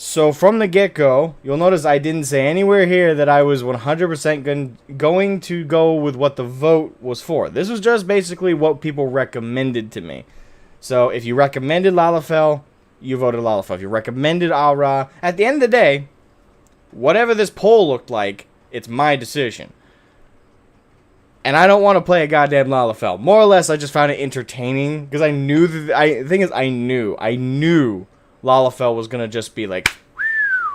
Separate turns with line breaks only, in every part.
So from the get-go, you'll notice I didn't say anywhere here that I was 100% going to go with what the vote was for. This was just basically what people recommended to me. So if you recommended Lalafell, you voted Lalafell. If you recommended Aura, at the end of the day, whatever this poll looked like, it's my decision. And I don't want to play a goddamn Lalafell. More or less, I just found it entertaining because I knew the thing is I knew Lalafell was gonna just be like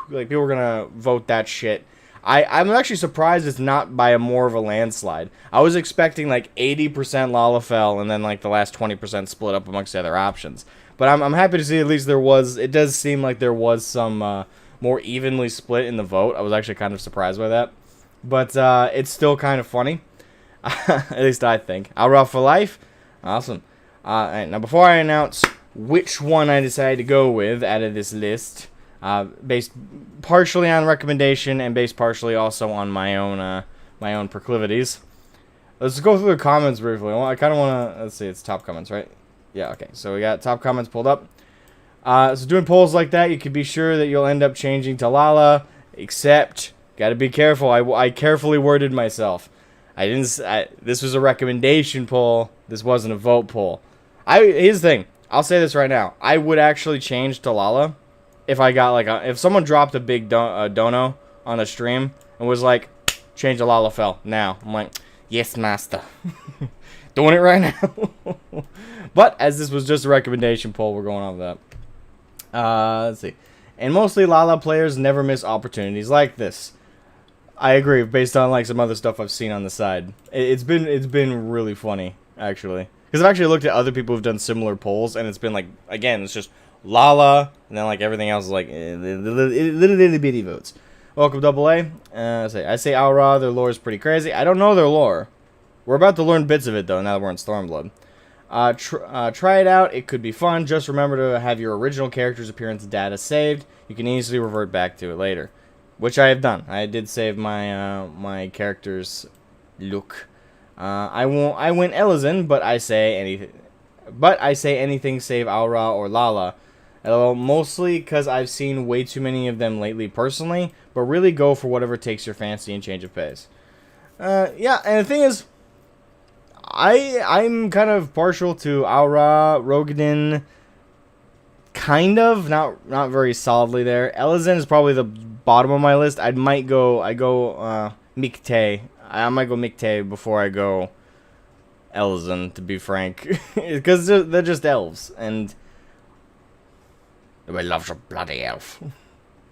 people were gonna vote that shit. I'm actually surprised it's not by more of a landslide. I was expecting like 80% Lalafell and then like the last 20% split up amongst the other options. But I'm happy to see at least there was. It does seem like there was some more evenly split in the vote. I was actually kind of surprised by that. But it's still kind of funny. At least I think. Aura for life. Awesome. Alright, now before I announce which one I decided to go with out of this list, based partially on recommendation and based partially also on my own proclivities. Let's go through the comments briefly. I kind of want to, let's see, it's top comments, right? Yeah, okay. So we got top comments pulled up. So doing polls like that, you can be sure that you'll end up changing to Lala, except, gotta be careful. I carefully worded myself. This was a recommendation poll. This wasn't a vote poll. Here's the thing. I'll say this right now. I would actually change to Lala if I got like if someone dropped a big dono on the stream and was like, change to Lalafell now. I'm like, yes, master. Doing it right now. But as this was just a recommendation poll, we're going on with that. Let's see. And mostly Lala players never miss opportunities like this. I agree, based on like some other stuff I've seen on the side. It's been really funny, actually. Because I've actually looked at other people who've done similar polls, and it's been like, again, it's just Lala, and then like everything else is like little bitty votes. Welcome, Double A. I say Aura, their lore is pretty crazy. I don't know their lore. We're about to learn bits of it, though, now that we're in Stormblood. Try it out. It could be fun. Just remember to have your original character's appearance data saved. You can easily revert back to it later. Which I have done. I did save my my character's look. I went Elizin, but I say anything save Aura or Lala. Mostly because I've seen way too many of them lately personally, but really go for whatever takes your fancy and change of pace. Yeah, and the thing is, I'm kind of partial to Aura, Rogadin, kind of, not very solidly there. Elizin is probably the bottom of my list. I might go Mikte. I might go Mikte before I go Elizin, to be frank. Because they're just elves, and everybody loves a bloody elf.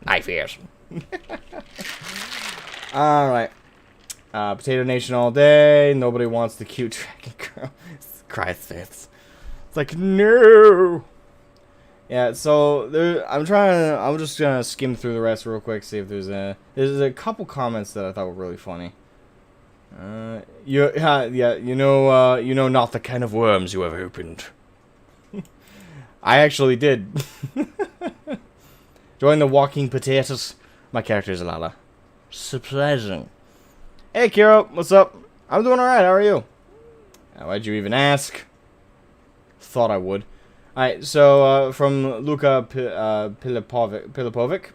Knife ears. Alright. Potato Nation all day. Nobody wants the cute dragon girl. Christ, it's like, no. Yeah, so I'm just gonna skim through the rest real quick, see if there's a couple comments that I thought were really funny. You know not the can of worms you have opened. I actually did. Join the walking potatoes. My character is Lala. Surprising. Hey, Kiro, what's up? I'm doing alright, how are you? Why'd you even ask? Thought I would. Alright, so, from Luka Pilipovic.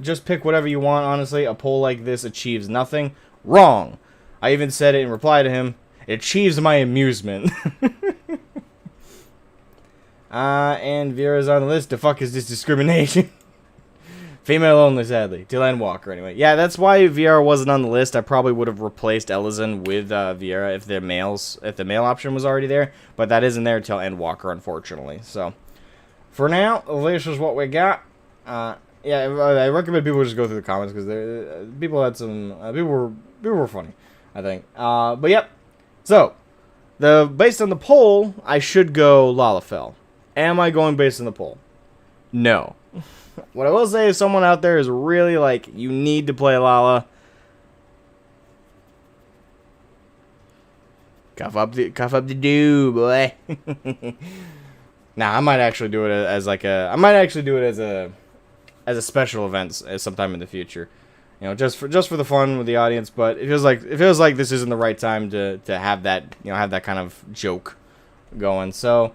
Just pick whatever you want, honestly. A poll like this achieves nothing. Wrong! I even said it in reply to him. It achieves my amusement. And Vera's on the list. The fuck is this discrimination? Female only, sadly. Dylan Walker, anyway. Yeah, that's why Viera wasn't on the list. I probably would have replaced Elizin with Viera if the male option was already there. But that isn't there until End Walker, unfortunately. So, for now, this is what we got. Yeah, I recommend people just go through the comments because people had some people were funny, I think. But yep. So, based on the poll, I should go Lalafell. Am I going based on the poll? No. What I will say is someone out there is really like, you need to play Lala. Cough up the dew, boy. Nah, I might actually do it as like a, as a special event sometime in the future. You know, just for the fun with the audience, but it feels like this isn't the right time to have that, you know, have that kind of joke going. So,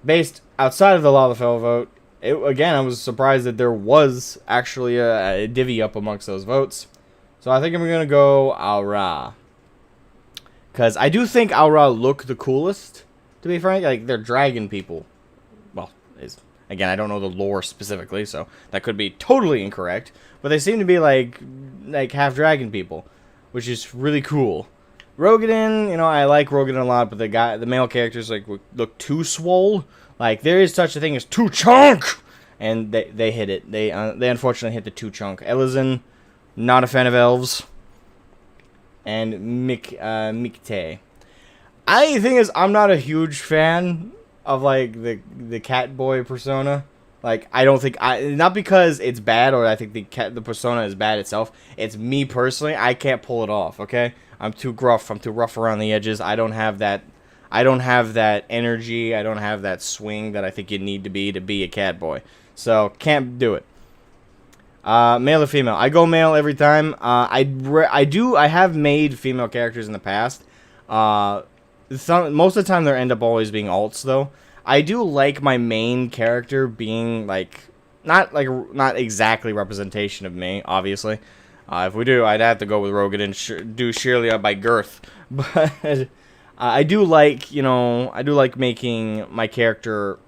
based outside of the Lalafell vote, again, I was surprised that there was actually a divvy up amongst those votes. So I think I'm going to go Aura. Because I do think Aura look the coolest, to be frank. Like, they're dragon people. Well, again, I don't know the lore specifically, so that could be totally incorrect. But they seem to be like half dragon people, which is really cool. Rogadin, you know, I like Rogadin a lot, but the male characters like look too swole. Like, there is such a thing as too chunk, and they hit it. They unfortunately hit the too chunk. Elizin, not a fan of elves. And Mikte. I think is I'm not a huge fan of like the cat boy persona. Like, I don't think not because it's bad or I think the persona is bad itself. It's me personally. I can't pull it off. Okay, I'm too gruff. I'm too rough around the edges. I don't have that energy. I don't have that swing that I think you need to be a cat boy. So can't do it. Male or female? I go male every time. I have made female characters in the past. Most of the time they end up always being alts though. I do like my main character being not exactly representation of me, obviously. If we do, I'd have to go with Rogan and do sheerly by girth. But I do like making my character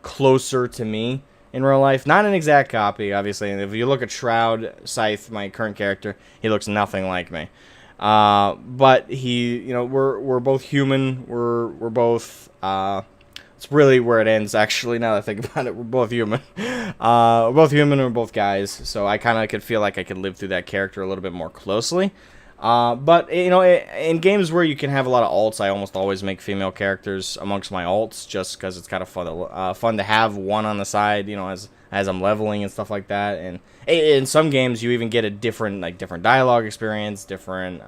closer to me in real life. Not an exact copy, obviously. And if you look at Shroud Scythe, my current character, he looks nothing like me. But we're both human. We're both. It's really where it ends, actually, now that I think about it. We're both human. We're both human and we're both guys, so I kind of could feel like I could live through that character a little bit more closely. But, in games where you can have a lot of alts, I almost always make female characters amongst my alts, just because it's kind of fun to have one on the side, as I'm leveling and stuff like that. And in some games, you even get a different dialogue experience, different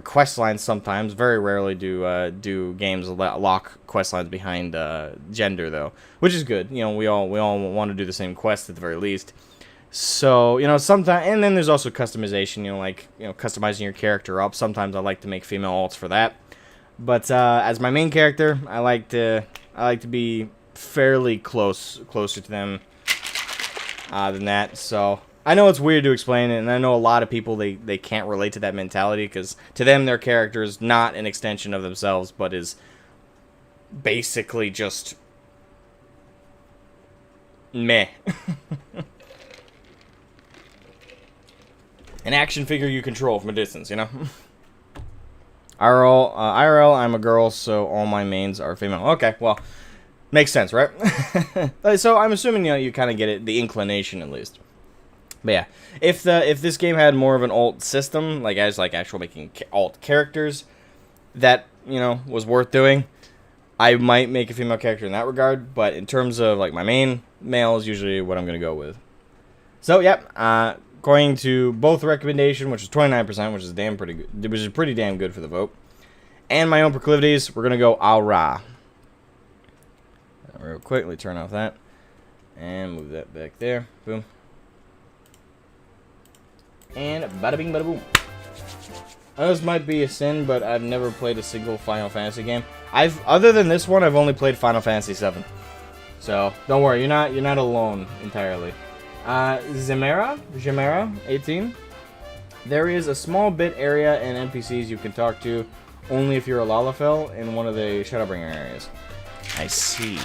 quest lines sometimes. Very rarely do games lock quest lines behind gender, though, which is good. We all want to do the same quest at the very least. So, sometimes, and then there's also customization, customizing your character up. Sometimes I like to make female alts for that. But as my main character, I like to be fairly closer to them than that. So I know it's weird to explain it, and I know a lot of people they can't relate to that mentality because to them their character is not an extension of themselves, but is basically just meh. An action figure you control from a distance, IRL, I'm a girl, so all my mains are female. Okay, well, makes sense, right? So I'm assuming you kind of get it, the inclination at least. But yeah, if this game had more of an alt system, actual making alt characters, that was worth doing, I might make a female character in that regard. But in terms of my main, male is usually what I'm gonna go with. So yep, going to both recommendation, which is 29%, which is pretty good, which is pretty damn good for the vote, and my own proclivities, we're gonna go Aura. Real quick, let me turn off that and move that back there. Boom. And bada bing, bada boom. This might be a sin, but I've never played a single Final Fantasy game. Other than this one, I've only played Final Fantasy VII. So don't worry, you're not alone entirely. Zemera, 18. There is a small bit area and NPCs you can talk to, only if you're a Lalafell in one of the Shadowbringer areas. I see.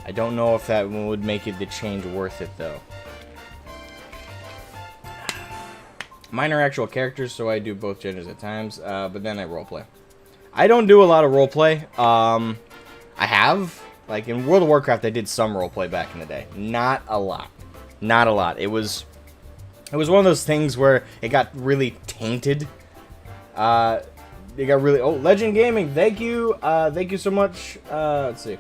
I don't know if that would make the change worth it, though. Mine are actual characters, so I do both genders at times, but then I roleplay. I don't do a lot of roleplay. I have. In World of Warcraft, I did some roleplay back in the day. Not a lot. Not a lot. It was one of those things where it got really tainted. It got really... Oh, Legend Gaming, thank you. Thank you so much. Let's see.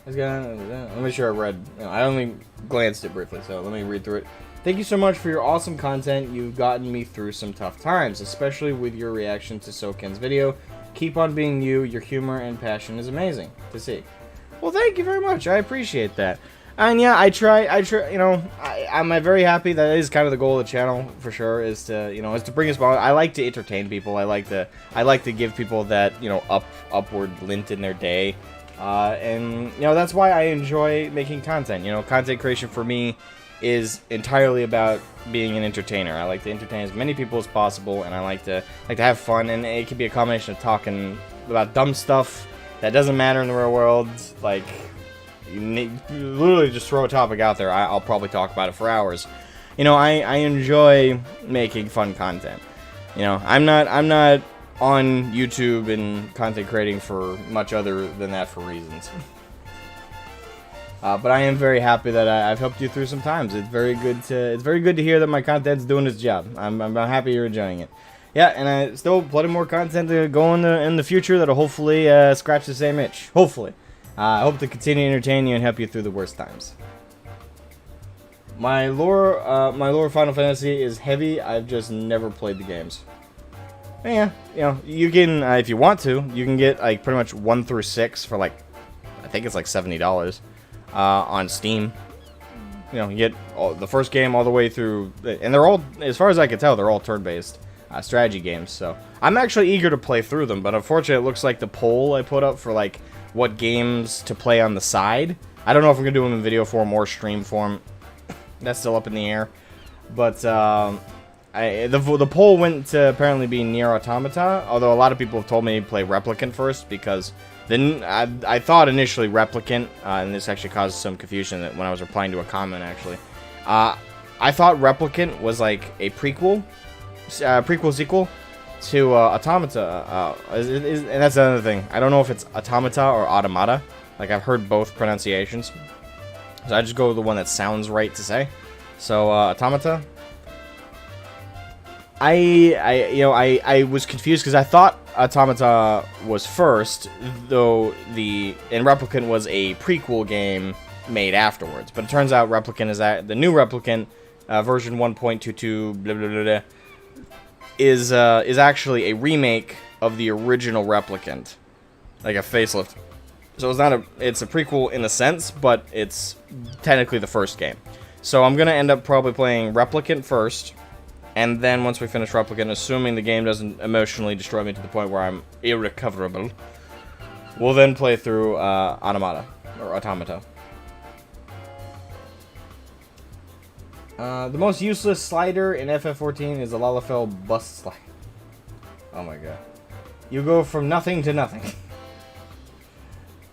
Let me make sure I read. I only glanced it briefly, so let me read through it. Thank you so much for your awesome content. You've gotten me through some tough times, especially with your reaction to Soken's video. Keep on being you. Your humor and passion is amazing to see. Well, thank you very much. I appreciate that. And yeah, I try, you know, I'm very happy that is kind of the goal of the channel, for sure, is to, you know, is to bring us more. I like to entertain people. I like to give people that, you know, upward lint in their day. And, you know, that's why I enjoy making content. You know, content creation for me is entirely about being an entertainer. I like to entertain as many people as possible, and I like to have fun, and it can be a combination of talking about dumb stuff that doesn't matter in the real world. Like, you literally just throw a topic out there, I'll probably talk about it for hours. You know, I enjoy making fun content. You know, I'm not on YouTube and content creating for much other than that for reasons. But I am very happy that I've helped you through some times. It's very good to hear that my content's doing its job. I'm happy you're enjoying it. Yeah, and I still plenty more content to go in the future that'll hopefully scratch the same itch. Hopefully, I hope to continue to entertain you and help you through the worst times. My lore Final Fantasy is heavy. I've just never played the games. Yeah, you know, you can if you want to, you can get like pretty much 1 through 6 for like, I think it's like $70. On Steam. You know, you get the first game all the way through, and they're all, as far as I can tell, they're all turn-based strategy games, so I'm actually eager to play through them, but unfortunately it looks like the poll I put up for like what games to play on the side, I don't know if we're gonna do them in video form or stream form. That's still up in the air, but the poll went to apparently be Nier Automata, although a lot of people have told me to play Replicant first, because then I thought initially Replicant, and this actually caused some confusion when I was replying to a comment, actually. I thought Replicant was like a sequel to Automata, and that's another thing. I don't know if it's Automata or Automata. Like, I've heard both pronunciations, so I just go with the one that sounds right to say. So, Automata. I was confused because I thought Automata was first, though and Replicant was a prequel game made afterwards. But it turns out Replicant is the new Replicant, version 1.22 blah blah blah, blah, is actually a remake of the original Replicant, like a facelift. So it's a prequel in a sense, but it's technically the first game. So I'm gonna end up probably playing Replicant first. And then once we finish Replicant, assuming the game doesn't emotionally destroy me to the point where I'm irrecoverable, we'll then play through Automata. The most useless slider in FF14 is the Lalafell bust slide. Oh my god. You go from nothing to nothing.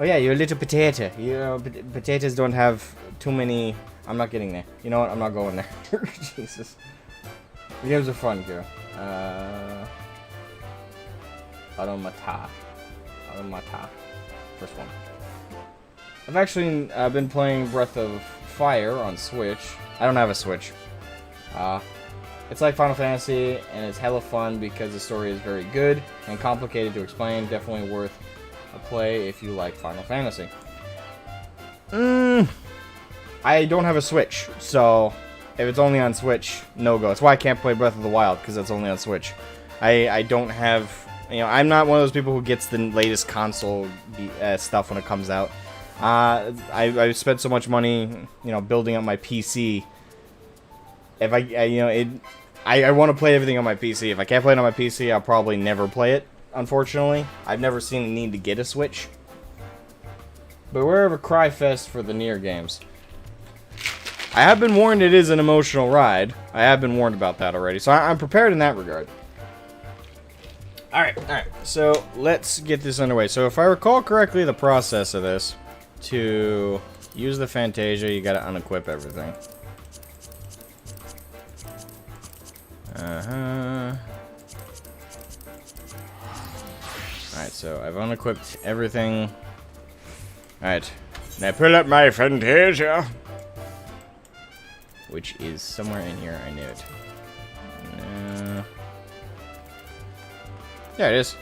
Oh yeah, you're a little potato. You know, potatoes don't have too many... I'm not getting there. You know what? I'm not going there. Jesus. The games are fun, Kira. Automata. First one. I've actually been playing Breath of Fire on Switch. I don't have a Switch. It's like Final Fantasy, and it's hella fun because the story is very good and complicated to explain. Definitely worth a play if you like Final Fantasy. I don't have a Switch, so... if it's only on Switch, no-go. That's why I can't play Breath of the Wild, because it's only on Switch. I don't have... you know, I'm not one of those people who gets the latest console stuff when it comes out. I spent so much money, you know, building up my PC. If I want to play everything on my PC. If I can't play it on my PC, I'll probably never play it, unfortunately. I've never seen the need to get a Switch. But we're of a cry fest for the Nier games. I have been warned it is an emotional ride. I have been warned about that already, so I'm prepared in that regard. Alright, so let's get this underway. So if I recall correctly, the process of this, to use the Fantasia, you gotta unequip everything. Alright, so I've unequipped everything. Alright, now pull up my Fantasia. Which is somewhere in here, I knew it. There it is.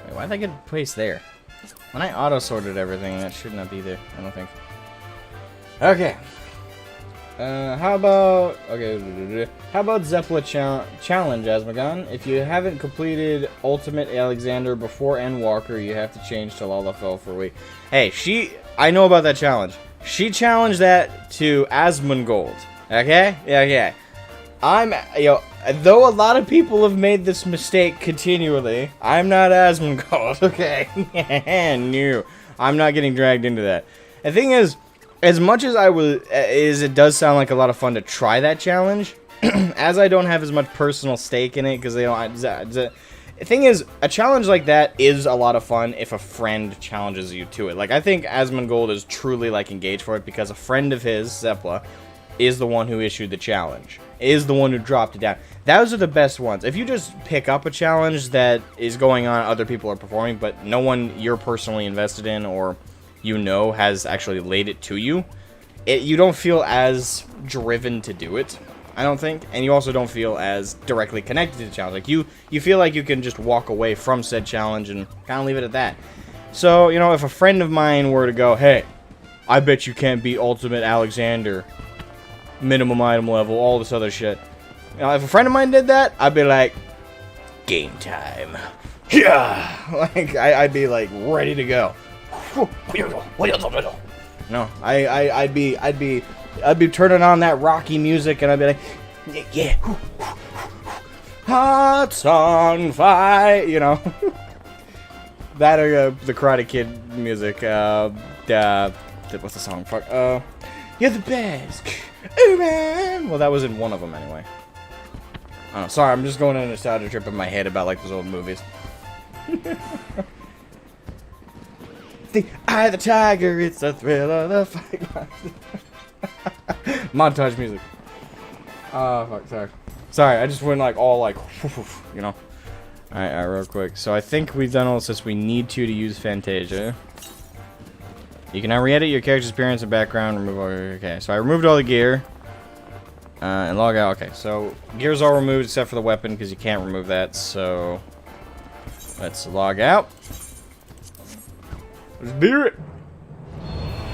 Wait, why did I get placed there? When I auto-sorted everything, that should not be there, I don't think. Okay. How about... Okay, how about Zeppela Challenge, Asmogan? If you haven't completed Ultimate Alexander before Endwalker, you have to change to Lalafell for a week. Hey, I know about that challenge. She challenged that to Asmongold. Okay? Yeah, okay. Though a lot of people have made this mistake continually, I'm not Asmongold, okay? No. I'm not getting dragged into that. The thing is, as much as it does sound like a lot of fun to try that challenge, as I don't have as much personal stake in it, because they don't... The thing is, a challenge like that is a lot of fun if a friend challenges you to it. Like, I think Asmongold is truly, like, engaged for it, because a friend of his, Zeppela, is the one who issued the challenge. Is the one who dropped it down. Those are the best ones. If you just pick up a challenge that is going on, other people are performing, but no one you're personally invested in or has actually laid it to you, you don't feel as driven to do it, I don't think, and you also don't feel as directly connected to the challenge. Like, you feel like you can just walk away from said challenge and kind of leave it at that. So, if a friend of mine were to go, hey, I bet you can't beat Ultimate Alexander, minimum item level, all this other shit. If a friend of mine did that, I'd be like, game time. Yeah! Like, I'd be, like, ready to go. No, I'd be turning on that Rocky music, and I'd be like, yeah. Hearts on fire, That or the Karate Kid music, what's the song? Fuck, you're the best. Ooh, man. Well, that was in one of them anyway. Oh, sorry, I'm just going on a nostalgia trip in my head about, like, those old movies. The eye of the tiger, it's the thrill of the fight. Montage music. Oh, fuck, sorry. Sorry, I just went, like, all, like, Alright, real quick. So I think we've done all this we need to use Fantasia. You can now re-edit your character's appearance and background, remove all your... Okay, so I removed all the gear. And log out. Okay, so gear's all removed except for the weapon, because you can't remove that, so... Let's log out. Let's do it!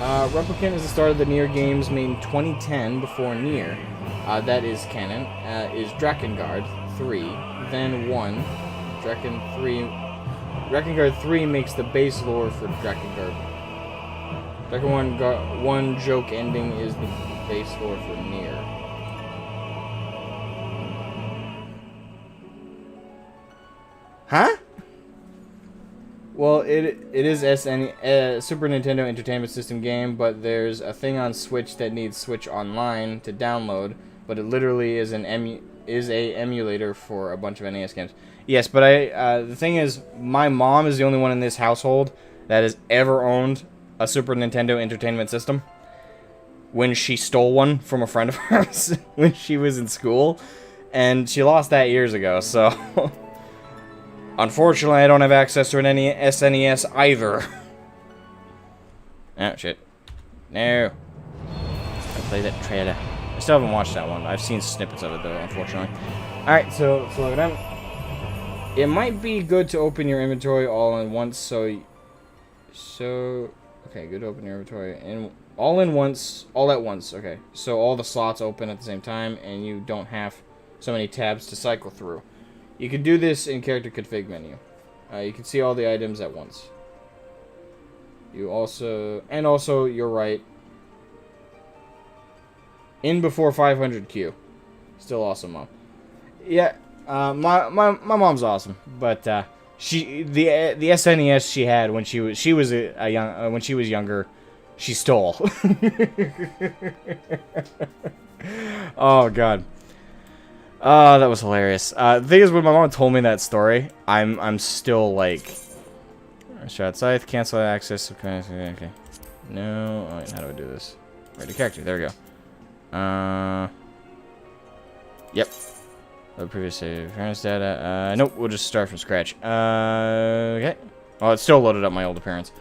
Replicant is the start of the Nier games made in 2010 before Nier. That is canon. Is Drakengard 3, then 1. Drakengard 3 makes the base lore for Drakengard. Drakengard 1 joke ending is the base lore for Nier. Huh? Well, it is Super Nintendo Entertainment System game, but there's a thing on Switch that needs Switch Online to download, but it literally is a emulator for a bunch of NES games. Yes, but the thing is, my mom is the only one in this household that has ever owned a Super Nintendo Entertainment System. When she stole one from a friend of hers when she was in school, and she lost that years ago, so... Unfortunately, I don't have access to an SNES either. Oh, shit. No. I play that trailer. I still haven't watched that one. I've seen snippets of it, though, unfortunately. Alright, so look at that. It might be good to open your inventory all at once, so... Okay, good to open your inventory. And all at once, okay. So all the slots open at the same time, and you don't have so many tabs to cycle through. You can do this in character config menu. You can see all the items at once. Also, you're right. In before 500Q. Still awesome, Mom. Yeah, my mom's awesome, but the SNES she had when she was younger, she stole. Oh God. Oh, that was hilarious. The thing is, when my mom told me that story, I'm still like, shot scythe, cancel access. Okay. No, wait, how do I do this? Ready character. There we go. Yep. The previous save. Parents data. Nope. We'll just start from scratch. Okay. Well, it still loaded up my old appearance.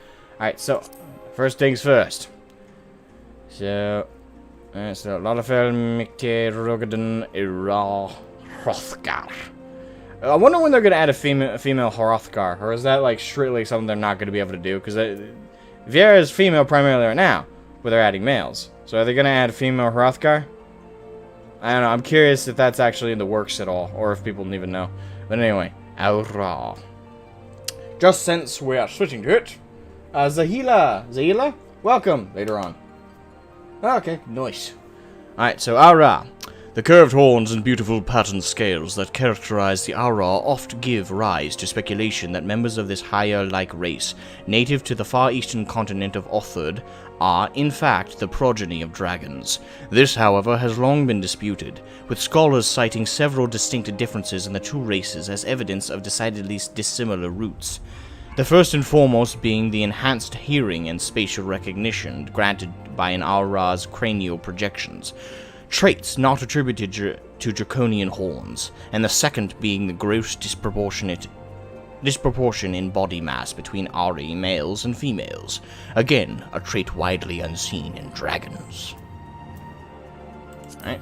All right. So, first things first. So. So, Lalafell, Mikte, Rogaden, Hrothgar. I wonder when they're going to add a female Hrothgar, or is that, like, strictly something they're not going to be able to do? Because Viera is female primarily right now, but they're adding males. So are they going to add female Hrothgar? I don't know. I'm curious if that's actually in the works at all, or if people don't even know. But anyway, Aura. Just since we are switching to it, Zahila, welcome later on. Okay, nice. Alright, so Aura. The curved horns and beautiful patterned scales that characterize the Aura oft give rise to speculation that members of this higher-like race, native to the far eastern continent of Othard, are, in fact, the progeny of dragons. This, however, has long been disputed, with scholars citing several distinct differences in the two races as evidence of decidedly dissimilar roots. The first and foremost being the enhanced hearing and spatial recognition granted by an Aura's cranial projections, traits not attributed to draconian horns, and the second being the gross disproportion in body mass between Auri males and females. Again, a trait widely unseen in dragons. Alright.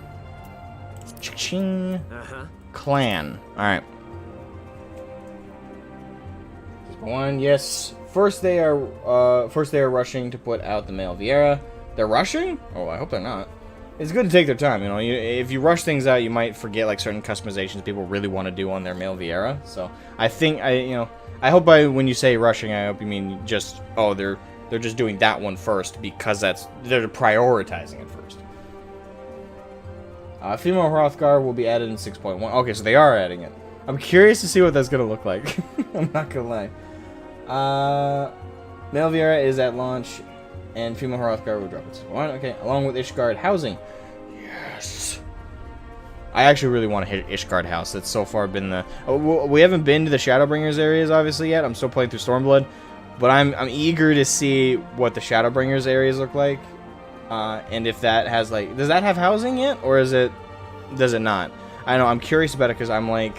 Ching. Clan. Alright. One, yes. First they are rushing to put out the male Viera. They're rushing? Oh, I hope they're not. It's good to take their time, you know. If you rush things out, you might forget like certain customizations people really want to do on their male Viera. So I think I hope when you say rushing, I hope you mean just they're just doing that one first because they're prioritizing it first. Female Hrothgar will be added in 6.1. Okay, so they are adding it. I'm curious to see what that's gonna look like. I'm not gonna lie. Male Viera is at launch. And female Hrothgar will drop its one. Okay, along with Ishgard housing. Yes. I actually really want to hit Ishgard house. That's so far been the. We haven't been to the Shadowbringers areas obviously yet. I'm still playing through Stormblood, but I'm eager to see what the Shadowbringers areas look like, and if that has like, does that have housing yet, or does it not? I don't know. I'm curious about it because I'm like,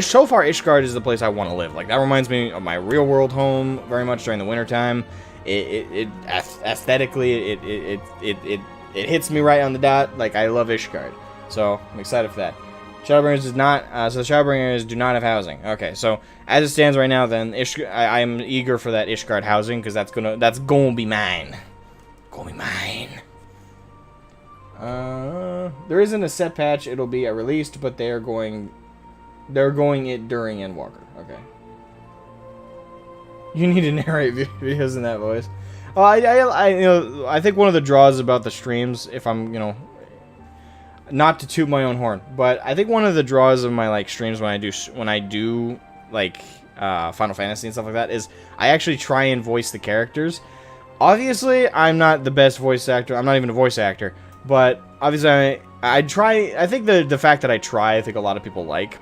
so far Ishgard is the place I want to live. Like, that reminds me of my real world home very much during the wintertime. Aesthetically, it hits me right on the dot. Like, I love Ishgard, so I'm excited for that. Shadowbringers does not. So the Shadowbringers do not have housing. Okay, so as it stands right now, then I'm eager for that Ishgard housing because that's gonna be mine. Gonna be mine. There isn't a set patch. It'll be released, but they're going it during Endwalker. Okay. You need to narrate videos in that voice. Oh, I think one of the draws about the streams, if I'm, not to toot my own horn, but I think one of the draws of my like streams when I do like Final Fantasy and stuff like that is I actually try and voice the characters. Obviously, I'm not the best voice actor. I'm not even a voice actor, but obviously I try. I think the fact that I try, I think a lot of people like.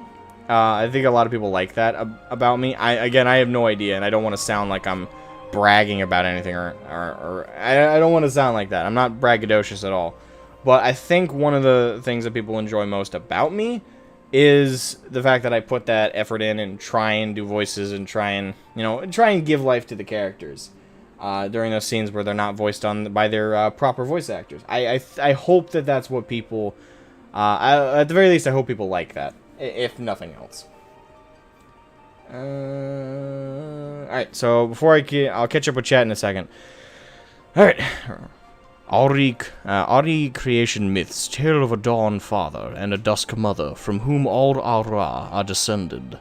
I think a lot of people like that about me. I have no idea, and I don't want to sound like I'm bragging about anything, or I don't want to sound like that. I'm not braggadocious at all. But I think one of the things that people enjoy most about me is the fact that I put that effort in and try and do voices and try and give life to the characters during those scenes where they're not voiced by their proper voice actors. I hope that that's what people. At the very least, I hope people like that. If nothing else. Alright, so before I'll catch up with chat in a second. Alright. Auri creation myths, tale of a dawn father and a dusk mother, from whom all Aura are descended.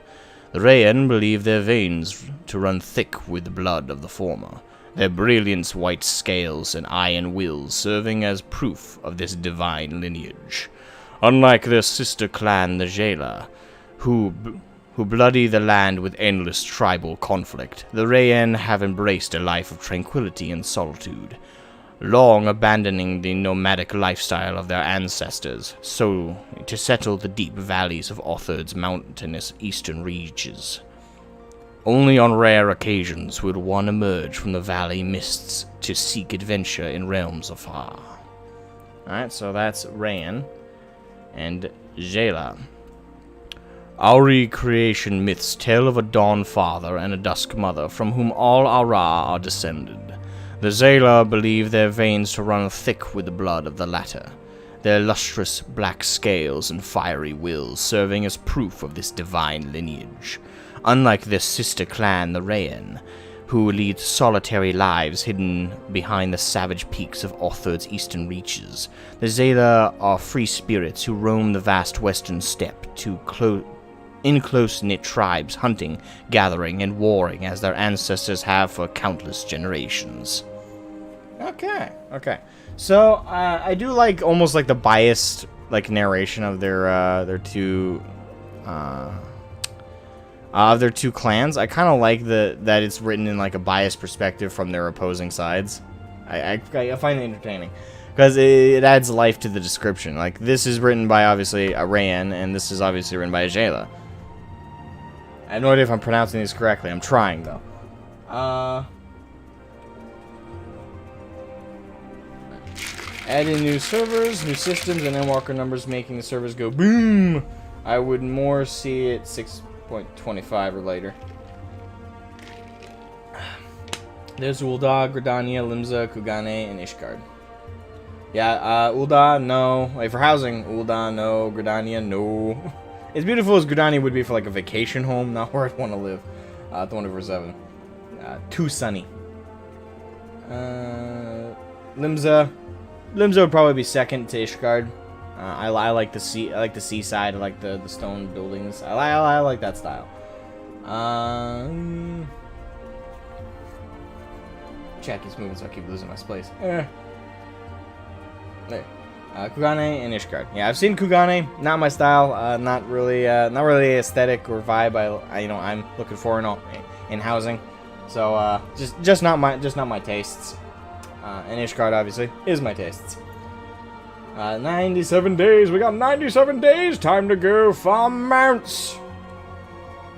The Rayen believe their veins to run thick with the blood of the former, their brilliant white scales and iron wills serving as proof of this divine lineage. Unlike their sister clan, the Jela, who bloody the land with endless tribal conflict, the Rayen have embraced a life of tranquility and solitude, long abandoning the nomadic lifestyle of their ancestors, so to settle the deep valleys of Othard's mountainous eastern reaches. Only on rare occasions would one emerge from the valley mists to seek adventure in realms afar. Alright, so that's Rayen. And Jela. Auri creation myths tell of a dawn father and a dusk mother, from whom all Aura are descended. The Zayla believe their veins to run thick with the blood of the latter, their lustrous black scales and fiery wills serving as proof of this divine lineage. Unlike their sister clan, the Rayen,
who lead solitary lives hidden behind the savage peaks of Orthurd's eastern reaches. The Zayla are free spirits who roam the vast western steppe in close-knit tribes, hunting, gathering, and warring as their ancestors have for countless generations.
Okay. So, I do like, almost like the biased, like, narration of their two clans. I kind of like that it's written in, like, a biased perspective from their opposing sides. I find it entertaining. Because it adds life to the description. Like, this is written by, obviously, a Rayan, and this is obviously written by a Jayla. I have no idea if I'm pronouncing these correctly. I'm trying, though. Add in new servers, new systems, and Endwalker numbers, making the servers go boom. I would more see it 6.25 or later. There's Ul'dah, Gridania, Limsa, Kugane, and Ishgard. Yeah, Ul'dah, no. Like, for housing, Ul'dah, no. Gridania, no. As beautiful as Gridania would be for, like, a vacation home, not where I'd want to live. 24/7. Too sunny. Limsa would probably be second to Ishgard. I like the sea. I like the seaside. I like the stone buildings. I like that style. Chat keeps moving, so I keep losing my place. There. Kugane and Ishgard. Yeah, I've seen Kugane. Not my style. Not really aesthetic or vibe. I'm looking for in housing. So just not my tastes. And Ishgard obviously is my tastes. 97 days. We got 97 days. Time to go farm mounts.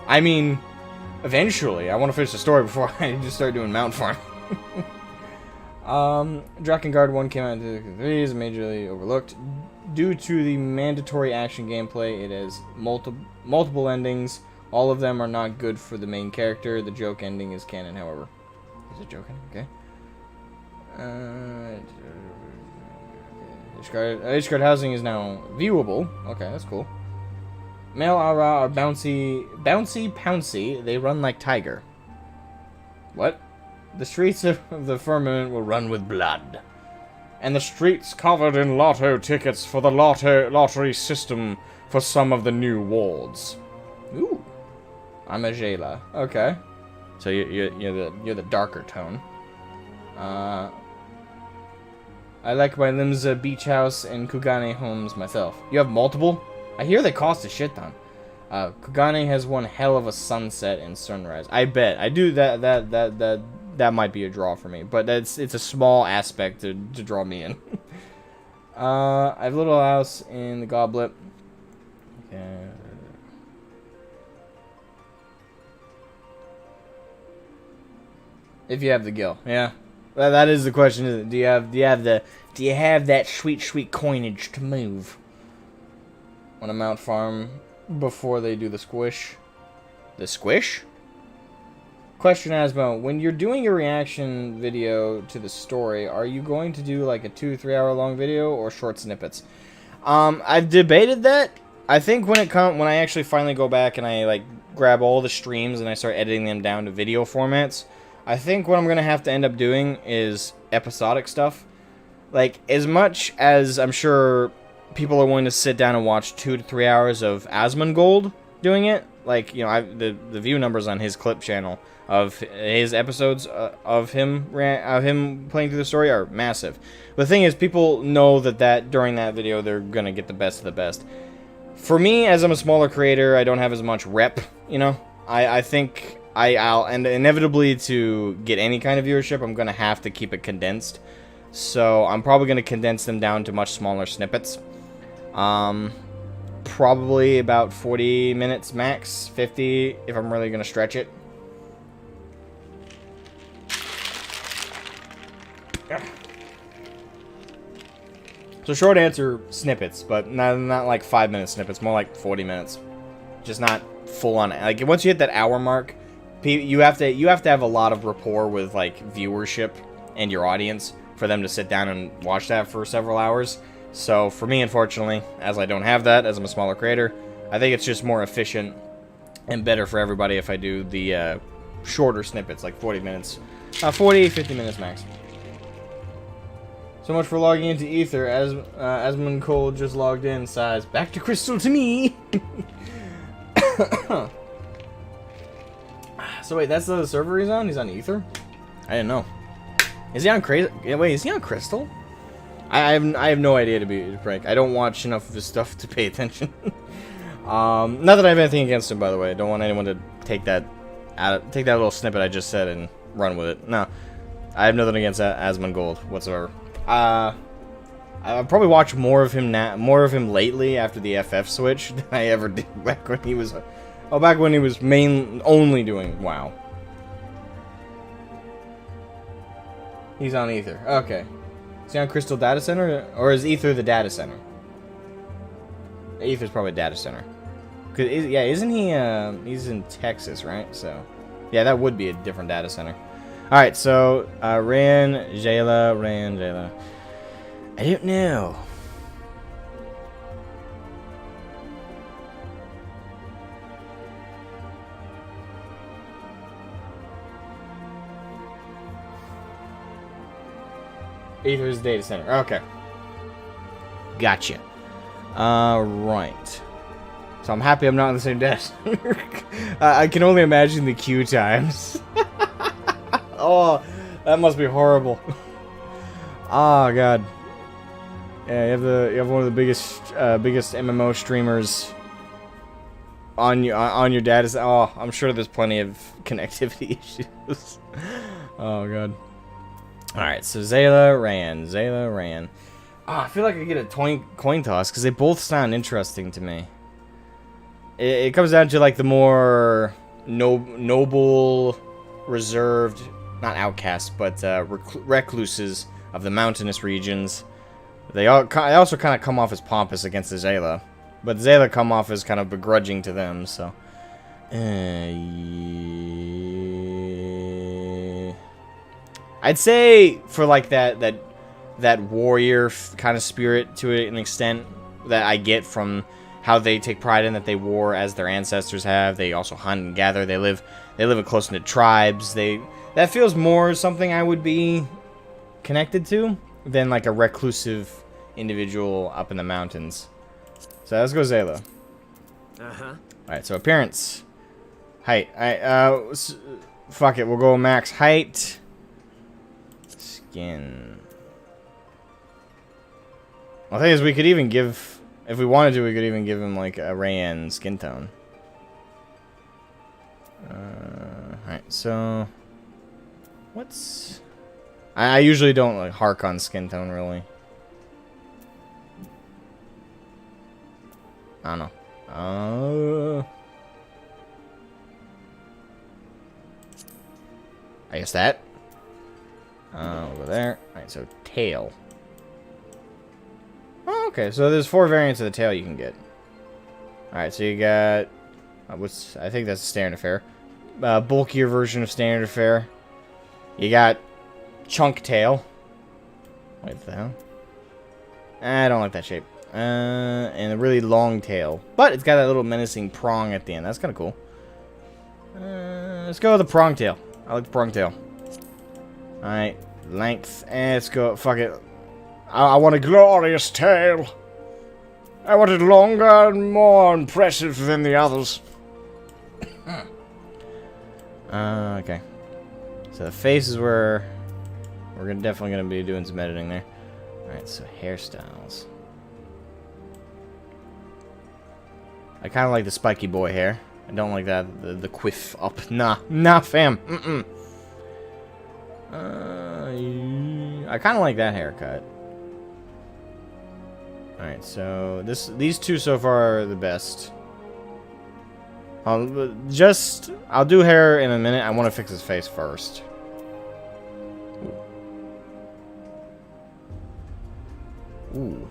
I mean, eventually. I want to finish the story before I just start doing mount farm. Drakengard 1 came out in 3, is majorly overlooked. Due to the mandatory action gameplay, it has multiple endings. All of them are not good for the main character. The joke ending is canon, however. Is it joking? Okay. Ishgard housing is now viewable. Okay, that's cool. Male Ara are bouncy pouncy. They run like tiger. What? The streets of the firmament will run with blood. And the streets covered in lotto tickets for the lottery system for some of the new wards. Ooh. I'm a Jayla. Okay. So you're the darker tone. I like my Limsa beach house and Kugane homes myself. You have multiple? I hear they cost a shit ton. Kugane has one hell of a sunset and sunrise. I bet. I do that might be a draw for me, but it's a small aspect to draw me in. I have a little house in the Goblet. Okay. If you have the gil, yeah. Well, that is the question, isn't it? Do you have that sweet coinage to move? On a mount farm before they do the squish. The squish? Question, Asmo, when you're doing a reaction video to the story, are you going to do like a 2-3 hour long video or short snippets? I've debated that. I think when I actually finally go back and I like grab all the streams and I start editing them down to video formats, I think what I'm gonna have to end up doing is episodic stuff. Like, as much as I'm sure people are willing to sit down and watch 2 to 3 hours of Asmongold doing it, like, you know, the view numbers on his clip channel of his episodes of him playing through the story are massive. The thing is, people know that during that video they're gonna get the best of the best. For me, as I'm a smaller creator, I don't have as much rep, you know. I think I'll and inevitably to get any kind of viewership, I'm gonna have to keep it condensed. So I'm probably gonna condense them down to much smaller snippets. Probably about 40 minutes max, 50 if I'm really gonna stretch it. So short answer, snippets, but not like 5-minute snippets, more like 40 minutes. Just not full on. Like, once you hit that hour mark, you have to have a lot of rapport with like viewership and your audience for them to sit down and watch that for several hours. So for me, unfortunately, as I don't have that, as I'm a smaller creator, I think it's just more efficient and better for everybody if I do the shorter snippets, like 40 minutes. 40, 50 minutes max. So much for logging into Ether. As Asmund Cole just logged in, sighs, back to Crystal to me. So wait, that's the server he's on? He's on Ether? I didn't know. Is he on crazy? Wait, is he on Crystal? I have no idea, to be frank. I don't watch enough of his stuff to pay attention. Not that I have anything against him, by the way. I don't want anyone to take that little snippet I just said and run with it. No, I have nothing against Asmund Gold whatsoever. I've probably watched more of him lately after the FF switch than I ever did back when he was, only doing WoW. He's on Ether. Okay. Is he on Crystal Data Center, or is Ether the data center? Ether's probably data center. Yeah, isn't he? He's in Texas, right? So, yeah, that would be a different data center. All right, so Ran Jayla. I don't know. Ether's data center. Okay. Gotcha. Right. So I'm happy I'm not in the same data center. I can only imagine the queue times. Oh, that must be horrible. Oh god. Yeah, you have one of the biggest MMO streamers on your data center. Oh, I'm sure there's plenty of connectivity issues. Oh god. Alright, so Zayla ran. Oh, I feel like I get a coin toss, because they both sound interesting to me. It comes down to, like, the more noble, reserved, not outcasts, but recluses of the mountainous regions. They also kind of come off as pompous against the Zayla. But the Zayla come off as kind of begrudging to them, so... I'd say for like that warrior kind of spirit to an extent that I get from how they take pride in that they war as their ancestors have. They also hunt and gather. They live in close-knit tribes. That feels more something I would be connected to than like a reclusive individual up in the mountains. So let's go Zayla. All right, so appearance, height. Fuck it, we'll go max height. Skin. Well, the thing is, we could even give, if we wanted to, we could even give him like a Rayan skin tone. Alright, so what's... I usually don't like hark on skin tone really. I don't know. I guess that. Over there. Alright, so tail. Oh, okay, so there's 4 variants of the tail you can get. Alright, so you got... I think that's a standard affair. Bulkier version of standard affair. You got chunk tail. What the hell? I don't like that shape. And a really long tail. But it's got that little menacing prong at the end. That's kind of cool. Let's go with the prong tail. I like the prong tail. Alright, length. Let's go. Fuck it. I want a glorious tail. I want it longer and more impressive than the others. Okay. So the face is where we're definitely going to be doing some editing there. Alright, so hairstyles. I kind of like the spiky boy hair. I don't like that, the quiff up. Nah, fam. I kind of like that haircut. Alright, so these two so far are the best. I'll do hair in a minute. I want to fix his face first. Ooh.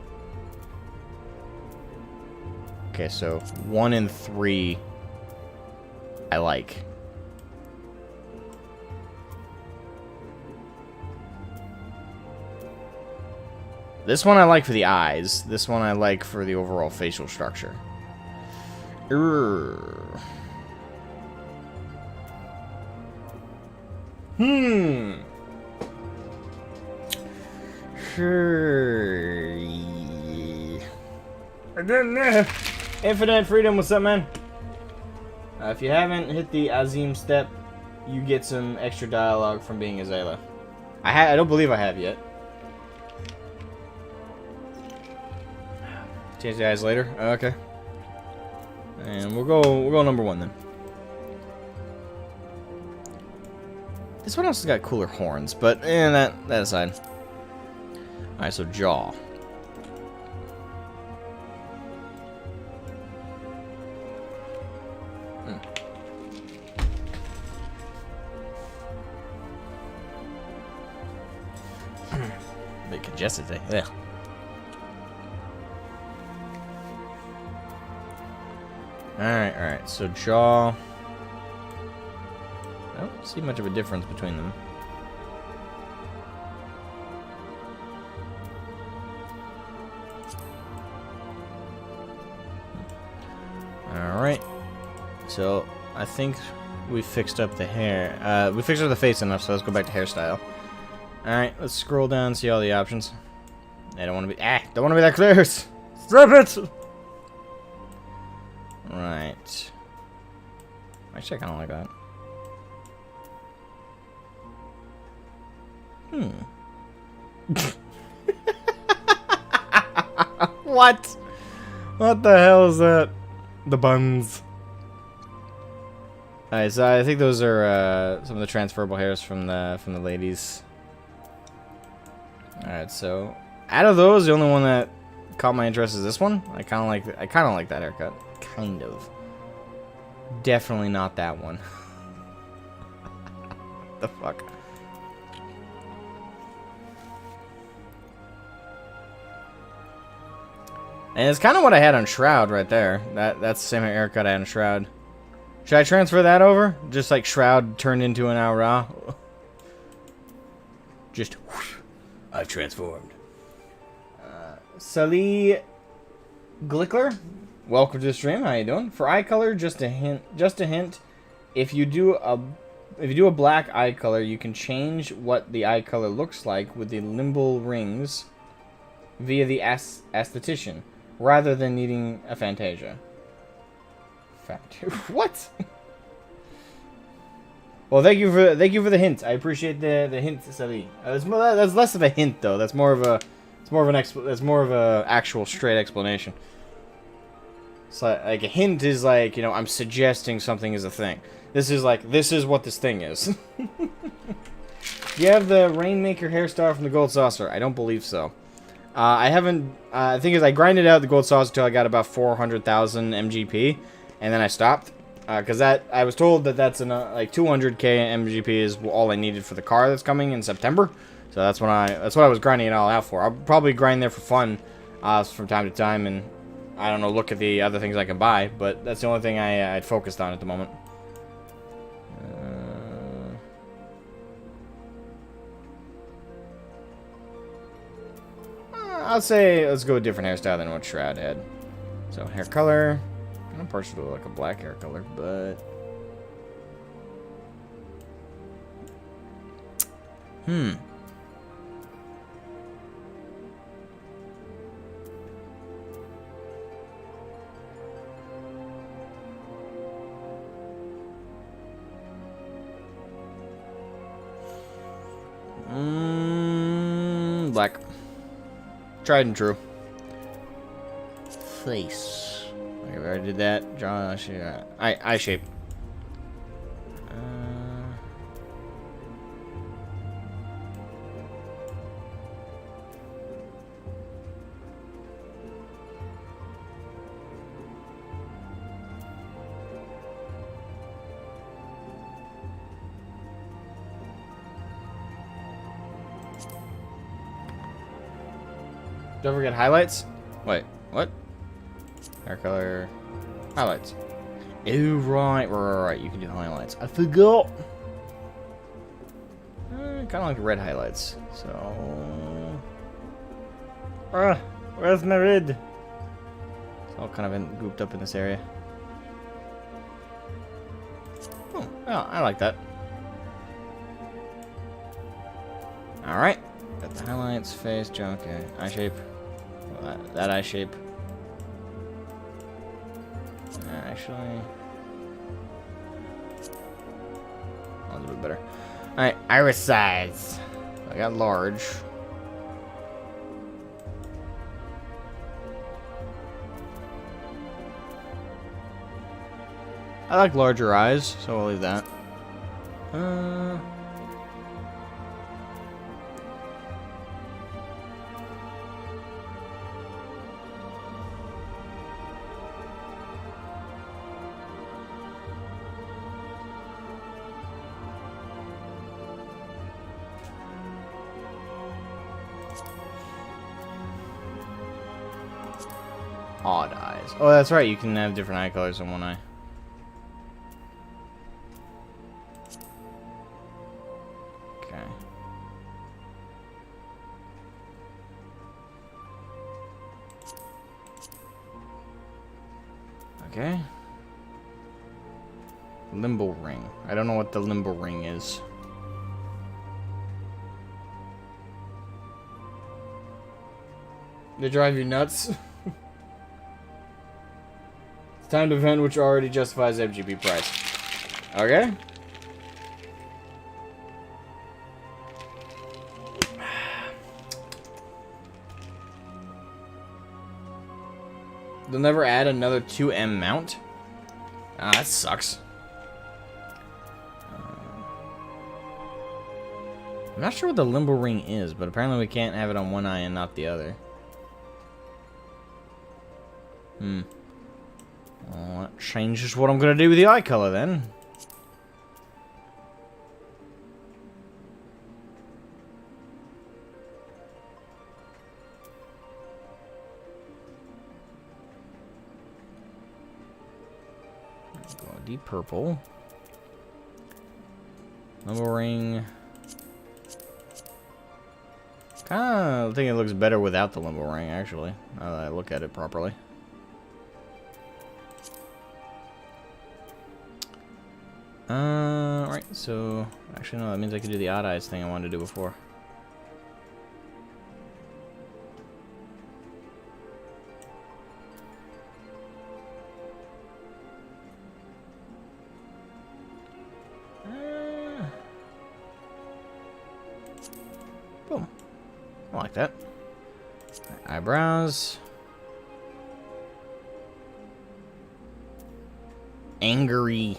Okay, so 1 and 3 I like. This one I like for the eyes. This one I like for the overall facial structure. Sure. Infinite Freedom, what's up, man? If you haven't hit the Azim step, you get some extra dialogue from being Azayla. I don't believe I have yet. Change the eyes later. Okay. And we'll go number 1 then. This one also got cooler horns, but that aside. Alright, so jaw. Bit congested today. Yeah. Alright, so jaw. I don't see much of a difference between them. Alright. So, I think we fixed up the hair. We fixed up the face enough, so let's go back to hairstyle. Alright, let's scroll down and see all the options. I don't want to be... don't want to be that close! Stop it! Right. Actually, I kind of like that. What? What the hell is that? The buns. Alright, so I think those are some of the transferable hairs from the ladies. Alright, so out of those, the only one that caught my interest is this one. I kind of like that haircut. Kind of. Definitely not that one. The fuck. And it's kind of what I had on Shroud right there. That's the same haircut I had on Shroud. Should I transfer that over? Just like Shroud turned into an Aura. Just whoosh, I've transformed. Sally Glickler, welcome to the stream. How you doing? For eye color, just a hint. If you do a black eye color, you can change what the eye color looks like with the limbal rings via the aesthetician, rather than needing a Fantasia. What? Well, thank you for the hint. I appreciate the hint, Sally. That's less of a hint though. That's more of a actual straight explanation. So like a hint is like, you know, I'm suggesting something is a thing. This is like, this is what this thing is. Do you have the Rainmaker hairstyle from the Gold Saucer? I don't believe so. I haven't. The thing is, I grinded out the Gold Saucer until I got about 400,000 MGP, and then I stopped because I was told that that's like 200k MGP is all I needed for the car that's coming in September. So that's what I was grinding it all out for. I'll probably grind there for fun from time to time, and I don't know, look at the other things I can buy. But that's the only thing I'd focused on at the moment. I'll say let's go a different hairstyle than what Shroud had. So hair color, I'm partial to like a black hair color, but black. Tried and true. Face. Okay, we already did that. Jaw, eye shape. Don't forget highlights. Wait, what? Hair color, highlights. Oh, right. You can do highlights. I forgot. Kind of like red highlights. So, where's my red? It's all kind of grouped up in this area. Oh, I like that.
Alright. Got the highlights, face, junk, okay. Eye shape. Well, that eye shape. Actually... a little bit better. Alright, iris size. I got large. I like larger eyes, so I'll leave that. Odd eyes. Oh, that's right. You can have different eye colors in one eye. Okay. Okay. Limbo ring. I don't know what the limbo ring is. They drive you nuts. Timed event which already justifies MGP price. Okay. They'll never add another 2M mount? Ah, that sucks. I'm not sure what the limbo ring is, but apparently we can't have it on one eye and not the other. Well, that changes what I'm going to do with the eye color then. Go deep purple. Limbo ring. Kind of think it looks better without the limbo ring, actually. Now that I look at it properly. Right, so... Actually, no, that means I can do the odd eyes thing I wanted to do before. Boom. I like that. Eyebrows. Angry.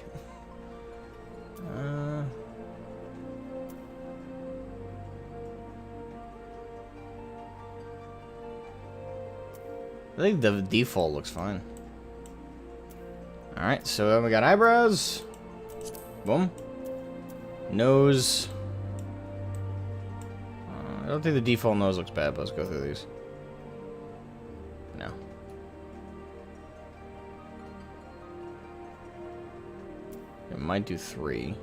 I think the default looks fine. Alright, so then we got eyebrows. Boom. Nose. I don't think the default nose looks bad, but let's go through these. No. It might do 3.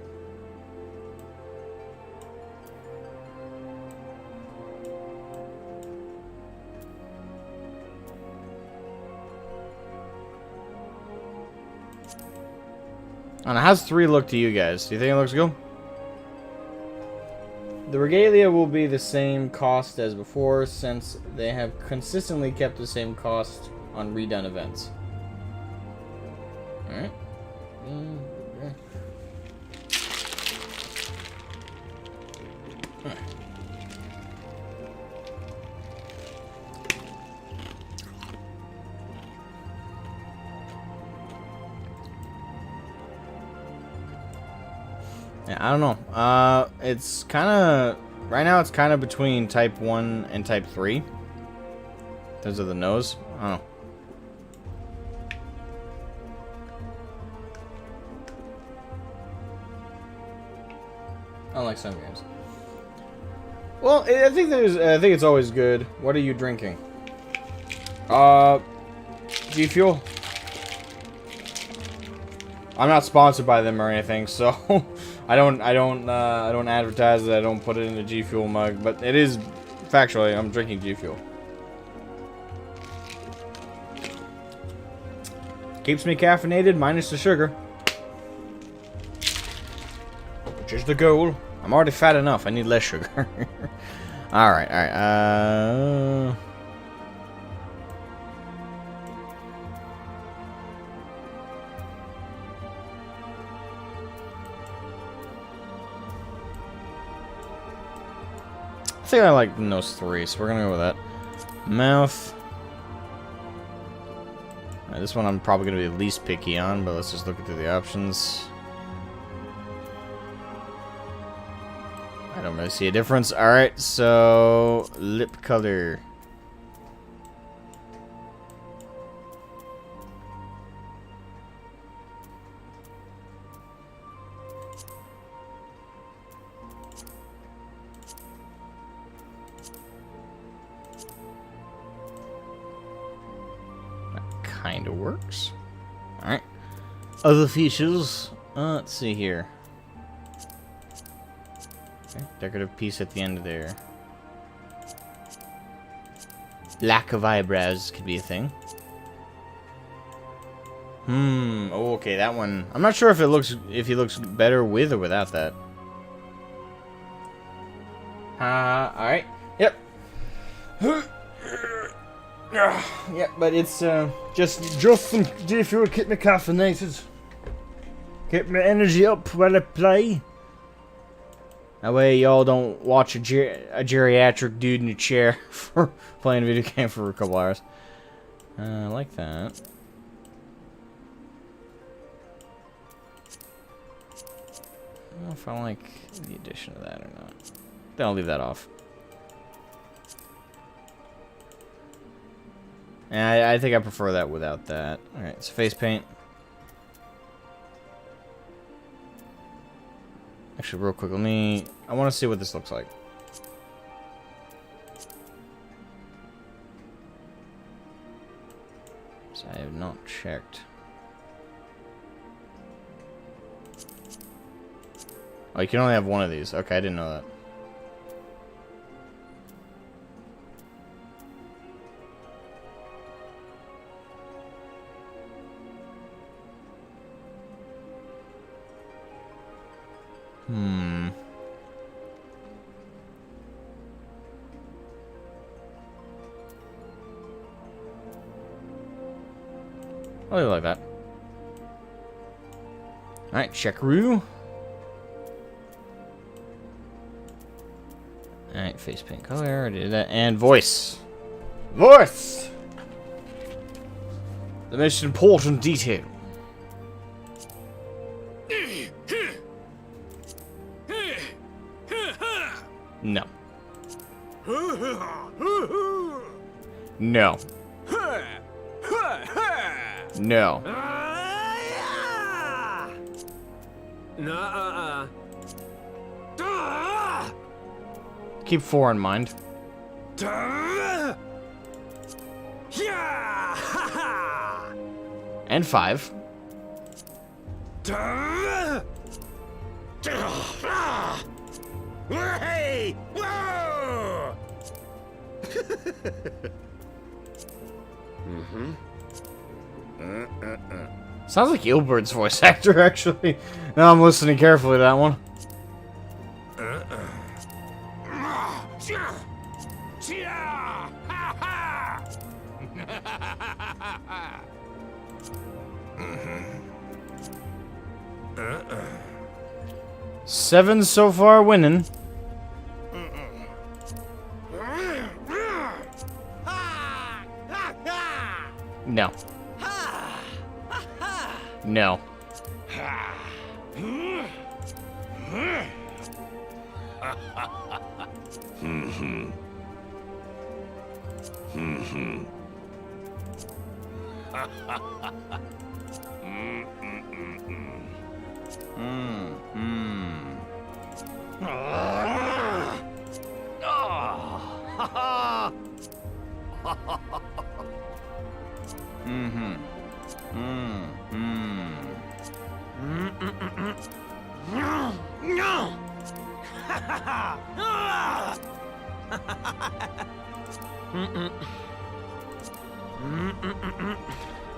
And how's 3 look to you guys? Do you think it looks good? The regalia will be the same cost as before, since they have consistently kept the same cost on redone events. Alright. Yeah, I don't know. It's kind of... Right now, it's kind of between Type 1 and Type 3. In terms of the nose. I don't know. Unlike some games. Well, I think it's always good. What are you drinking? G Fuel. I'm not sponsored by them or anything, so I don't advertise it. I don't put it in a G Fuel mug, but it is factually I'm drinking G Fuel. Keeps me caffeinated minus the sugar, which is the goal.
I'm already fat enough. I need less sugar. Alright, alright. I think I like those three, so we're gonna go with that. Mouth. Right, this one I'm probably gonna be the least picky on, but let's just look through the options. I don't really see a difference. Alright, so lip color. Kind of works. Alright. Other features. Let's see here. Okay, decorative piece at the end of there. Lack of eyebrows could be a thing. Oh, okay, that one. I'm not sure if he looks better with or without that. Alright. Yep. Yeah, but it's just some G fuel, keep me caffeinated, keep my energy up while I play. That way y'all don't watch a geriatric dude in a chair for playing a video game for a couple hours. I like that. I don't know if I like the addition of that or not. Then I'll leave that off. And I think I prefer that without that. Alright, so face paint. Actually, real quick, I want to see what this looks like. So I have not checked. Oh, you can only have one of these. Okay, I didn't know that. I really like that. Alright, checkaroo. Alright, face paint color, I did that. And voice. Voice! The most important detail. No. No. No. Keep 4 in mind. And 5.
Hey! Whoa!
Sounds like Ilbert's voice actor, actually. Now I'm listening carefully to that one. Seven so far winning. No. No.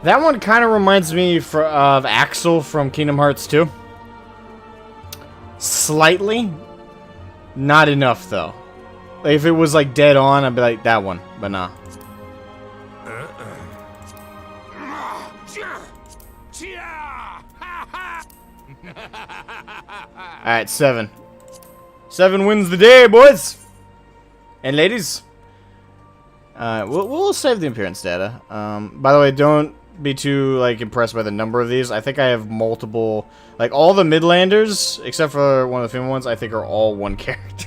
That one kind of reminds me of Axel from Kingdom Hearts 2. Slightly. Not enough, though. Like, if it was, like, dead on, I'd be like, that one. But nah. Alright, 7. 7 wins the day, boys! And ladies. We'll save the appearance data. By the way, don't be too, like, impressed by the number of these. I think I have multiple... Like, all the Midlanders, except for one of the female ones, I think are all one character.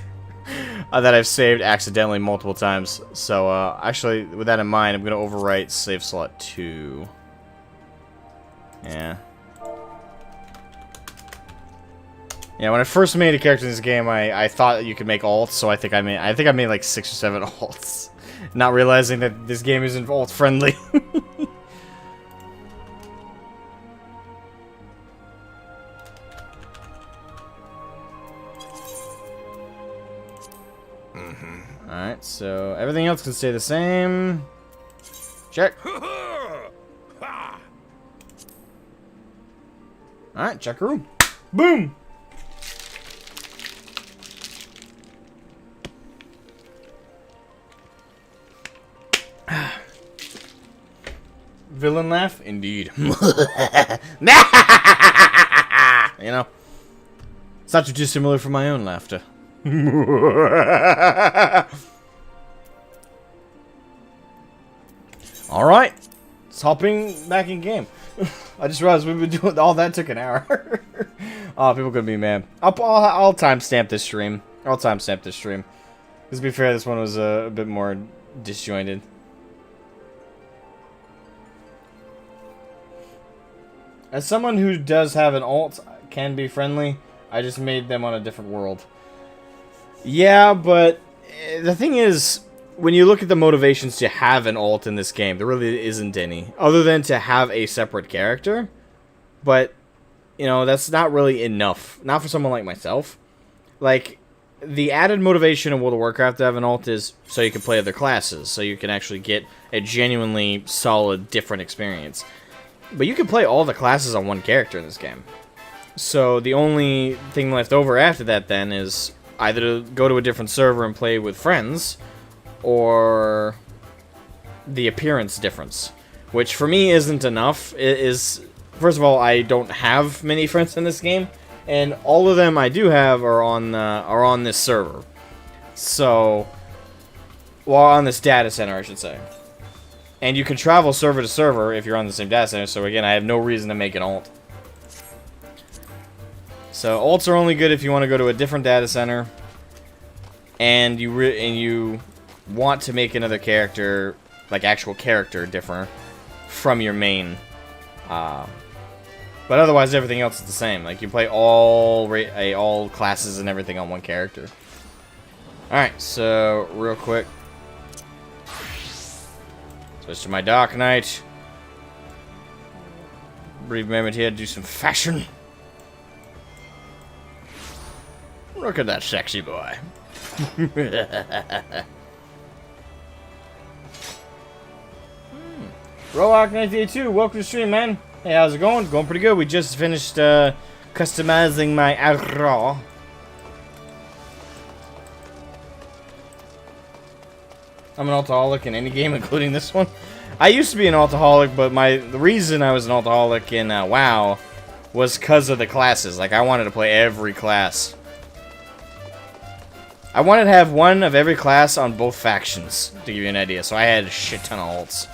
That I've saved accidentally multiple times. So, actually, with that in mind, I'm going to overwrite save slot 2. Yeah. Yeah, when I first made a character in this game, I thought you could make alts, so I think I made like 6 or 7 alts. Not realizing that this game isn't alt friendly. Alright, so everything else can stay the same. Check. Alright, check your room. Boom! Villain laugh? Indeed. You know, it's not too dissimilar from my own laughter. Alright. It's hopping back in game. I just realized we've been doing all that took an hour. Oh, people gonna be mad. I'll timestamp this stream. Because to be fair, this one was a bit more disjointed. As someone who does have an alt can be friendly, I just made them on a different world. Yeah, but the thing is, when you look at the motivations to have an alt in this game, there really isn't any. Other than to have a separate character. But, you know, that's not really enough. Not for someone like myself. Like, the added motivation in World of Warcraft to have an alt is so you can play other classes. So you can actually get a genuinely solid, different experience. But you can play all the classes on one character in this game. So the only thing left over after that then is either to go to a different server and play with friends, or the appearance difference. Which for me isn't enough. It is, first of all, I don't have many friends in this game, and all of them I do have are on this server. So, well, on this data center, I should say. And you can travel server to server if you're on the same data center, so again, I have no reason to make an alt. So, alts are only good if you want to go to a different data center, and you want to make another character, like actual character, different from your main. But otherwise, everything else is the same. Like, you play all classes and everything on one character. Alright, so, real quick. Switch to my Dark Knight. Brief moment here to do some fashion. Look at that sexy boy. Roark1982, welcome to the stream, man. Hey, how's it going? Going pretty good. We just finished customizing my aura. I'm an alcoholic in any game, including this one. I used to be an alcoholic, but the reason I was an alcoholic in WoW was because of the classes. Like, I wanted to play every class. I wanted to have one of every class on both factions, to give you an idea. So I had a shit ton of alts.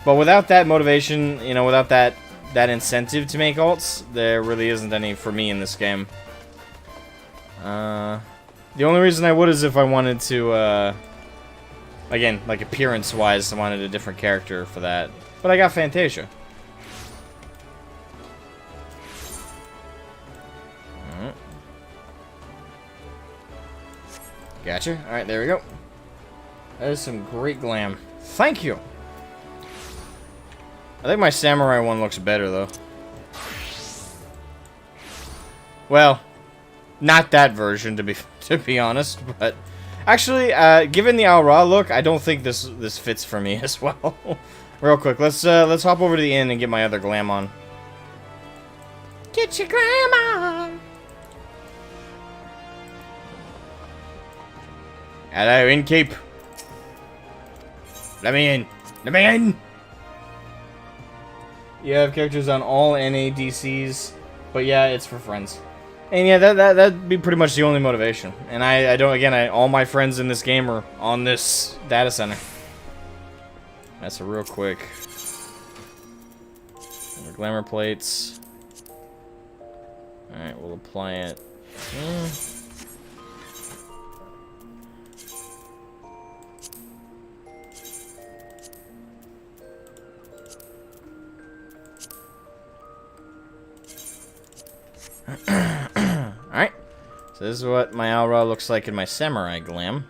But without that motivation, you know, without that incentive to make alts, there really isn't any for me in this game. The only reason I would is if I wanted to, again, like appearance-wise, I wanted a different character for that. But I got Fantasia. Gotcha. Alright, there we go. That is some great glam. Thank you! I think my samurai one looks better, though. Well, not that version, to be honest, but... Actually, given the Al Ra look, I don't think this fits for me as well. Real quick, let's hop over to the inn and get my other glam on. Get your glam on! Hello, Innkeep. Let me in. Let me in. You have characters on all NADCs, but yeah, it's for friends. And yeah, that'd be pretty much the only motivation. And I don't, again, all my friends in this game are on this data center. That's a real quick. Glamour plates. Alright, we'll apply it. Alright. So this is what my aura looks like in my samurai glam.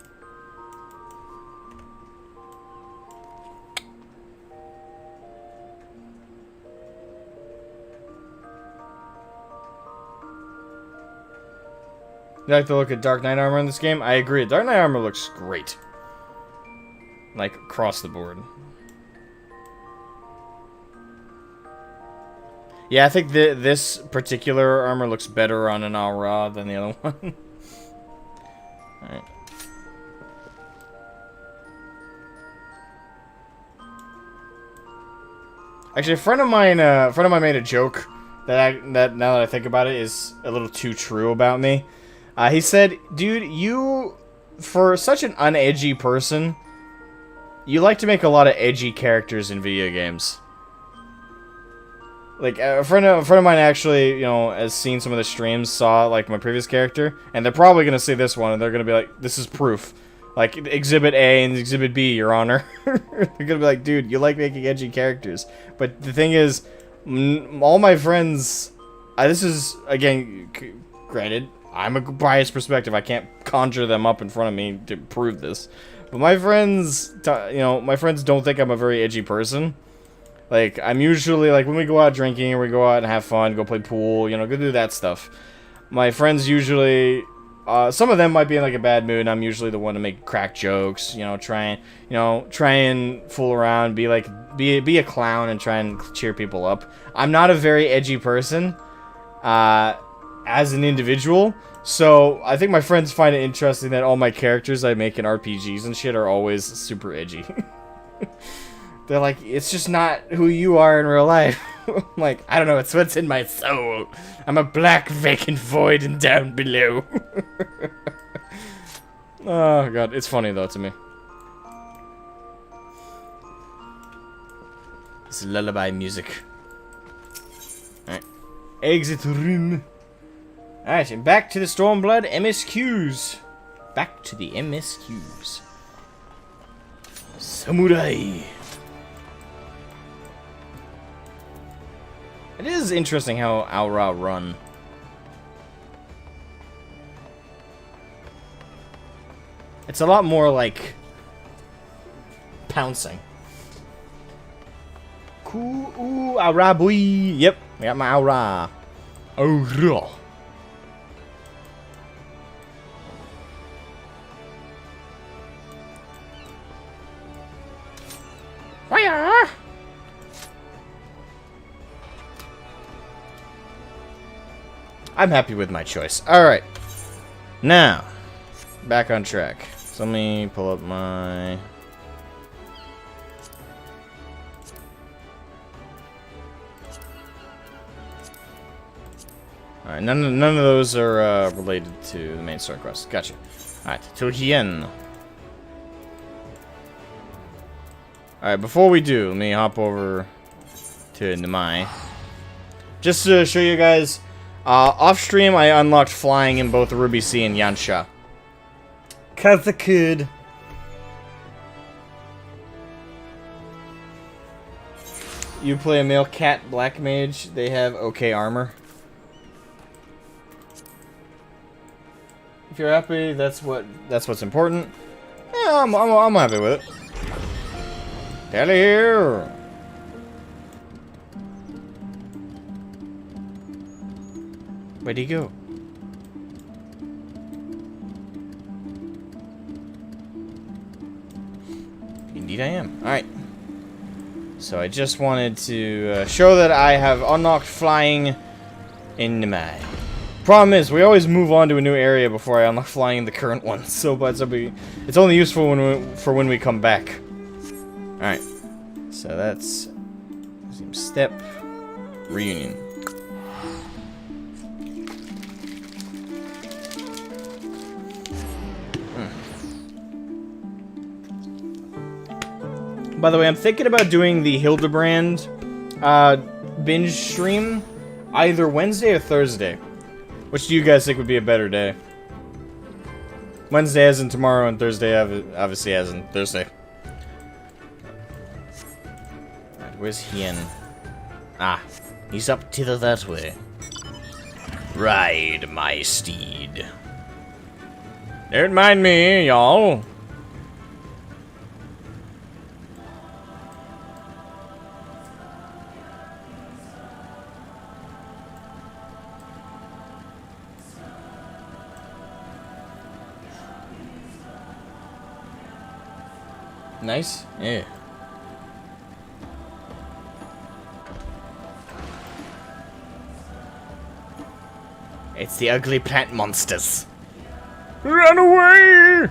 You like to look at Dark Knight armor in this game? I agree. Dark Knight armor looks great. Like, across the board. Yeah, I think this particular armor looks better on an aura than the other one. Alright. Actually, a friend of mine made a joke that now that I think about it is a little too true about me. He said, dude, you, for such an unedgy person, you like to make a lot of edgy characters in video games. Like, a friend of mine actually, you know, has seen some of the streams, saw, like, my previous character, and they're probably going to see this one, and they're going to be like, this is proof. Like, Exhibit A and Exhibit B, Your Honor. They're going to be like, dude, you like making edgy characters. But the thing is, all my friends, this is, again, granted, I'm a biased perspective. I can't conjure them up in front of me to prove this. But my friends, you know, my friends don't think I'm a very edgy person. Like, I'm usually, like, when we go out drinking, or we go out and have fun, go play pool, you know, go do that stuff. My friends usually, some of them might be in, like, a bad mood, and I'm usually the one to make crack jokes, you know, try and fool around, be a clown and try and cheer people up. I'm not a very edgy person, as an individual, so I think my friends find it interesting that all my characters I make in RPGs and shit are always super edgy. They're like, it's just not who you are in real life. I'm like, I don't know, it's what's in my soul. I'm a black vacant void and down below. Oh god, it's funny though to me. It's lullaby music. Alright. Exit room. Alright, and back to the Stormblood MSQs. Back to the MSQs. Samurai. It is interesting how Aura run. It's a lot more like pouncing. Cool, ooh, Aura boy. Yep, I got my Aura. Aura. Fire! I'm happy with my choice. Alright. Now, back on track. So let me pull up my... Alright, none of those are related to the main story quest. Gotcha. Alright, to Hien. Alright, before we do, let me hop over to Namai. Just to show you guys, off stream I unlocked flying in both Ruby Sea and Yansha. 'Cause I could. You play a male cat black mage, they have okay armor. If you're happy, that's what's important. Yeah, I'm happy with it. Hell here. Where'd he go? Indeed I am. Alright. So I just wanted to show that I have unlocked flying in Namai. Problem is, we always move on to a new area before I unlock flying in the current one, so but it's only useful when we come back. Alright. So that's step reunion. By the way, I'm thinking about doing the Hildebrand binge stream either Wednesday or Thursday. Which do you guys think would be a better day? Wednesday as in tomorrow, and Thursday obviously as in Thursday. Right, where's Hien? Ah, he's up thither that way. Ride, my steed. Don't mind me, y'all. Nice? Yeah. It's the ugly plant monsters. Run away!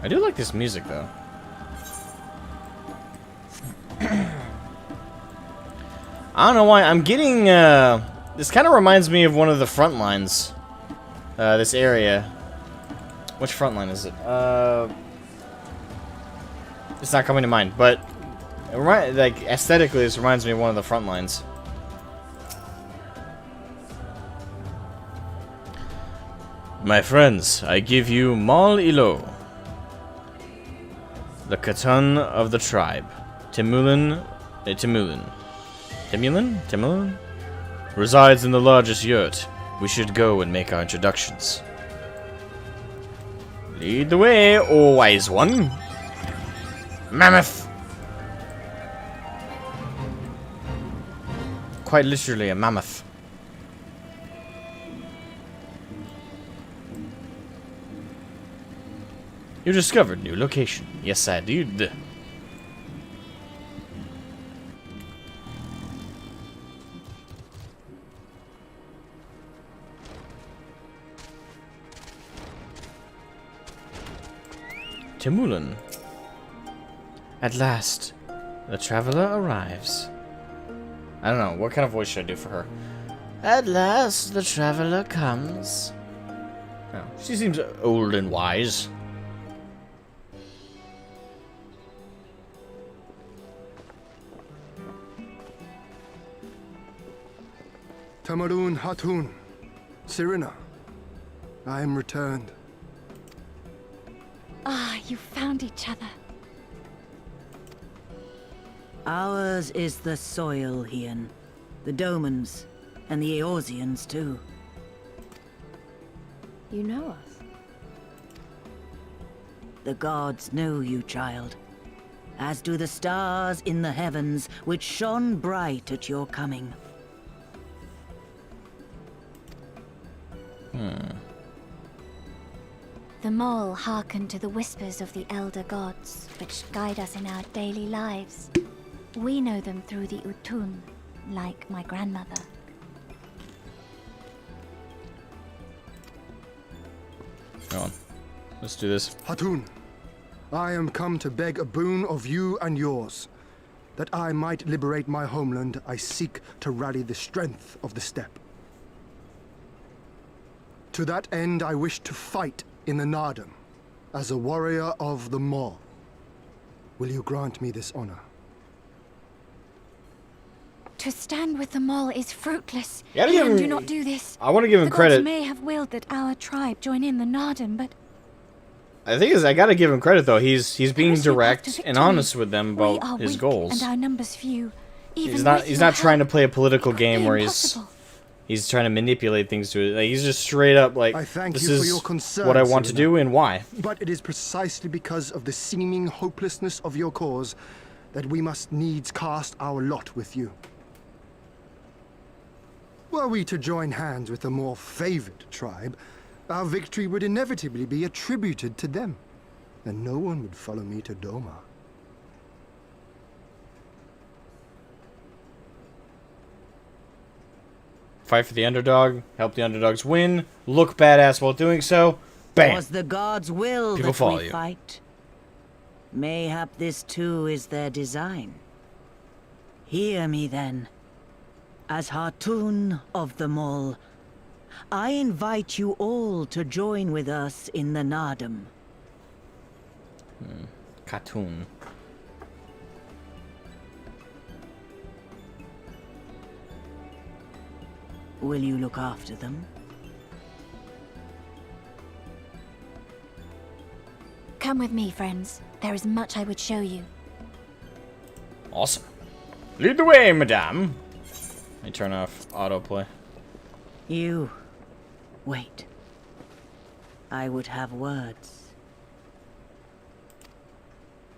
I do like this music, though. I don't know why. I'm getting, this kind of reminds me of one of the front lines. This area. Which front line is it? It's not coming to mind, but like aesthetically, this reminds me of one of the front lines. My friends, I give you Mal Ilo, the Khatan of the tribe. Timulin resides in the largest yurt. We should go and make our introductions. Lead the way, O wise one. Mammoth! Quite literally a mammoth. You discovered new location. Yes, I did. Timulin. At last, the traveler arrives. I don't know, what kind of voice should I do for her? At last, the traveler comes. Oh, she seems old and wise.
Tamarun Hatun, Sirina, I am returned.
Ah, you found each other.
Ours is the soil, Hien. The Domans, and the Eorzeans too.
You know us.
The gods know you, child. As do the stars in the heavens, which shone bright at your coming.
The Mole hearken to the whispers of the elder gods, which guide us in our daily lives. We know them through the Utun, like my grandmother.
Go on. Let's do this.
Hatun, I am come to beg a boon of you and yours. That I might liberate my homeland, I seek to rally the strength of the steppe. To that end, I wish to fight in the Nardum, as a warrior of the Maw. Will you grant me this honor?
To stand with the Mole is fruitless.
You gotta give him-
Do not do this.
I want to give him
The
credit.
gods may have willed that our tribe join in the Nardum, but
I think I gotta give him credit though. He's being
Unless you
direct
path to
and
victory,
honest with them
we are
about his
weak
goals.
and our numbers few. Even
He's not
with
he's
your
not trying to
help,
play a political
it would
game
be
where
impossible.
he's trying to manipulate things to it. Like, he's just straight up like,
I thank
this
you for
is
your concern,
what I want to
Serena.
do and why.
But it is precisely because of the seeming hopelessness of your cause that we must needs cast our lot with you. Were we to join hands with a more favored tribe, our victory would inevitably be attributed to them, and no one would follow me to Doma.
Fight for the underdog. Help the underdogs win. Look badass while doing so. Bam!
Was the gods' will
People
that
follow
we
you.
fight? Mayhap this too is their design. Hear me then. As Hartun of them all, I invite you all to join with us in the Nardum.
Cartoon.
Will you look after them?
Come with me, friends. There is much I would show you.
Awesome. Lead the way, madame. Let me turn off autoplay.
You... wait. I would have words.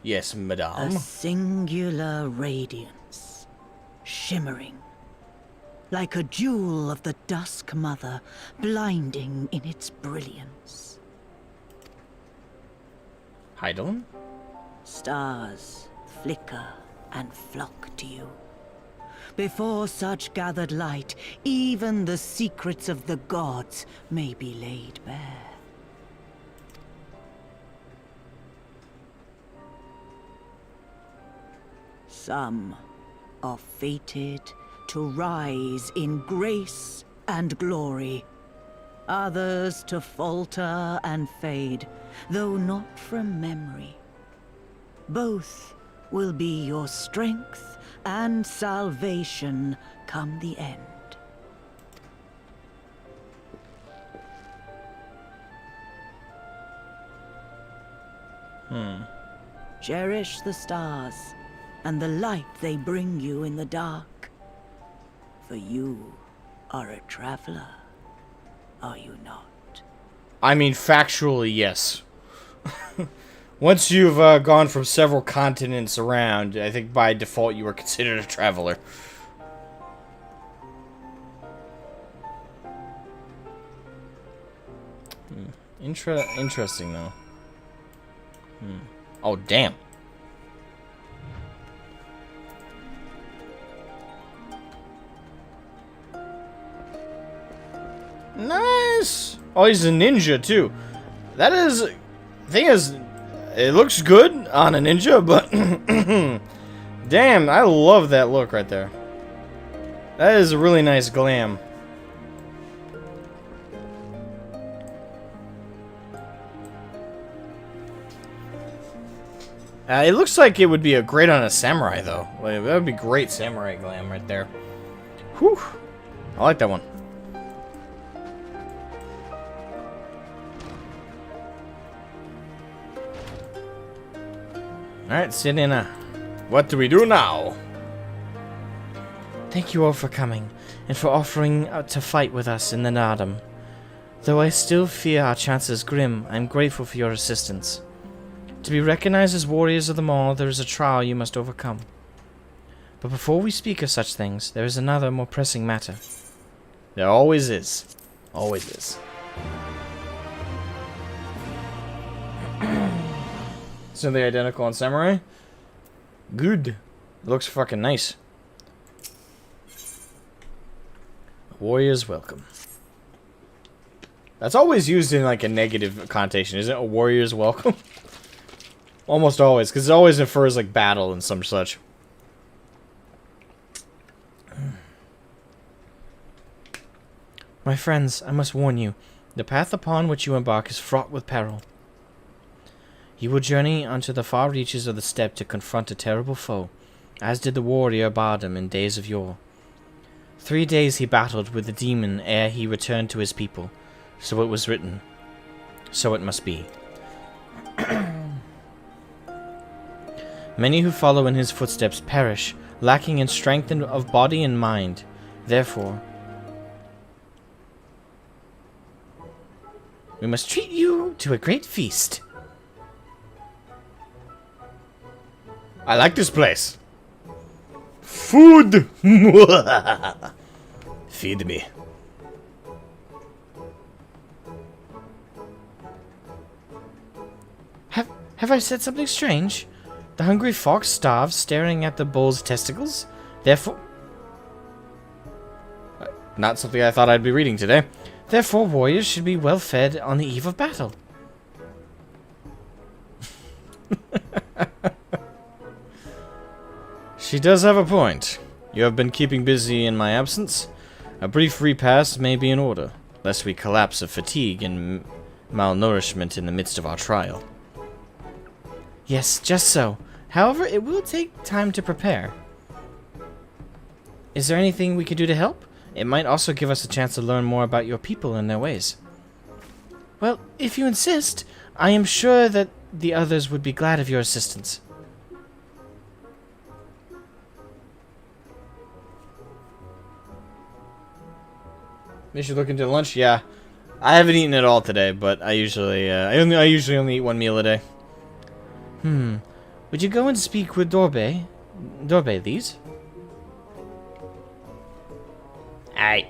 Yes,
A
madame.
singular radiance, shimmering, like a jewel of the Dusk Mother, blinding in its brilliance.
Heidelin?
Stars flicker and flock to you. Before such gathered light, even the secrets of the gods may be laid bare. Some are fated to rise in grace and glory. Others to falter and fade, though not from memory. Both will be your strength and salvation come the end. Cherish the stars and the light they bring you in the dark. For you are a traveler, are you not?
I mean, factually, yes. Once you've gone from several continents around, I think by default you are considered a traveler. Interesting, though. Oh, damn. Nice! Oh, he's a ninja, too. That is... Thing is... It looks good on a ninja, but... Damn, I love that look right there. That is a really nice glam. It looks like it would be a great on a samurai, though. Like, that would be great samurai glam right there. Whew. I like that one. Alright, Sidina. What do we do now?
Thank you all for coming, and for offering to fight with us in the Nardum. Though I still fear our chances grim, I am grateful for your assistance. To be recognized as warriors of the Maw, there is a trial you must overcome. But before we speak of such things, there is another more pressing matter.
There always is. Always is. Something identical on Samurai? Good. It looks fucking nice. Warriors welcome. That's always used in like a negative connotation, isn't it? A warrior's welcome? Almost always, because it always infers like battle and some such.
My friends, I must warn you, the path upon which you embark is fraught with peril. You will journey unto the far reaches of the steppe to confront a terrible foe, as did the warrior Bardam in days of yore. 3 days he battled with the demon ere he returned to his people. So it was written. So it must be. Many who follow in his footsteps perish, lacking in strength of body and mind. Therefore, we must treat you to a great feast.
I like this place. Food! Feed me.
Have I said something strange? The hungry fox starves, staring at the bull's testicles. Therefore... Not something I thought I'd be reading today. Therefore, warriors should be well fed on the eve of battle. She does have a point. You have been keeping busy in my absence. A brief repast may be in order, lest we collapse of fatigue and malnourishment in the midst of our trial. Yes, just so. However, it will take time to prepare. Is there anything we could do to help? It might also give us a chance to learn more about your people and their ways. Well, if you insist, I am sure that the others would be glad of your assistance. You should look into lunch. Yeah, I haven't eaten at all today, but I usually only eat one meal a day. Would you go and speak with Dorbe? Dorbe, these? Aye.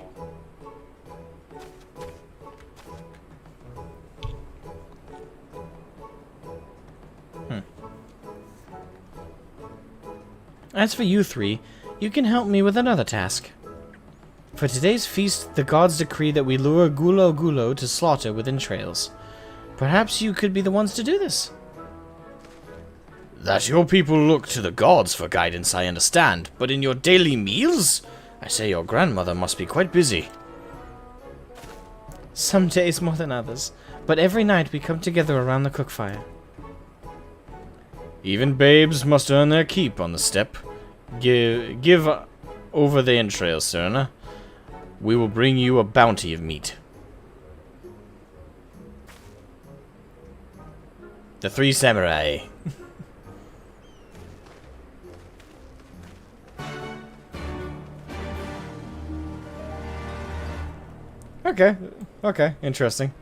As for you three, you can help me with another task. For today's feast, the gods decree that we lure Gulo Gulo to slaughter with entrails. Perhaps you could be the ones to do this. That your people look to the gods for guidance, I understand, but in your daily meals? I say your grandmother must be quite busy. Some days more than others, but every night we come together around the cookfire. Even babes must earn their keep on the steppe. Give over the entrails, Serna. We will bring you a bounty of meat. The three samurai. Okay, interesting.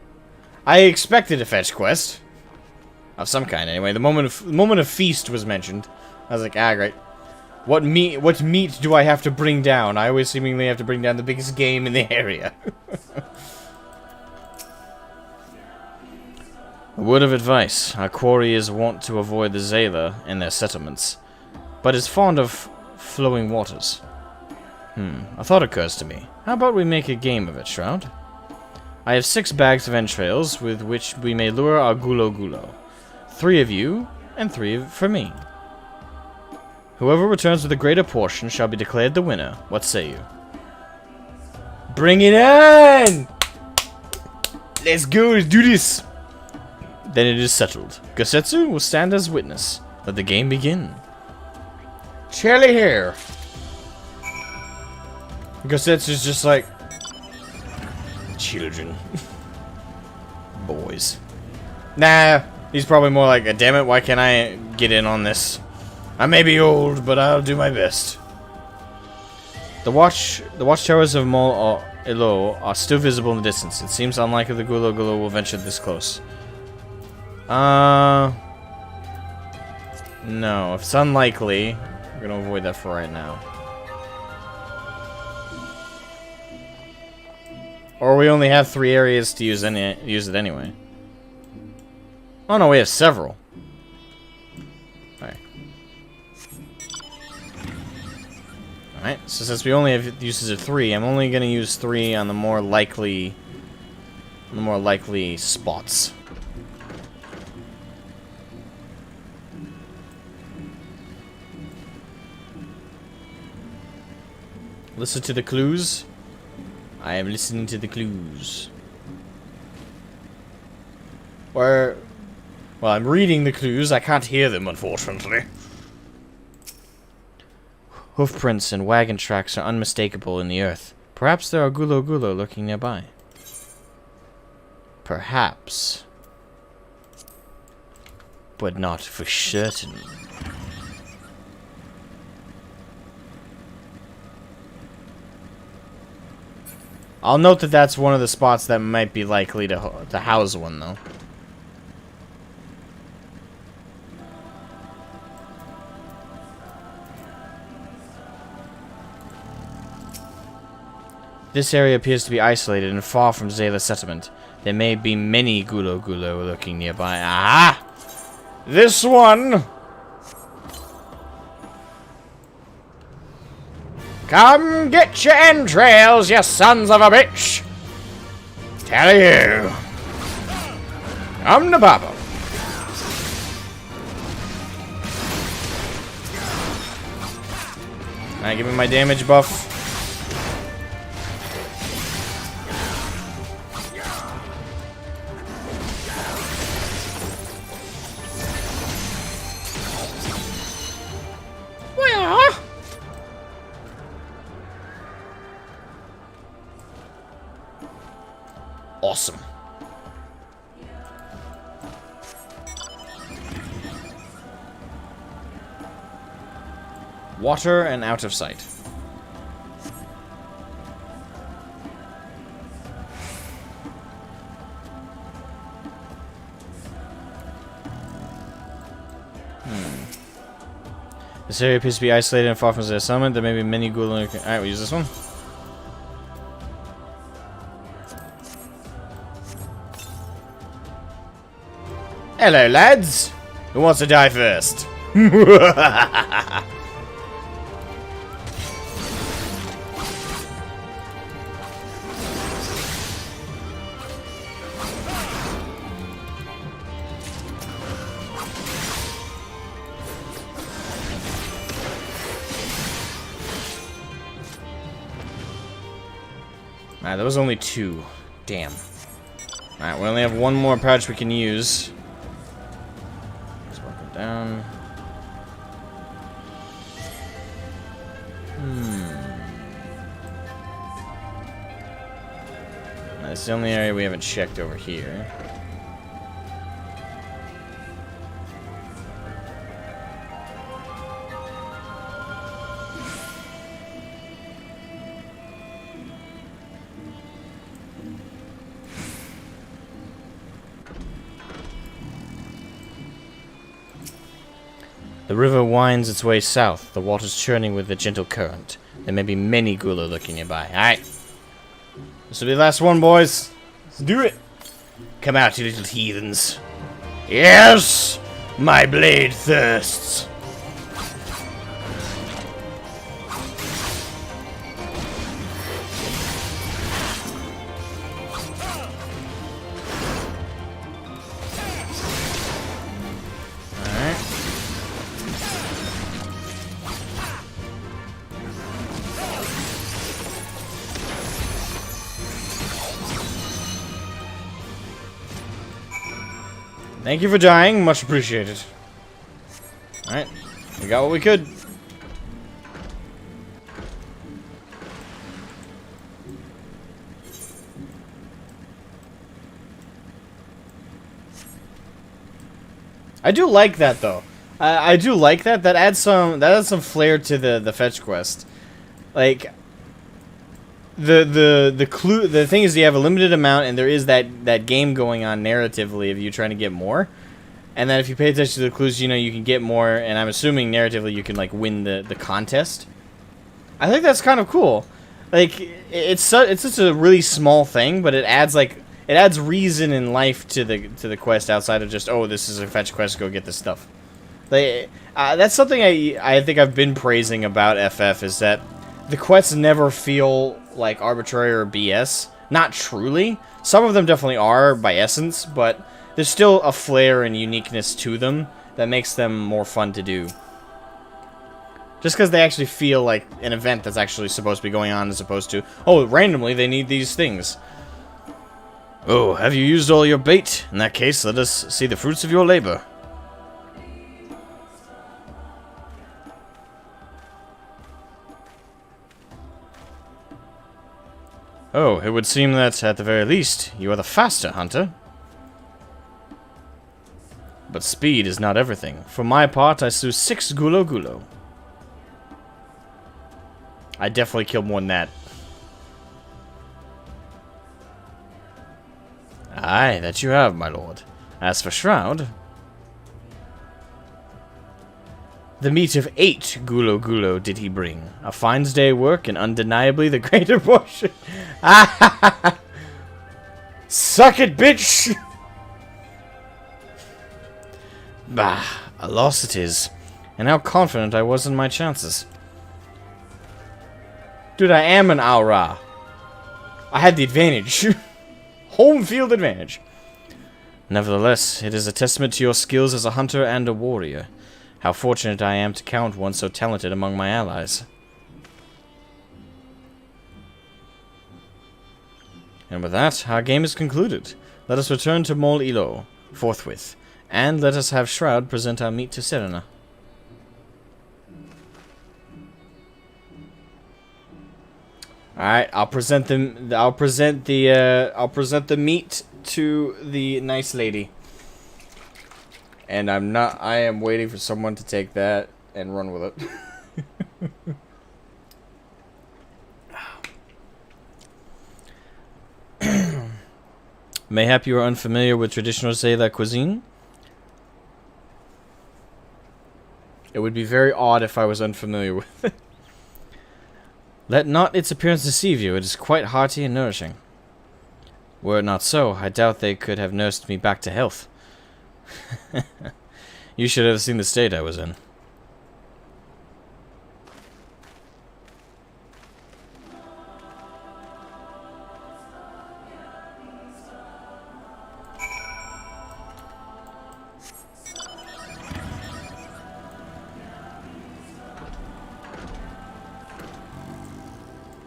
I expected a fetch quest. Of some kind, anyway. The moment of feast was mentioned. I was like, ah, great. What meat do I have to bring down? I always seemingly have to bring down the biggest game in the area. A word of advice. Our quarry is wont to avoid the Zayla and their settlements, but is fond of flowing waters. A thought occurs to me. How about we make a game of it, Shroud? I have 6 bags of entrails with which we may lure our Gulo Gulo. 3 of you, and 3 for me. Whoever returns with a greater portion shall be declared the winner. What say you? Bring it on! Let's go, let's do this! Then it is settled. Gosetsu will stand as witness. Let the game begin. Charlie here. Gosetsu's just like... Children. Boys. Nah, he's probably more like, damn it, why can't I get in on this? I may be old, but I'll do my best. The watchtowers of Mol Ilo are still visible in the distance. It seems unlikely the Gulo Gulo will venture this close. No, if it's unlikely, we're gonna avoid that for right now. Or we only have 3 areas to use it anyway. Oh no, we have several. Alright. Alright, so since we only have uses of 3, I'm only gonna use 3 on the more likely spots. Listen to the clues. I am listening to the clues. Well, I'm reading the clues. I can't hear them, unfortunately. Hoofprints and wagon tracks are unmistakable in the earth. Perhaps there are Gulo Gulo lurking nearby. Perhaps. But not for certain. I'll note that that's one of the spots that might be likely to house one, though. This area appears to be isolated and far from Zayla settlement. There may be many Gulo Gulo lurking nearby. Aha! This one!
Come get your entrails, you sons of a bitch! Tell you. I'm the papa. Alright, give me my damage buff. Awesome. Water and out of sight. This area appears to be isolated and far from the settlement. There may be many ghouls. Alright, we'll use this one. Hello, lads. Who wants to die first? Alright, there was only 2. Damn. Alright, we only have 1 more pouch we can use. Let's walk it down. That's the only area we haven't checked over here. The river winds its way south, the waters churning with a gentle current. There may be many ghouls lurking nearby. Alright. This will be the last one, boys. Let's do it. Come out, you little heathens. Yes! My blade thirsts. Thank you for dying, much appreciated. Alright, we got what we could. I do like that though. I do like that. That adds some flair to the fetch quest. Like the thing is you have a limited amount and there is that game going on narratively of you trying to get more. And then if you pay attention to the clues, you know, you can get more, and I'm assuming narratively you can like win the contest. I think that's kind of cool. Like it's such a really small thing, but it adds reason in life to the quest outside of just, oh, this is a fetch quest, go get this stuff. Like that's something I think I've been praising about FF, is that the quests never feel like arbitrary or BS. Not truly. Some of them definitely are by essence, but there's still a flair and uniqueness to them that makes them more fun to do. Just because they actually feel like an event that's actually supposed to be going on as opposed to, oh, randomly they need these things. Oh, have you used all your bait? In that case, let us see the fruits of your labor. Oh, it would seem that, at the very least, you are the faster hunter. But speed is not everything. For my part, I slew 6 gulo gulo. I definitely killed more than that. Aye, that you have, my lord. As for Shroud... The meat of 8 gulo gulo did he bring. A fine day's work, and undeniably the greater portion. Suck it, bitch! Bah, a loss it is. And how confident I was in my chances. Dude, I am an Aura. I had the advantage. Home field advantage.
Nevertheless, it is a testament to your skills as a hunter and a warrior. How fortunate I am to count one so talented among my allies. And with that, our game is concluded. Let us return to Mol Ilo forthwith, and let us have Shroud present our meat to Serena.
Alright, I'll present the meat to the nice lady. And I am waiting for someone to take that and run with
it. Mayhap you are unfamiliar with traditional Zayla cuisine?
It would be very odd if I was unfamiliar with it.
Let not its appearance deceive you, it is quite hearty and nourishing. Were it not so, I doubt they could have nursed me back to health. You should have seen the state I was in.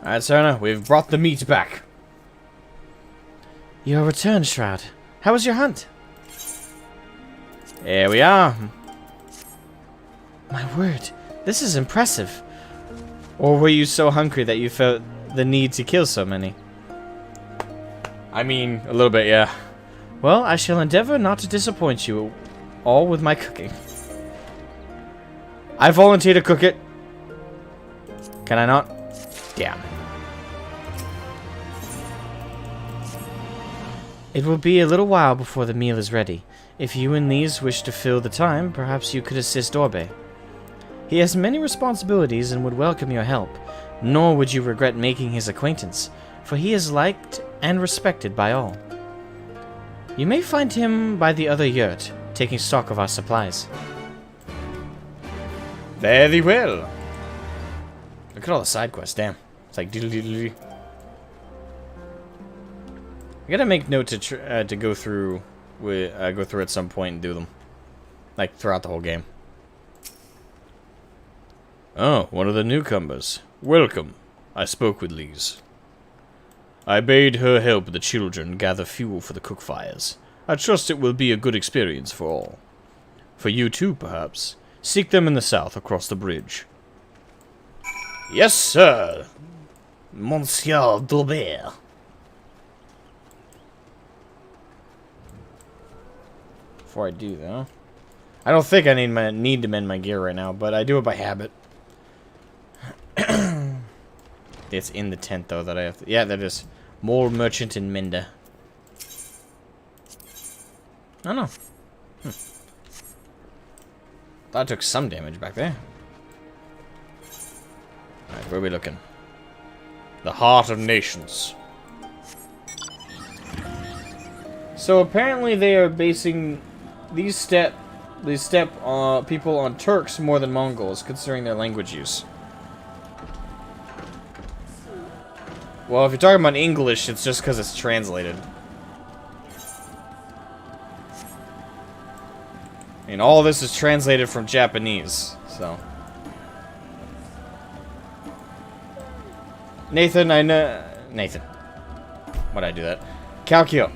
Alright, Serena, we've brought the meat back.
Your return, Shroud. How was your hunt?
Here we are.
My word, this is impressive.
Or were you so hungry that you felt the need to kill so many? I mean, a little bit, yeah.
Well, I shall endeavor not to disappoint you all with my cooking.
I volunteer to cook it. Can I not? Damn.
It will be a little while before the meal is ready. If you and these wish to fill the time, perhaps you could assist Orbe. He has many responsibilities and would welcome your help, nor would you regret making his acquaintance, for he is liked and respected by all. You may find him by the other yurt, taking stock of our supplies.
Very well. Look at all the side quests, damn. It's like doodle-doodle-doo. I gotta make note to go through at some point and do them, like throughout the whole game.
Oh, one of the newcomers. Welcome. I spoke with Lise.
I bade her help the children gather fuel for the cook fires. I trust it will be a good experience for all. For you too, perhaps. Seek them in the south across the bridge. Yes, sir, Monsieur Daubert. Before I do, though, I don't think I need to mend my gear right now, but I do it by habit. It's in the tent, though, that I have to... Yeah, that is. More merchant and mender. Oh, no. Thought I took some damage back there. Alright, where are we looking? The Heart of Nations. So apparently they are basing these steppe people on Turks more than Mongols, considering their language use. Well, if you're talking about English, it's just because it's translated. And all this is translated from Japanese, so. Nathan, I know... Nathan. Why'd I do that? Calcio.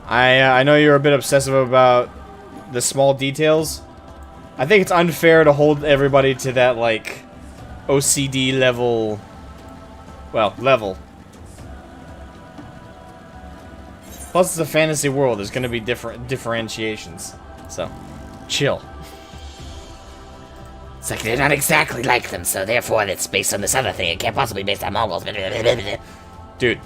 I know you're a bit obsessive about the small details. I think it's unfair to hold everybody to that, like, OCD level... Well, level. Plus, it's a fantasy world. There's going to be different differentiations. So, chill.
It's like they're not exactly like them, so therefore it's based on this other thing. It can't possibly be based on Mongols.
Dude.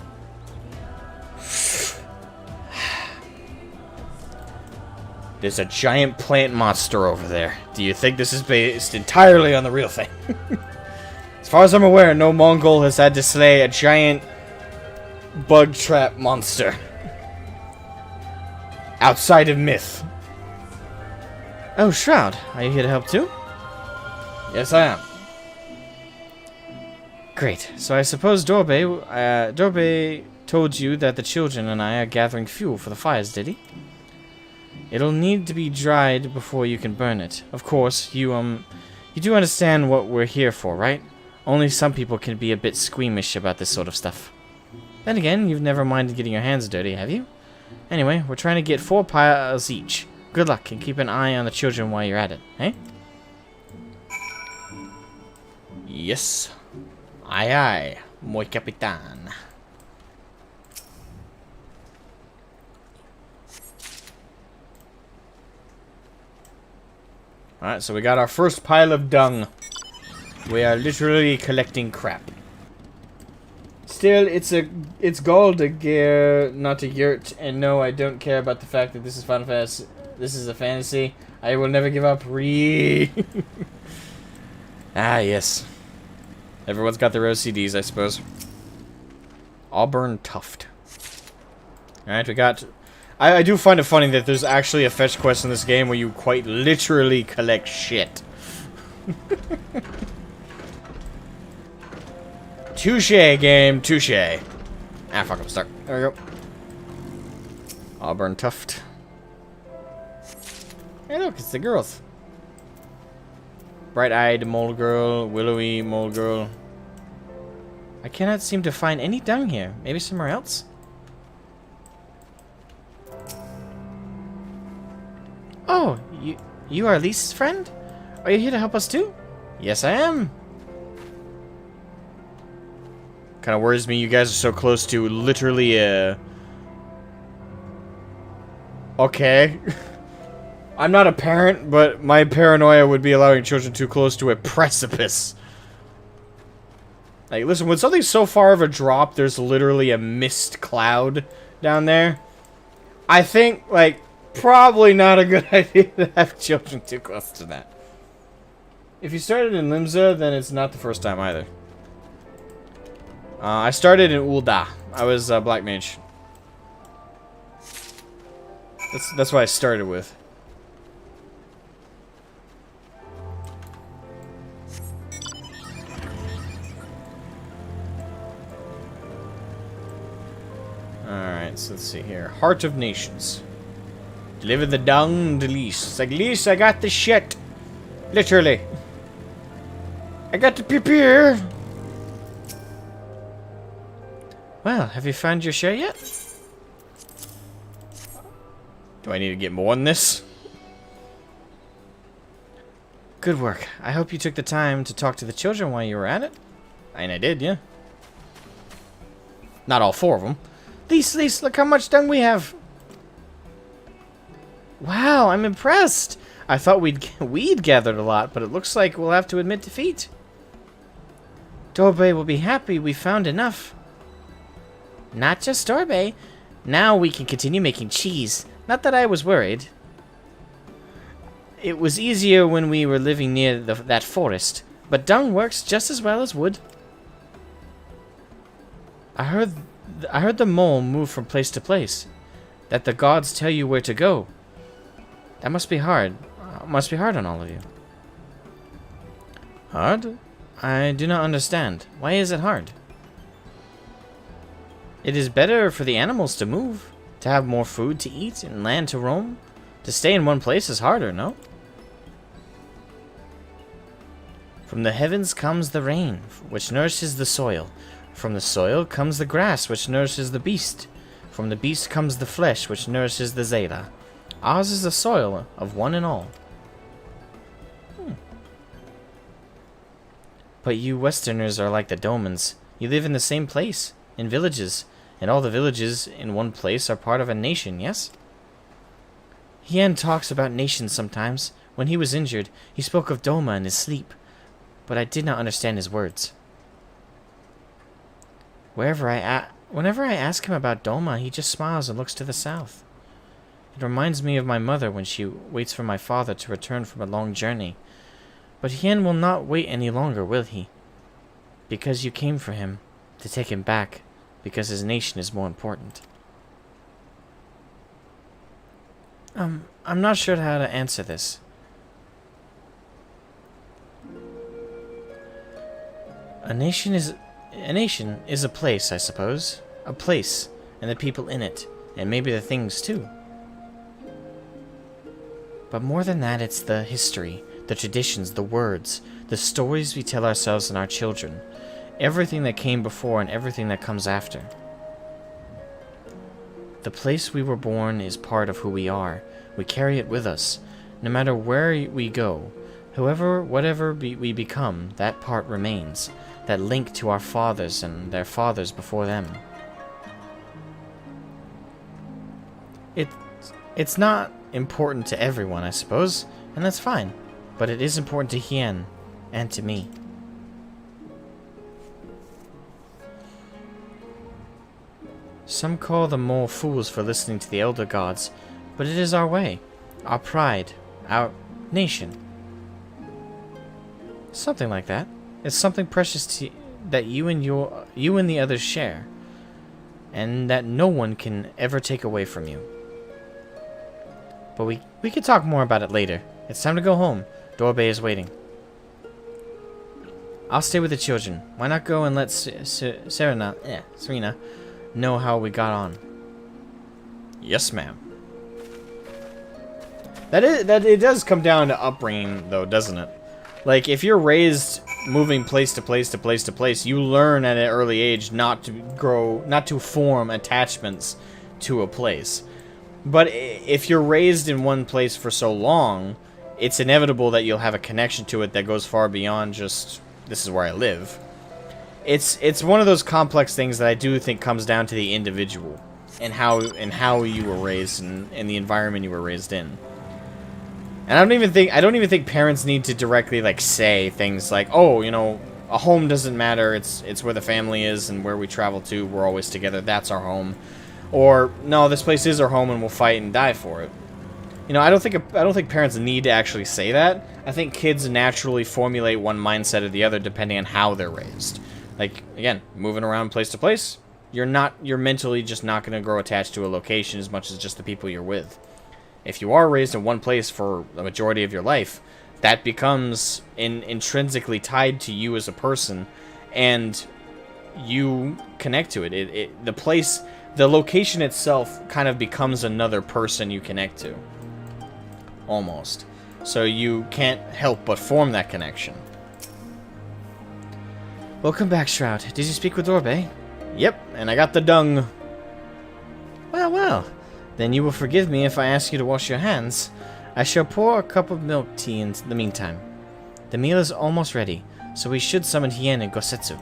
There's a giant plant monster over there. Do you think this is based entirely on the real thing? As far as I'm aware, no Mongol has had to slay a giant bug trap monster. Outside of myth.
Oh, Shroud, are you here to help too?
Yes, I am.
Great. So I suppose Dorbe told you that the children and I are gathering fuel for the fires, did he? It'll need to be dried before you can burn it. Of course, you do understand what we're here for, right? Only some people can be a bit squeamish about this sort of stuff. Then again, you've never minded getting your hands dirty, have you? Anyway, we're trying to get 4 piles each. Good luck, and keep an eye on the children while you're at it, eh?
Yes. Aye aye, muy capitan. Alright, so we got our first pile of dung. We are literally collecting crap. Still, it's gold to gear, not to yurt, and no, I don't care about the fact that this is Final Fantasy. This is a fantasy. I will never give up. Ah, yes. Everyone's got their OCDs, I suppose. Auburn Tuft. Alright, we got... I do find it funny that there's actually a fetch quest in this game where you quite literally collect shit. Touche, game. Touche. Ah, fuck, I'm stuck. There we go. Auburn Tuft. Hey, look, it's the girls. Bright-eyed mole girl, willowy mole girl. I cannot seem to find any dung here. Maybe somewhere else? Oh, you are Lisa's friend? Are you here to help us too? Yes, I am. Kind of worries me you guys are so close to literally okay. I'm not a parent, but my paranoia would be allowing children too close to a precipice. Like, listen, when something's so far of a drop, there's literally a mist cloud down there. I think, like, probably not a good idea to have children too close to that. If you started in Limsa, then it's not the first time either. I started in Ul'dah. I was Black Mage. That's what I started with. Alright, so let's see here. Heart of Nations. Deliver the dung to Lise. It's like, Lise, I got the shit. Literally. I got the pee-pee. Well, have you found your share yet? Do I need to get more on this? Good work. I hope you took the time to talk to the children while you were at it. And I did, yeah. Not all 4 of them. Lise, look how much dung we have. Wow, I'm impressed. I thought we'd gathered a lot, but it looks like we'll have to admit defeat. Dorbe will be happy we found enough. Not just Dorbe. Now we can continue making cheese. Not that I was worried. It was easier when we were living near that forest, but dung works just as well as wood. I heard the mole move from place to place. That the gods tell you where to go. That must be hard. Must be hard on all of you. Hard? I do not understand. Why is it hard? It is better for the animals to move, to have more food to eat and land to roam. To stay in one place is harder, no? From the heavens comes the rain, which nourishes the soil. From the soil comes the grass, which nourishes the beast. From the beast comes the flesh, which nourishes the Zeta. Ours is the soil of one and all. But you Westerners are like the Domans. You live in the same place, in villages, and all the villages in one place are part of a nation, yes? Hien talks about nations sometimes. When he was injured, he spoke of Doma in his sleep, but I did not understand his words. Whenever I ask him about Doma, he just smiles and looks to the south. It reminds me of my mother when she waits for my father to return from a long journey. But Hien will not wait any longer, will he? Because you came for him, to take him back, because his nation is more important. I'm not sure how to answer this. A nation is
A nation is a place, I suppose. A place, and the people in it, and maybe the things too. But more than that, it's the history, the traditions, the words, the stories we tell ourselves and our children. Everything that came before and everything that comes after. The place we were born is part of who we are. We carry it with us. No matter where we go, whatever we become, that part remains. That link to our fathers and their fathers before them. It's not important to everyone, I suppose, and that's fine. But it is important to Hien, and to me. Some call the mole fools for listening to the Elder Gods, but it is our way, our pride, our nation. Something like that. It's something precious to that you and the others share, and that no one can ever take away from you. But we can talk more about it later. It's time to go home. Dorbe is waiting. I'll stay with the children. Why not go and let Serena know how we got on? Yes, ma'am. That it does come down to upbringing, though, doesn't it? Like, if you're raised moving place to place to place to place, you learn at an early age not to form attachments to a place. But if you're raised in one place for so long, it's inevitable that you'll have a connection to it that goes far beyond just, this is where I live. It's one of those complex things that I do think comes down to the individual and how you were raised and the environment you were raised in. And I don't even think parents need to directly like say things like, "Oh, you know, a home doesn't matter. It's where the family is and where we travel to. We're always together. That's our home." Or, "No, this place is our home and we'll fight and die for it." You know, I don't think parents need to actually say that. I think kids naturally formulate one mindset or the other depending on how they're raised. Like, again, moving around place to place, you're mentally just not going to grow attached to a location as much as just the people you're with. If you are raised in one place for the majority of your life, that becomes intrinsically tied to you as a person, and you connect to it. The location itself kind of becomes another person you connect to. Almost. So you can't help but form that connection. Welcome back, Shroud. Did you speak with Dorbe? Yep, and I got the dung. Well. Then you will forgive me if I ask you to wash your hands. I shall pour a cup of milk tea in the meantime. The meal is almost ready, so we should summon Hien and Gosetsu.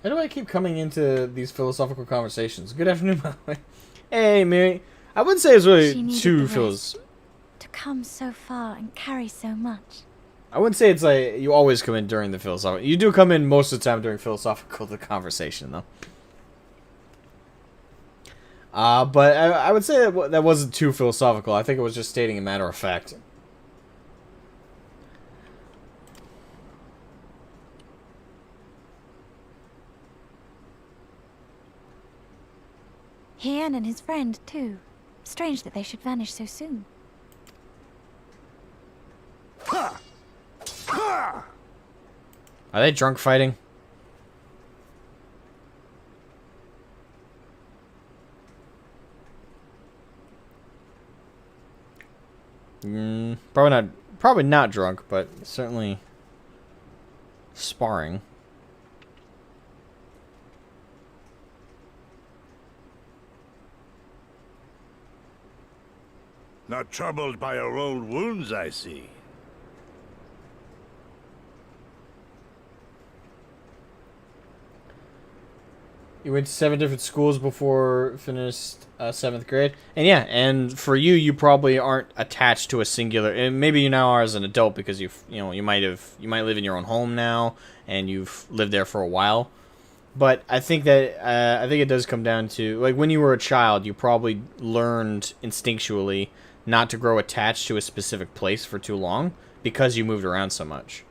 How do I keep coming into these philosophical conversations? Good afternoon, by the way. Hey, Mary. I wouldn't say it's really too philosophical.
To come so far and carry so much.
I wouldn't say it's like you always come in during the philosophical. You do come in most of the time during philosophical conversation, though. But I would say that wasn't too philosophical. I think it was just stating a matter of fact.
Hien and his friend, too. Strange that they should vanish so soon.
Are they drunk fighting? Probably not drunk, but certainly sparring.
Not troubled by your old wounds, I see.
You went to 7 different schools before finished 7th grade, and yeah, and for you probably aren't attached to a singular. And maybe you now are as an adult because you might live in your own home now, and you've lived there for a while. But I think that I think it does come down to, like, when you were a child, you probably learned instinctually not to grow attached to a specific place for too long because you moved around so much.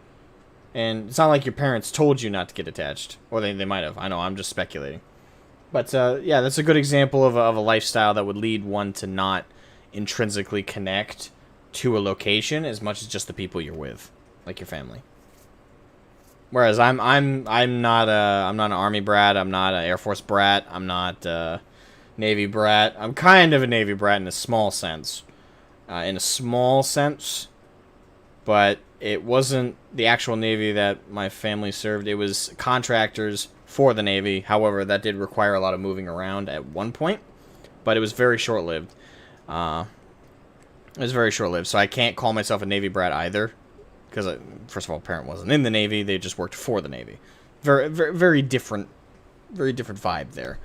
And it's not like your parents told you not to get attached, or they might have. I know, I'm just speculating. But yeah, that's a good example of a lifestyle that would lead one to not intrinsically connect to a location as much as just the people you're with, like your family. Whereas I'm not an Army brat, I'm not an Air Force brat, I'm not a Navy brat. I'm kind of a Navy brat in a small sense. But it wasn't the actual Navy that my family served. It was contractors for the Navy. However, that did require a lot of moving around at one point, but it was very short-lived. So I can't call myself a Navy brat either. Because, first of all, parent wasn't in the Navy. They just worked for the Navy. Very different vibe there.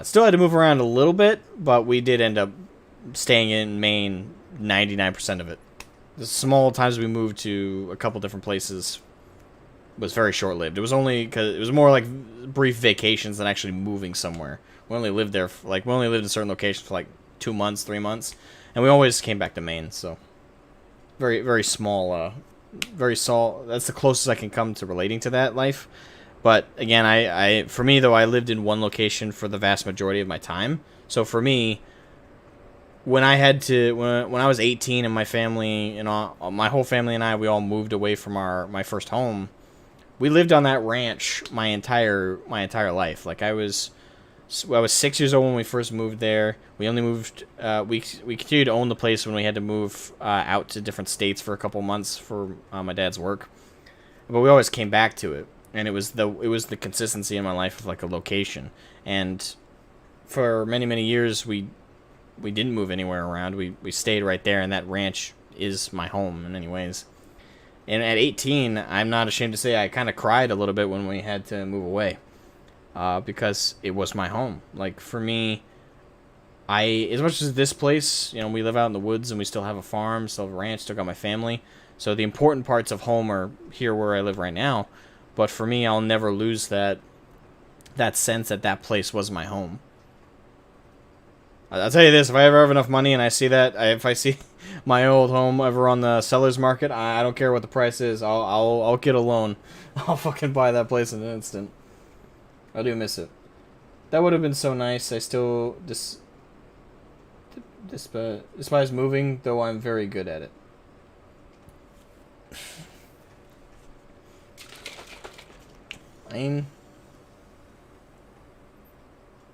Still had to move around a little bit, but we did end up staying in Maine 99% of it. The small times we moved to a couple different places was very short-lived. It was only because it was more like brief vacations than actually moving somewhere. We only lived there, we only lived in certain locations for like 2 months, 3 months, and we always came back to Maine. So very small. That's the closest I can come to relating to that life. But again, for me though, I lived in one location for the vast majority of my time. So for me, when I was 18 and my family, my whole family and we all moved away from my first home, we lived on that ranch my entire life. Like I was 6 years old when we first moved there. We only moved. We continued to own the place when we had to move out to different states for a couple months for my dad's work. But we always came back to it, and it was the consistency in my life of like a location. And for many years, we didn't move anywhere around. We stayed right there, and that ranch is my home in many ways. And at 18, I'm not ashamed to say I kind of cried a little bit when we had to move away. Because it was my home. Like, for me, as much as this place, we live out in the woods and we still have a farm, still have a ranch, still got my family. So the important parts of home are here where I live right now. But for me, I'll never lose that sense that place was my home. I'll tell you this, if I ever have enough money and I see that, if I see my old home ever on the seller's market, I don't care what the price is, I'll get a loan. I'll fucking buy that place in an instant. I do miss it. That would have been so nice. I still despise moving, though I'm very good at it.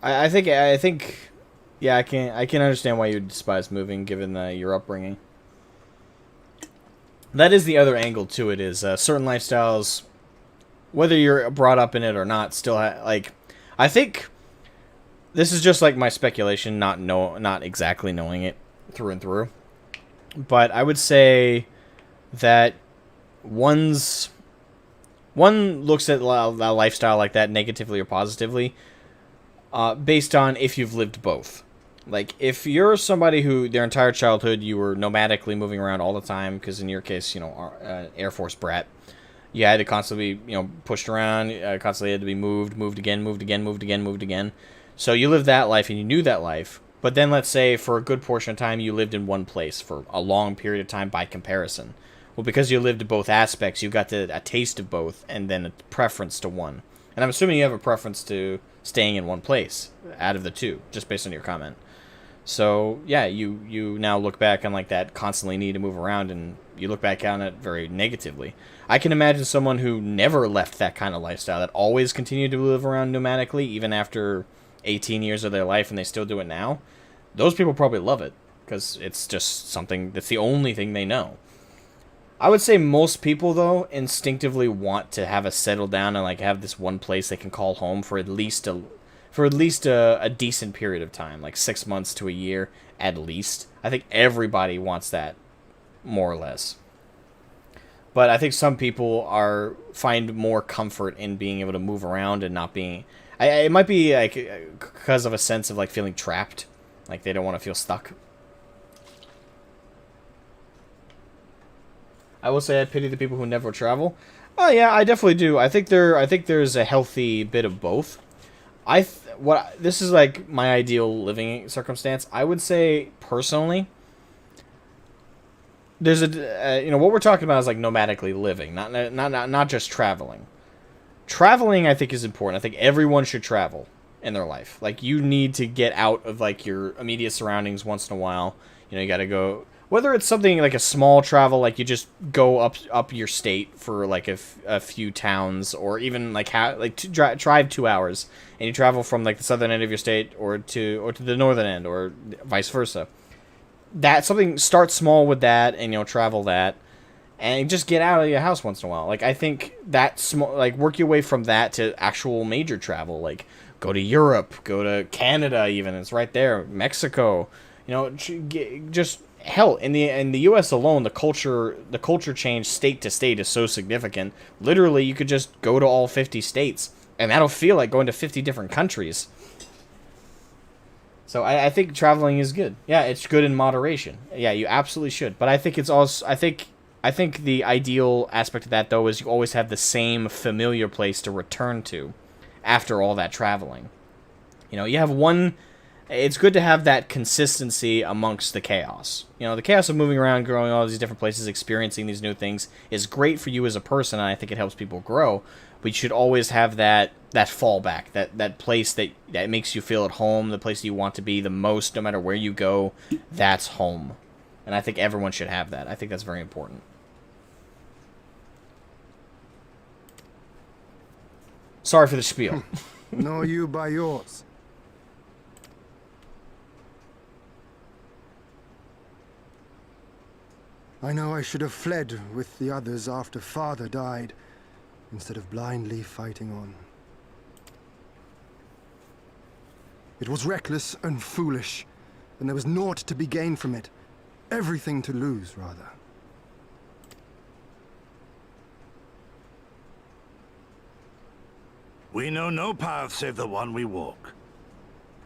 I think, yeah, I can understand why you despise moving, given your upbringing. That is the other angle to it. Is certain lifestyles, whether you're brought up in it or not, still I think this is just like my speculation, not exactly knowing it through and through, but I would say that one looks at a lifestyle like that negatively or positively, based on if you've lived both. Like, if you're somebody who their entire childhood you were nomadically moving around all the time, because in your case, Air Force brat, you had to constantly be, pushed around, constantly had to be moved again. So you lived that life and you knew that life. But then let's say for a good portion of time you lived in one place for a long period of time by comparison. Well, because you lived both aspects, you got a taste of both and then a preference to one. And I'm assuming you have a preference to staying in one place out of the two, just based on your comment. So, yeah, you now look back on like that constantly need to move around, and you look back on it very negatively. I can imagine someone who never left that kind of lifestyle, that always continued to live around nomadically, even after 18 years of their life, and they still do it now. Those people probably love it, because it's just something that's the only thing they know. I would say most people, though, instinctively want to have a settle down and like have this one place they can call home for at least a decent period of time, like 6 months to a year at least. I think everybody wants that, more or less. But I think some people find more comfort in being able to move around and not being. It might be like because of a sense of like feeling trapped, like they don't want to feel stuck. I will say I pity the people who never travel. Oh yeah, I definitely do. I think there's a healthy bit of both. This is like my ideal living circumstance. I would say personally, there's what we're talking about is like nomadically living, not just traveling. Traveling, I think, is important. I think everyone should travel in their life. Like, you need to get out of like your immediate surroundings once in a while. You got to go. Whether it's something like a small travel, like you just go up your state for like a few towns, or even like drive 2 hours and you travel from like the southern end of your state or to the northern end, or vice versa. That something, start small with that, and travel that, and just get out of your house once in a while. Like, I think that small, like, work your way from that to actual major travel. Like, go to Europe, go to Canada, even, it's right there, Mexico. Just hell, in the U.S. alone, the culture change state to state is so significant. Literally, you could just go to all 50 states, and that'll feel like going to 50 different countries. So I think traveling is good. Yeah, it's good in moderation. Yeah, you absolutely should. But I think it's also, I think the ideal aspect of that, though, is you always have the same familiar place to return to after all that traveling. You have one. It's good to have that consistency amongst the chaos. The chaos of moving around, growing all these different places, experiencing these new things is great for you as a person, and I think it helps people grow. But you should always have that fallback, that place that makes you feel at home, the place that you want to be the most, no matter where you go. That's home. And I think everyone should have that. I think that's very important. Sorry for the spiel.
Know you by yours. I know I should have fled with the others after father died, instead of blindly fighting on. It was reckless and foolish, and there was naught to be gained from it. Everything to lose, rather.
We know no path save the one we walk.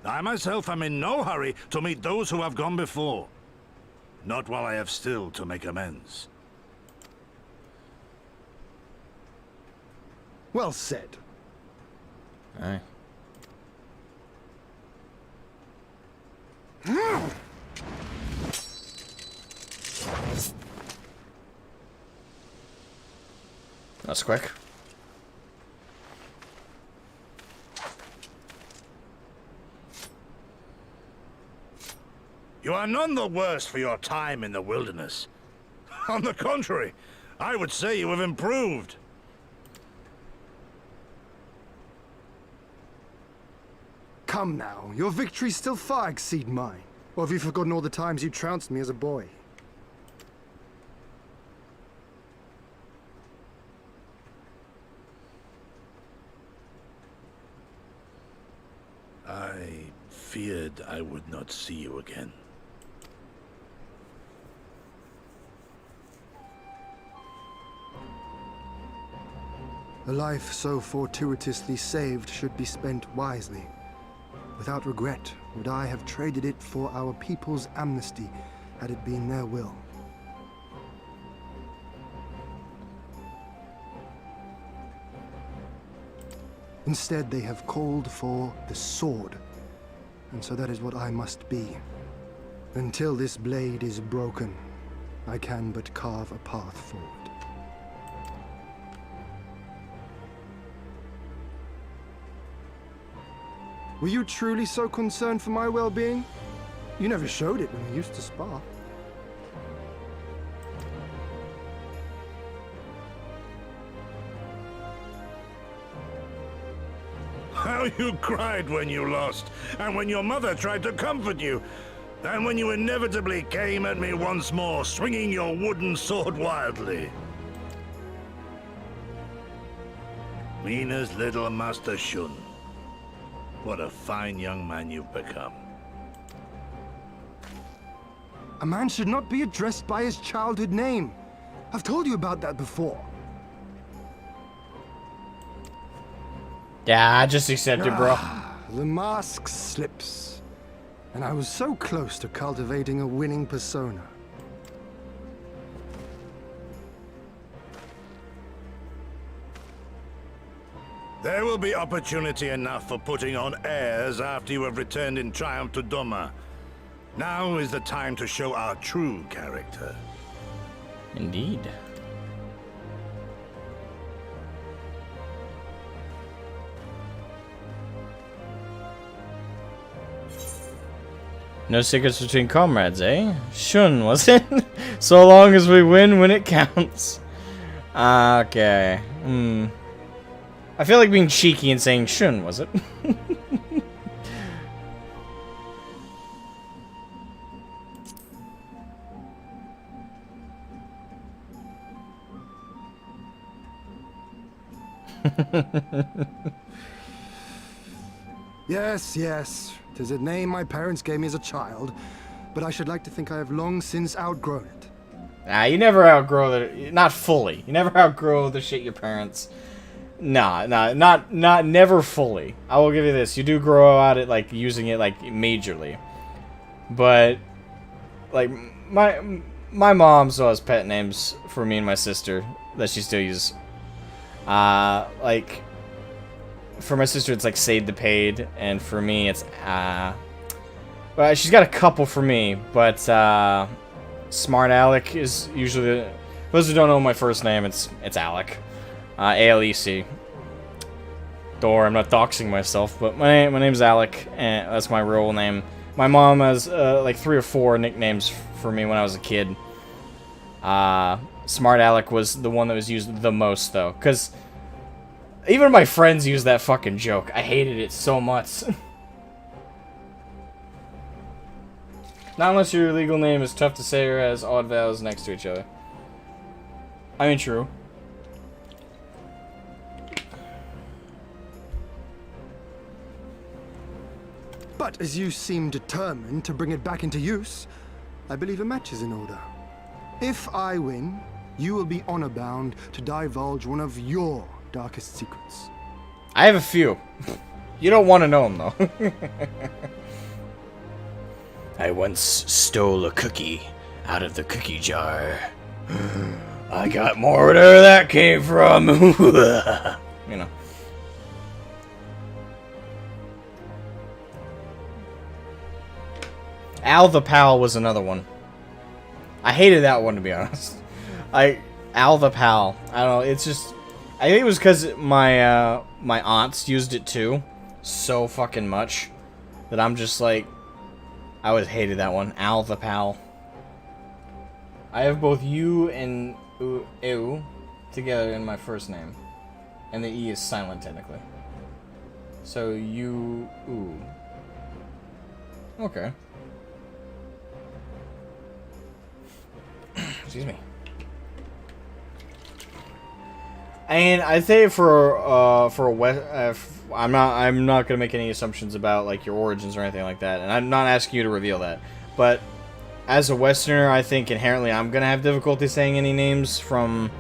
I myself am in no hurry to meet those who have gone before. Not while I have still to make amends.
Well said.
Aye. That's quick.
You are none the worse for your time in the wilderness. On the contrary, I would say you have improved.
Come now, your victories still far exceed mine. Or have you forgotten all the times you trounced me as a boy?
I feared I would not see you again.
A life so fortuitously saved should be spent wisely. Without regret, would I have traded it for our people's amnesty, had it been their will. Instead, they have called for the sword, and so that is what I must be. Until this blade is broken, I can but carve a path forward. Were you truly so concerned for my well-being? You never showed it when we used to spar.
How you cried when you lost, and when your mother tried to comfort you, and when you inevitably came at me once more, swinging your wooden sword wildly. Mina's little Master Shun. What a fine young man you've become.
A man should not be addressed by his childhood name. I've told you about that before.
Yeah, I just accept it, bro.
The mask slips, and I was so close to cultivating a winning persona.
There will be opportunity enough for putting on airs after you have returned in triumph to Doma. Now is the time to show our true character.
Indeed. No secrets between comrades, eh? Shun, was it? So long as we win when it counts. Okay. I feel like being cheeky and saying Shun, was it?
Yes, yes. 'Tis a name my parents gave me as a child, but I should like to think I have long since outgrown it.
Nah, you never outgrow the... Not fully. You never outgrow the shit your parents... Nah, never fully. I will give you this. You do grow out it, like, using it, like, majorly. But, like, my mom still has pet names for me and my sister that she still uses. Like... For my sister, it's like Sade the Paid, and for me, it's, well, she's got a couple for me, but, Smart Alec is usually, for those who don't know my first name, it's Alec. A-L-E-C. Door, I'm not doxing myself, but my name's Alec, and that's my real name. My mom has, like 3 or 4 nicknames for me when I was a kid. Smart Alec was the one that was used the most, though, because... Even my friends use that fucking joke. I hated it so much. Not unless your legal name is tough to say or has odd vowels next to each other. I mean, true.
But as you seem determined to bring it back into use, I believe a match is in order. If I win, you will be honor-bound to divulge one of your darkest secrets.
I have a few. You don't want to know them, though.
I once stole a cookie out of the cookie jar. I got more where that came from.
You know. Al the Pal was another one. I hated that one, to be honest. Al the Pal. I don't know, it's just... I think it was because my my aunts used it too, so fucking much, that I'm just like, I always hated that one. Al the Pal. I have both U and U together in my first name, and the E is silent technically. So U. Okay. Excuse me. And I say for a West, I'm not gonna make any assumptions about like your origins or anything like that, and I'm not asking you to reveal that. But as a Westerner, I think inherently I'm gonna have difficulty saying any names from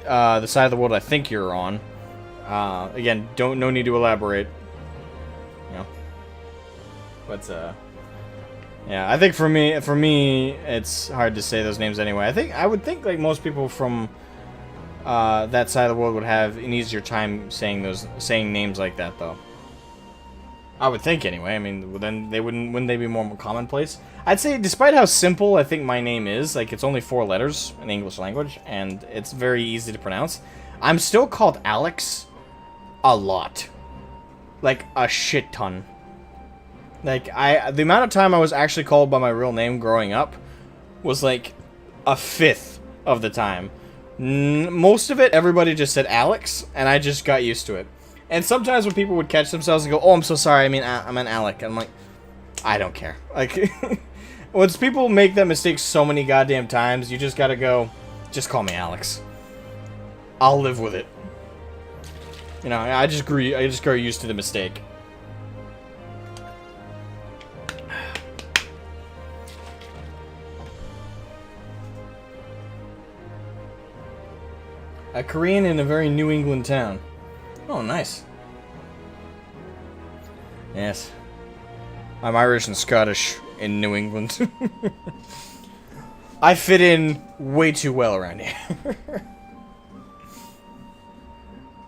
the side of the world I think you're on. Again, no need to elaborate. You know. But yeah, I think for me, it's hard to say those names anyway. I would think like most people from that side of the world would have an easier time saying names like that, though. I would think anyway. I mean, then wouldn't they be more commonplace? I'd say, despite how simple I think my name is, like it's only 4 letters in the English language, and it's very easy to pronounce. I'm still called Alex a lot, like a shit ton. Like the amount of time I was actually called by my real name growing up was like a 5th of the time. Most of it, everybody just said Alex, and I just got used to it. And sometimes when people would catch themselves and go, "Oh, I'm so sorry, I'm an Alec," I'm like, I don't care. Like, once people make that mistake so many goddamn times, you just gotta go, just call me Alex. I'll live with it. You know, I just grew used to the mistake. A Korean in a very New England town. Oh, nice. Yes. I'm Irish and Scottish in New England. I fit in way too well around here.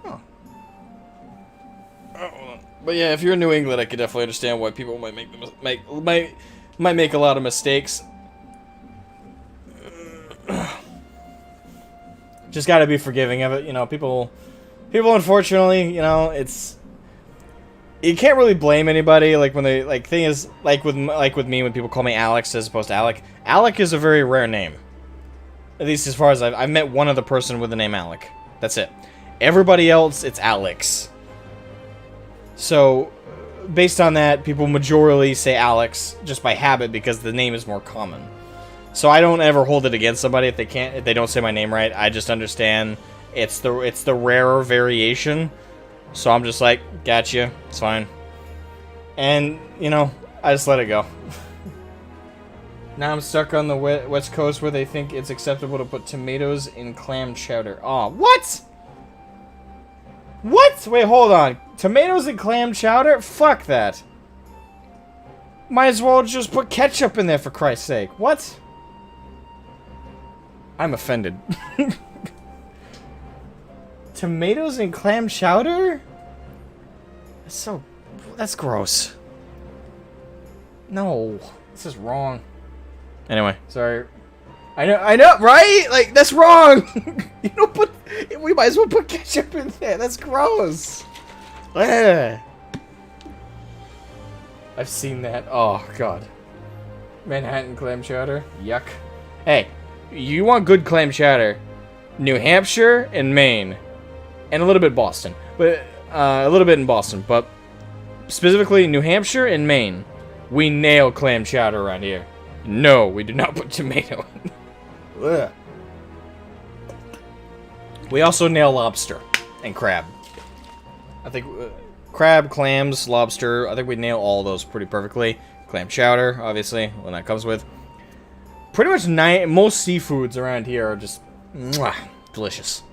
Oh. But yeah, if you're in New England, I can definitely understand why people might might make a lot of mistakes. Just gotta be forgiving of it, you know. People, unfortunately, you know, you can't really blame anybody. Like when they thing is like with me when people call me Alex as opposed to Alec. Alec is a very rare name. At least as far as I've met one other person with the name Alec. That's it. Everybody else, it's Alex. So, based on that, people majorly say Alex just by habit because the name is more common. So I don't ever hold it against somebody if they don't say my name right. I just understand it's the rarer variation. So I'm just like, gotcha, it's fine. And, you know, I just let it go. Now I'm stuck on the West Coast where they think it's acceptable to put tomatoes in clam chowder. Aw, what? What? Wait, hold on. Tomatoes in clam chowder? Fuck that. Might as well just put ketchup in there for Christ's sake. What? I'm offended. Tomatoes in clam chowder? That's gross. No, this is wrong. Anyway, sorry. I know, right? Like, that's wrong. We might as well put ketchup in there. That's gross. Ugh. I've seen that. Oh, God. Manhattan clam chowder. Yuck. Hey, you want good clam chowder? New Hampshire and Maine. And a little bit Boston. But, a little bit in Boston. But, specifically New Hampshire and Maine. We nail clam chowder around here. No, we do not put tomato in. Ugh. We also nail lobster and crab. I think crab, clams, lobster, I think we nail all those pretty perfectly. Clam chowder, obviously, when that comes with. Pretty much most seafoods around here are just mwah, delicious.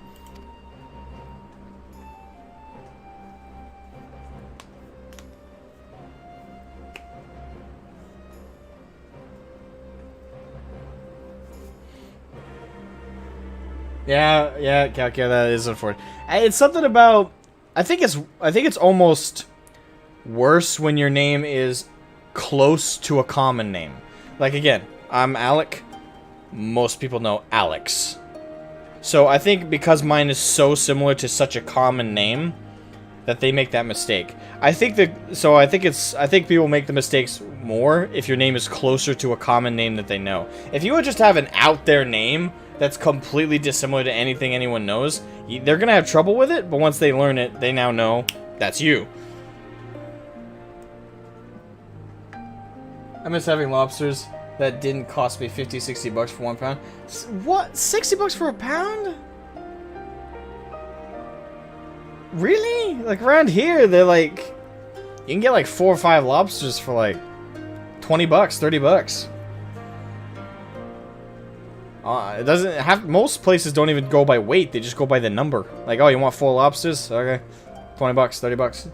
Yeah, Calcia, that is unfortunate. It's something about I think it's almost worse when your name is close to a common name. Like again, I'm Alec. Most people know Alex. So I think because mine is so similar to such a common name that they make that mistake. I think people make the mistakes more if your name is closer to a common name that they know. If you would just have an out there name that's completely dissimilar to anything anyone knows, they're gonna have trouble with it, but once they learn it, they now know that's you. I miss having lobsters that didn't cost me 50, 60 bucks for 1 pound. What? 60 bucks for a pound? Really? Like around here, they're like, you can get like 4 or 5 lobsters for like 20 bucks, 30 bucks. It doesn't have, most places don't even go by weight, they just go by the number. Like, oh, you want 4 lobsters? Okay. 20 bucks, 30 bucks.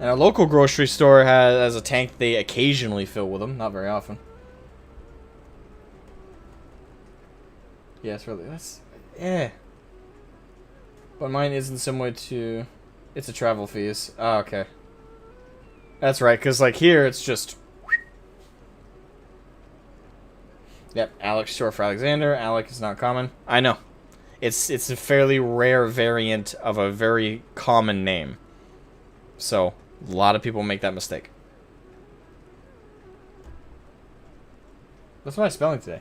And a local grocery store has a tank they occasionally fill with them, not very often. Yeah, it's really, yeah. But mine isn't similar to, it's a travel fees. Oh, okay. That's right, because like here, it's just, yep, Alex short for Alexander. Alec is not common. I know. It's a fairly rare variant of a very common name. So, a lot of people make that mistake. What's my spelling today?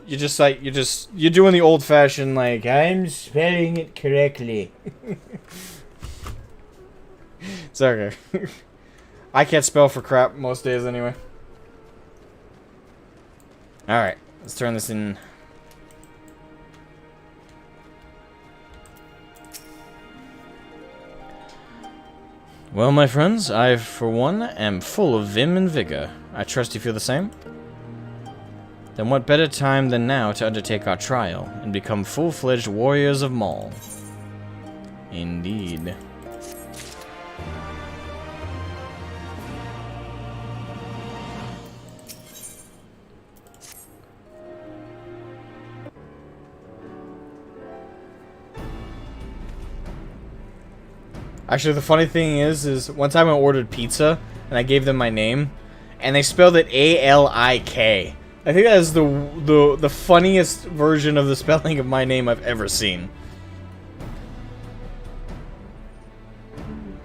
You're just like, you're doing the old-fashioned, like, I'm spelling it correctly. It's okay. I can't spell for crap most days anyway. Alright, let's turn this in. Well, my friends, I, for one, am full of vim and vigor. I trust you feel the same? Then what better time than now to undertake our trial and become full-fledged warriors of Maul? Indeed. Actually, the funny thing is one time I ordered pizza and I gave them my name, and they spelled it A-L-I-K. I think that is the funniest version of the spelling of my name I've ever seen.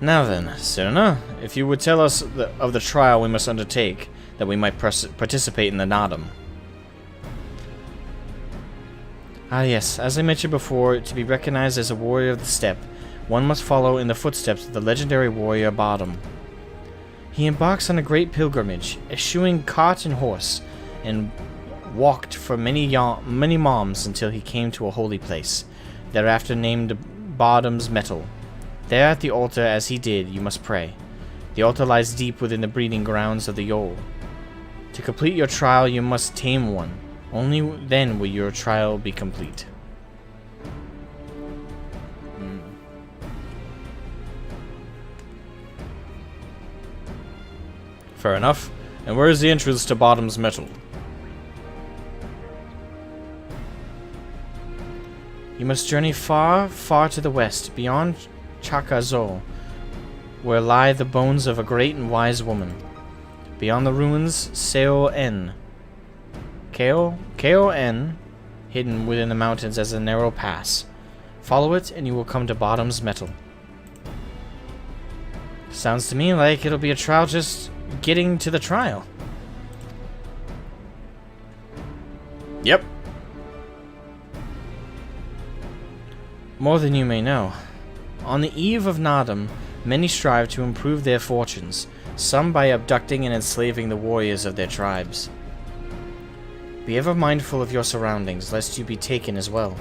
Now then, Sirna, if you would tell us of the trial we must undertake, that we might participate in the Nadam. Ah yes, as I mentioned before, to be recognized as a warrior of the steppe, one must follow in the footsteps of the legendary warrior Bottom. He embarks on a great pilgrimage, eschewing cart and horse, and walked for many moms until he came to a holy place, thereafter named Bottom's Metal. There at the altar, as he did, you must pray. The altar lies deep within the breeding grounds of the Yol. To complete your trial, you must tame one. Only then will your trial be complete. Fair enough. And where is the entrance to Bottom's Metal? You must journey far, far to the west, beyond Chakazo, where lie the bones of a great and wise woman. Beyond the ruins, Seo-En. K-O-N, hidden within the mountains as a narrow pass. Follow it, and you will come to Bottom's Metal. Sounds to me like it'll be a trial just getting to the trial. Yep. More than you may know. On the eve of Nadam, many strive to improve their fortunes, some by abducting and enslaving the warriors of their tribes. Be ever mindful of your surroundings, lest you be taken as well.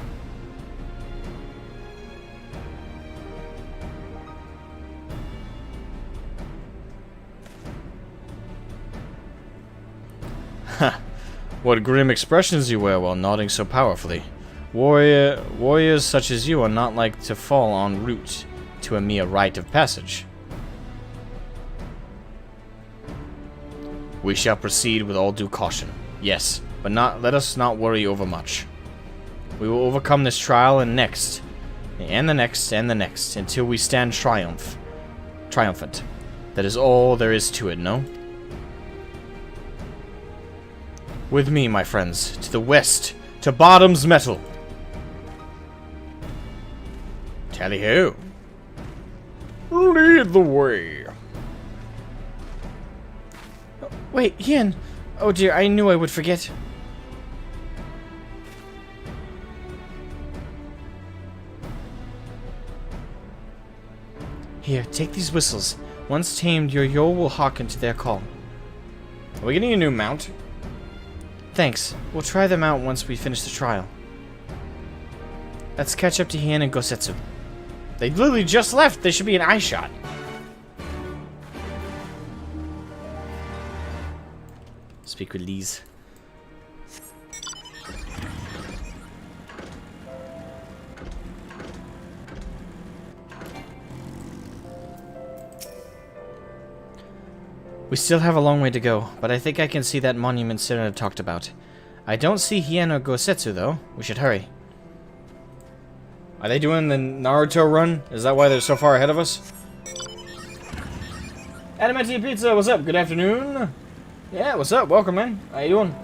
Ha! What grim expressions you wear while nodding so powerfully. Warriors such as you are not like to fall en route to a mere rite of passage. We shall proceed with all due caution, yes, but let us not worry overmuch. We will overcome this trial and next, and the next, and the next, until we stand triumphant. That is all there is to it, no? With me, my friends, to the west, to Bottom's Metal. Tally-ho. Lead the way. Wait, Ian. Oh dear, I knew I would forget. Here, take these whistles. Once tamed, your Yol will hearken to their call. Are we getting a new mount? Thanks. We'll try them out once we finish the trial. Let's catch up to Hien and Gosetsu. They literally just left. They should be an eye shot. Speak with Lise. We still have a long way to go, but I think I can see that monument Serena talked about. I don't see Hien or Gosetsu, though. We should hurry. Are they doing the Naruto run? Is that why they're so far ahead of us? Adamantine Pizza, what's up? Good afternoon. Yeah, what's up? Welcome, man. How you doing?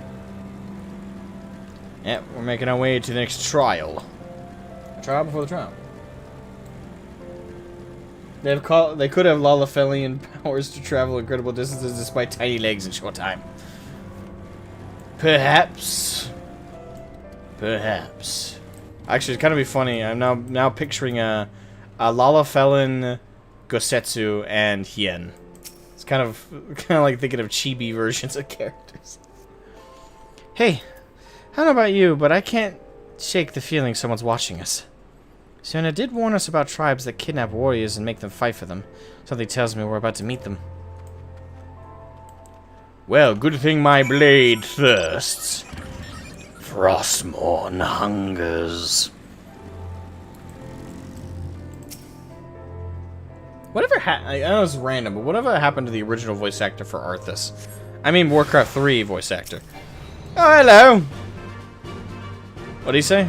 Yeah, we're making our way to the next trial. Trial before the trial. They could have Lalafelian powers to travel incredible distances despite tiny legs in short time. Perhaps. Perhaps. Actually, it's kind of be funny. I'm now picturing a Lalafelian, Gosetsu, and Hien. It's kind of like thinking of chibi versions of characters. Hey, I don't know about you, but I can't shake the feeling someone's watching us. Sienna did warn us about tribes that kidnap warriors and make them fight for them. Something tells me we're about to meet them. Well, good thing my blade thirsts. Frostmourne hungers. Whatever I know it's random, but whatever happened to the original voice actor for Arthas? I mean Warcraft 3 voice actor. Oh, hello! What'd he say?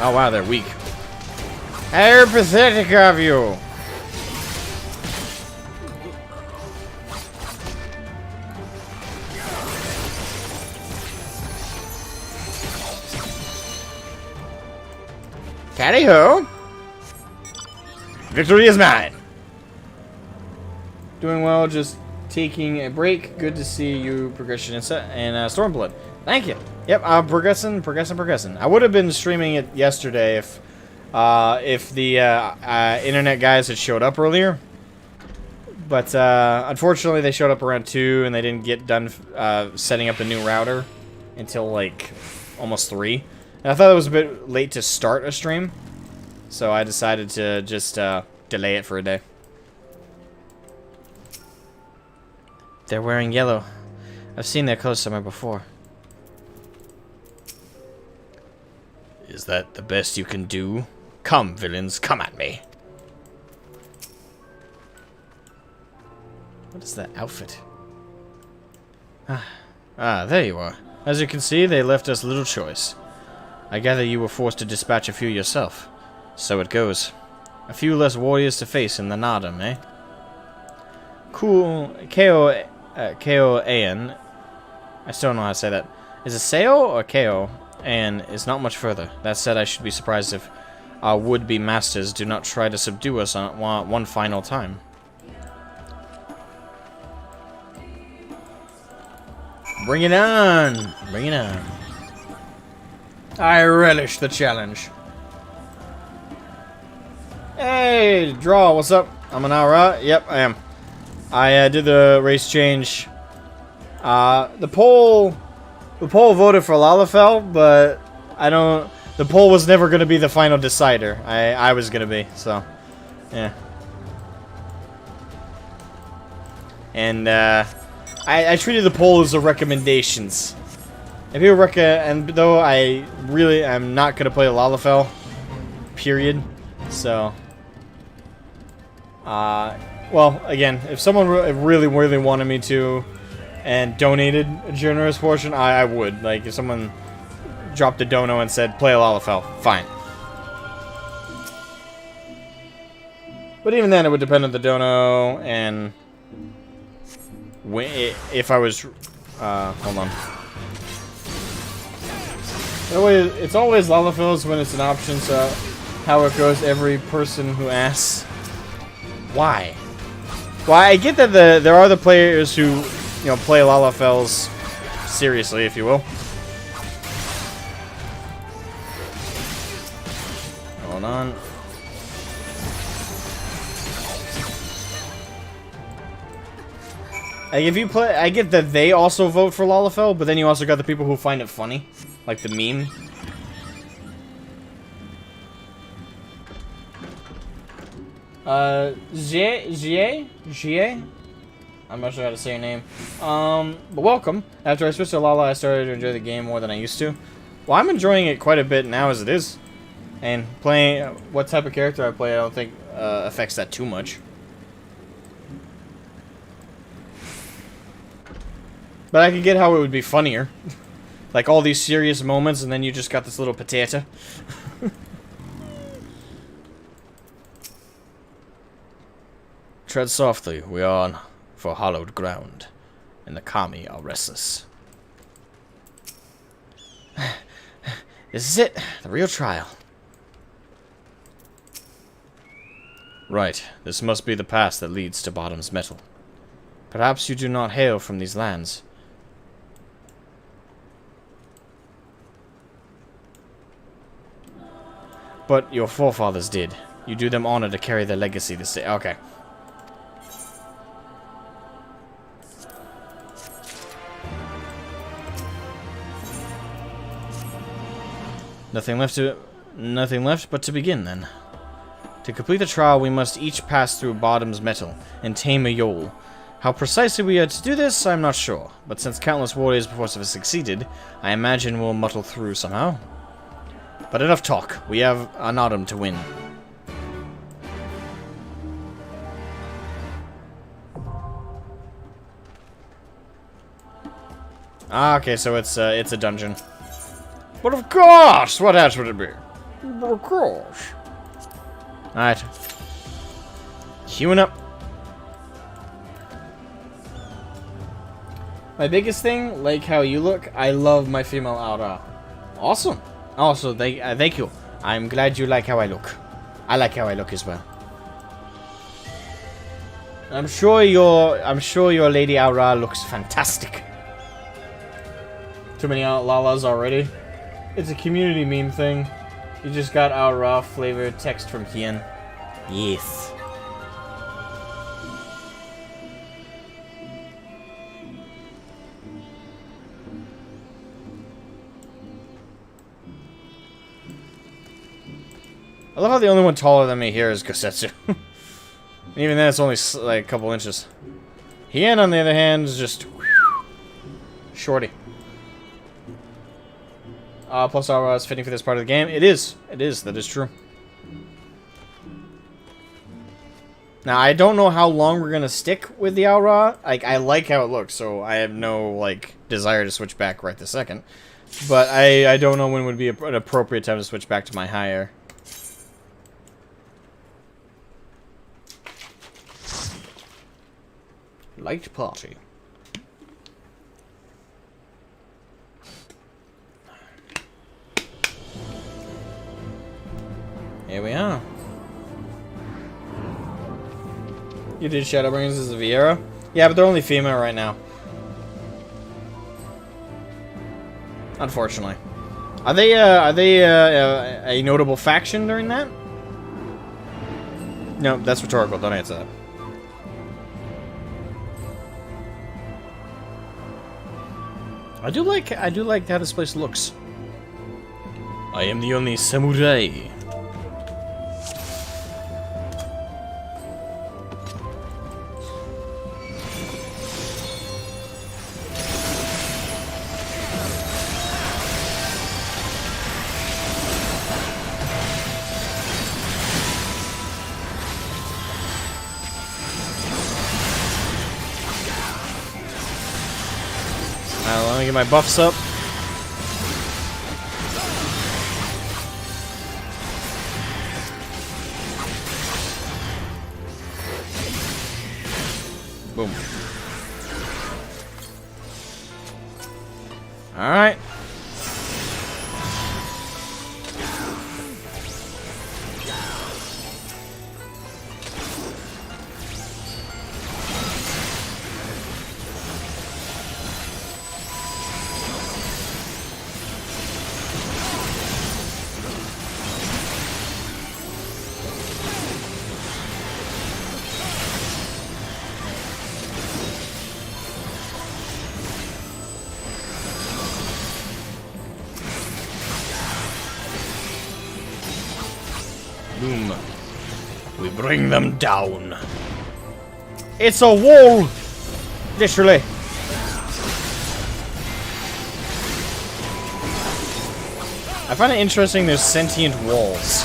Oh wow, they're weak. How pathetic of you! Tally-ho! Victory is mine! Doing well, just taking a break. Good to see you progression in Stormblood. Thank you. Yep, I'm progressing. I would have been streaming it yesterday if the internet guys had showed up earlier. But unfortunately, they showed up around 2 and they didn't get done setting up the new router until like almost 3. And I thought it was a bit late to start a stream, so I decided to just delay it for a day.
They're wearing yellow. I've seen their clothes somewhere before.
Is that the best you can do? Come, villains, come at me.
What is that outfit?
There you are. As you can see, they left us little choice. I gather you were forced to dispatch a few yourself. So it goes. A few less warriors to face in the Nardum, eh? Cool. K-O-A-N. I still don't know how to say that. Is it Seo or K-O? And is not much further. That said, I should be surprised if our would-be masters do not try to subdue us on one final time. Bring it on! Bring it on. I relish the challenge. Hey, Draw, what's up? I'm an Aura. Yep, I am. I did the race change. The poll voted for Lalafell, but I don't. The poll was never going to be the final decider. I was going to be, so yeah. And I treated the poll as a recommendations. If you and though I really am not going to play Lalafell, period. So, well, again, if someone really wanted me to, and donated a generous portion, I would. Like, if someone dropped a dono and said, play Lalafell, fine. But even then, it would depend on the dono, and if I was, hold on. It's always Lalafell's when it's an option, so how it goes, every person who asks. Why? Well, I get that there are the players who, you know, play Lalafells seriously, if you will. Hold on. Like, if you play, I get that they also vote for Lalafell, but then you also got the people who find it funny, like the meme. Jie? I'm not sure how to say your name. But welcome. After I switched to Lala, I started to enjoy the game more than I used to. Well, I'm enjoying it quite a bit now as it is. And playing what type of character I play, I don't think affects that too much. But I could get how it would be funnier. Like all these serious moments, and then you just got this little potato. Tread softly, we are on for hallowed ground, and the kami are restless. This is it, the real trial. Right, this must be the pass that leads to Bottom's metal. Perhaps you do not hail from these lands. But your forefathers did. You do them honor to carry their legacy this day. Okay. Nothing left but to begin, then. To complete the trial, we must each pass through Bottom's metal and tame a Yol. How precisely we are to do this, I'm not sure. But since countless warriors before us have succeeded, I imagine we'll muddle through somehow. But enough talk. We have an autumn to win. Ah, okay, so it's a dungeon. But of course! What else would it be? Of course. Alright. Queuing up. My biggest thing, like how you look, I love my female aura. Awesome. Also, thank you. I'm glad you like how I look. I like how I look as well. I'm sure your lady aura looks fantastic. Too many Lalas already. It's a community meme thing. You just got aura flavored text from Kian. Yes. I love how the only one taller than me here is Gosetsu. Even then, it's only like a couple inches. Hien, on the other hand, is just shorty. Plus aura is fitting for this part of the game. It is. It is. That is true. Now, I don't know how long we're gonna stick with the aura. Like, I like how it looks, so I have no like desire to switch back right this second. But I don't know when would be an appropriate time to switch back to my higher. Light party. Here we are. You did Shadowbringers as a Viera? Yeah, but they're only female right now. Unfortunately. Are they a notable faction during that? No, that's rhetorical. Don't answer that. I do like how this place looks. I am the only samurai. Let me get my buffs up. Boom. All right. Boom. We bring them down. It's a wall! Literally. I find it interesting there's sentient walls.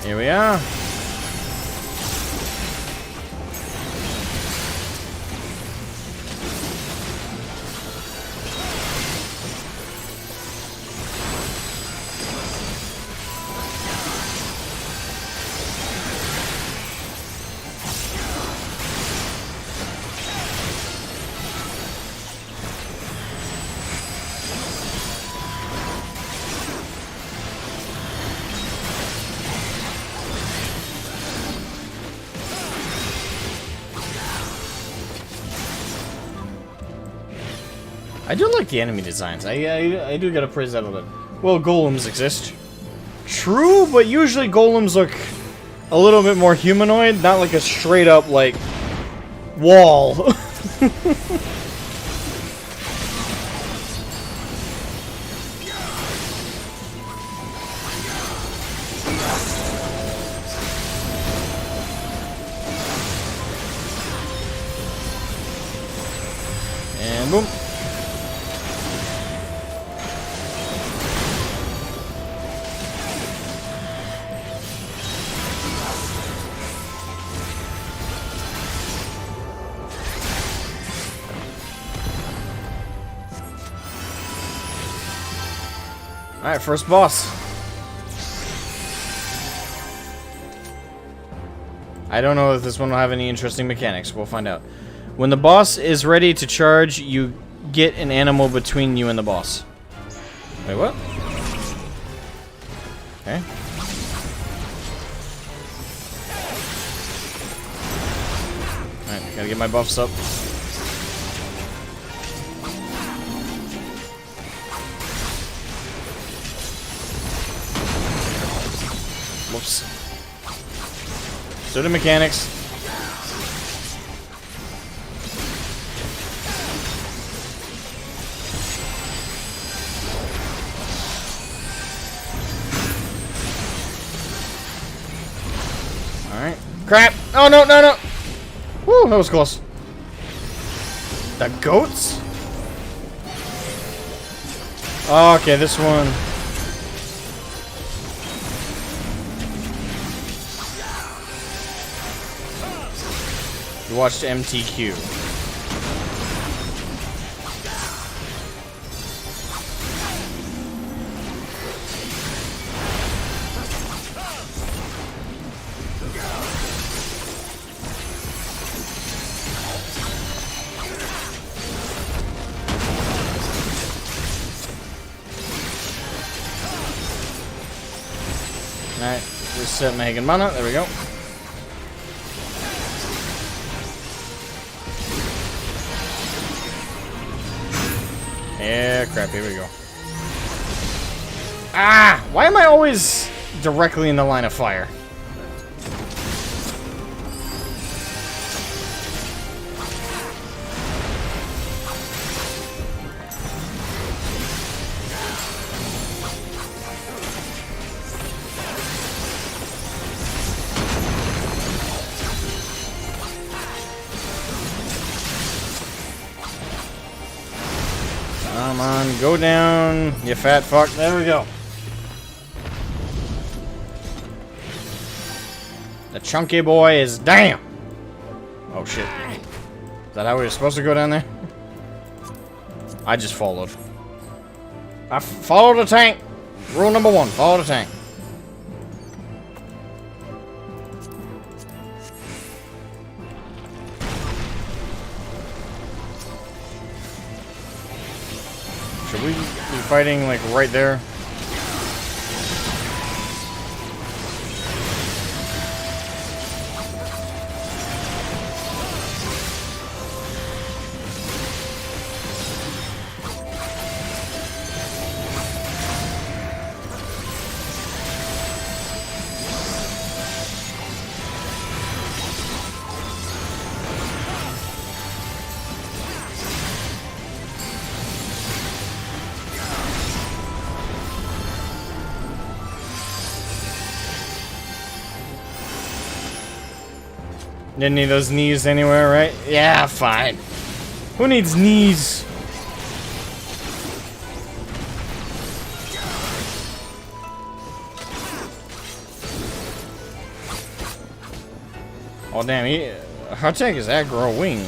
Here we are. I do like the enemy designs. I do gotta praise that a little bit. Well, golems exist. True, but usually golems look a little bit more humanoid, not like a straight up, like, wall. Alright, first boss. I don't know if this one will have any interesting mechanics. We'll find out. When the boss is ready to charge, you get an animal between you and the boss. Wait, what? Okay. Alright, gotta get my buffs up. Whoops. So the mechanics. Alright. Crap! Oh no, no, no! Woo, that was close. The goats? Oh, okay, this one. You watched MTQ. Alright, reset Megan Mana, there we go. Yeah, crap, here we go. Ah! Why am I always directly in the line of fire? Come on, go down, you fat fuck. There we go. The chunky boy is damn. Oh shit. Is that how we were supposed to go down there? I just followed. I followed the tank. Rule number 1, follow the tank. Should we be fighting, like, right there? Didn't need those knees anywhere, right? Yeah, fine. Who needs knees? Oh damn, her tank is aggro wing.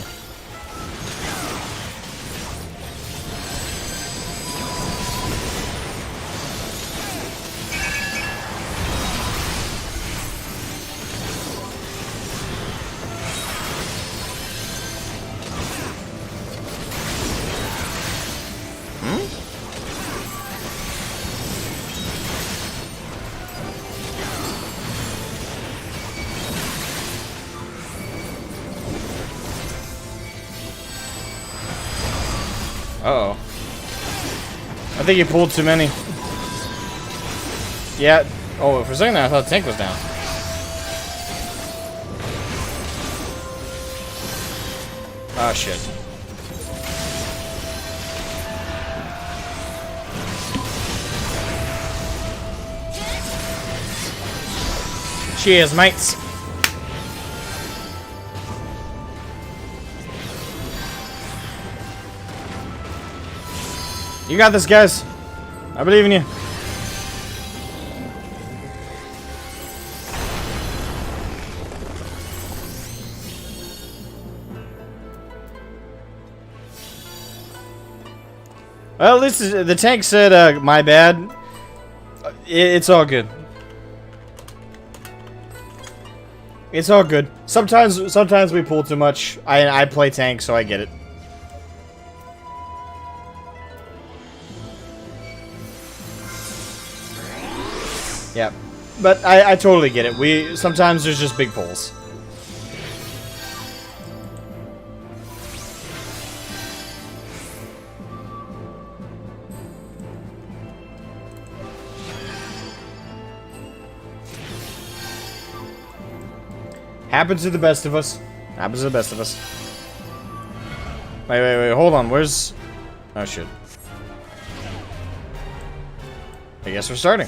Uh-oh. I think he pulled too many. Yeah. Oh, for a second there, I thought the tank was down. Ah, shit. Cheers, mates. You got this, guys. I believe in you. Well, at least the tank said, my bad. It's all good. It's all good. Sometimes we pull too much. I play tank, so I get it. Yeah, but I totally get it. Sometimes there's just big pulls. Happens to the best of us. Happens to the best of us. Wait, hold on. Where's... Oh, shit. I guess we're starting.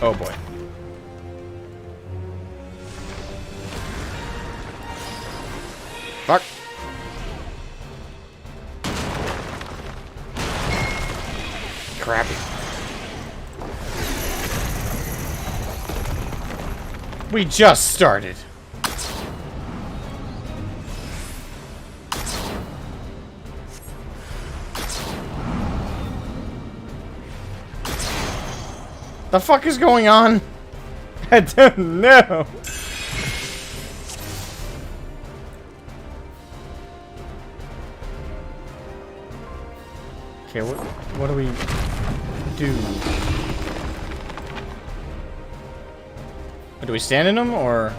Oh, boy. Fuck. Crappy. We just started. The fuck is going on? I don't know. Okay, what do we do? Do we stand in them, or...?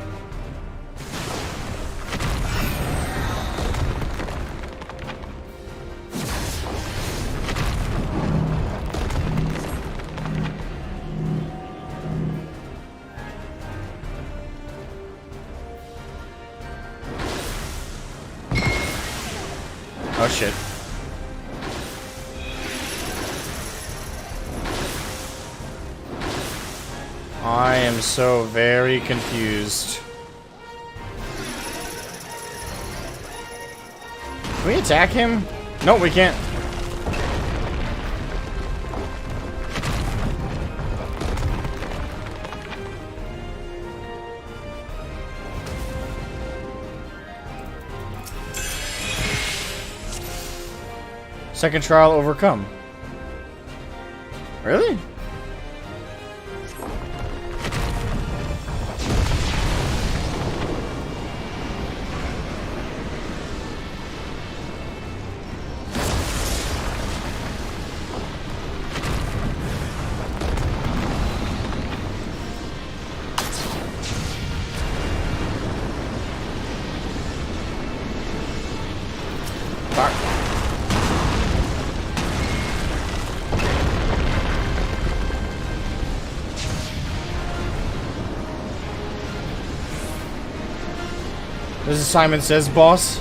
Oh, shit. I am so very confused. Can we attack him? No, we can't. Second trial overcome. Really? Fuck. This is Simon Says boss.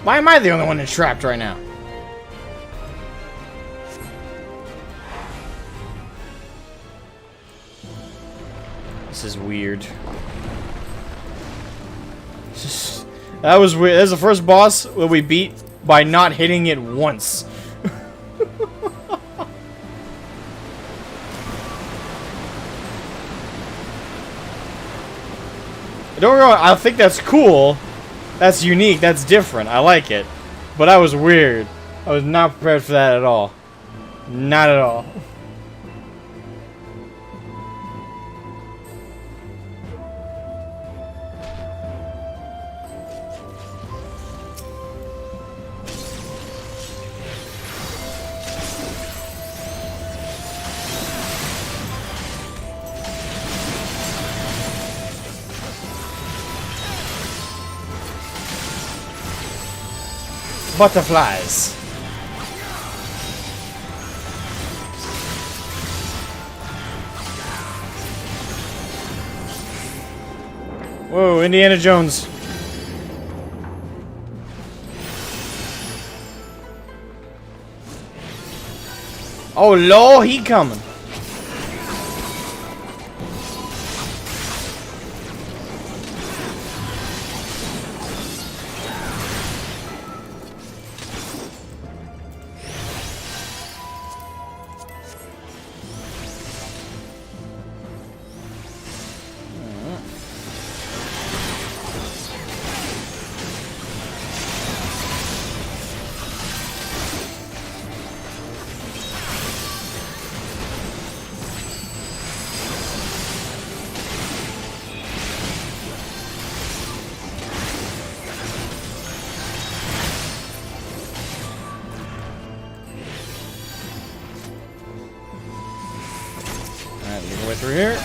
Why am I the only one that's trapped right now? This is weird. That was weird. That's the first boss that we beat by not hitting it once. Don't go. I think that's cool. That's unique. That's different. I like it. But that was weird. I was not prepared for that at all. Not at all. Butterflies. Whoa, Indiana Jones. Oh, Lord, he coming. through here.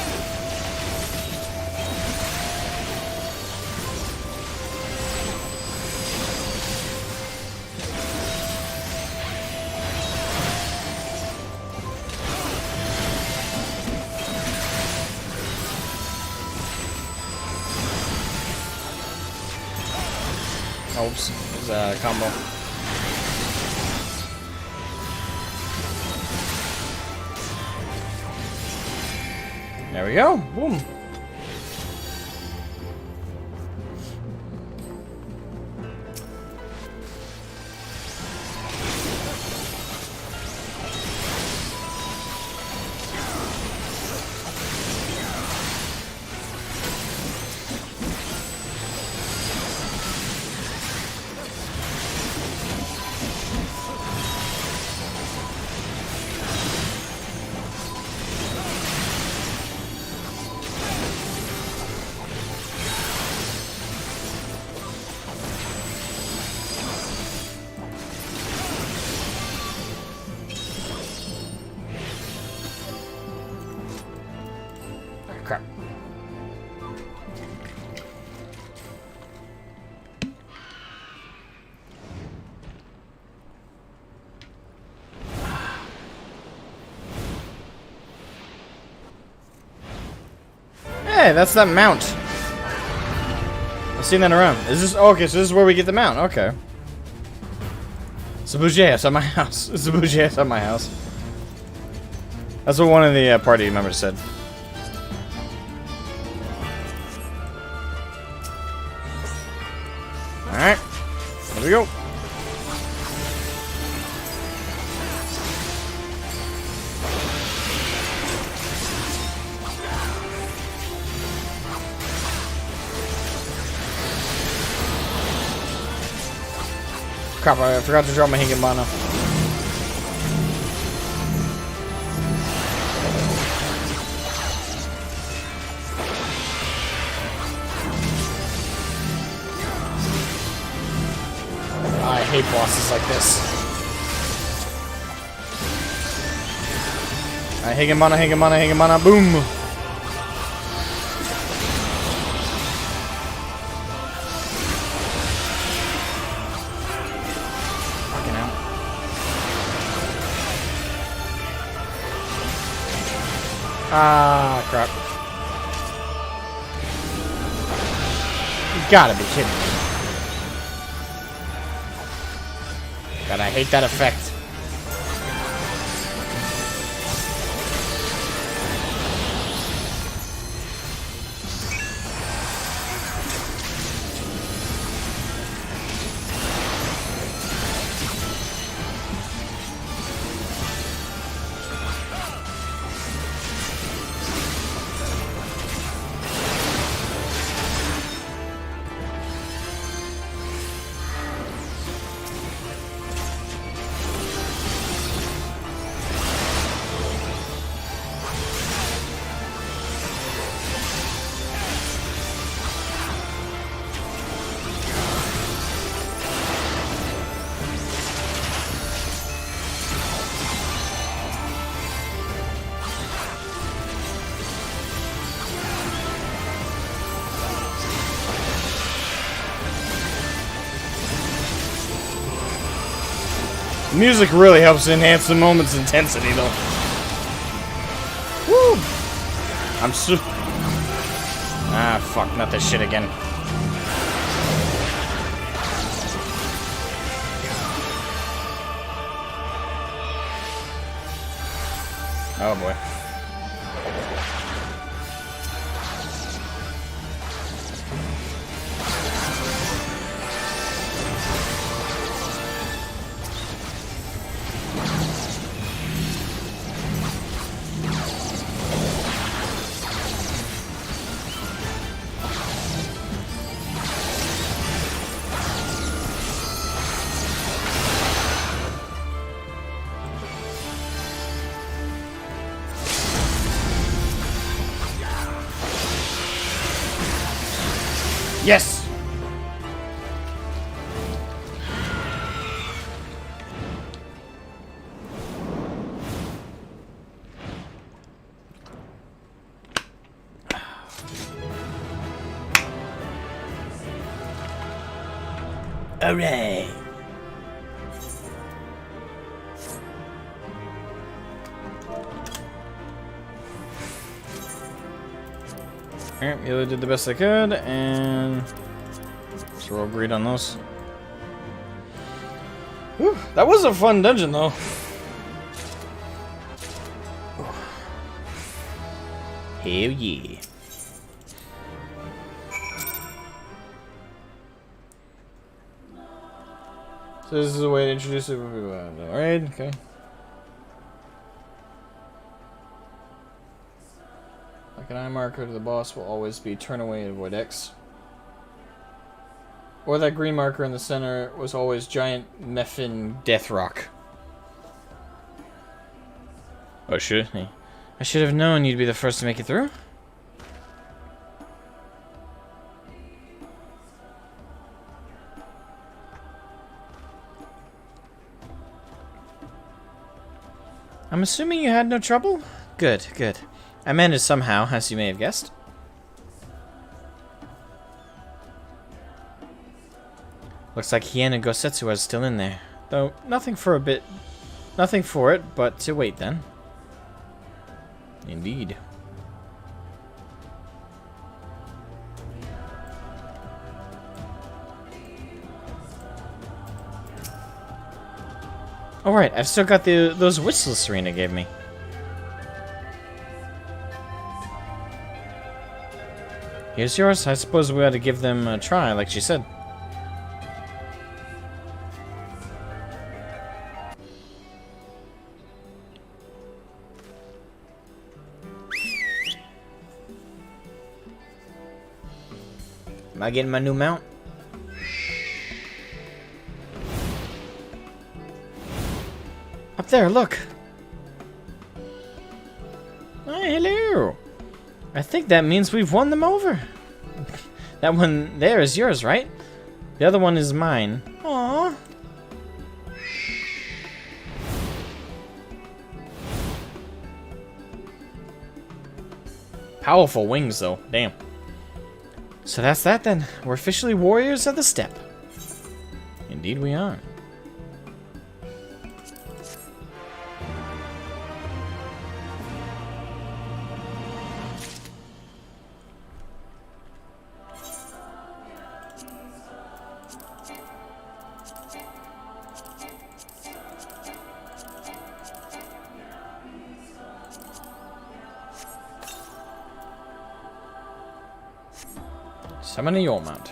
Oops, there's a combo. There we go. Boom. Crap. Hey, that's that mount. I've seen that around. Is this okay? So this is where we get the mount. Okay. It's a bougie at my house. It's a bougie at my house. That's what one of the party members said. Alright, here we go. Crap, I forgot to draw my Higginbana. I hate bosses like this. Alright, Higginbana, boom! Fucking hell. Ah, crap. You gotta be kidding me. God, I hate that effect. Music really helps enhance the moment's intensity, though. Woo! I'm so... Ah, fuck, not this shit again. Oh, boy. Yes!
Alright.
Alright, Mila did the best I could, and so we're all agreed on those. Whew, that was a fun dungeon, though.
Hell yeah.
So this is a way to introduce it. Alright, okay. Like an eye marker to the boss will always be turn away and avoid X. Or that green marker in the center was always giant Mephin death rock.
Oh, should I should have known you'd be the first to make it through. I'm assuming you had no trouble? Good, good. I managed somehow, as you may have guessed. Looks like Hien Gosetsu is still in there. Though, nothing for it, but to wait then. Indeed. Alright, I've still got those whistles Serena gave me. Here's yours. I suppose we ought to give them a try, like she said. Am I getting my new mount? Up there, look! Oh, hello! I think that means we've won them over. That one there is yours, right? The other one is mine. Aww. Powerful wings, though. Damn. So that's that then. We're officially warriors of the steppe. Indeed we are. Summon a your mount.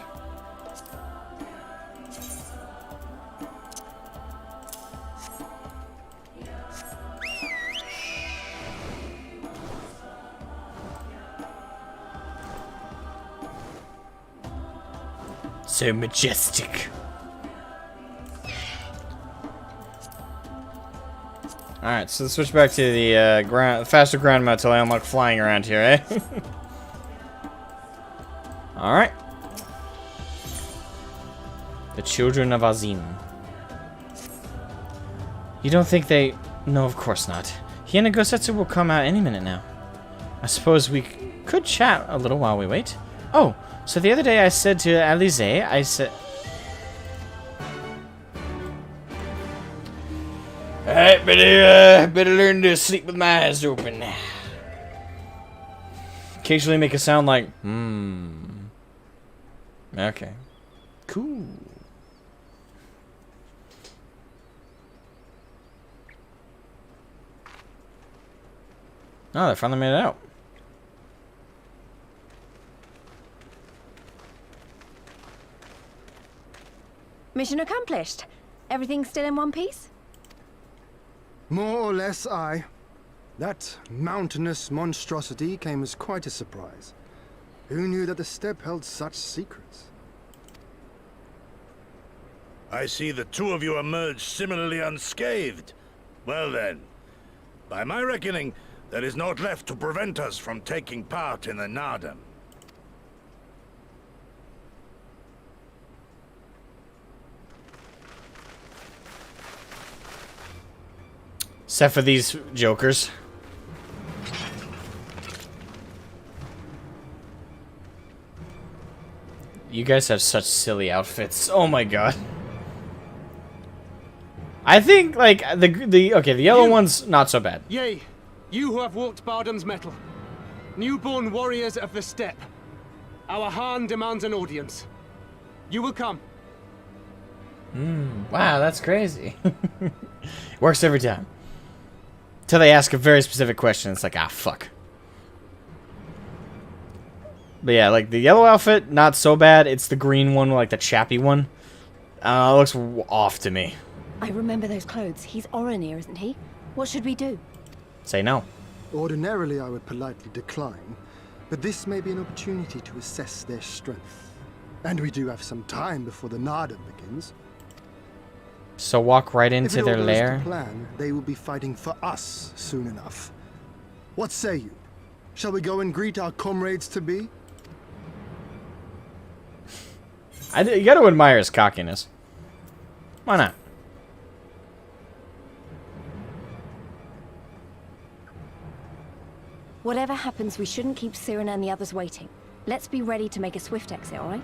So majestic. Alright, so let's switch back to the faster ground mount till I unlock flying around here, eh? Alright. The Children of Azim. You don't think they... No, of course not. Hien Gosetsu will come out any minute now. I suppose we could chat a little while we wait. Oh, so the other day I said to Alize, I said... Alright, better learn to sleep with my eyes open. Occasionally make a sound like, Okay. Cool. Oh, they finally made it out.
Mission accomplished. Everything still in one piece?
More or less, aye. That mountainous monstrosity came as quite a surprise. Who knew that the steppe held such secrets?
I see the two of you emerged similarly unscathed. Well then, by my reckoning, there is naught left to prevent us from taking part in the Nardam.
Except for these jokers. You guys have such silly outfits. Oh my god. I think like the yellow one's not so bad.
Yea, you who have walked Bardam's metal, newborn warriors of the steppe, our Khan demands an audience. You will come.
Wow, that's crazy. Works every time. Till they ask a very specific question. It's like, ah, fuck. But yeah, like the yellow outfit, not so bad. It's the green one, like the chappy one. It looks off to me.
I remember those clothes. He's Oronir, isn't he? What should we do?
Say no.
Ordinarily, I would politely decline, but this may be an opportunity to assess their strength. And we do have some time before the Nada begins.
So walk right
If
into
it all
their
goes
lair.
to plan, they will be fighting for us soon enough. What say you? Shall we go and greet our comrades to be?
You gotta admire his cockiness. Why not?
Whatever happens, we shouldn't keep Siren and the others waiting. Let's be ready to make a swift exit, alright?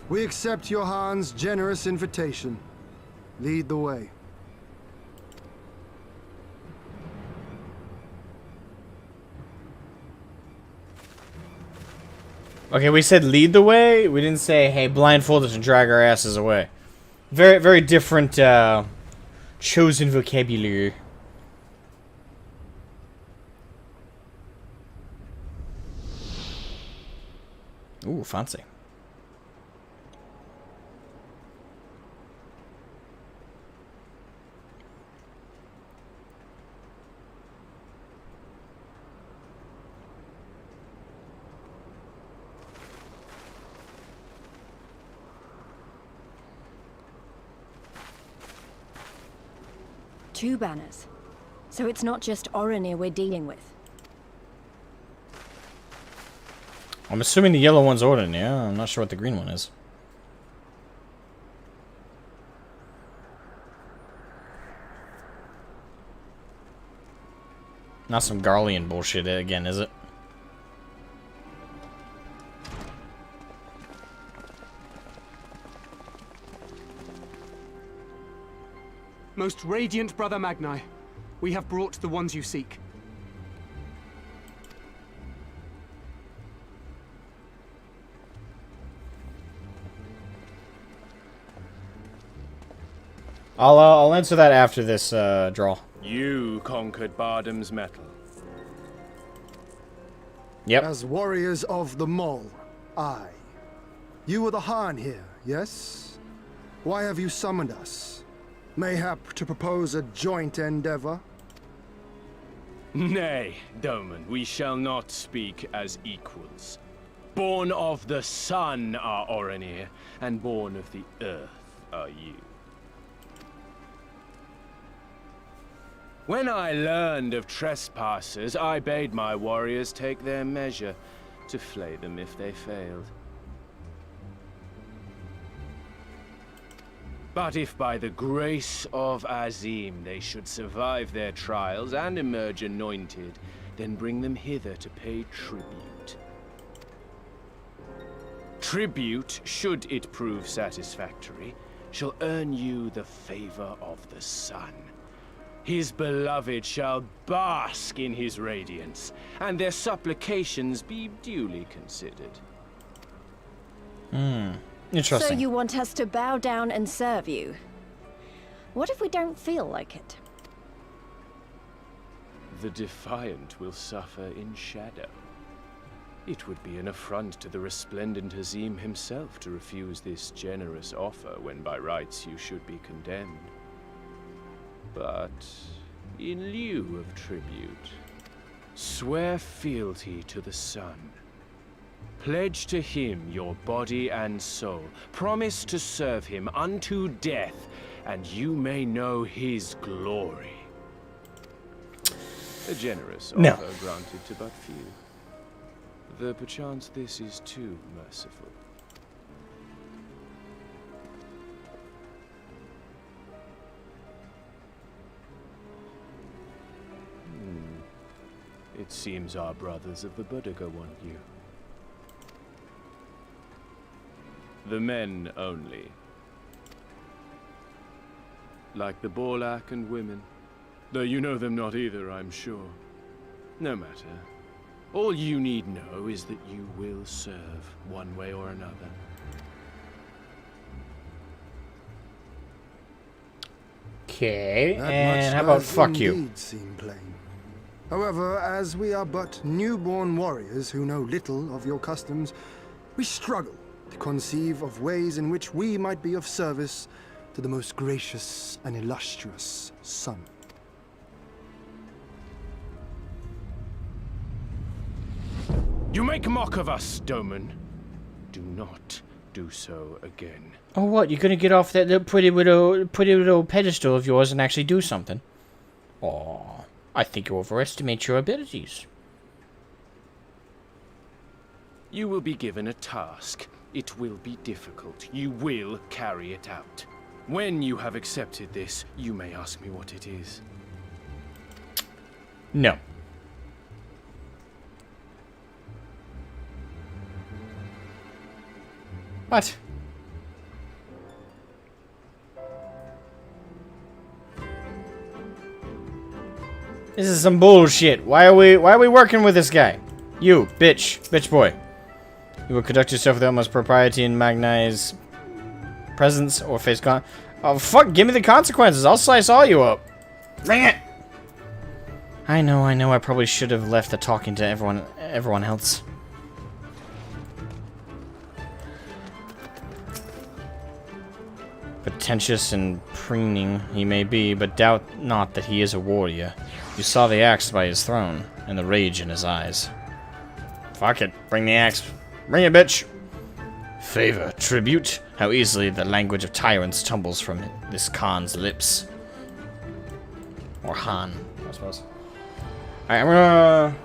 We accept Johan's generous invitation. Lead the way.
Okay, we said lead the way. We didn't say, hey, blindfold us and drag our asses away. Very, very different chosen vocabulary. Ooh, fancy.
Two banners. So it's not just Oronir we're dealing with.
I'm assuming the yellow one's Odin, yeah? I'm not sure what the green one is. Not some Garlean bullshit again, is it?
Most radiant Brother Magni, we have brought the ones you seek.
I'll answer that after this draw.
You conquered Bardam's metal.
Yep.
As warriors of the Mole, aye. You were the Khan here, yes? Why have you summoned us? Mayhap to propose a joint endeavor?
Nay, Doman, we shall not speak as equals. Born of the sun are Oronir, and born of the earth are you. When I learned of trespassers, I bade my warriors take their measure, to flay them if they failed. But if by the grace of Azim they should survive their trials and emerge anointed, then bring them hither to pay tribute. Tribute, should it prove satisfactory, shall earn you the favor of the sun. His beloved shall bask in his radiance, and their supplications be duly considered.
Interesting.
So you want us to bow down and serve you? What if we don't feel like it?
The defiant will suffer in shadow. It would be an affront to the resplendent Azim himself to refuse this generous offer when by rights you should be condemned. But in lieu of tribute, swear fealty to the sun. Pledge to him your body and soul. Promise to serve him unto death, and you may know his glory. A generous offer granted to but few. Though perchance this is too merciful. It seems our brothers of the Boudica want you. The men only. Like the Borlak and women. Though you know them not either, I'm sure. No matter. All you need know is that you will serve, one way or another.
Okay,
That
and
much
how about
does
fuck you?
indeed seem plain. However, as we are but newborn warriors who know little of your customs, we struggle to conceive of ways in which we might be of service to the most gracious and illustrious son.
You make mock of us, Doman. Do not do so again.
Oh, what? You're gonna get off that little pretty little pedestal of yours and actually do something? Aw, I think you overestimate your abilities.
You will be given a task. It will be difficult. You will carry it out. When you have accepted this, you may ask me what it is.
No. What? This is some bullshit. Why are we working with this guy? You, bitch boy. You will conduct yourself with the utmost propriety and magnize presence or face con. Oh fuck, give me the consequences. I'll slice all you up. Bring it! I know, I probably should have left the talking to everyone else. Pretentious and preening he may be, but doubt not that he is a warrior. You saw the axe by his throne, and the rage in his eyes. Fuck it, bring the axe. Bring it, bitch! Favor, tribute? How easily the language of tyrants tumbles from this Khan's lips. Or Han, I suppose. Alright, I'm gonna...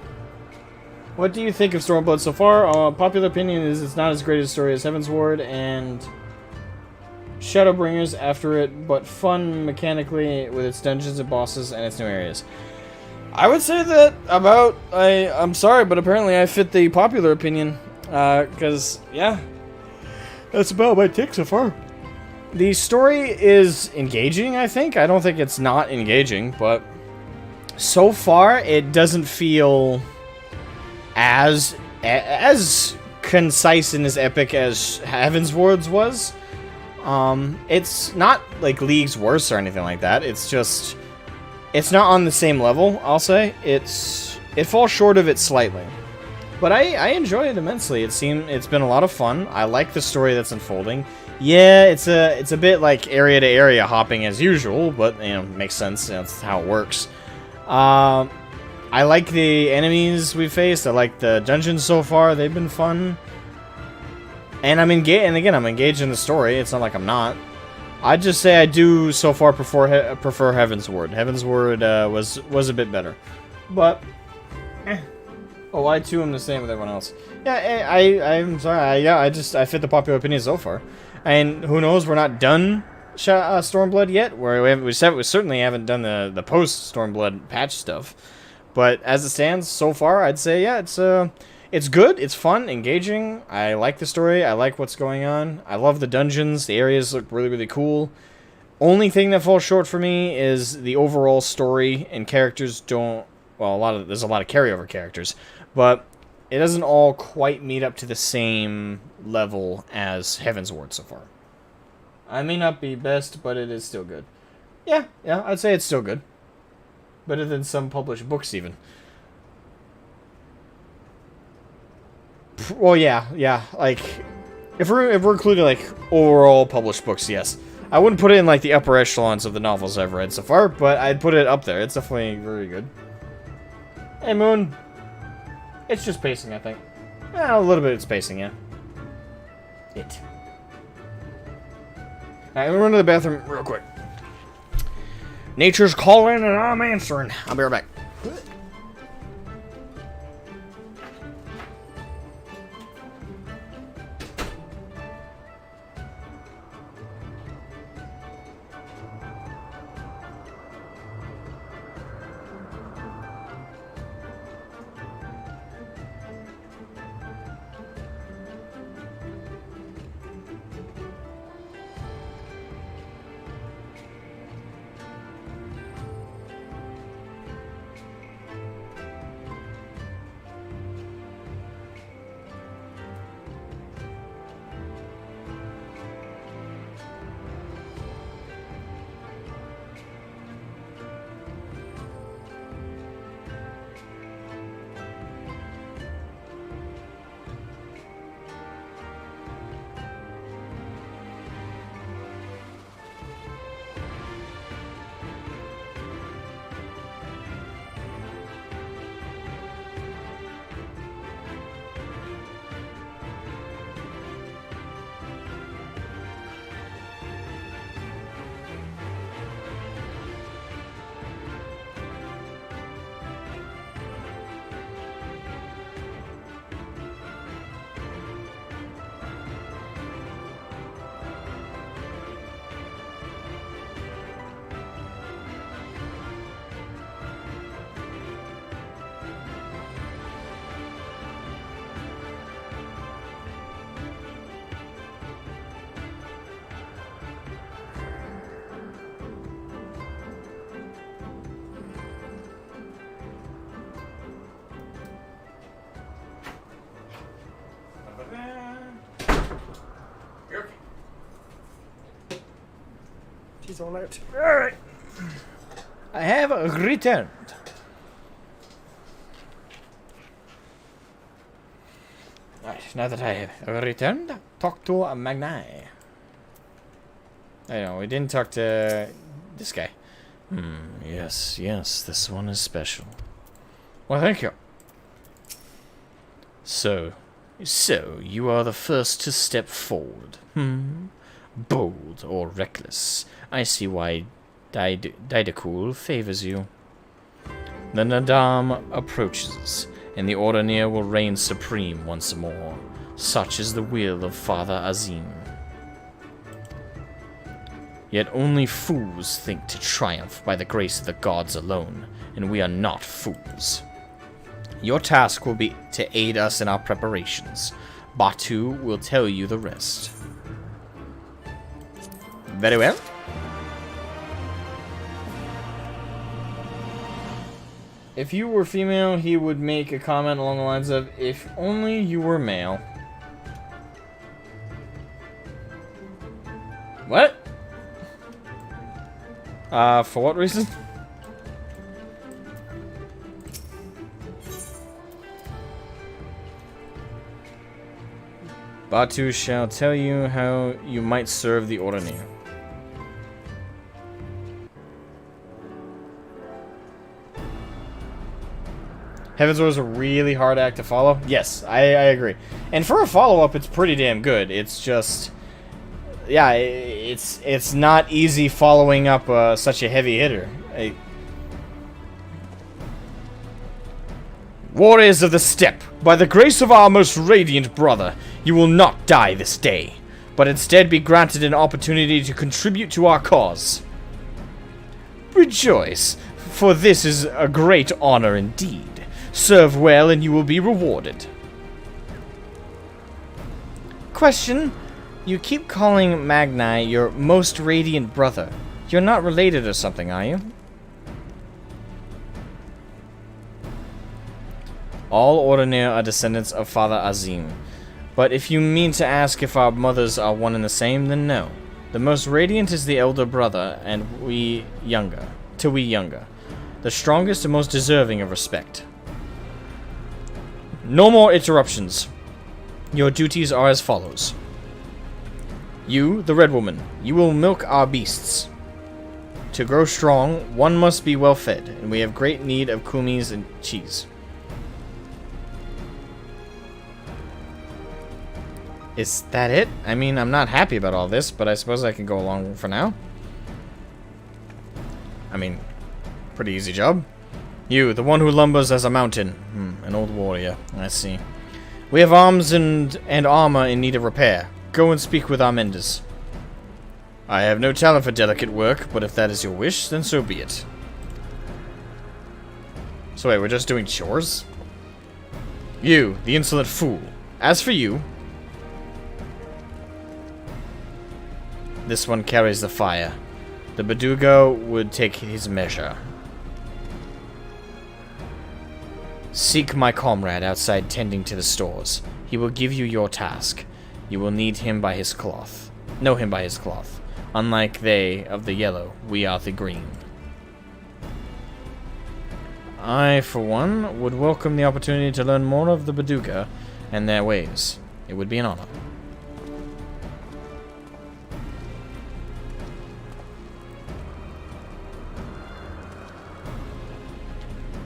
What do you think of Stormblood so far? Popular opinion is it's not as great a story as Heaven's Ward and Shadowbringers after it, but fun mechanically with its dungeons and bosses and its new areas. I would say that about... I'm sorry, but apparently I fit the popular opinion. Because, yeah, that's about my take so far. The story is engaging, I think. I don't think it's not engaging, but so far it doesn't feel as concise and as epic as Heaven's Ward's was. It's not like leagues worse or anything like that. It's just, it's not on the same level, I'll say. It falls short of it slightly. But I enjoy it immensely. It's been a lot of fun. I like the story that's unfolding. Yeah, it's a bit like area to area hopping as usual, but you know, makes sense. That's how it works. I like the enemies we faced. I like the dungeons so far. They've been fun. And I'm engaged. And again, I'm engaged in the story. It's not like I'm not. I'd just say I do so far prefer Heaven's Ward. Heaven's Ward was a bit better, but. Oh, I too am the same with everyone else. Yeah, I'm sorry. I fit the popular opinion so far, and who knows? We're not done Stormblood yet. We certainly haven't done the post Stormblood patch stuff. But as it stands so far, I'd say yeah, it's good. It's fun, engaging. I like the story. I like what's going on. I love the dungeons. The areas look really cool. Only thing that falls short for me is the overall story and characters don't. Well, there's a lot of carryover characters, but it doesn't all quite meet up to the same level as Heaven's Ward so far. I may not be best, but it is still good. Yeah, I'd say it's still good. Better than some published books, even. Well, yeah. Like, if we're including like overall published books, yes. I wouldn't put it in like the upper echelons of the novels I've read so far, but I'd put it up there. It's definitely very good. Hey, Moon. It's just pacing, I think. A little bit of pacing, yeah. Alright, I'm gonna run to the bathroom real quick. Nature's calling and I'm answering. I'll be right back.
He's all out. Alright. I have returned. Right, now that I have returned, talk to Magnai. I know, we didn't talk to this guy. Yes, this one is special. Well, thank you. So you are the first to step forward. Bold or reckless. I see why Didacul favors you. The Nadam approaches, and the Ordinary will reign supreme once more. Such is the will of Father Azim. Yet only fools think to triumph by the grace of the gods alone, and we are not fools. Your task will be to aid us in our preparations. Batu will tell you the rest. Very well. If you were female, he would make a comment along the lines of, if only you were male. What? For what reason? Batu shall tell you how you might serve the Ordinary. Heaven's Door is a really hard act to follow. Yes, I agree. And for a follow-up, it's pretty damn good. It's just... yeah, it's not easy following up such a heavy hitter. Warriors of the Steppe, by the grace of our most radiant brother, you will not die this day, but instead be granted an opportunity to contribute to our cause. Rejoice, for this is a great honor indeed. Serve well and you will be rewarded. Question. You keep calling Magnai your most radiant brother. You're not related or something, are you? All Ordinary are descendants of Father Azim. But if you mean to ask if our mothers are one and the same, then no. The most radiant is the elder brother, and we younger. The strongest and most deserving of respect. No more interruptions. Your duties are as follows. You, the Red Woman, you will milk our beasts. To grow strong, one must be well fed, and we have great need of kumis and cheese. Is that it? I mean, I'm not happy about all this, but I suppose I can go along for now. I mean, pretty easy job. You, the one who lumbers as a mountain. An old warrior. I see. We have arms and armor in need of repair. Go and speak with our menders. I have no talent for delicate work, but if that is your wish, then so be it. So wait, we're just doing chores? You, the insolent fool. As for you... this one carries the fire. The Badugo would take his measure. Seek my comrade outside tending to the stores. He will give you your task. You will need him by his cloth. Know him by his cloth. Unlike they of the yellow, we are the green. I, for one, would welcome the opportunity to learn more of the Baduga and their ways. It would be an honor.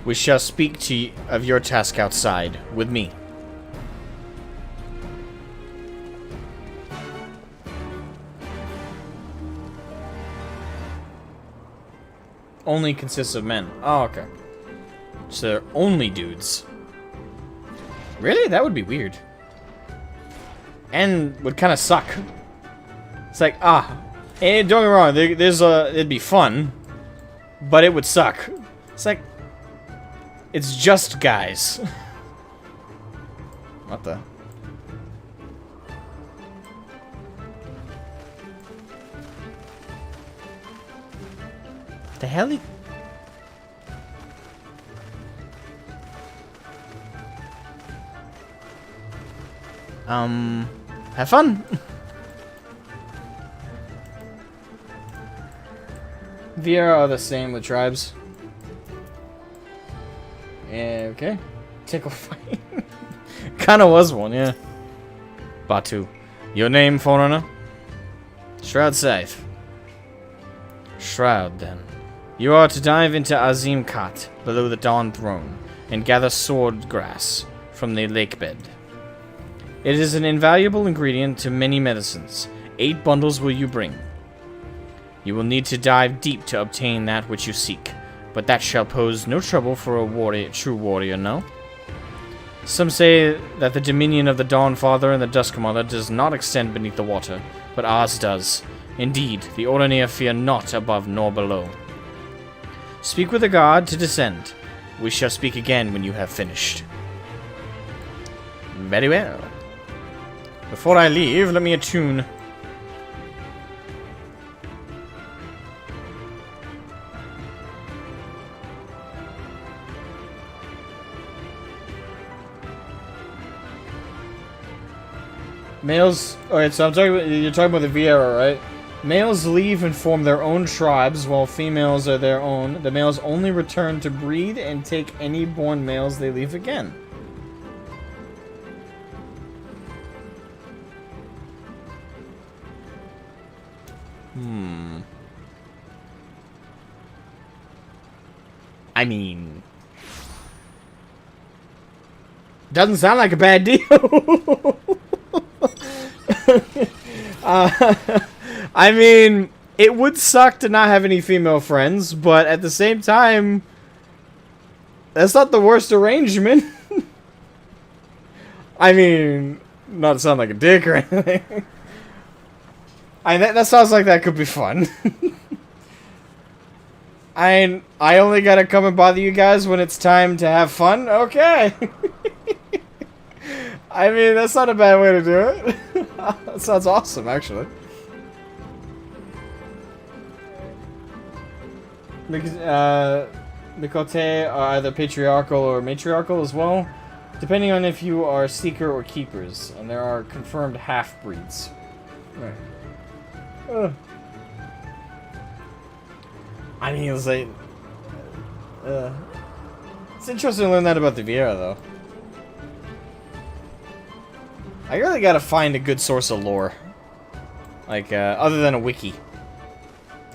We shall speak of your task outside, with me. Only consists of men. Oh, okay. So they're only dudes. Really? That would be weird. And would kind of suck. It's like, don't get me wrong, it'd be fun, but it would suck. It's like, it's just guys. What the? The hell? Have fun. Viera are the same with tribes. Yeah, okay. Tickle fight. Kinda was one, yeah. Batu. Your name, foreigner? Shroud safe. Shroud, then. You are to dive into Azim Khat, below the Dawn Throne, and gather sword grass from the lake bed. It is an invaluable ingredient to many medicines. 8 bundles will you bring. You will need to dive deep to obtain that which you seek, but that shall pose no trouble for a true warrior, no? Some say that the dominion of the Dawnfather and the Duskmother does not extend beneath the water, but ours does. Indeed, the Ordinary fear not above nor below. Speak with the guard to descend. We shall speak again when you have finished. Very well. Before I leave, let me attune. Males. Alright, so you're talking about the Viera, right? Males leave and form their own tribes, while females are their own. The males only return to breed and take any born males they leave again. I mean, doesn't sound like a bad deal. I mean, it would suck to not have any female friends, but at the same time, that's not the worst arrangement. I mean, not to sound like a dick or anything. That sounds like that could be fun. I only gotta come and bother you guys when it's time to have fun? Okay. I mean, that's not a bad way to do it. That sounds awesome, actually. Mikote are either patriarchal or matriarchal as well, depending on if you are seeker or keepers, and there are confirmed half-breeds. Right. I mean, it's like... it's interesting to learn that about the Viera, though. I really gotta find a good source of lore. Like, other than a wiki.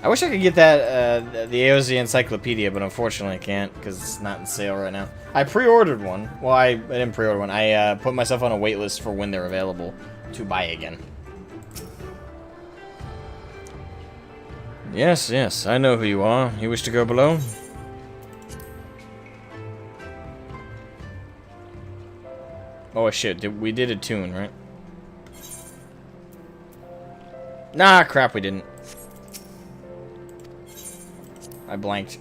I wish I could get that, the AOZ Encyclopedia, but unfortunately I can't, because it's not in sale right now. I pre-ordered one. Well, I didn't pre-order one. I, put myself on a wait list for when they're available to buy again. Yes, yes, I know who you are. You wish to go below? Oh shit, we did a tune, right? Nah, crap, we didn't. I blanked.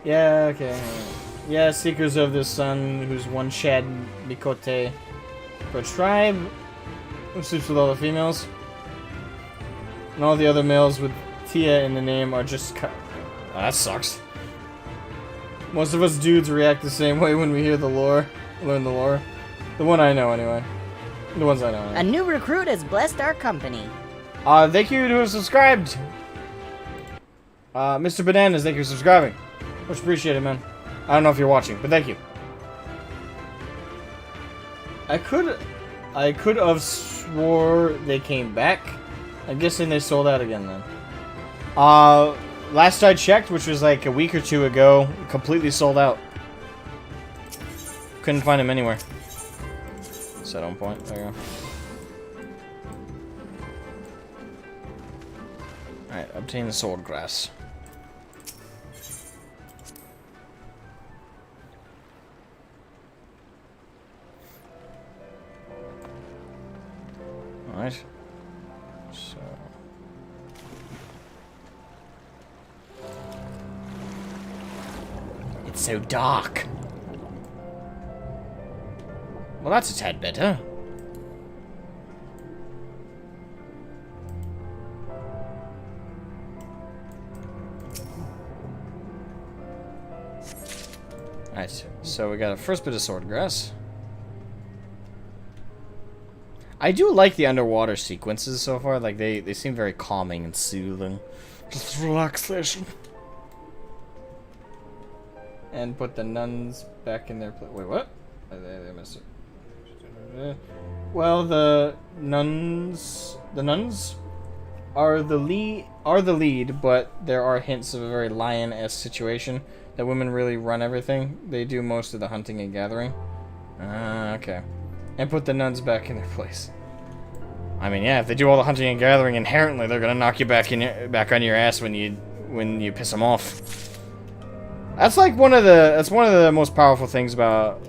Yeah, okay. Yeah, Seekers of the Sun, who's one Shad Mikote for a tribe, who sleeps with all the females. And all the other males with Tia in the name are just oh, that sucks. Most of us dudes react the same way when we hear the lore. Learn the lore. The one I know, anyway. The ones I know, anyway.
A new recruit has blessed our company.
Thank you to have subscribed. Mr. Bananas, thank you for subscribing. Much appreciated, man. I don't know if you're watching, but thank you. I could have swore they came back. I'm guessing they sold out again then. Last I checked, which was like a week or two ago, completely sold out. Couldn't find them anywhere. Set on point. There you go. Alright, obtain the sword grass. Alright. So. It's so dark. Well, that's a tad better. Alright, so we got a first bit of sword grass. I do like the underwater sequences so far. Like, they seem very calming and soothing. Just relaxation. And put the nuns back in their place. Wait, what? They missed it. Well, the nuns are the lead, but there are hints of a very lion-esque situation. That women really run everything. They do most of the hunting and gathering. Okay. And put the nuns back in their place. I mean, yeah, if they do all the hunting and gathering, inherently they're gonna knock you back on your ass when you piss them off. That's like one of the most powerful things about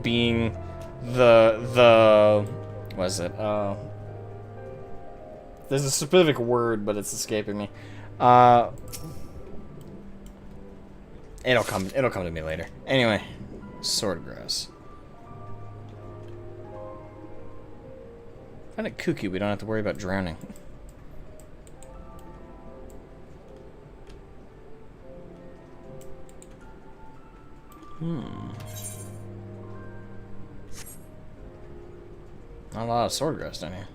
being the what is it? There's a specific word, but it's escaping me. It'll come to me later. Anyway, swordgrass. Find it kooky. We don't have to worry about drowning. Not a lot of swordgrass down here.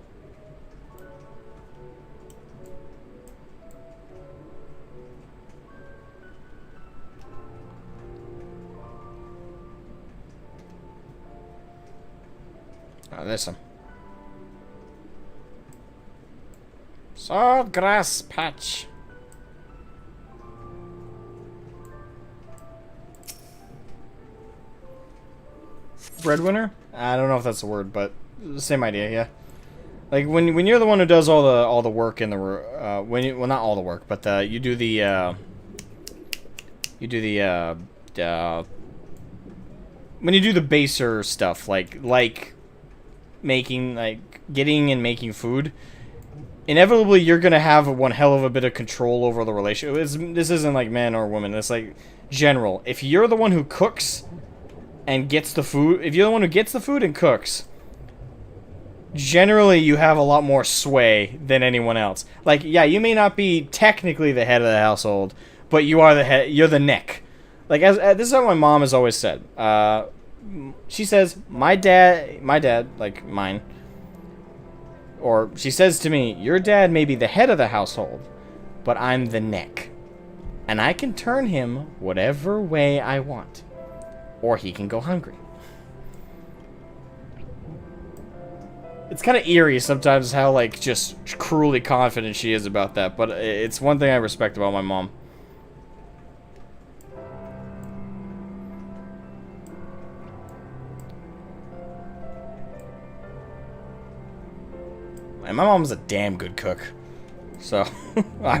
Oh, there's some. Swordgrass patch. Breadwinner? I don't know if that's a word, but same idea, yeah. Like when you're the one who does all the work in the well, not all the work, but you do the when you do the baser stuff, like making getting and making food, inevitably you're gonna have one hell of a bit of control over the relationship. This isn't like men or women. It's like general. If you're the one who cooks and gets the food, if you're the one who gets the food and cooks, generally you have a lot more sway than anyone else. Like, yeah, you may not be technically the head of the household, but you are the head. You're the neck. Like, this is what my mom has always said. She says, my dad, like mine, or she says to me, your dad may be the head of the household, but I'm the neck. And I can turn him whatever way I want. Or he can go hungry. It's kind of eerie sometimes how, like, just cruelly confident she is about that, but it's one thing I respect about my mom. And my mom's a damn good cook. So, I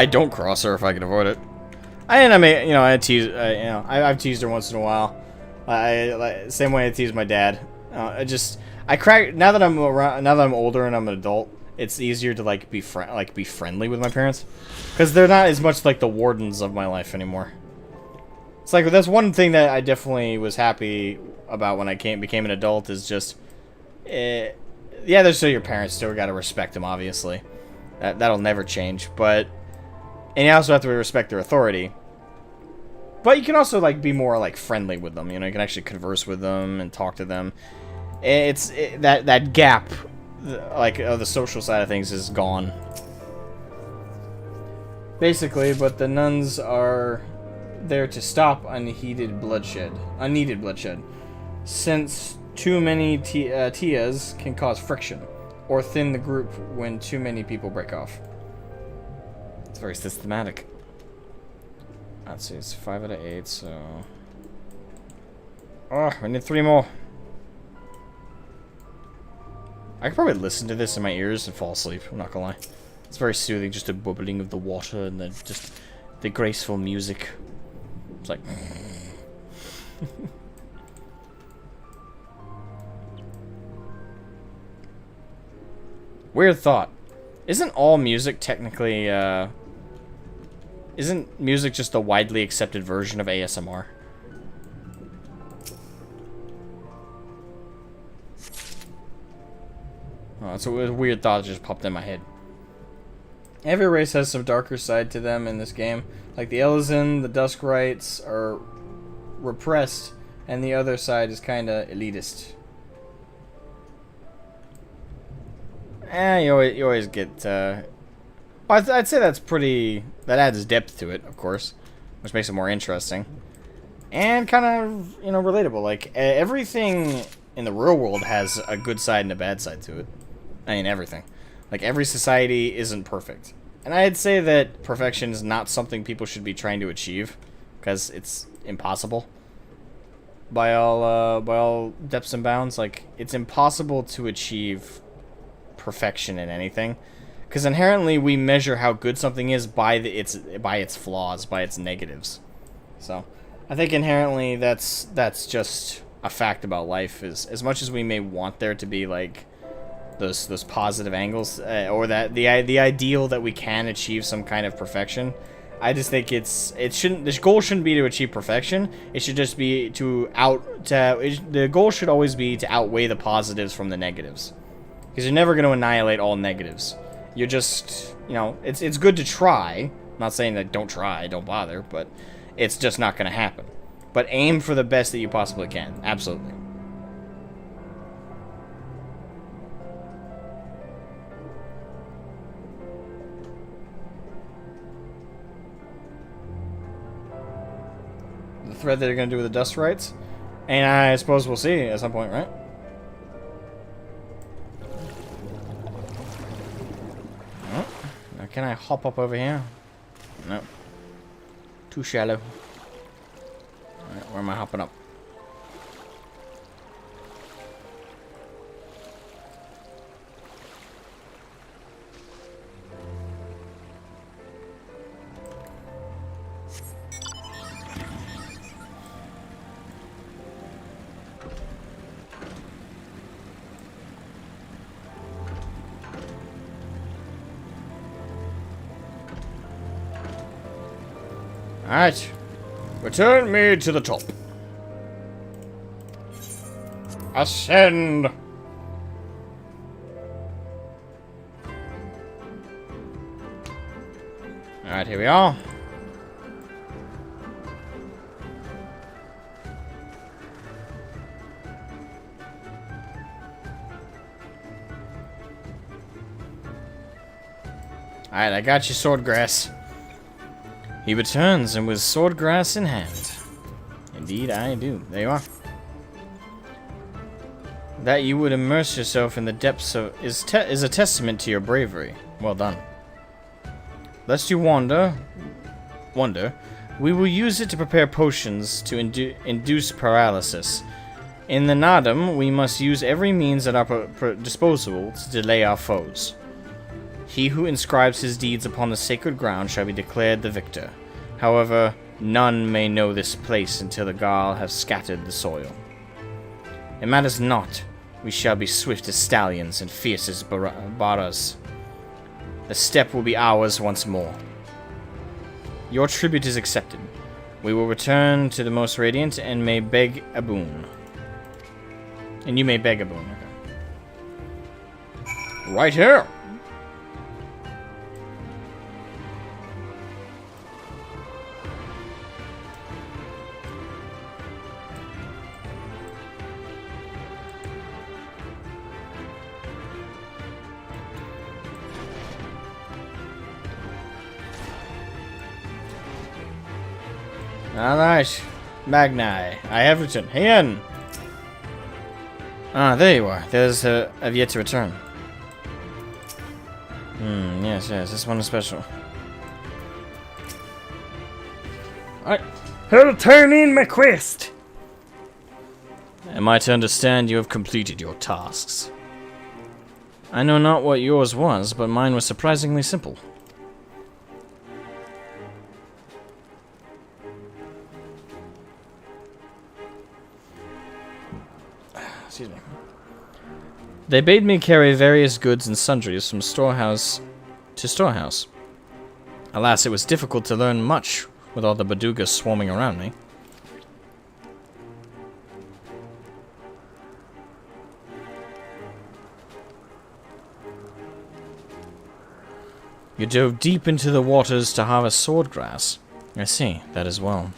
don't cross her if I can avoid it. I've teased her once in a while. Same way I tease my dad. I crack now that I'm older and I'm an adult. It's easier to be friendly with my parents, because they're not as much like the wardens of my life anymore. It's like that's one thing that I definitely was happy about when I became an adult is just, yeah, they're still your parents. Still gotta respect them, obviously. That'll never change. And you also have to respect their authority. But you can also be more friendly with them. You know, you can actually converse with them and talk to them. That gap, of the social side of things, is gone. Basically, but the nuns are there to stop unneeded bloodshed, since too many tias can cause friction, or thin the group when too many people break off. It's very systematic. Let's see, it's 5 out of 8, so... Oh, I need 3 more. I could probably listen to this in my ears and fall asleep, I'm not gonna lie. It's very soothing, just the bubbling of the water and just the graceful music. It's like... Weird thought. Isn't all music technically, isn't music just a widely accepted version of ASMR? Oh, it's a weird thought that just popped in my head. Every race has some darker side to them in this game. Like the Elezen, the Duskrites are repressed, and the other side is kind of elitist. You always get. I'd say that's pretty. That adds depth to it, of course, which makes it more interesting, and kind of relatable. Like everything in the real world has a good side and a bad side to it. I mean everything. Like every society isn't perfect, and I'd say that perfection is not something people should be trying to achieve, because it's impossible. By all depths and bounds, like it's impossible to achieve perfection in anything, because inherently we measure how good something is by its flaws, by its negatives. So I think inherently that's just a fact about life. Is as much as we may want there to be like those positive angles, or that the ideal that we can achieve some kind of perfection, I just think the goal shouldn't be to achieve perfection. It should just be the goal should always be to outweigh the positives from the negatives. Because you're never going to annihilate all negatives. You're just, it's good to try. I'm not saying that don't try, don't bother, but it's just not going to happen. But aim for the best that you possibly can. Absolutely. The thread that they're going to do with the dust rights? And I suppose we'll see at some point, right? Can I hop up over here? No. Too shallow. Alright, where am I hopping up? Alright. Return me to the top. Ascend! Alright, here we are. Alright, I got you, Swordgrass. He returns, and with Swordgrass in hand. Indeed, I do. There you are. That you would immerse yourself in the depths of is a testament to your bravery. Well done. Lest you wonder, we will use it to prepare potions to induce paralysis. In the Nadam, we must use every means at our disposal to delay our foes. He who inscribes his deeds upon the sacred ground shall be declared the victor. However, none may know this place until the Garl have scattered the soil. It matters not. We shall be swift as stallions and fierce as baras. The steppe will be ours once more. Your tribute is accepted. We will return to the most radiant and may beg a boon. And you may beg a boon. Okay. Right here! Alright. Magni. I have returned. Hen! Ah, there you are. There's have yet to return. Yes, this one is special. Alright. I'll turn in my quest! Am I to understand you have completed your tasks? I know not what yours was, but mine was surprisingly simple. Excuse me. They bade me carry various goods and sundries from storehouse to storehouse. Alas, it was difficult to learn much with all the Badugas swarming around me. You dove deep into the waters to harvest swordgrass. I see, that as well.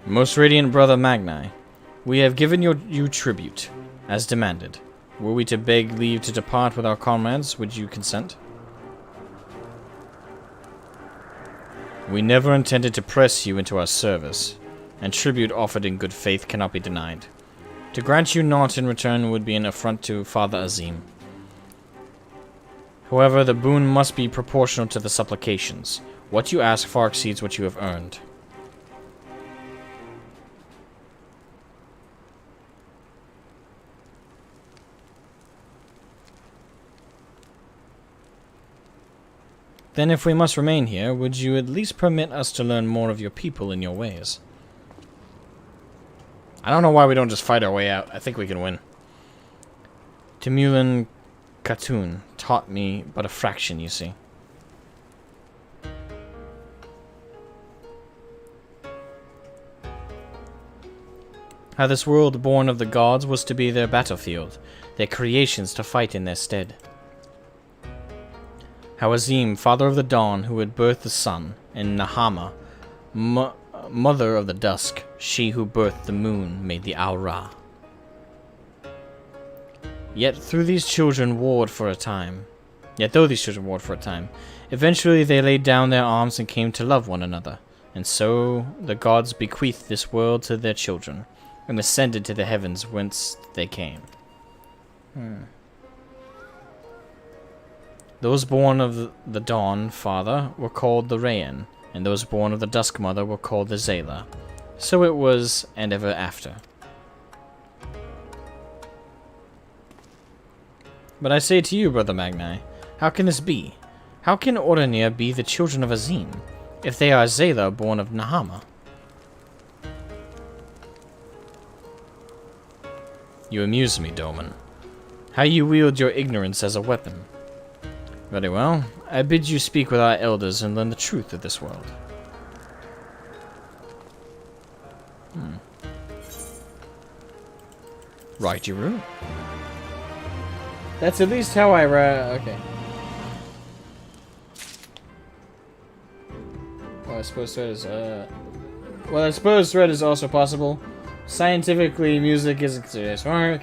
Most Radiant Brother Magni, we have given you tribute, as demanded. Were we to beg leave to depart with our comrades, would you consent? We never intended to press you into our service, and tribute offered in good faith cannot be denied. To grant you naught in return would be an affront to Father Azim. However, the boon must be proportional to the supplications. What you ask far exceeds what you have earned. Then if we must remain here, would you at least permit us to learn more of your people and your ways? I don't know why we don't just fight our way out. I think we can win. Timulan Khatun taught me but a fraction, you see. How this world born of the gods was to be their battlefield, their creations to fight in their stead. How Azim, father of the dawn, who had birthed the sun, and Nahama, mother of the dusk, she who birthed the moon, made the Al-Ra. Yet though these children warred for a time, eventually they laid down their arms and came to love one another, and so the gods bequeathed this world to their children, and ascended to the heavens whence they came. Those born of the dawn father were called the Rayan, and those born of the dusk mother were called the Zayla. So it was, and ever after. But I say to you, Brother Magni, how can this be? How can Oranir be the children of Azim, if they are Zayla born of Nahama? You amuse me, Doman. How you wield your ignorance as a weapon. Very well. I bid you speak with our elders and learn the truth of this world. Right, you rule. That's at least how I okay. Well, I suppose thread is, well, I suppose thread is also possible. Scientifically, music isn't considered. Alright,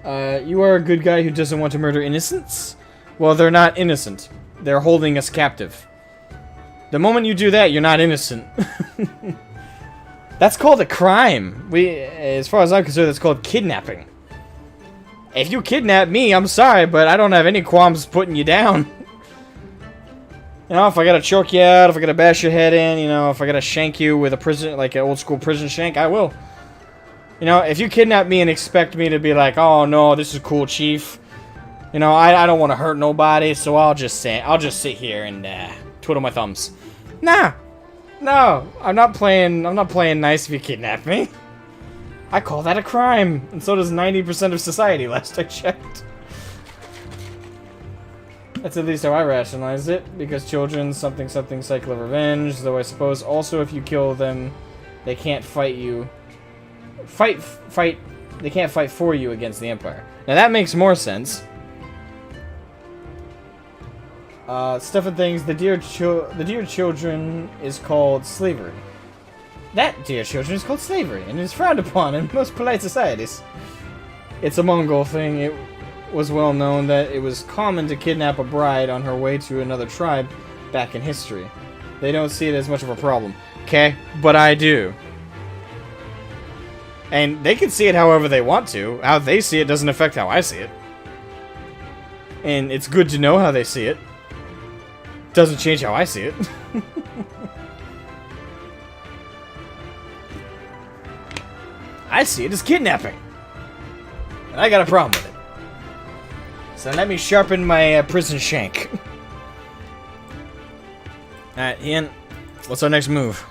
okay. You are a good guy who doesn't want to murder innocents? Well, they're not innocent. They're holding us captive. The moment you do that, you're not innocent. That's called a crime. As far as I'm concerned, that's called kidnapping. If you kidnap me, I'm sorry, but I don't have any qualms putting you down. You know, if I gotta choke you out, if I gotta bash your head in, you know, if I gotta shank you with a prison, like an old school prison shank, I will. You know, if you kidnap me and expect me to be like, oh no, this is cool, chief. You know, I don't want to hurt nobody, so I'll just sit here and twiddle my thumbs. Nah, no, I'm not playing nice if you kidnap me. I call that a crime, and so does 90% of society. Last I checked. That's at least how I rationalize it, because children, something cycle of revenge. Though I suppose also if you kill them, they can't fight you. They can't fight for you against the Empire. Now that makes more sense. Stuff and things. The dear children is called slavery. That, dear children, is called slavery, and is frowned upon in most polite societies. It's a Mongol thing. It was well known that it was common to kidnap a bride on her way to another tribe back in history. They don't see it as much of a problem. Okay? But I do. And they can see it however they want to. How they see it doesn't affect how I see it. And it's good to know how they see it. Doesn't change how I see it. I see it as kidnapping. And I got a problem with it. So let me sharpen my prison shank. Alright, Ian. What's our next move?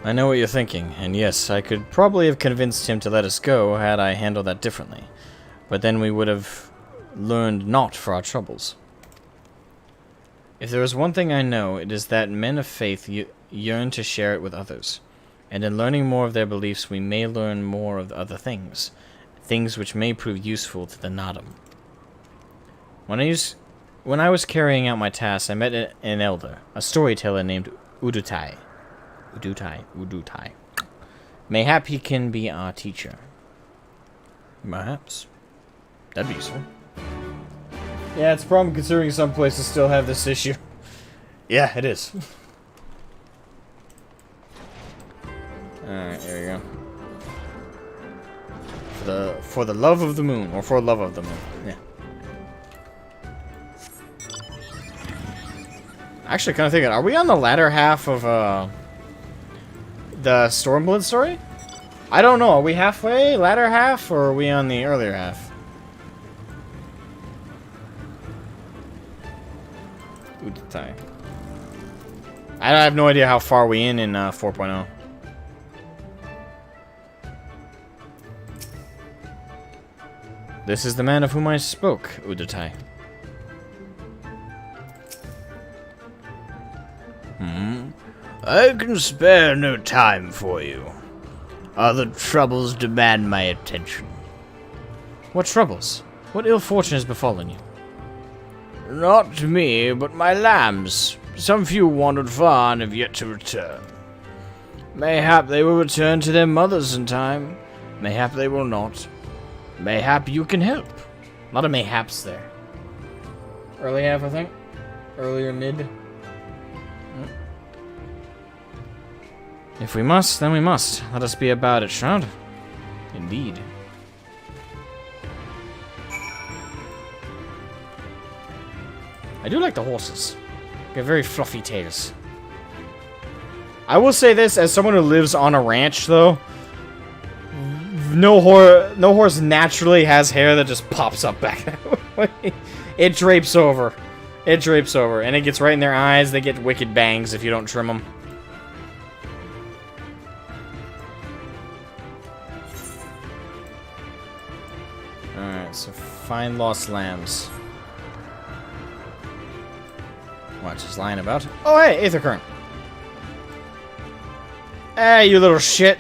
I know what you're thinking, and yes, I could probably have convinced him to let us go had I handled that differently. But then we would have learned naught for our troubles. If there is one thing I know, it is that men of faith yearn to share it with others. And in learning more of their beliefs, we may learn more of other things. Things which may prove useful to the Nadam. When I use When I was carrying out my task, I met an elder, a storyteller named Udutai. Udutai. Mayhap he can be our teacher. Perhaps. That'd be useful.
Yeah, it's a problem considering some places still have this issue.
Yeah, it is.
Alright, there we go.
For the love of the moon, or for love of the moon. Yeah.
Actually, kind of thinking, are we on the latter half of the Stormblood story? I don't know. Are we halfway, latter half, or are we on the earlier half? Udutai. I have no idea how far we in 4.0.
This is the man of whom I spoke, Udutai. I can spare no time for you. Other troubles demand my attention.
What troubles? What ill fortune has befallen you?
Not me, but my lambs. Some few wandered far and have yet to return. Mayhap they will return to their mothers in time. Mayhap they will not. Mayhap you can help.
A lot of mayhaps there. Early half, I think. Earlier mid.
If we must, then we must. Let us be about it, Shroud.
Indeed. I do like the horses. They have very fluffy tails. I will say this, as someone who lives on a ranch, though, no horse naturally has hair that just pops up back that way. It drapes over. It drapes over, and it gets right in their eyes. They get wicked bangs if you don't trim them. Alright, so find lost lambs. Watch, he's lying about. Oh, hey, Aether Current. Hey, you little shit.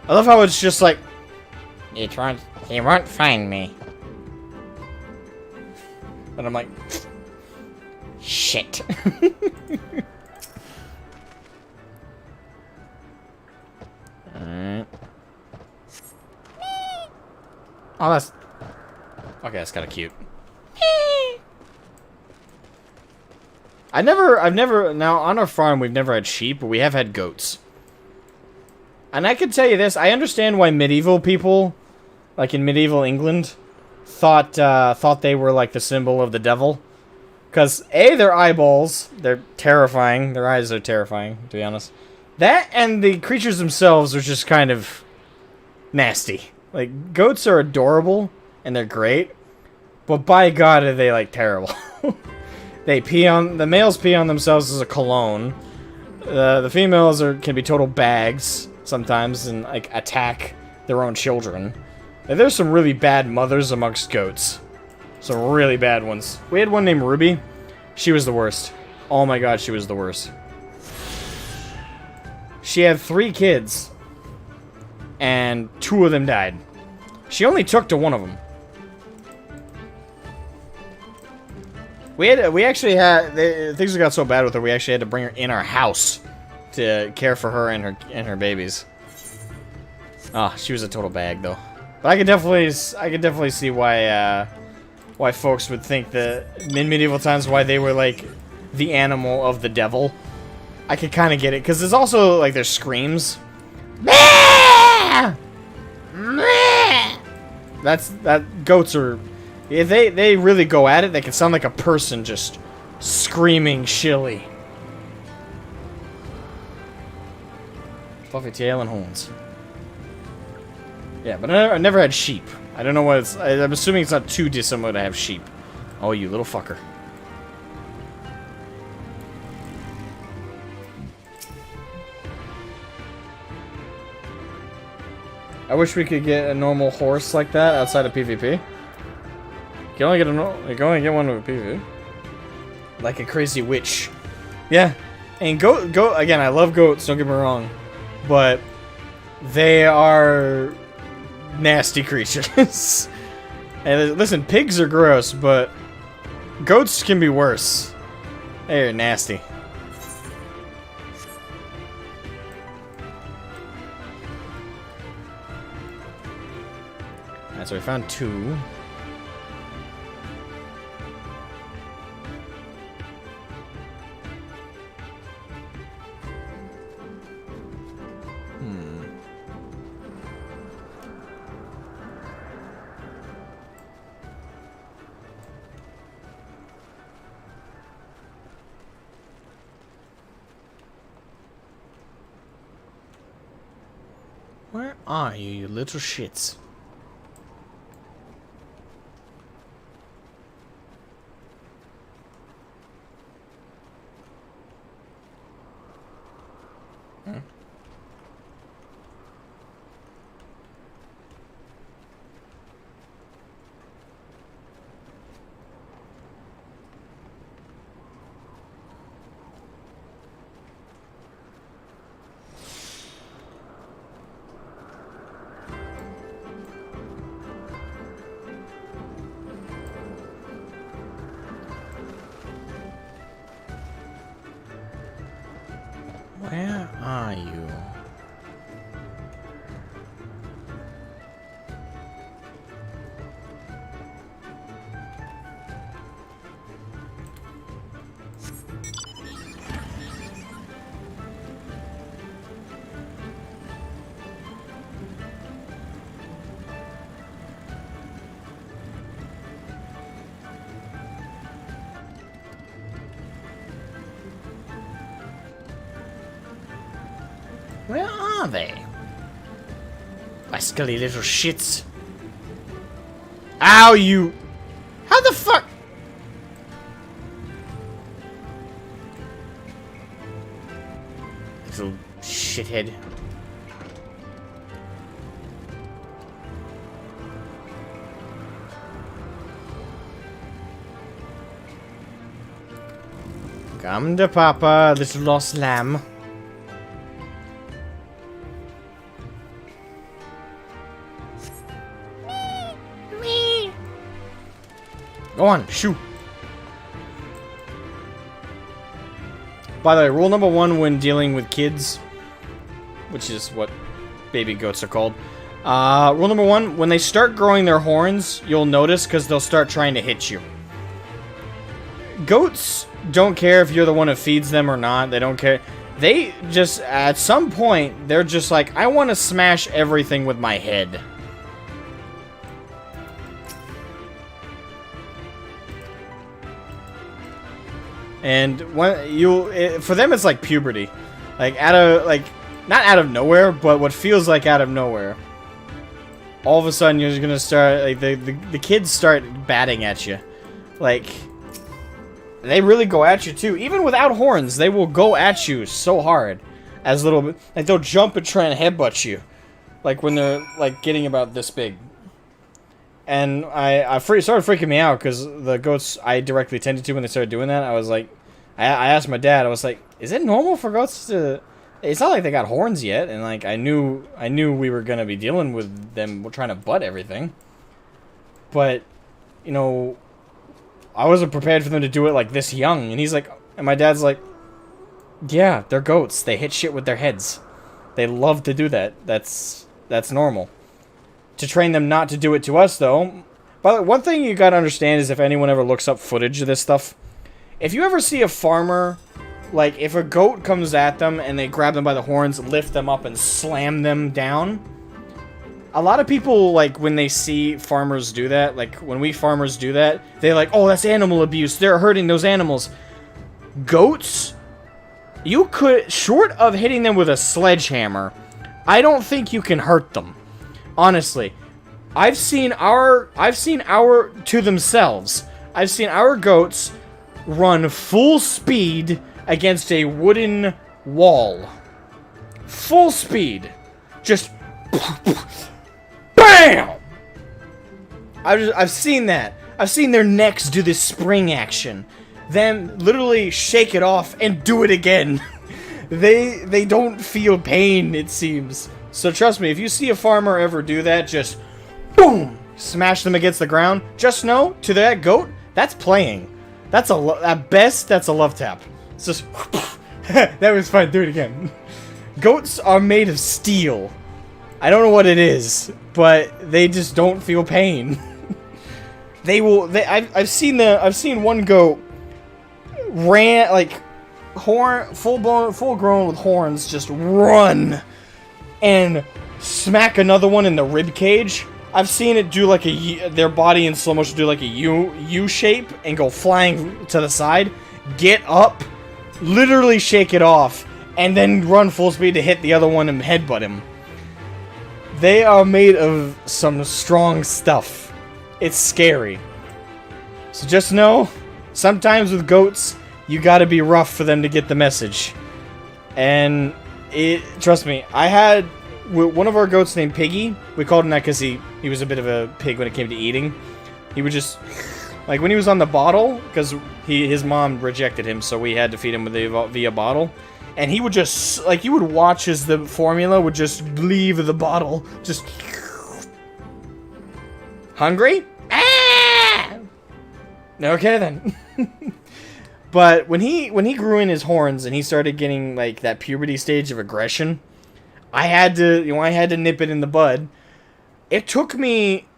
I love how it's just like...
He won't find me.
But I'm like...
Shit.
Alright. Oh, that's... Okay, that's kind of cute. I've never, now on our farm we've never had sheep, but we have had goats. And I can tell you this, I understand why medieval people, like in medieval England, thought they were like the symbol of the devil. Because, A, their eyeballs, they're terrifying, their eyes are terrifying, to be honest. That and the creatures themselves are just kind of nasty. Like, goats are adorable, and they're great, but by God are they, like, terrible. The males pee on themselves as a cologne. The females can be total bags sometimes and like attack their own children. And there's some really bad mothers amongst goats. Some really bad ones. We had one named Ruby. She was the worst. Oh my God, she was the worst. She had 3 kids, and 2 of them died. She only took to one of them. We actually had things got so bad with her. We actually had to bring her in our house to care for her and her babies. Ah, she was a total bag though. But I could definitely see why folks would think that in medieval times why they were like the animal of the devil. I could kind of get it because there's also like their screams. Goats are. If they really go at it, they can sound like a person just screaming shilly. Fluffy tail and horns. Yeah, but I never had sheep. I don't know what it's... I'm assuming it's not too dissimilar to have sheep. Oh, you little fucker. I wish we could get a normal horse like that outside of PvP. You can only get one with a PvP. Like a crazy witch. Yeah. And goat again, I love goats, don't get me wrong. But they are nasty creatures. And listen, pigs are gross, but Goats can be worse. They're nasty. Alright, so we found 2. Where are you, you little shits? Where are you? Where are they? Rascally little shits. Ow, you! How the fuck? Little shithead. Come to Papa, little lost lamb. Go on, shoot. By the way, rule number 1 when dealing with kids, which is what baby goats are called. Rule number 1, when they start growing their horns, you'll notice because they'll start trying to hit you. Goats don't care if you're the one who feeds them or not. They don't care. They just, at some point, they're just like, I want to smash everything with my head. And when for them, it's like puberty, like not out of nowhere, but what feels like out of nowhere. All of a sudden, you're just gonna start like the kids start batting at you, like they really go at you too. Even without horns, they will go at you so hard, as little like they'll jump and try and headbutt you, like when they're like getting about this big. And I started freaking me out because the goats I directly tended to when they started doing that, I was like, I asked my dad, I was like, is it normal for goats to, it's not like they got horns yet, and like I knew we were gonna be dealing with them trying to butt everything, but you know, I wasn't prepared for them to do it like this young. And he's like, and my dad's like, yeah, they're goats, they hit shit with their heads, they love to do that, that's normal. To train them not to do it to us, though. But one thing you gotta understand is if anyone ever looks up footage of this stuff, if you ever see a farmer, like, if a goat comes at them and they grab them by the horns, lift them up and slam them down, a lot of people, like, when they see farmers do that, like, when we farmers do that, they're like, oh, that's animal abuse, they're hurting those animals. Goats, you could, short of hitting them with a sledgehammer, I don't think you can hurt them. Honestly, I've seen our to themselves. I've seen our goats run full speed against a wooden wall. Full speed. Just BAM! I've seen that. I've seen their necks do this spring action. Them literally shake it off and do it again. They don't feel pain, it seems. So trust me, if you see a farmer ever do that, just boom, smash them against the ground. Just know, to that goat, that's playing. That's at best, that's a love tap. It's just... that was fun. Do it again. Goats are made of steel. I don't know what it is, but they just don't feel pain. I've seen one goat full grown with horns, just run and smack another one in the rib cage. I've seen it do like their body in slow motion do like a U shape and go flying to the side, get up, literally shake it off, and then run full speed to hit the other one and headbutt him. They are made of some strong stuff. It's scary. So just know, sometimes with goats, you gotta be rough for them to get the message. And trust me, I had one of our goats named Piggy. We called him that because he was a bit of a pig when it came to eating. He would just, like when he was on the bottle, because his mom rejected him, so we had to feed him via bottle. And he would just, like, you would watch as the formula would just leave the bottle. Just... Hungry? Ah! Okay, then. But when he grew in his horns and he started getting, like, that puberty stage of aggression, I had to nip it in the bud. It took me,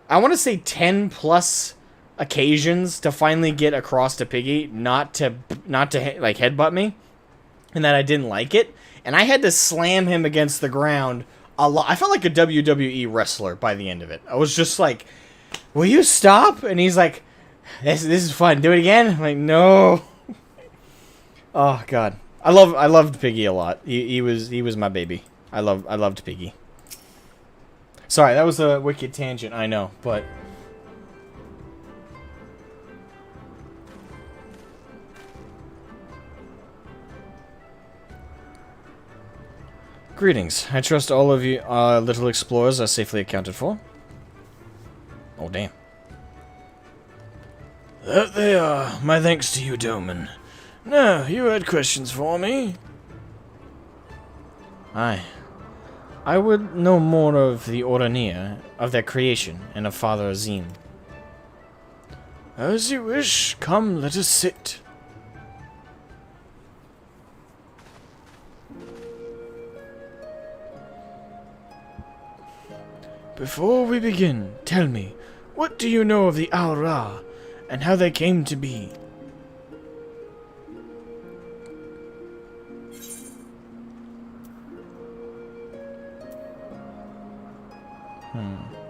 I want to say 10 plus occasions to finally get across to Piggy, not to like, headbutt me. And that I didn't like it, and I had to slam him against the ground a lot. I felt like a WWE wrestler by the end of it. I was just like, "Will you stop?" And he's like, "This is fun. Do it again." I'm like, "No." Oh God, I loved Piggy a lot. He was my baby. I loved Piggy. Sorry, that was a wicked tangent. I know, but. Greetings. I trust all of you little explorers are safely accounted for. Oh, damn. That they are. My thanks to you, Doman. Now, you had questions for me? Aye. I would know more of the Orania, of their creation, and of Father Azim. As you wish. Come, let us sit. Before we begin, tell me, what do you know of the Al-Ra, and how they came to be?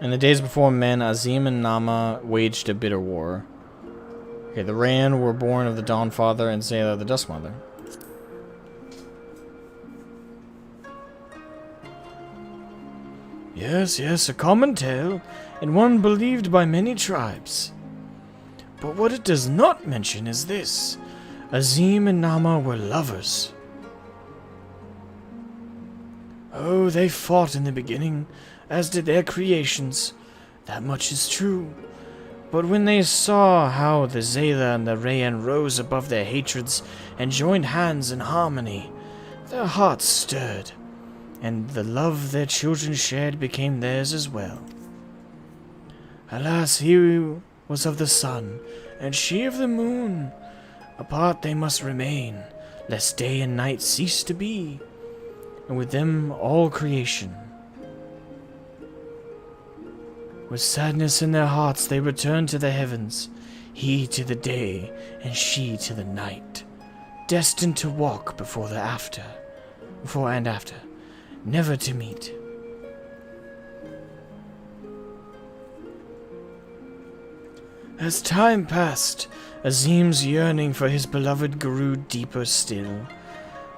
In the days before men, Azim and Nama waged a bitter war. Okay, the Ran were born of the Dawnfather and Zayla the Duskmother. Yes, a common tale, and one believed by many tribes. But what it does not mention is this. Azim and Nama were lovers. Oh, they fought in the beginning, as did their creations. That much is true. But when they saw how the Zayla and the Rayan rose above their hatreds and joined hands in harmony, their hearts stirred. And the love their children shared became theirs as well. Alas, he was of the sun, and she of the moon. Apart they must remain, lest day and night cease to be, and with them all creation. With sadness in their hearts they returned to the heavens, he to the day, and she to the night, destined to walk before and after. Never to meet. As time passed, Azim's yearning for his beloved grew deeper still.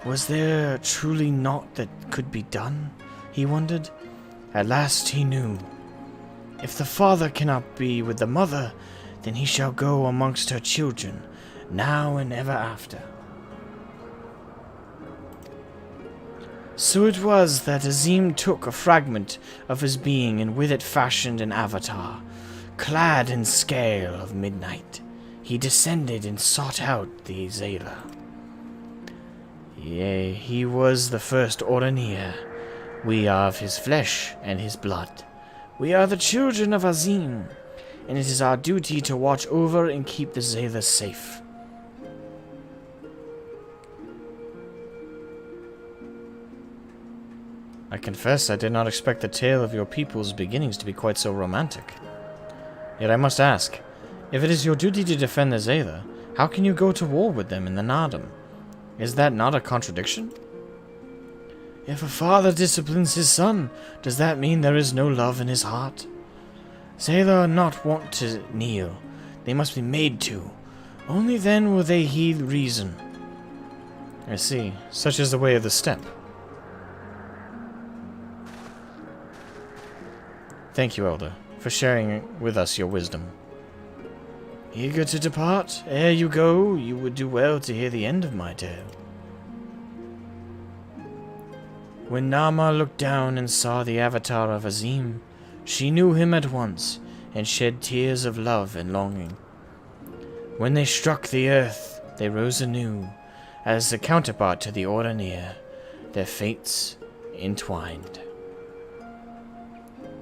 Was there truly naught that could be done? He wondered. At last he knew. If the father cannot be with the mother, then he shall go amongst her children, now and ever after. So it was that Azim took a fragment of his being and with it fashioned an avatar. Clad in scale of midnight, he descended and sought out the Zayla. Yea, he was the first Orania. We are of his flesh and his blood. We are the children of Azim,
and it is our duty to watch over and keep the Zayla safe. I confess I did not expect the tale of your people's beginnings to be quite so romantic. Yet I must ask, if it is your duty to defend the Zayla, how can you go to war with them in the Nardum? Is that not a contradiction? If a father disciplines his son, does that mean there is no love in his heart? Zayla are not wont to kneel. They must be made to. Only then will they heed reason. I see. Such is the way of the steppe. Thank you, Elder, for sharing with us your wisdom. Eager to depart? Ere you go, you would do well to hear the end of my tale. When Nama looked down and saw the avatar of Azim, she knew him at once, and shed tears of love and longing. When they struck the earth, they rose anew, as the counterpart to the Ordinary, their fates entwined.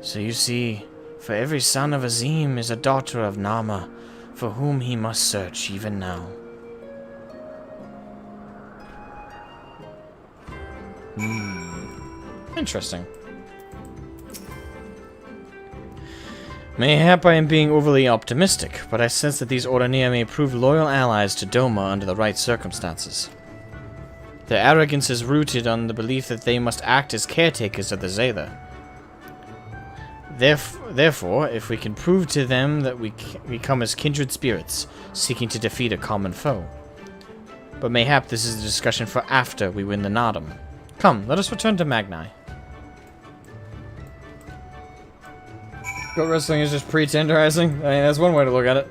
So you see, for every son of Azim is a daughter of Nama, for whom he must search even now.
Interesting. Mayhap I am being overly optimistic, but I sense that these Ordinary may prove loyal allies to Doma under the right circumstances. Their arrogance is rooted on the belief that they must act as caretakers of the Zayla. Therefore, if we can prove to them that we come as kindred spirits, seeking to defeat a common foe. But mayhap this is a discussion for after we win the Nardum. Come, let us return to Magni. Goat wrestling is just pre-tenderizing? I mean, that's one way to look at it.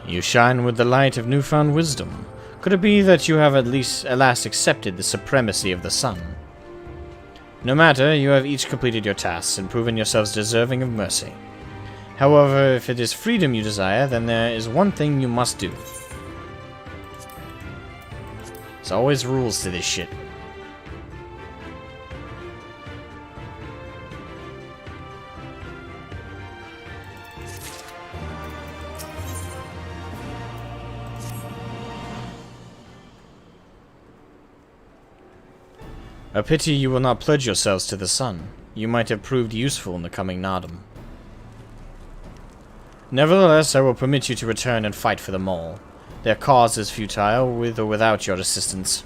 You shine with the light of newfound wisdom. Could it be that you have at last accepted the supremacy of the sun? No matter, you have each completed your tasks and proven yourselves deserving of mercy. However, if it is freedom you desire, then there is one thing you must do. There's always rules to this shit. A pity you will not pledge yourselves to the sun. You might have proved useful in the coming Nardum. Nevertheless, I will permit you to return and fight for them all. Their cause is futile, with or without your assistance.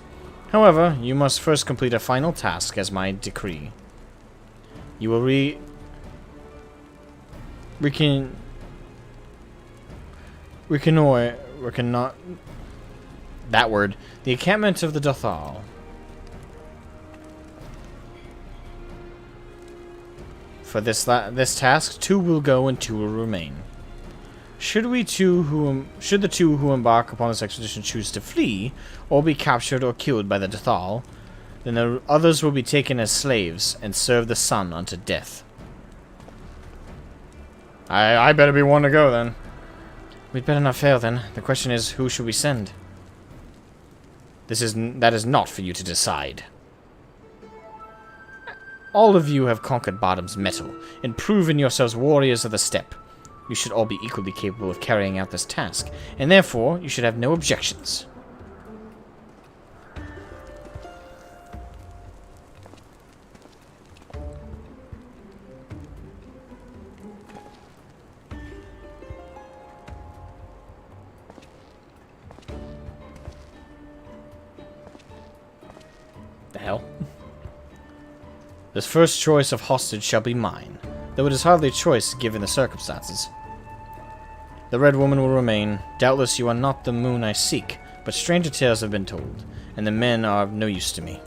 However, you must first complete a final task as my decree. You will reconnoiter that word, the encampment of the Dothal. For this task, 2 will go and 2 will remain. Should the two who embark upon this expedition choose to flee, or be captured or killed by the Dothal, then the others will be taken as slaves and serve the sun unto death. I better be one to go then. We'd better not fail then. The question is, who should we send? That is not for you to decide. All of you have conquered Bottom's metal, and proven yourselves warriors of the steppe. You should all be equally capable of carrying out this task, and therefore you should have no objections. The hell? This first choice of hostage shall be mine, though it is hardly a choice given the circumstances. The Red Woman will remain. Doubtless you are not the moon I seek, but stranger tales have been told, and the men are of no use to me.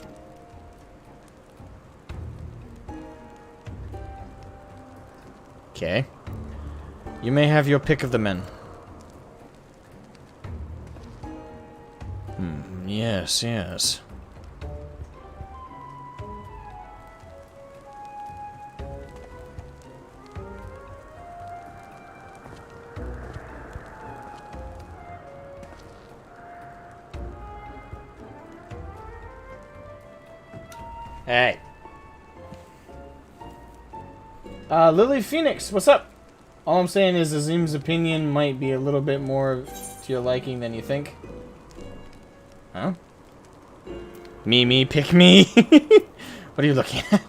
Okay. You may have your pick of the men.
Yes, yes.
Hey. Lily Phoenix, what's up? All I'm saying is Azim's opinion might be a little bit more to your liking than you think. Huh?
Me, pick me. What are you looking at?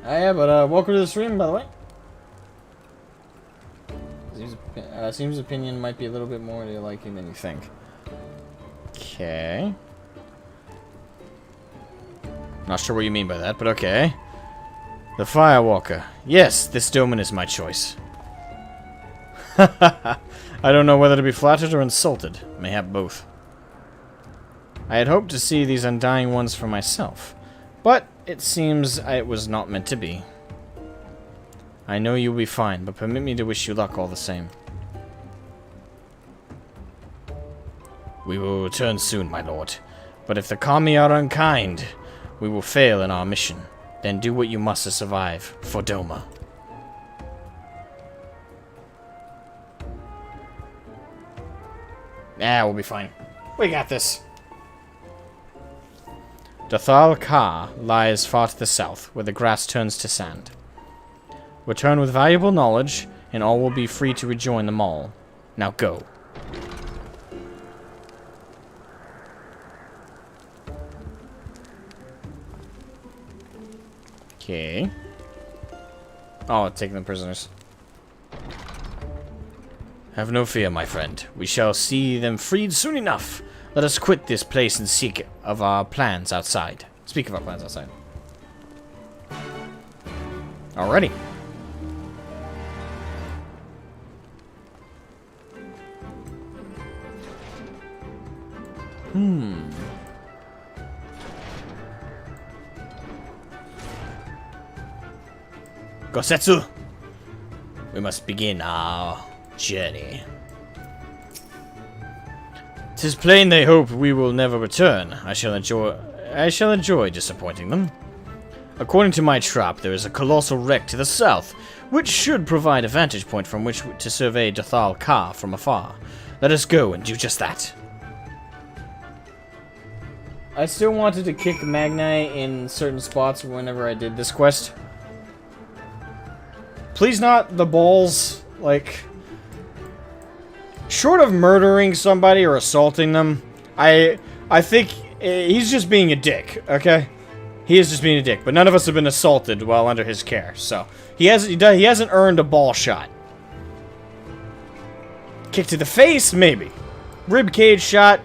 Yeah, but welcome to the stream, by the way. Azim's opinion might be a little bit more to your liking than you think.
Okay. Not sure what you mean by that, but okay. The Firewalker. Yes, this domain is my choice. I don't know whether to be flattered or insulted. Mayhap both. I had hoped to see these undying ones for myself, but it seems it was not meant to be. I know you'll be fine, but permit me to wish you luck all the same. We will return soon, my lord. But if the Kami are unkind, we will fail in our mission. Then do what you must to survive, for Doma.
We'll be fine. We got this.
Dathal Ka lies far to the south, where the grass turns to sand. Return with valuable knowledge, and all will be free to rejoin the mall. Now go. Okay.
Oh, taking them prisoners.
Have no fear, my friend. We shall see them freed soon enough. Let us quit this place and seek of our plans outside.
Speak of our plans outside. Alrighty.
Gosetsu! We must begin our journey. 'Tis plain they hope we will never return. I shall enjoy disappointing them. According to my trap, there is a colossal wreck to the south, which should provide a vantage point from which to survey Dathal Ka from afar. Let us go and do just that.
I still wanted to kick Magnite in certain spots whenever I did this quest. Please not the balls, like... Short of murdering somebody or assaulting them, I think he's just being a dick, okay? He is just being a dick, but none of us have been assaulted while under his care, so... He hasn't earned a ball shot. Kick to the face? Maybe. Rib cage shot,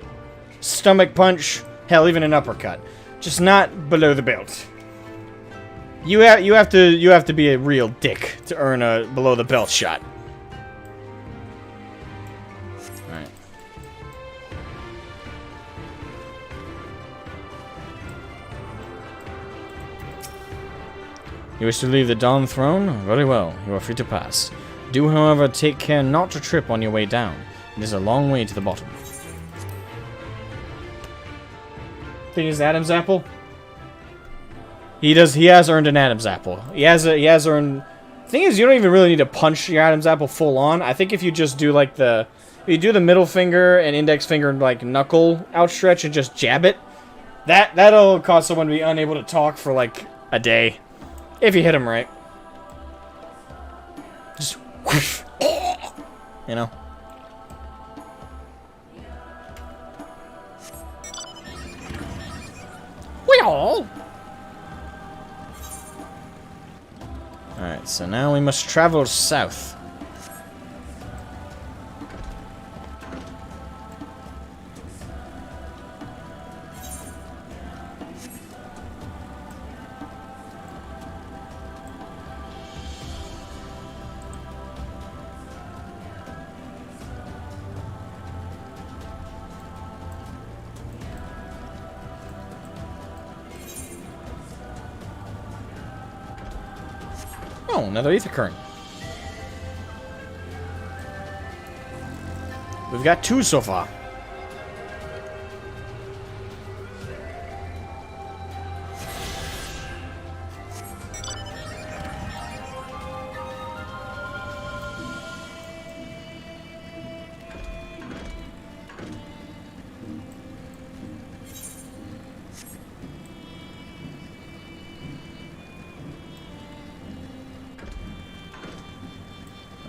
stomach punch, hell, even an uppercut. Just not below the belt. You have to be a real dick to earn a below the belt shot. Alright.
You wish to leave the Dawn Throne? Very well, you are free to pass. Do, however, take care not to trip on your way down. It is a long way to the bottom.
Thing is, Adam's apple. He has earned an Adam's apple. He has earned. Thing is, you don't even really need to punch your Adam's apple full on. I think if you just do like if you do the middle finger and index finger like knuckle outstretch and just jab it, that'll cause someone to be unable to talk for like a day, if you hit him right. Just whoosh, you know. Well.
Alright, so now we must travel south.
Oh, another ether current. We've got 2 so far.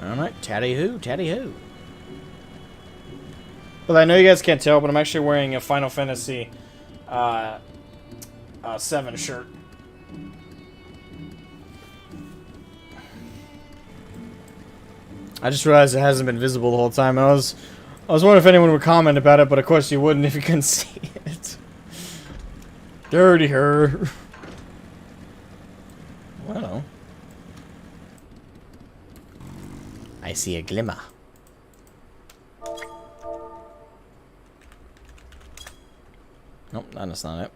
Alright, taddy-hoo, taddy-hoo. Well, I know you guys can't tell, but I'm actually wearing a Final Fantasy 7 shirt. I just realized it hasn't been visible the whole time. I was wondering if anyone would comment about it, but of course you wouldn't if you couldn't see it. Dirty her. Well. I see a glimmer. Nope, that's not it.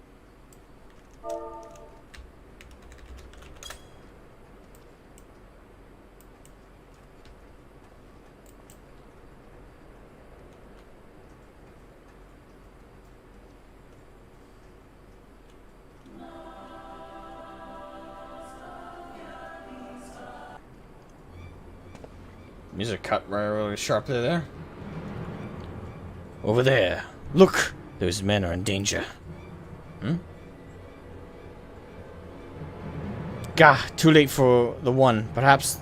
Music cut really sharply there. Over there. Look! Those men are in danger. Hmm? Gah, too late for the one. Perhaps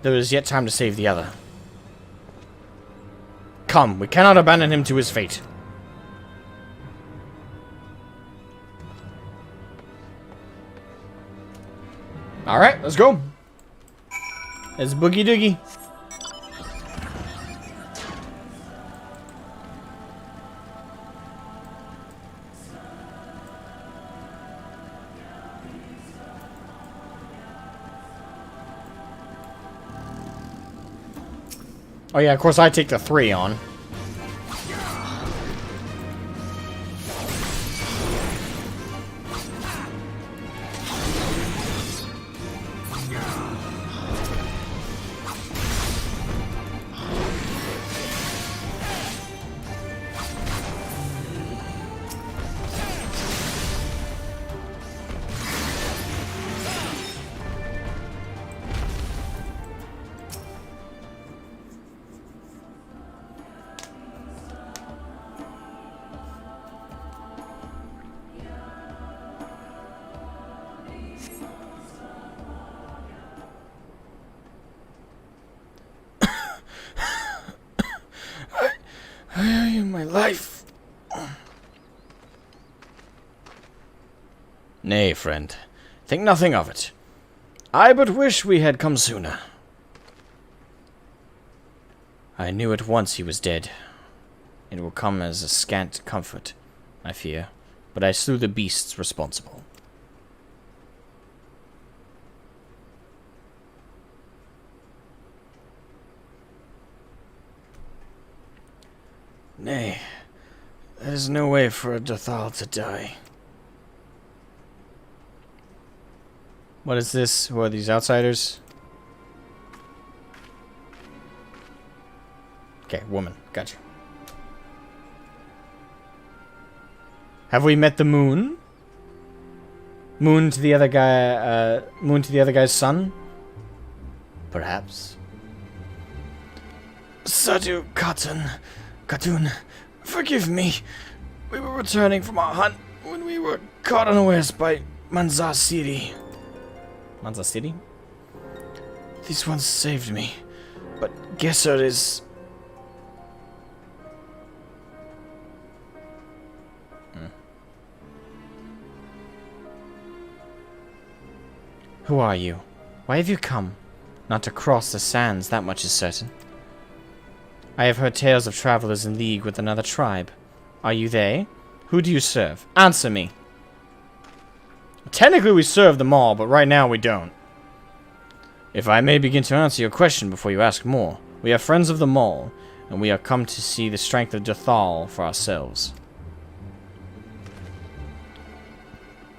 there is yet time to save the other. Come, we cannot abandon him to his fate. Alright, let's go. It's Boogie Doogie. Oh yeah, of course I take the 3 on. My life. Nay, friend. Think nothing of it. I but wish we had come sooner. I knew at once he was dead. It will come as a scant comfort, I fear, but I slew the beasts responsible. Nay, there is no way for a Dothal to die. What is this? Who are these outsiders? Okay, woman. Gotcha. Have we met the moon? Moon to the other guy, moon to the other guy's son? Perhaps. Sadu Katun, forgive me. We were returning from our hunt when we were caught unawares by Manzar City. Manzar City? These ones saved me, but Gesser is... Who are you? Why have you come? Not to cross the sands, that much is certain. I have heard tales of travelers in league with another tribe. Are you they? Who do you serve? Answer me. Technically we serve them all, but right now we don't. If I may begin to answer your question before you ask more. We are friends of the Mall, and we are come to see the strength of Dothal for ourselves.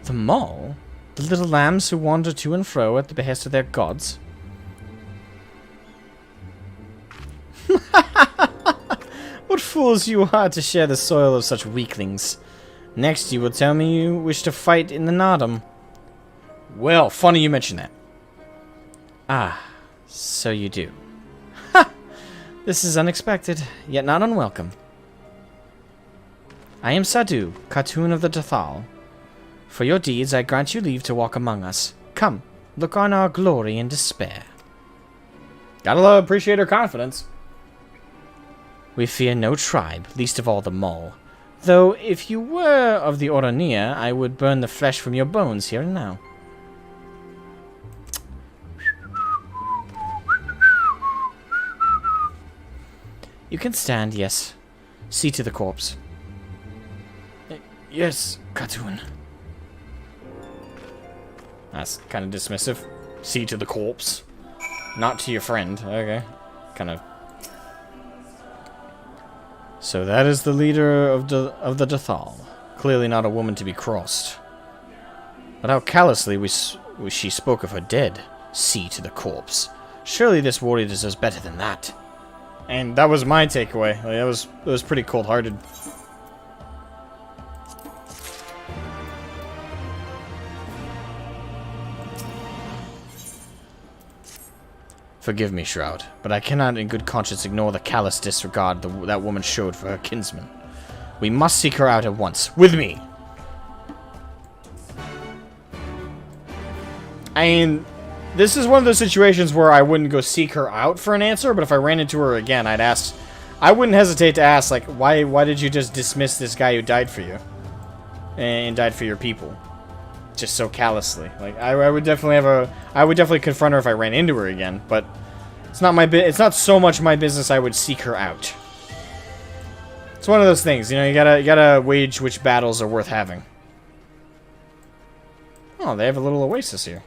The Mall? The little lambs who wander to and fro at the behest of their gods?
fools you are to share the soil of such weaklings. Next, you will tell me you wish to fight in the Nardum. Well, funny you mention that. Ah, so you do. Ha! This is unexpected, yet not unwelcome. I am Sadu, Khatun of the Dathal. For your deeds, I grant you leave to walk among us. Come, look on our glory and despair.
Gotta appreciate her confidence.
We fear no tribe, least of all the Mol. Though, if you were of the Orania, I would burn the flesh from your bones here and now. You can stand, yes. See to the corpse. Yes, Khatun. That's kind of dismissive. See to the corpse. Not to your friend. Okay. Kind of. So that is the leader of the Dathal. Clearly not a woman to be crossed. But how callously she spoke of her dead. See to the corpse. Surely this warrior deserves better than that.
And that was my takeaway. Like, that was pretty cold-hearted.
Forgive me, Shroud, but I cannot in good conscience ignore the callous disregard that woman showed for her kinsman. We must seek her out at once. With me!
I mean, this is one of those situations where I wouldn't go seek her out for an answer, but if I ran into her again, I'd ask... I wouldn't hesitate to ask, like, why did you just dismiss this guy who died for you? And died for your people? Just so callously. Like, I would definitely confront her if I ran into her again, but it's not so much my business I would seek her out. It's one of those things, you know, you gotta wage which battles are worth having. Oh, they have a little oasis here.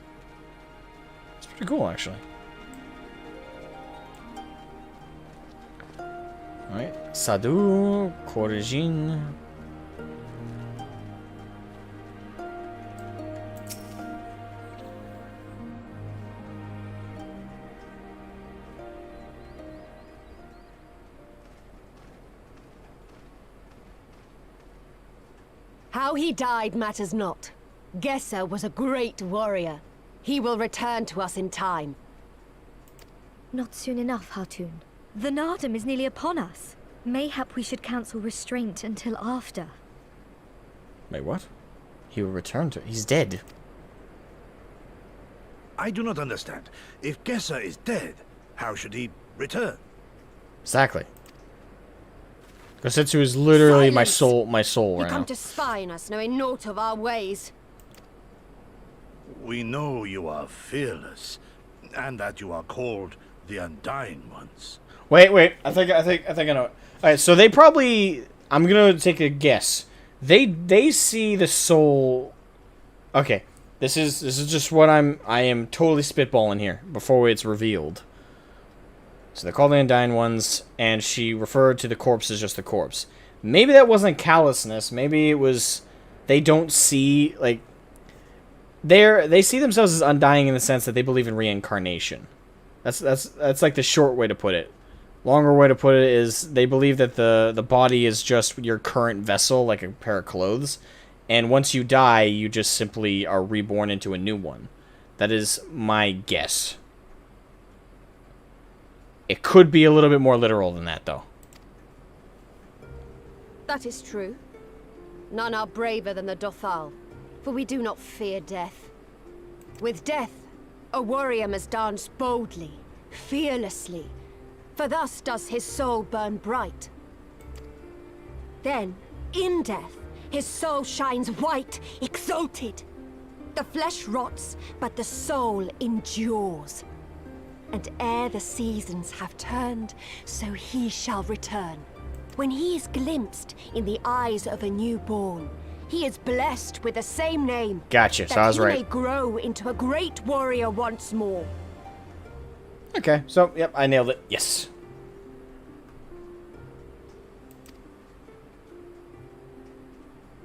It's pretty cool, actually. Alright, Sadu, Korajin.
How he died matters not. Gesser was a great warrior. He will return to us in time.
Not soon enough, Khatun. The Nardum is nearly upon us. Mayhap we should cancel restraint until after.
Wait, what? He will return to... He's dead.
I do not understand. If Gesser is dead, how should he return?
Exactly. Gosetsu is literally my
Silence!
soul
You
right
come
now.
to spy on us, knowing naught of our ways.
We know you are fearless, and that you are called the Undying Ones.
Wait. I think I know it. Alright, so they probably... I'm gonna take a guess. They see the soul... Okay. This is just what I am totally spitballing here before it's revealed. So they're called the Undying Ones, and she referred to the corpse as just the corpse. Maybe that wasn't callousness. Maybe it was they don't see, like, they see themselves as undying in the sense that they believe in reincarnation. That's like the short way to put it. Longer way to put it is they believe that the body is just your current vessel, like a pair of clothes, and once you die, you just simply are reborn into a new one. That is my guess. It could be a little bit more literal than that, though.
That is true. None are braver than the Dathal, for we do not fear death. With death, a warrior must dance boldly, fearlessly, for thus does his soul burn bright. Then, in death, his soul shines white, exalted. The flesh rots, but the soul endures. And ere the seasons have turned, so he shall return. When he is glimpsed in the eyes of a newborn, he is blessed with the same name.
Gotcha, so I was
that he
right.
may grow into a great warrior once more.
Okay, so, yep, I nailed it. Yes.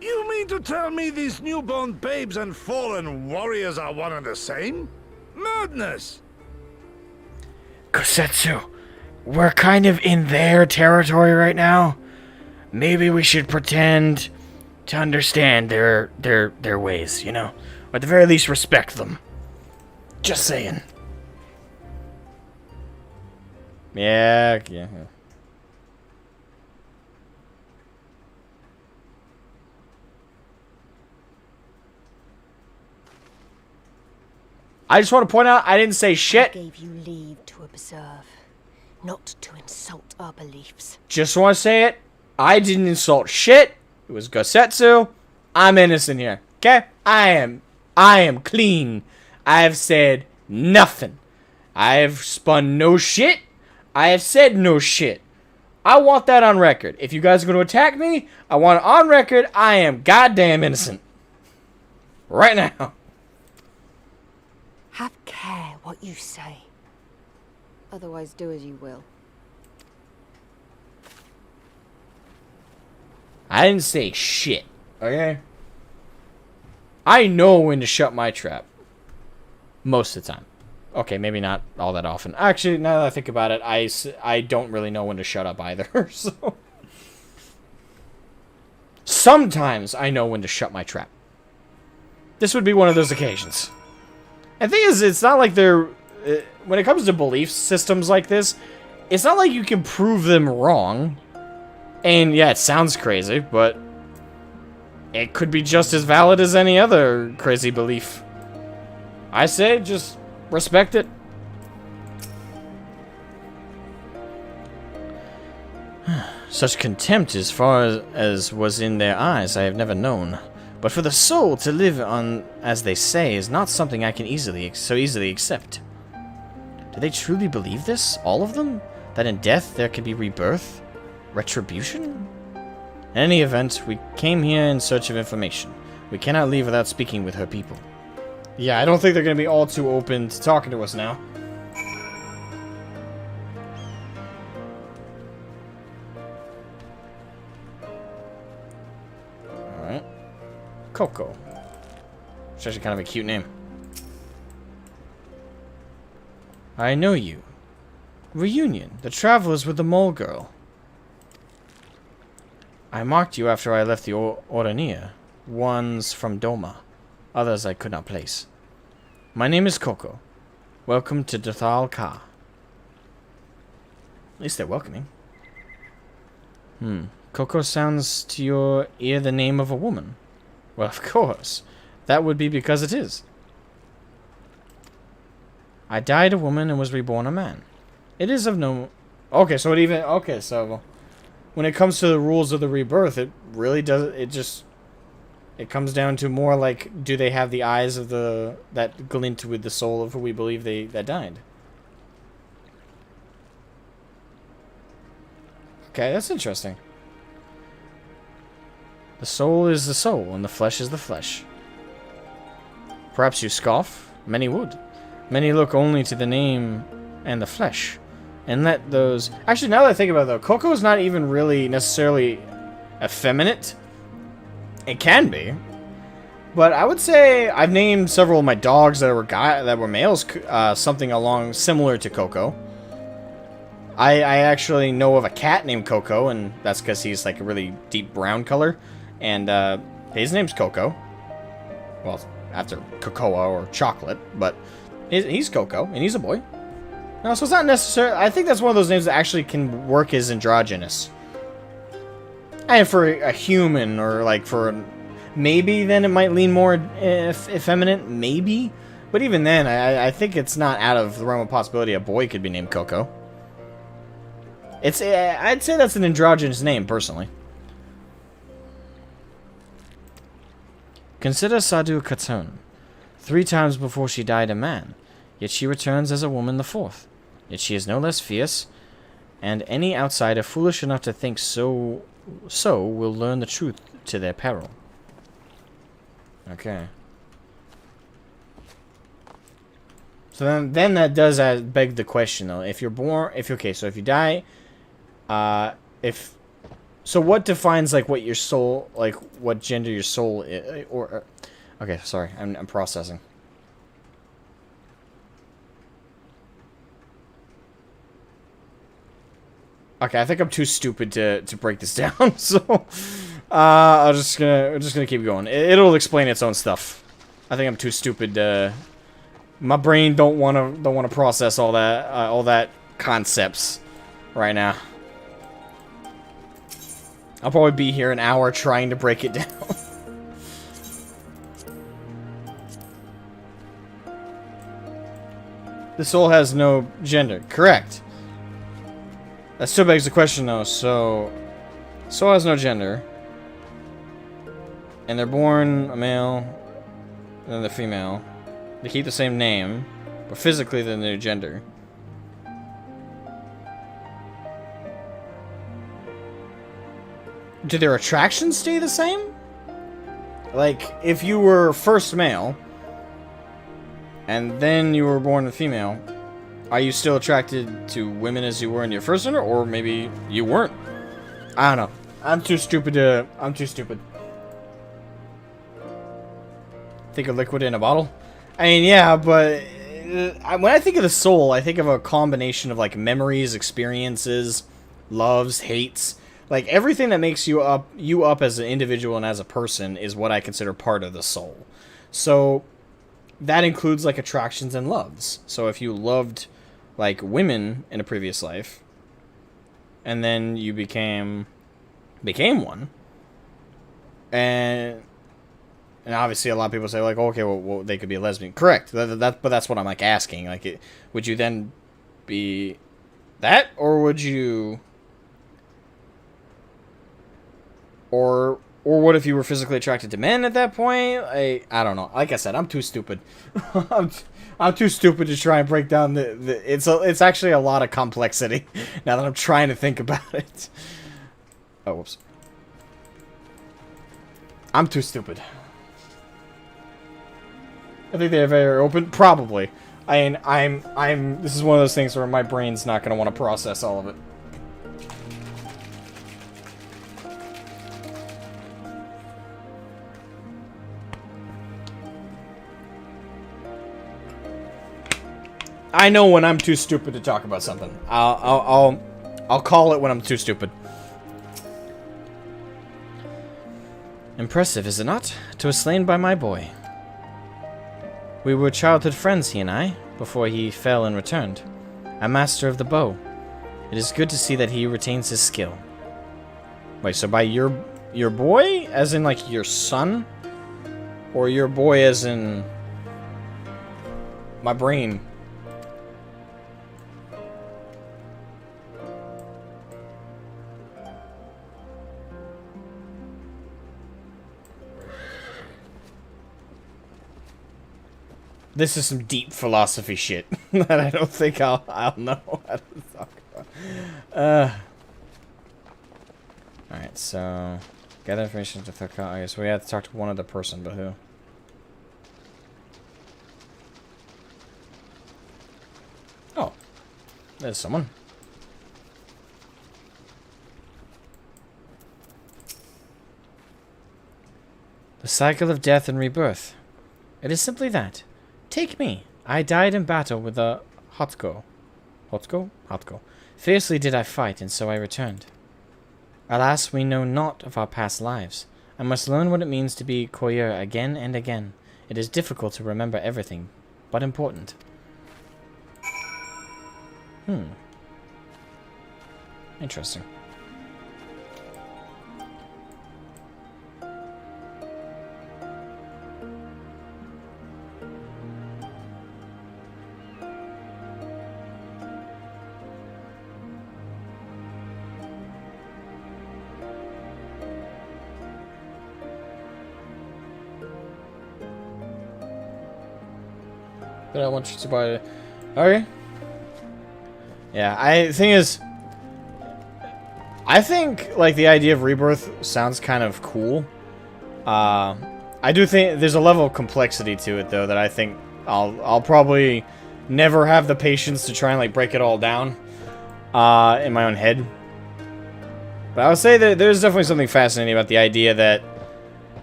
You mean to tell me these newborn babes and fallen warriors are one and the same? Madness!
Gosetsu, we're kind of in their territory right now. maybe we should pretend to understand their ways, you know? Or at the very least, respect them. Just saying.
Yeah. I just want to point out, I didn't say shit.
I gave you leave to observe, not to insult our beliefs.
Just want to say it. I didn't insult shit. It was Gosetsu. I'm innocent here. Okay? I am clean. I have said nothing. I have spun no shit. I have said no shit. I want that on record. If you guys are going to attack me, I want it on record. I am goddamn innocent. Right now.
Have care what you say. Otherwise, do as you will.
I didn't say shit. Okay? I know when to shut my trap. Most of the time. Okay, maybe not all that often. Actually, now that I think about it, I don't really know when to shut up either. So sometimes I know when to shut my trap. This would be one of those occasions. And the thing is, it's not like they're... when it comes to belief systems like this, it's not like you can prove them wrong. And yeah, it sounds crazy, but it could be just as valid as any other crazy belief. I say, just respect it. Such contempt as far as was in their eyes I have never known. But for the soul to live on, as they say, is not something I can so easily accept. Do they truly believe this? All of them? That in death there can be rebirth? Retribution? In any event, we came here in search of information. We cannot leave without speaking with her people. Yeah, I don't think they're going to be all too open to talking to us now. Alright. Coco. It's actually kind of a cute name. I know you. Reunion. The travelers with the mole girl. I marked you after I left the Orania. Ones from Doma. Others I could not place. My name is Coco. Welcome to Dothal Ka. At least they're welcoming. Coco sounds to your ear the name of a woman. Well, of course. That would be because it is. I died a woman and was reborn a man. It is of no... Okay, so it even... Okay, so... When it comes to the rules of the rebirth, it really does... It just... It comes down to more like, do they have the eyes of the... That glint with the soul of who we believe that died? Okay, that's interesting. The soul is the soul, and the flesh is the flesh. Perhaps you scoff? Many would. Many look only to the name and the flesh. And let those... Actually, now that I think about it, though, Coco is not even really necessarily effeminate. It can be. But I would say I've named several of my dogs that were males something along similar to Coco. I actually know of a cat named Coco, and that's because he's like a really deep brown color. And his name's Coco. Well, after cocoa or chocolate, but he's Coco, and he's a boy. No, so it's not necessarily... I think that's one of those names that actually can work as androgynous. And for a human, or like for... Maybe then it might lean more effeminate, maybe. But even then, I think it's not out of the realm of possibility a boy could be named Coco. I'd say that's an androgynous name, personally. Consider Sadhu Khatun. 3 times before she died a man, yet she returns as a woman the 4th. Yet she is no less fierce, and any outsider foolish enough to think so will learn the truth to their peril. Okay. So then that does beg the question, though. If you're born... so if you die... So what defines, like, what your soul... Like, what gender your soul is... Okay, sorry. I'm processing. Okay, I think I'm too stupid to break this down, so we're just gonna keep going. It'll explain its own stuff. I think I'm too stupid. My brain don't wanna process all that concepts right now. I'll probably be here an hour trying to break it down. The soul has no gender. Correct. That still begs the question, though. So, soul has no gender. And they're born a male, and then they're female. They keep the same name, but physically they're no gender. Do their attractions stay the same? Like, if you were first male, and then you were born a female, are you still attracted to women as you were in your first gender, or maybe you weren't? I don't know. I'm too stupid. Think of liquid in a bottle? I mean, yeah, but when I think of the soul, I think of a combination of, like, memories, experiences, loves, hates. Like, everything that makes you up as an individual and as a person is what I consider part of the soul. So, that includes, like, attractions and loves. So, if you loved, like, women in a previous life, and then you became one, and obviously a lot of people say, like, oh, okay, well, they could be a lesbian. Correct. But that's what I'm, like, asking. Like, would you then be that, or would you... Or what if you were physically attracted to men at that point? I don't know. Like I said, I'm too stupid. I'm too stupid to try and break down it's actually a lot of complexity now that I'm trying to think about it. Oh, whoops. I'm too stupid. I think they're very open. Probably. I mean, this is one of those things where my brain's not going to want to process all of it. I know when I'm too stupid to talk about something. I'll call it when I'm too stupid.
Impressive, is it not? To was slain by my boy. We were childhood friends, he and I, before he fell and returned. A master of the bow. It is good to see that he retains his skill.
Wait, so by your boy? As in, like, your son? Or your boy as in... my brain? This is some deep philosophy shit that I don't think I'll know how to talk about. Alright, so... gather information to third I guess we have to talk to one other person, but who? Oh. There's someone.
The cycle of death and rebirth. It is simply that. Take me. I died in battle with the Hotko. Hotko? Fiercely did I fight, and so I returned. Alas, we know naught of our past lives. I must learn what it means to be courier again and again. It is difficult to remember everything, but important.
Interesting. But I want you to buy it. Okay. Yeah, thing is, I think, like, the idea of rebirth sounds kind of cool. I do think there's a level of complexity to it, though, that I think I'll probably never have the patience to try and, like, break it all down in my own head. But I would say that there's definitely something fascinating about the idea that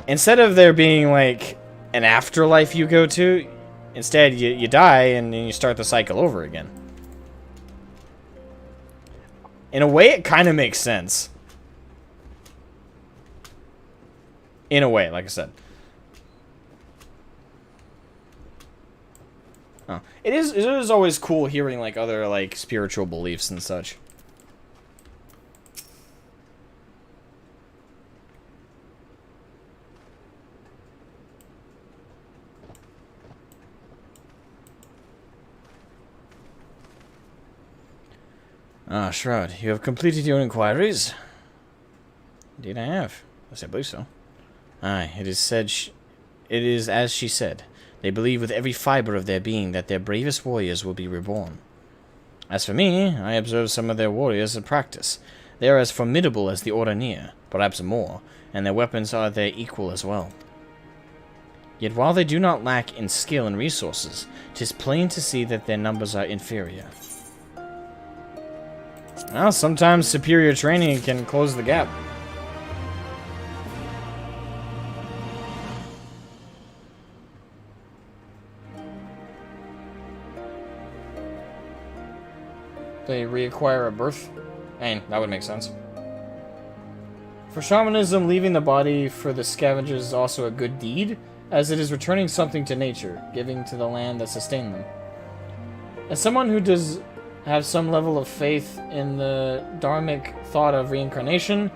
instead of there being, like, an afterlife you go to, instead you die and then you start the cycle over again. In a way, it kind of makes sense. In a way, like I said. Oh. It is always cool hearing, like, other, like, spiritual beliefs and such. Ah, Shroud, you have completed your inquiries? Indeed I have. Yes, I believe so. Aye, it is as she said. They believe with every fiber of their being that their bravest warriors will be reborn. As for me, I observe some of their warriors in practice. They are as formidable as the Ordanier, perhaps more, and their weapons are their equal as well. Yet while they do not lack in skill and resources, 'tis plain to see that their numbers are inferior. Well, sometimes superior training can close the gap. They reacquire a birth? And that would make sense. For shamanism, leaving the body for the scavengers is also a good deed, as it is returning something to nature, giving to the land that sustained them. As someone who does have some level of faith in the dharmic thought of reincarnation,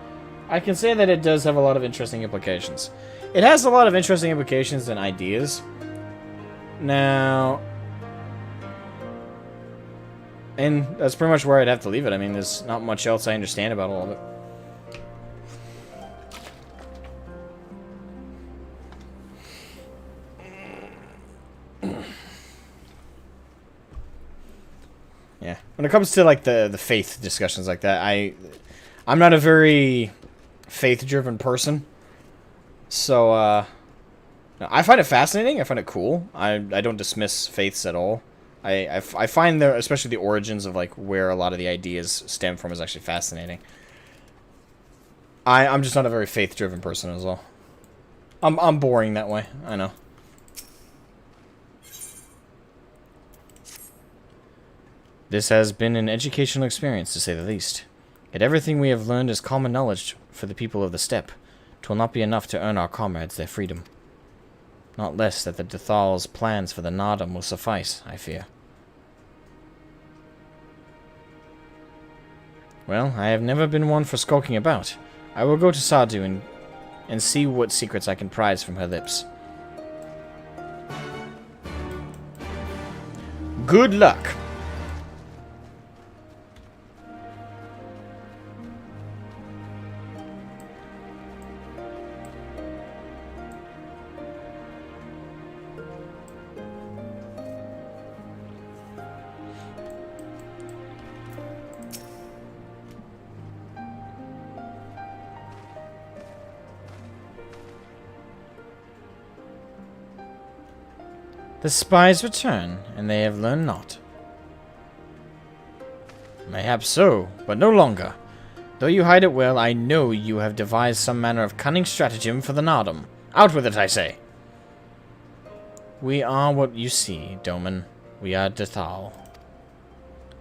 I can say that it does have a lot of interesting implications. It has a lot of interesting implications and ideas. Now, and that's pretty much where I'd have to leave it. I mean, there's not much else I understand about all of it. Yeah. When it comes to, like, the faith discussions like that, I'm not a very faith-driven person. So, I find it fascinating. I find it cool. I don't dismiss faiths at all. I find especially the origins of, like, where a lot of the ideas stem from is actually fascinating. I'm just not a very faith-driven person as well. I'm boring that way. I know. This has been an educational experience, to say the least. Yet everything we have learned is common knowledge for the people of the steppe. 'Twill not be enough to earn our comrades their freedom. Not less that the Dethal's plans for the Nardum will suffice, I fear. Well, I have never been one for skulking about. I will go to Sardu and see what secrets I can prize from her lips. Good luck! The spies return, and they have learned naught. Mayhap so, but no longer. Though you hide it well, I know you have devised some manner of cunning stratagem for the Nardum. Out with it, I say! We are what you see, Doman. We are Dethal.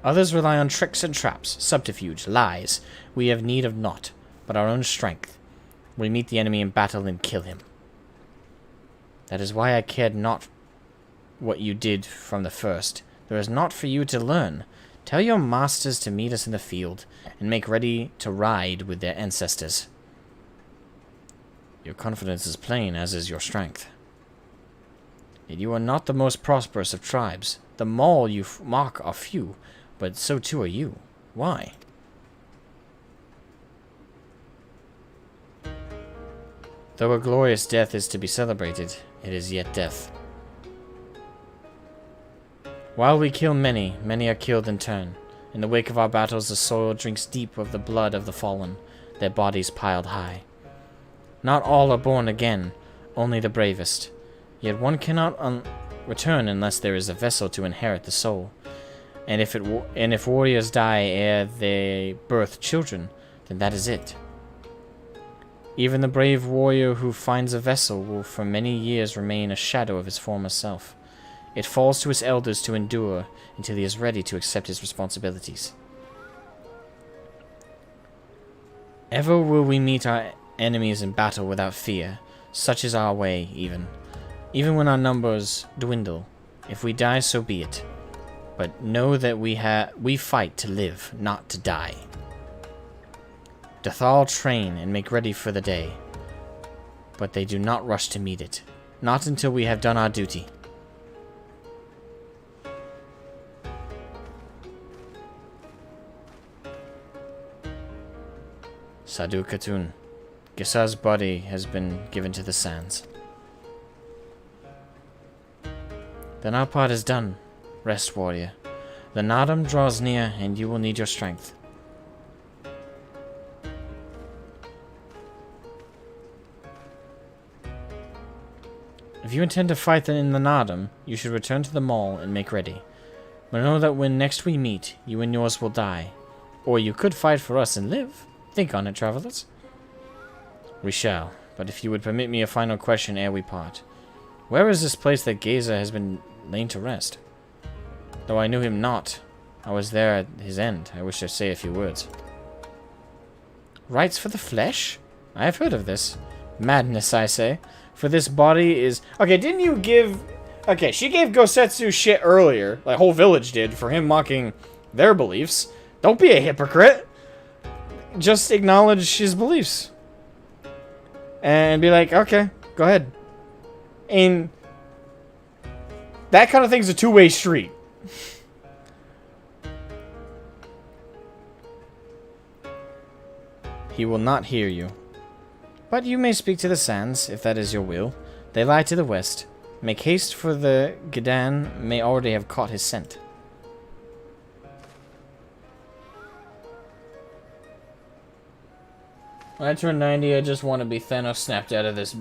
Others rely on tricks and traps, subterfuge, lies. We have need of naught, but our own strength. We meet the enemy in battle and kill him. That is why I cared not what you did from the first. There is naught for you to learn. Tell your masters to meet us in the field, and make ready to ride with their ancestors. Your confidence is plain, as is your strength. Yet you are not the most prosperous of tribes. The Maul you mock are few, but so too are you. Why? Though a glorious death is to be celebrated, it is yet death. While we kill many, many are killed in turn. In the wake of our battles, the soil drinks deep of the blood of the fallen, their bodies piled high. Not all are born again, only the bravest. Yet one cannot return unless there is a vessel to inherit the soul. And if warriors die ere they birth children, then that is it. Even the brave warrior who finds a vessel will for many years remain a shadow of his former self. It falls to his elders to endure until he is ready to accept his responsibilities.
Ever will we meet our enemies in battle without fear. Such is our way, even. Even when our numbers dwindle. If we die, so be it. But know that we fight to live, not to die. Dothal train and make ready for the day. But they do not rush to meet it. Not until we have done our duty. Sadu Khatun. Gisar's body has been given to the sands. Then our part is done. Rest, warrior. The Nadam draws near, and you will need your strength. If you intend to fight in the Nadam, you should return to the mall and make ready. But know that when next we meet, you and yours will die. Or you could fight for us and live. Think on it, travelers. We shall, but if you would permit me a final question ere we part. Where is this place that Geza has been lain to rest? Though I knew him not, I was there at his end. I wish to say a few words. Rites for the flesh? I have heard of this. Madness, I say. For this body is... Okay, didn't you give... Okay, she gave Gosetsu shit earlier, like whole village did, for him mocking their beliefs. Don't be a hypocrite. Just acknowledge his beliefs. And be like, okay, go ahead. And that kind of thing's a two-way street. He will not hear you. But you may speak to the sands, if that is your will. They lie to the west. Make haste, for the Gedan may already have caught his scent. When I turn 90, I just want to be Thanos snapped out of this.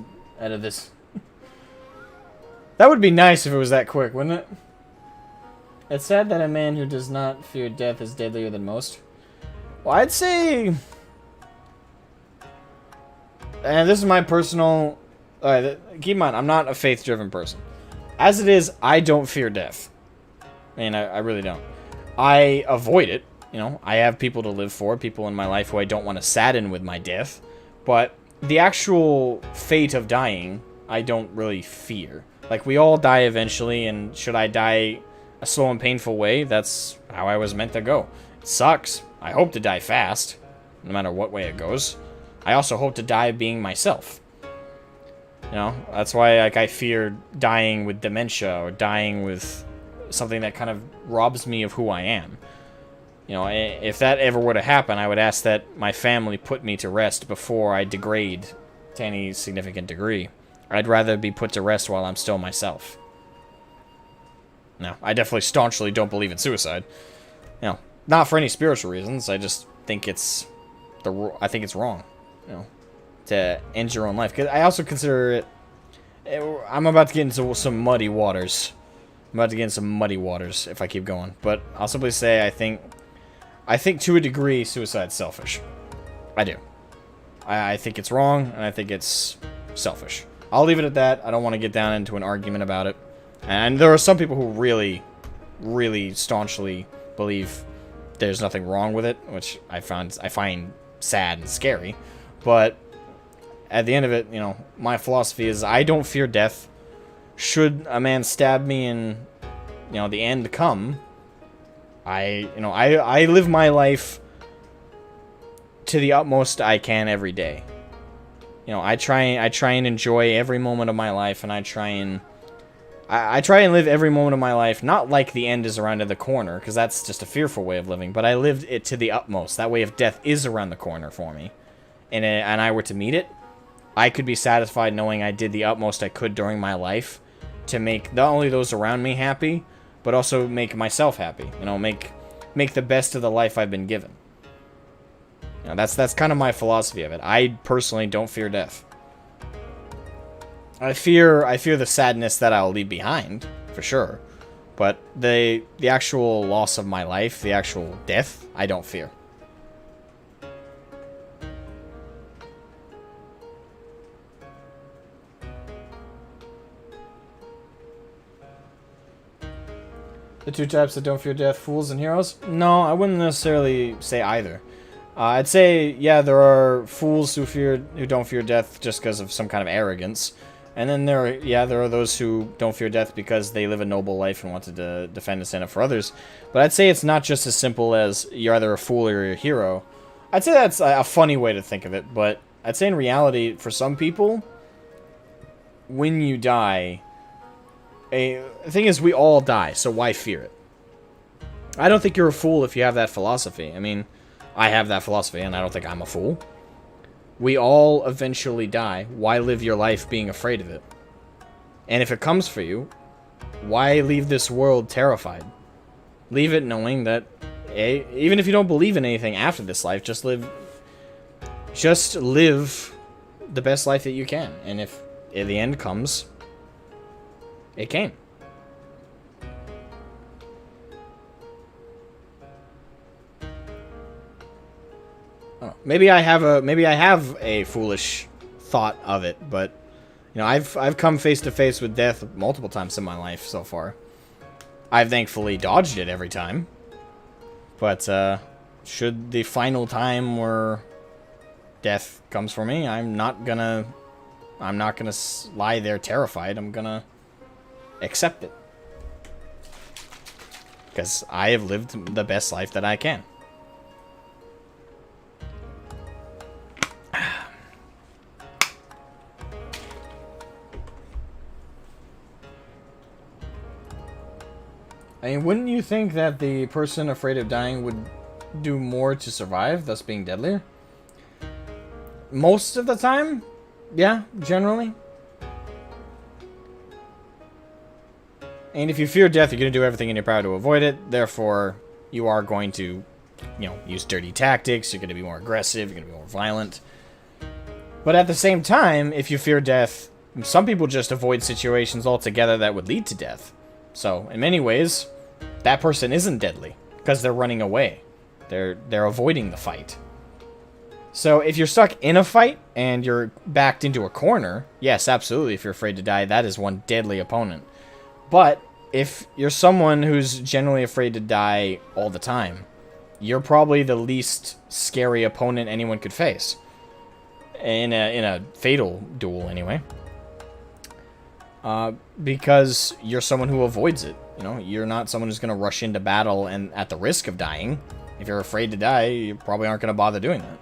That would be nice if it was that quick, wouldn't it? It's sad that a man who does not fear death is deadlier than most. Well, I'd say... And this is my personal... keep in mind, I'm not a faith-driven person. As it is, I don't fear death. I mean, I really don't. I avoid it. You know, I have people to live for, people in my life who I don't want to sadden with my death. But the actual fate of dying, I don't really fear. Like, we all die eventually, and should I die a slow and painful way, that's how I was meant to go. It sucks. I hope to die fast, no matter what way it goes. I also hope to die being myself. You know, that's why, like, I fear dying with dementia or dying with something that kind of robs me of who I am. You know, if that ever were to happen, I would ask that my family put me to rest before I degrade to any significant degree. I'd rather be put to rest while I'm still myself. No, I definitely staunchly don't believe in suicide. You know, not for any spiritual reasons. I just think it's wrong. You know, to end your own life. Because I also consider it. I'm about to get into some muddy waters. I'm about to get into some muddy waters if I keep going. But I'll simply say I think to a degree suicide's selfish. I do. I think it's wrong, and I think it's selfish. I'll leave it at that. I don't want to get down into an argument about it. And there are some people who really, really staunchly believe there's nothing wrong with it, which I find sad and scary. But at the end of it, you know, my philosophy is I don't fear death. Should a man stab me and, you know, the end come, I live my life to the utmost I can every day. You know, I try and enjoy every moment of my life, and I try and live every moment of my life, not like the end is around the corner, because that's just a fearful way of living, but I lived it to the utmost. That way, if death is around the corner for me, and I were to meet it, I could be satisfied knowing I did the utmost I could during my life to make not only those around me happy, but also make myself happy. You know, make the best of the life I've been given. You know, that's kind of my philosophy of it. I personally don't fear death. I fear the sadness that I'll leave behind, for sure. But the actual loss of my life, the actual death, I don't fear. The two types that don't fear death, fools and heroes? No, I wouldn't necessarily say either.
I'd say, yeah, there are fools who don't fear death just because of some kind of arrogance. And then there are those who don't fear death because they live a noble life and want to defend and stand up for others. But I'd say it's not just as simple as you're either a fool or you're a hero. I'd say that's a funny way to think of it, but I'd say in reality, for some people, when you die, the thing is, we all die, so why fear it? I don't think you're a fool if you have that philosophy. I mean, I have that philosophy, and I don't think I'm a fool. We all eventually die. Why live your life being afraid of it? And if it comes for you, why leave this world terrified? Leave it knowing that, even if you don't believe in anything after this life, just live the best life that you can. And if the end comes, it came. Oh, maybe I have a foolish thought of it, but you know, I've come face to face with death multiple times in my life so far. I've thankfully dodged it every time. But should the final time where death comes for me, I'm not gonna lie there terrified. I'm gonna accept it. Because I have lived the best life that I can. I mean, wouldn't you think that the person afraid of dying would do more to survive, thus being deadlier? Most of the time? Yeah, generally. And if you fear death, you're going to do everything in your power to avoid it. Therefore, you are going to, you know, use dirty tactics. You're going to be more aggressive. You're going to be more violent. But at the same time, if you fear death, some people just avoid situations altogether that would lead to death. So, in many ways, that person isn't deadly because they're running away. They're avoiding the fight. So, if you're stuck in a fight and you're backed into a corner, yes, absolutely, if you're afraid to die, that is one deadly opponent. But if you're someone who's generally afraid to die all the time, you're probably the least scary opponent anyone could face. In a fatal duel, anyway. Because you're someone who avoids it. You know, you're not someone who's going to rush into battle and at the risk of dying. If you're afraid to die, you probably aren't going to bother doing that.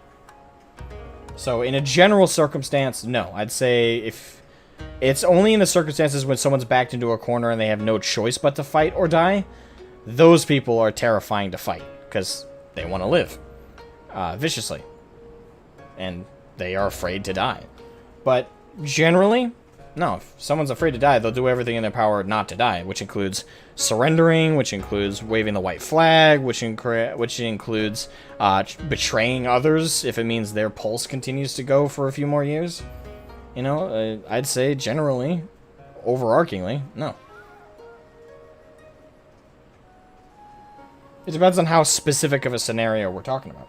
So, in a general circumstance, no. I'd say if it's only in the circumstances when someone's backed into a corner and they have no choice but to fight or die, those people are terrifying to fight because they want to live viciously. And they are afraid to die. But generally, no, if someone's afraid to die, they'll do everything in their power not to die, which includes surrendering, which includes waving the white flag, which includes betraying others if it means their pulse continues to go for a few more years. You know, I'd say generally, overarchingly, no. It depends on how specific of a scenario we're talking about.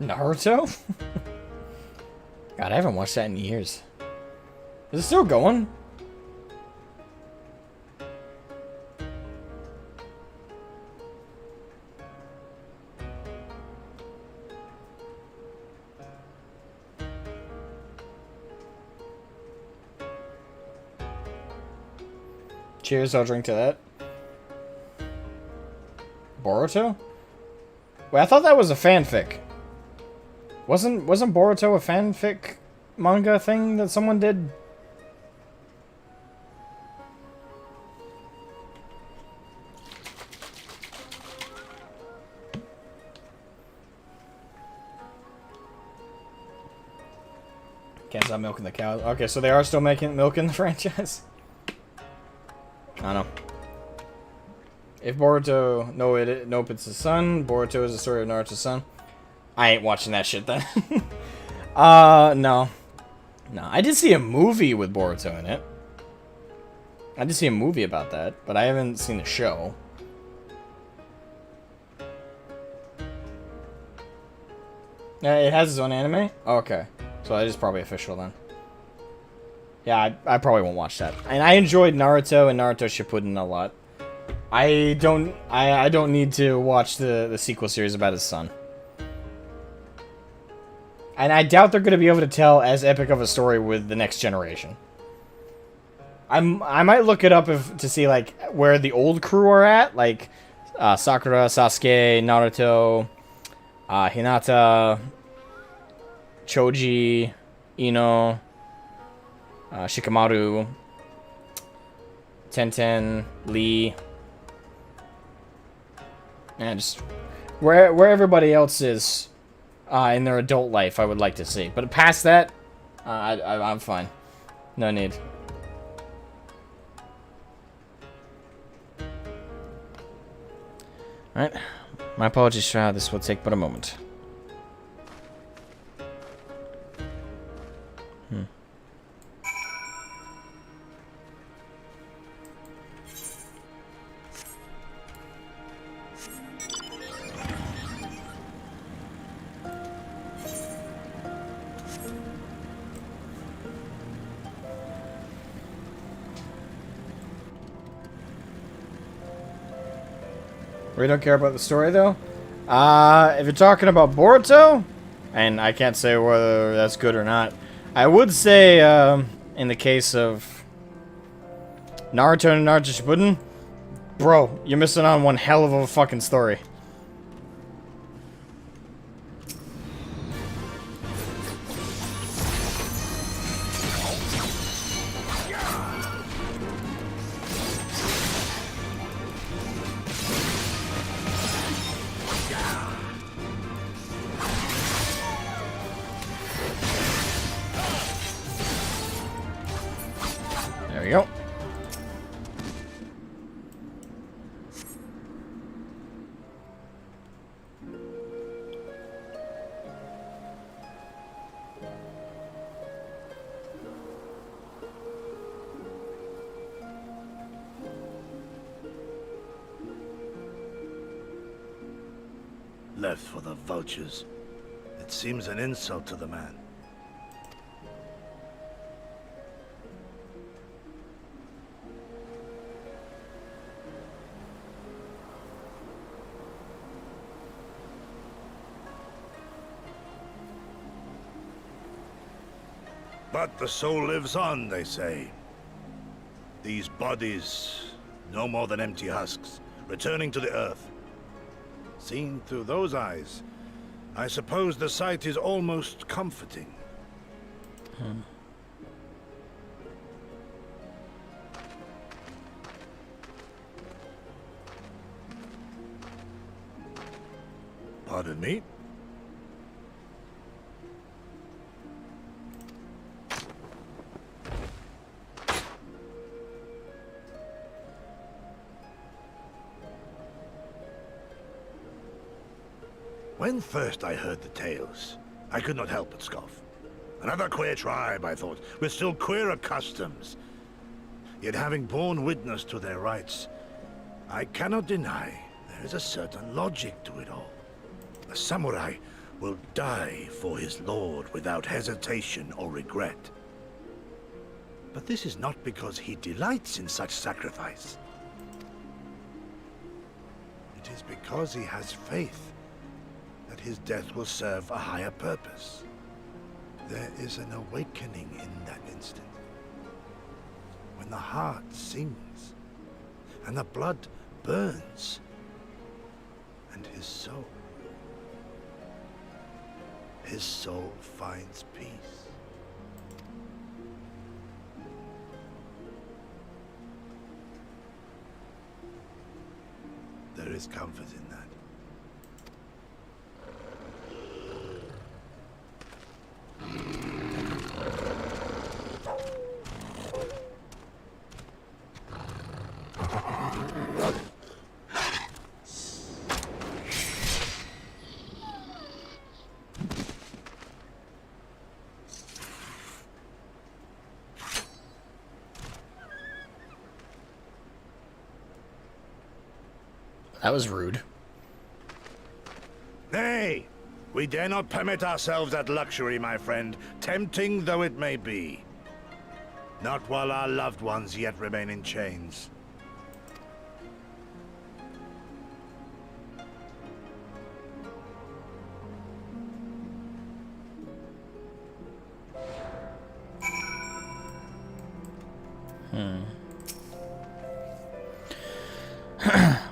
Naruto? God, I haven't watched that in years. Is it still going? Cheers, I'll drink to that. Boruto? Wait, I thought that was a fanfic. Wasn't Boruto a fanfic manga thing that someone did? Can't stop milking the cows. Okay, so they are still milking the franchise? I don't know. If Boruto... Nope, it's his son. Boruto is the story of Naruto's son. I ain't watching that shit then. No. No, I did see a movie with Boruto in it. I did see a movie about that, but I haven't seen the show. It has its own anime? Oh, okay. So that is probably official then. Yeah, I probably won't watch that. And I enjoyed Naruto and Naruto Shippuden a lot. I don't need to watch the sequel series about his son. And I doubt they're going to be able to tell as epic of a story with the next generation. I might look it up to see like where the old crew are at, like Sakura, Sasuke, Naruto, Hinata, Choji, Ino, Shikamaru, Tenten, Lee, and just where everybody else is in their adult life. I would like to see, but past that, I'm fine. No need. Alright, my apologies for how this will take but a moment. We don't care about the story, though. If you're talking about Boruto, and I can't say whether that's good or not, I would say, in the case of Naruto and Naruto Shippuden, bro, you're missing on one hell of a fucking story. There we go.
Left for the vultures. It seems an insult to the man. But the soul lives on, they say. These bodies, no more than empty husks, returning to the earth. Seen through those eyes, I suppose the sight is almost comforting. Pardon me? When first I heard the tales, I could not help but scoff. Another queer tribe, I thought, with still queerer customs. Yet having borne witness to their rites, I cannot deny there is a certain logic to it all. A samurai will die for his lord without hesitation or regret. But this is not because he delights in such sacrifice. It is because he has faith that his death will serve a higher purpose. There is an awakening in that instant. When the heart sings, and the blood burns, and his soul finds peace. There is comfort in that.
That was rude.
Nay, we dare not permit ourselves that luxury, my friend, tempting though it may be. Not while our loved ones yet remain in chains.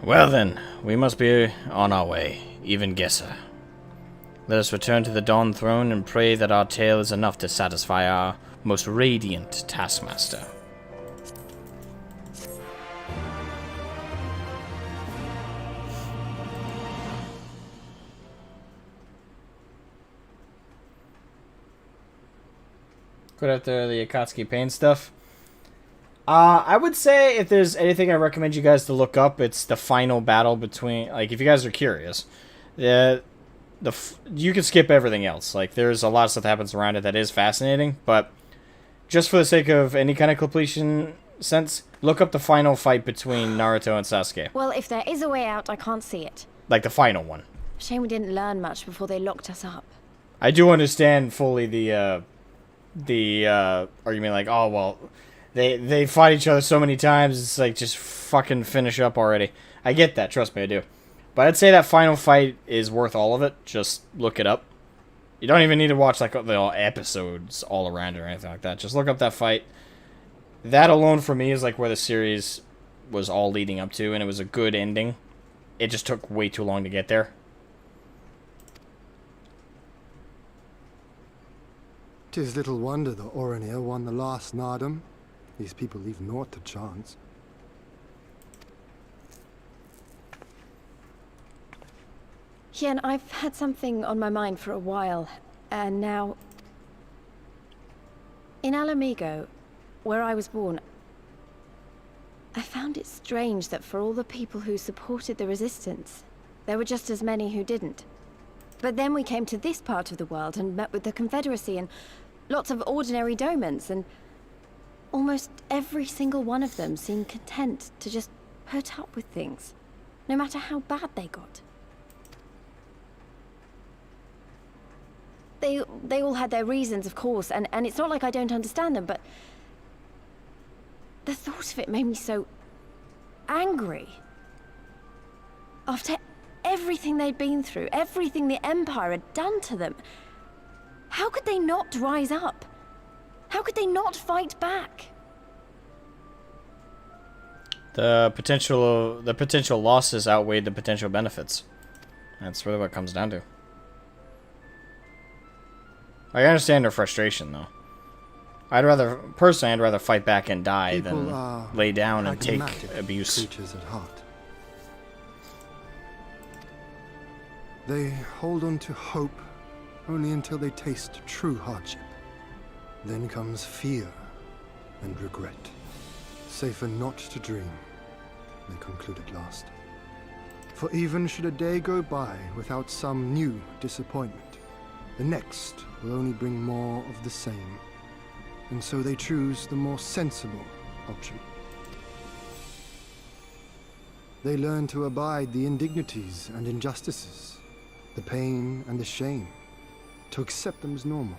Well then, we must be on our way, even guesser. Let us return to the Dawn Throne and pray that our tale is enough to satisfy our most radiant taskmaster.
Go after the Akatsuki Pain stuff. I would say if there's anything I recommend you guys to look up, it's the final battle between, like, if you guys are curious, you can skip everything else. Like, there's a lot of stuff that happens around it that is fascinating, but just for the sake of any kind of completion sense, look up the final fight between Naruto and Sasuke.
Well, if there is a way out, I can't see it.
Like, the final one.
Shame we didn't learn much before they locked us up.
I do understand fully the argument, like, oh, well, they fight each other so many times, it's like, just fucking finish up already. I get that, trust me, I do. But I'd say that final fight is worth all of it. Just look it up. You don't even need to watch, like, the episodes all around it or anything like that. Just look up that fight. That alone, for me, is, like, where the series was all leading up to, and it was a good ending. It just took way too long to get there.
'Tis little wonder the Orinir won the last Nardum. These people leave naught to chance.
Hien, I've had something on my mind for a while, and now... In Alamigo, where I was born, I found it strange that for all the people who supported the resistance, there were just as many who didn't. But then we came to this part of the world and met with the Confederacy and lots of ordinary domans, and almost every single one of them seemed content to just put up with things, no matter how bad they got. They all had their reasons, of course, and it's not like I don't understand them, but the thought of it made me so angry. After everything they'd been through, everything the Empire had done to them, how could they not rise up? How could they not fight back?
The potential losses outweighed the potential benefits. That's really what it comes down to. I understand their frustration, though. Personally, I'd rather fight back and die than lay down and take abuse.
Creatures at heart. They hold on to hope only until they taste true hardship. Then comes fear and regret. Safer not to dream, they conclude at last. For even should a day go by without some new disappointment, the next will only bring more of the same. And so they choose the more sensible option. They learn to abide the indignities and injustices, the pain and the shame, to accept them as normal.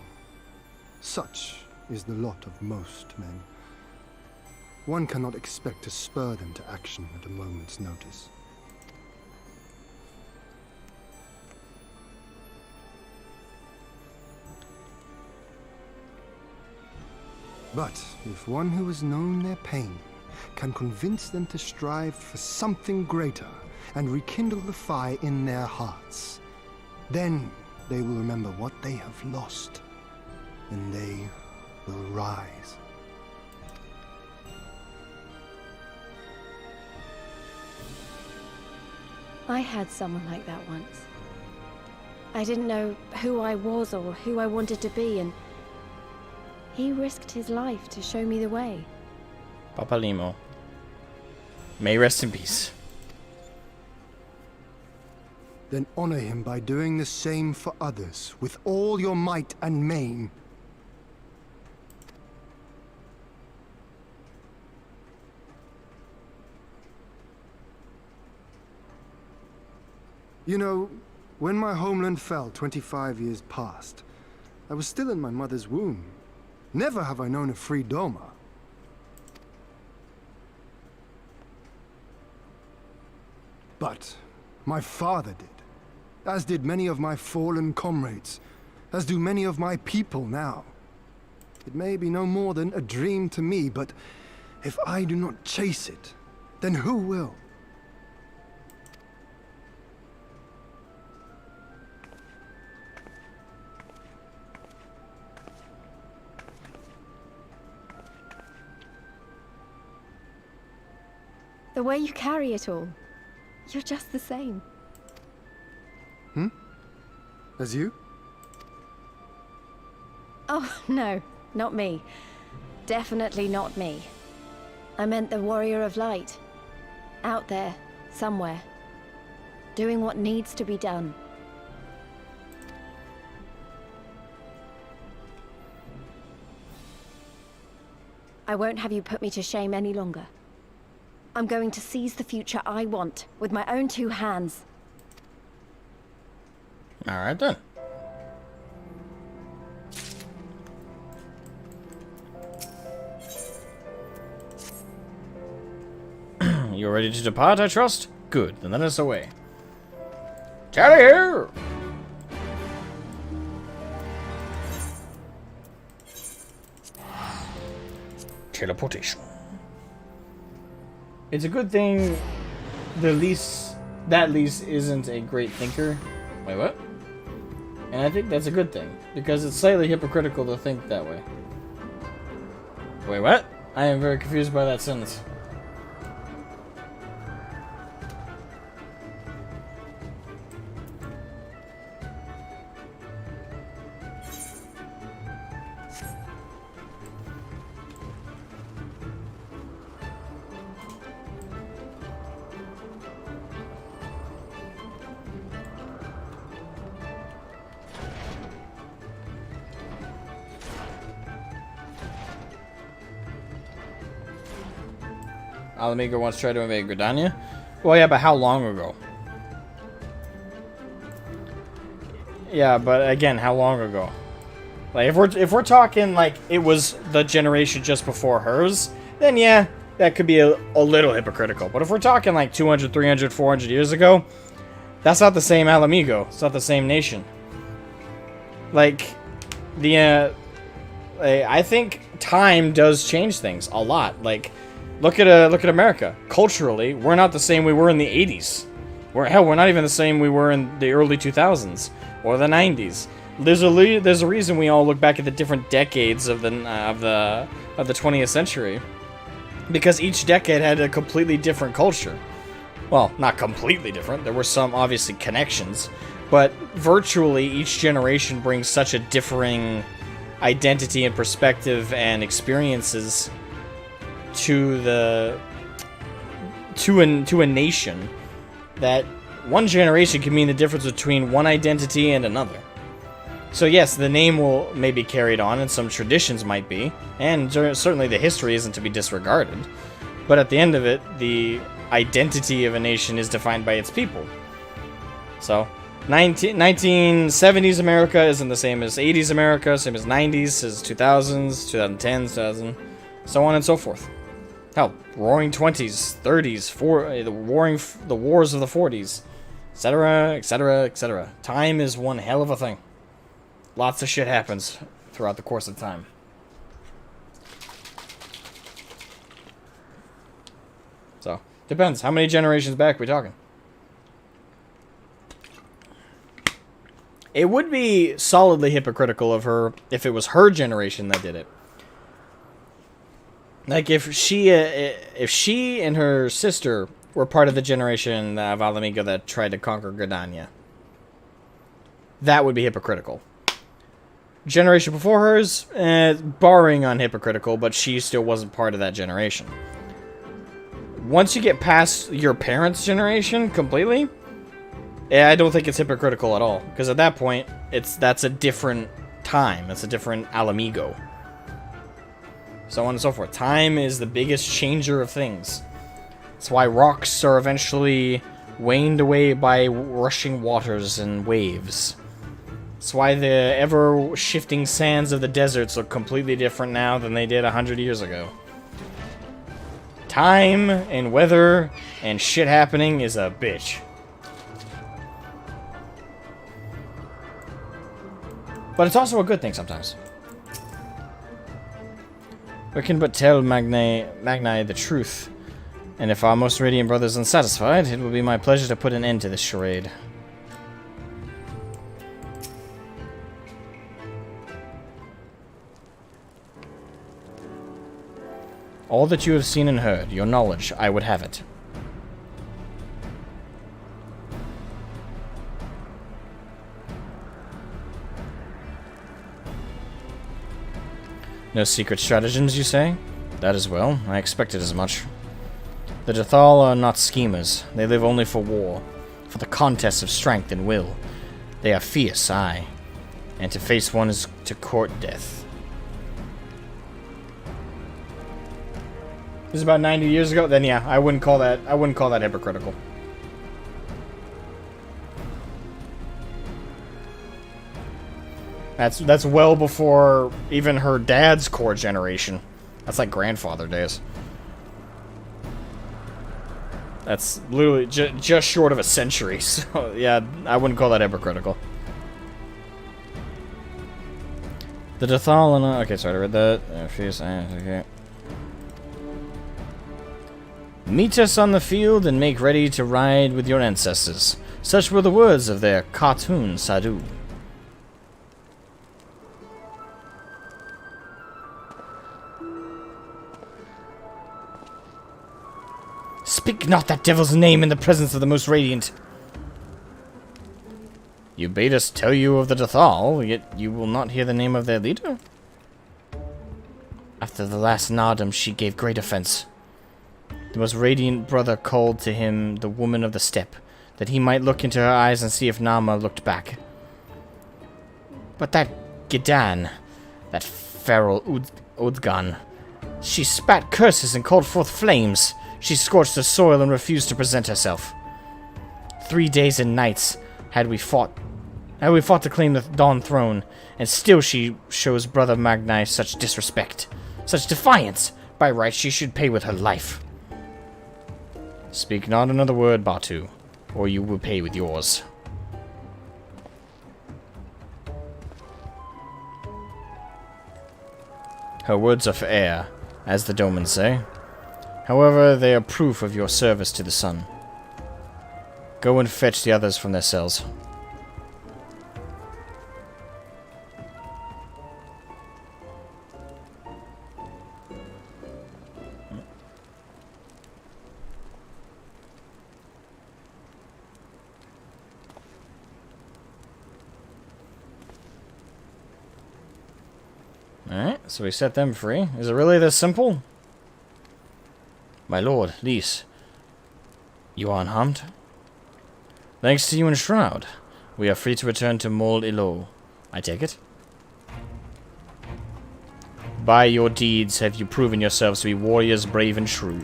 Such is the lot of most men. One cannot expect to spur them to action at a moment's notice. But if one who has known their pain can convince them to strive for something greater and rekindle the fire in their hearts, then they will remember what they have lost, and they will rise.
I had someone like that once. I didn't know who I was or who I wanted to be, and he risked his life to show me the way.
Papa Limo. May rest in peace.
Then honor him by doing the same for others with all your might and main. You know, when my homeland fell 25 years past, I was still in my mother's womb. Never have I known a free Doma. But my father did, as did many of my fallen comrades, as do many of my people now. It may be no more than a dream to me, but if I do not chase it, then who will?
The way you carry it all, you're just the same.
As you?
Oh, no, not me. Definitely not me. I meant the Warrior of Light. Out there, somewhere. Doing what needs to be done. I won't have you put me to shame any longer. I'm going to seize the future I want, with my own two hands.
Alright then. You're ready to depart, I trust? Good, then let us away. Tally here! Teleportation. It's a good thing that lease isn't a great thinker. Wait, what? And I think that's a good thing, because it's slightly hypocritical to think that way. Wait, what? I am very confused by that sentence. Alamigo once tried to invade Gridania? Well, yeah, but how long ago? Yeah, but again, how long ago? Like, if we're talking like it was the generation just before hers, then yeah, that could be a little hypocritical. But if we're talking like 200, 300, 400 years ago, that's not the same Alamigo. It's not the same nation. Like, I think time does change things a lot. Like, look at America. Culturally, we're not the same we were in the 80s. We're not even the same we were in the early 2000s or the 90s. There's a reason we all look back at the different decades of the 20th century, because each decade had a completely different culture. Well, not completely different. There were some obviously connections, but virtually each generation brings such a differing identity and perspective and experiences to a nation that one generation can mean the difference between one identity and another. So yes, the name will maybe carried on and some traditions might be, and certainly the history isn't to be disregarded, but at the end of it, the identity of a nation is defined by its people. So 1970s America isn't the same as 80s America, same as 90s, as 2000s, 2010s, 2000, so on and so forth. Hell, Roaring 20s, 30s, the wars of the 40s, etc., etc., etc. Time is one hell of a thing. Lots of shit happens throughout the course of time. So, depends. How many generations back are we talking? It would be solidly hypocritical of her if it was her generation that did it. Like, if she and her sister were part of the generation of Alamigo that tried to conquer Gridania, that would be hypocritical. Generation before hers, barring on hypocritical, but she still wasn't part of that generation. Once you get past your parents' generation completely, I don't think it's hypocritical at all, because at that point, that's a different time. It's a different Alamigo. So on and so forth. Time is the biggest changer of things. That's why rocks are eventually waned away by rushing waters and waves. That's why the ever-shifting sands of the deserts look completely different now than they did 100 years ago. Time and weather and shit happening is a bitch. But it's also a good thing sometimes. We can but tell Magni the truth. And if our most radiant brother is unsatisfied, it will be my pleasure to put an end to this charade. All that you have seen and heard, your knowledge, I would have it. No secret stratagems, you say? That is well. I expected as much. The Dathal are not schemers. They live only for war, for the contest of strength and will. They are fierce, aye. And to face one is to court death. This is about 90 years ago? Then yeah, I wouldn't call that hypocritical. That's well before even her dad's core generation. That's like grandfather days. That's literally just short of a century. So yeah, I wouldn't call that hypocritical. The Dathal and okay, sorry, I read that. Okay. Meet us on the field and make ready to ride with your ancestors. Such were the words of their cartoon Sadhu. Speak not that devil's name in the presence of the most radiant. You bade us tell you of the Dathal, yet you will not hear the name of their leader? After the last Nardum, she gave great offense. The most radiant brother called to him the woman of the steppe, that he might look into her eyes and see if Nama looked back. But that Gidan, that feral Udgan, she spat curses and called forth flames. She scorched the soil and refused to present herself. 3 days and nights had we fought to claim the Dawn throne, and still she shows Brother Magni such disrespect, such defiance. By right, she should pay with her life. Speak not another word, Batu, or you will pay with yours. Her words are for air, as the Domans say. However, they are proof of your service to the sun. Go and fetch the others from their cells. Alright, so we set them free. Is it really this simple? My lord, Lys, you are unharmed? Thanks to you and Shroud, we are free to return to Mol Ilo. I take it? By your deeds have you proven yourselves to be warriors brave and true.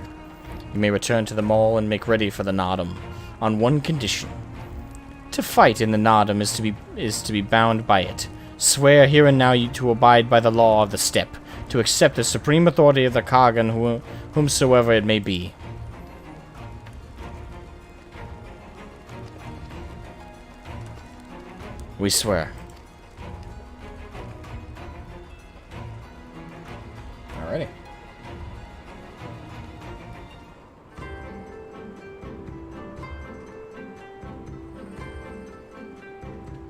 You may return to the Mall and make ready for the Nardum, on one condition. To fight in the Nardum is to be bound by it. Swear here and now to abide by the law of the steppe, to accept the supreme authority of the Kagan, whomsoever it may be. We swear. Alrighty.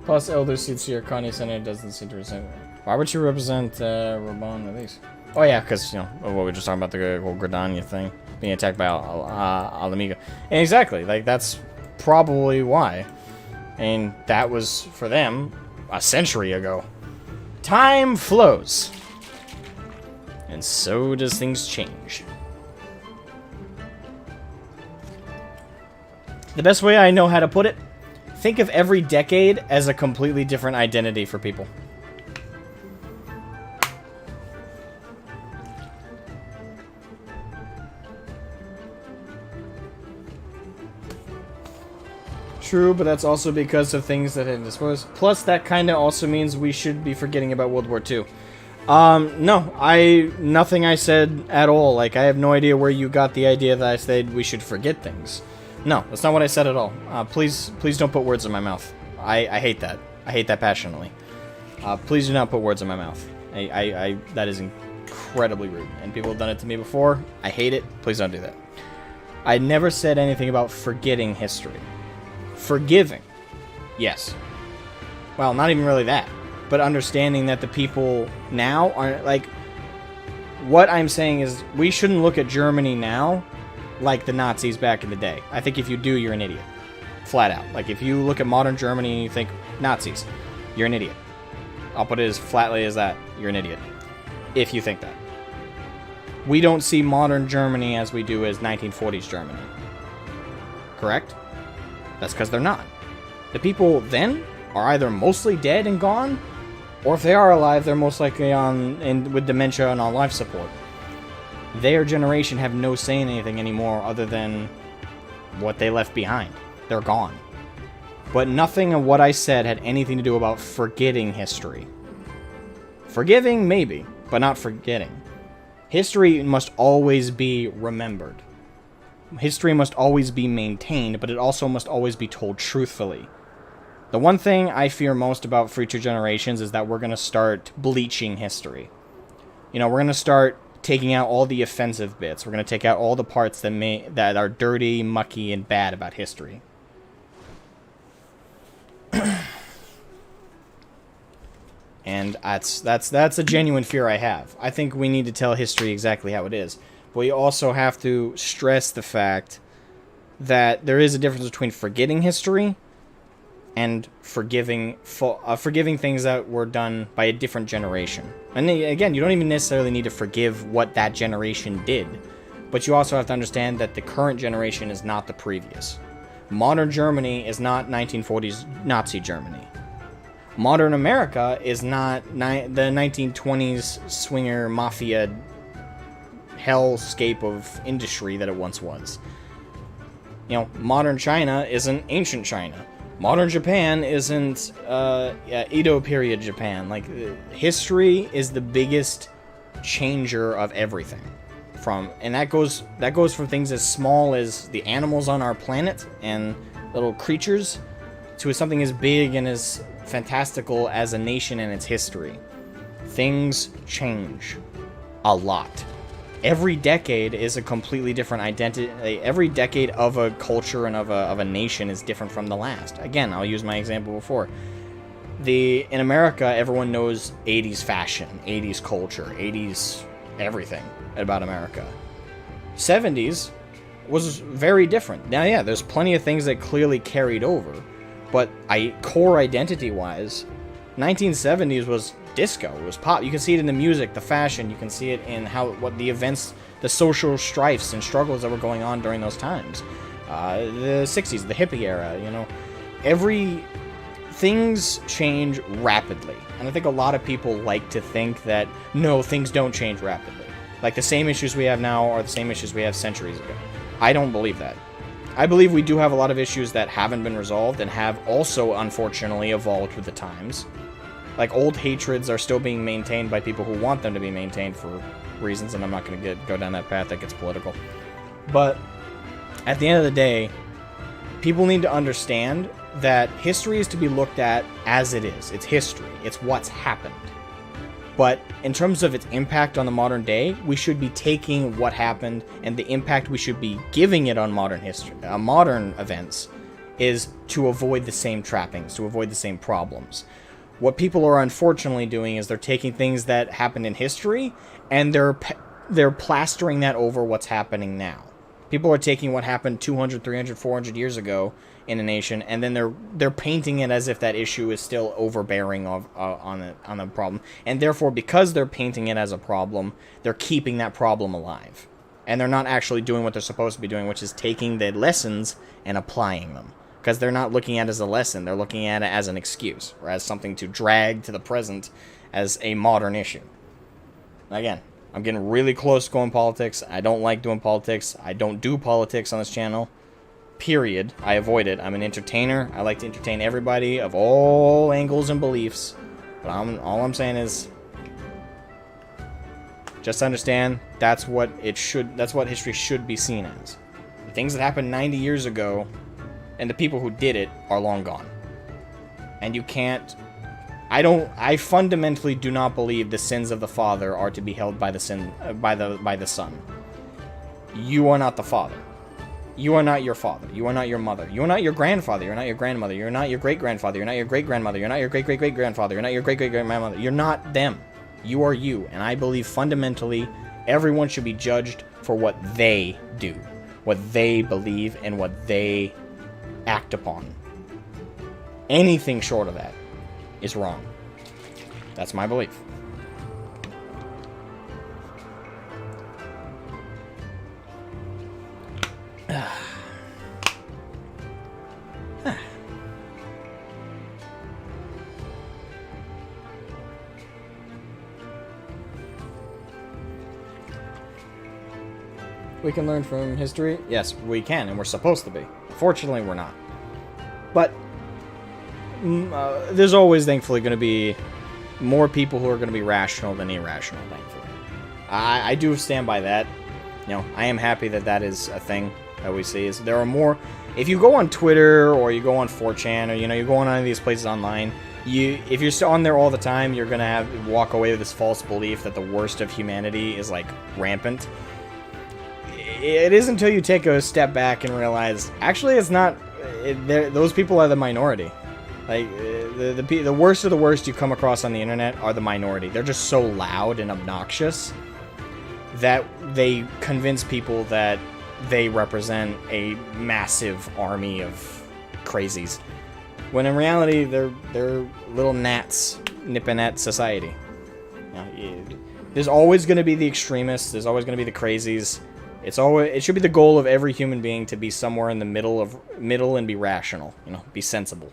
Plus, Elder seats here. Connie Senate doesn't seem to resent. Why would you represent Raban at least? Oh yeah, because, you know, what we were just talking about, the whole Gridania thing. Being attacked by Alamiga. And exactly, like, that's probably why. And that was, for them, a century ago. Time flows. And so does things change. The best way I know how to put it, think of every decade as a completely different identity for people. True, but that's also because of things that had disposed. Plus, that kind of also means we should be forgetting about World War II. No, nothing I said at all. Like, I have no idea where you got the idea that I said we should forget things. No, that's not what I said at all. Please don't put words in my mouth. I hate that. I hate that passionately. Please do not put words in my mouth. That is incredibly rude. And people have done it to me before. I hate it. Please don't do that. I never said anything about forgetting history. Forgiving. Yes. Well, not even really that. But understanding that the people now aren't, like... What I'm saying is, we shouldn't look at Germany now like the Nazis back in the day. I think if you do, you're an idiot. Flat out. Like, if you look at modern Germany and you think, Nazis, you're an idiot. I'll put it as flatly as that. You're an idiot. If you think that. We don't see modern Germany as we do as 1940s Germany. Correct? That's because they're not. The people then are either mostly dead and gone, or if they are alive, they're most likely with dementia and on life support. Their generation have no say in anything anymore other than what they left behind. They're gone. But nothing of what I said had anything to do about forgetting history. Forgiving, maybe, but not forgetting. History must always be remembered. History must always be maintained, but it also must always be told truthfully. The one thing I fear most about future generations is that we're going to start bleaching history. You know, we're going to start taking out all the offensive bits. We're going to take out all the parts that are dirty, mucky, and bad about history. And that's a genuine fear I have. I think we need to tell history exactly how it is. But we also have to stress the fact that there is a difference between forgetting history and forgiving things that were done by a different generation. And again, you don't even necessarily need to forgive what that generation did. But you also have to understand that the current generation is not the previous. Modern Germany is not 1940s Nazi Germany. Modern America is not the 1920s swinger mafia hellscape of industry that it once was. You know, modern China isn't ancient China. Modern Japan isn't Edo period Japan. Like, history is the biggest changer of everything. And that goes from things as small as the animals on our planet and little creatures to something as big and as fantastical as a nation and its history. Things change a lot. Every decade is a completely different identity. Every decade of a culture and of a nation is different from the last. Again, I'll use my example before. In America, everyone knows 80s fashion, 80s culture, 80s everything about America. 70s was very different. Now, yeah, there's plenty of things that clearly carried over, but core identity-wise, 1970s was disco. It was pop. You can see it in the music, the fashion. You can see it in what the events, the social strifes and struggles that were going on during those times. The 60s, the hippie era, you know. Things change rapidly. And I think a lot of people like to think that, no, things don't change rapidly. Like, the same issues we have now are the same issues we have centuries ago. I don't believe that. I believe we do have a lot of issues that haven't been resolved and have also, unfortunately, evolved with the times. Like, old hatreds are still being maintained by people who want them to be maintained for reasons, and I'm not going to go down that path that gets political. But at the end of the day, people need to understand that history is to be looked at as it is. It's history. It's what's happened. But in terms of its impact on the modern day, we should be taking what happened and the impact we should be giving it on modern history, modern events, is to avoid the same trappings, to avoid the same problems. What people are unfortunately doing is they're taking things that happened in history and they're plastering that over what's happening now. People are taking what happened 200, 300, 400 years ago in a nation, and then they're painting it as if that issue is still overbearing on the problem. And therefore, because they're painting it as a problem, they're keeping that problem alive. And they're not actually doing what they're supposed to be doing, which is taking the lessons and applying them. Because they're not looking at it as a lesson, they're looking at it as an excuse, or as something to drag to the present as a modern issue. Again, I'm getting really close to going politics. I don't like doing politics. I don't do politics on this channel. period. I avoid it. I'm an entertainer. I like to entertain everybody of all angles and beliefs. But all I'm saying is, just understand that's what history should be seen as. The things that happened 90 years ago and the people who did it are long gone. And you can't... I fundamentally do not believe the sins of the father are to be held by the son. You are not the father. You are not your father. You are not your mother. You are not your grandfather. You're not your grandmother. You're not your great-grandfather. You're not your great-grandmother. You're not your great-great-great-grandfather. You're not your great-great-great-grandmother. You're not them. You are you. And I believe fundamentally everyone should be judged for what they do, what they believe, and what they act upon. Anything short of that is wrong. That's my belief. We can learn from history? Yes, we can, and we're supposed to be. Fortunately, we're not. But there's always, thankfully, going to be more people who are going to be rational than irrational, thankfully. I do stand by that. You know, I am happy that that is a thing that we see. Is there are more... If you go on Twitter, or you go on 4chan, or, you know, you go on any of these places online, if you're on there all the time, you're going to walk away with this false belief that the worst of humanity is, like, rampant. It is until you take a step back and realize, actually, it's not... those people are the minority. Like, the worst of the worst you come across on the internet are the minority. They're just so loud and obnoxious that they convince people that they represent a massive army of crazies. When in reality, they're little gnats nipping at society. You know, there's always going to be the extremists. There's always going to be the crazies. It should be the goal of every human being to be somewhere in the middle and be rational. You know, be sensible.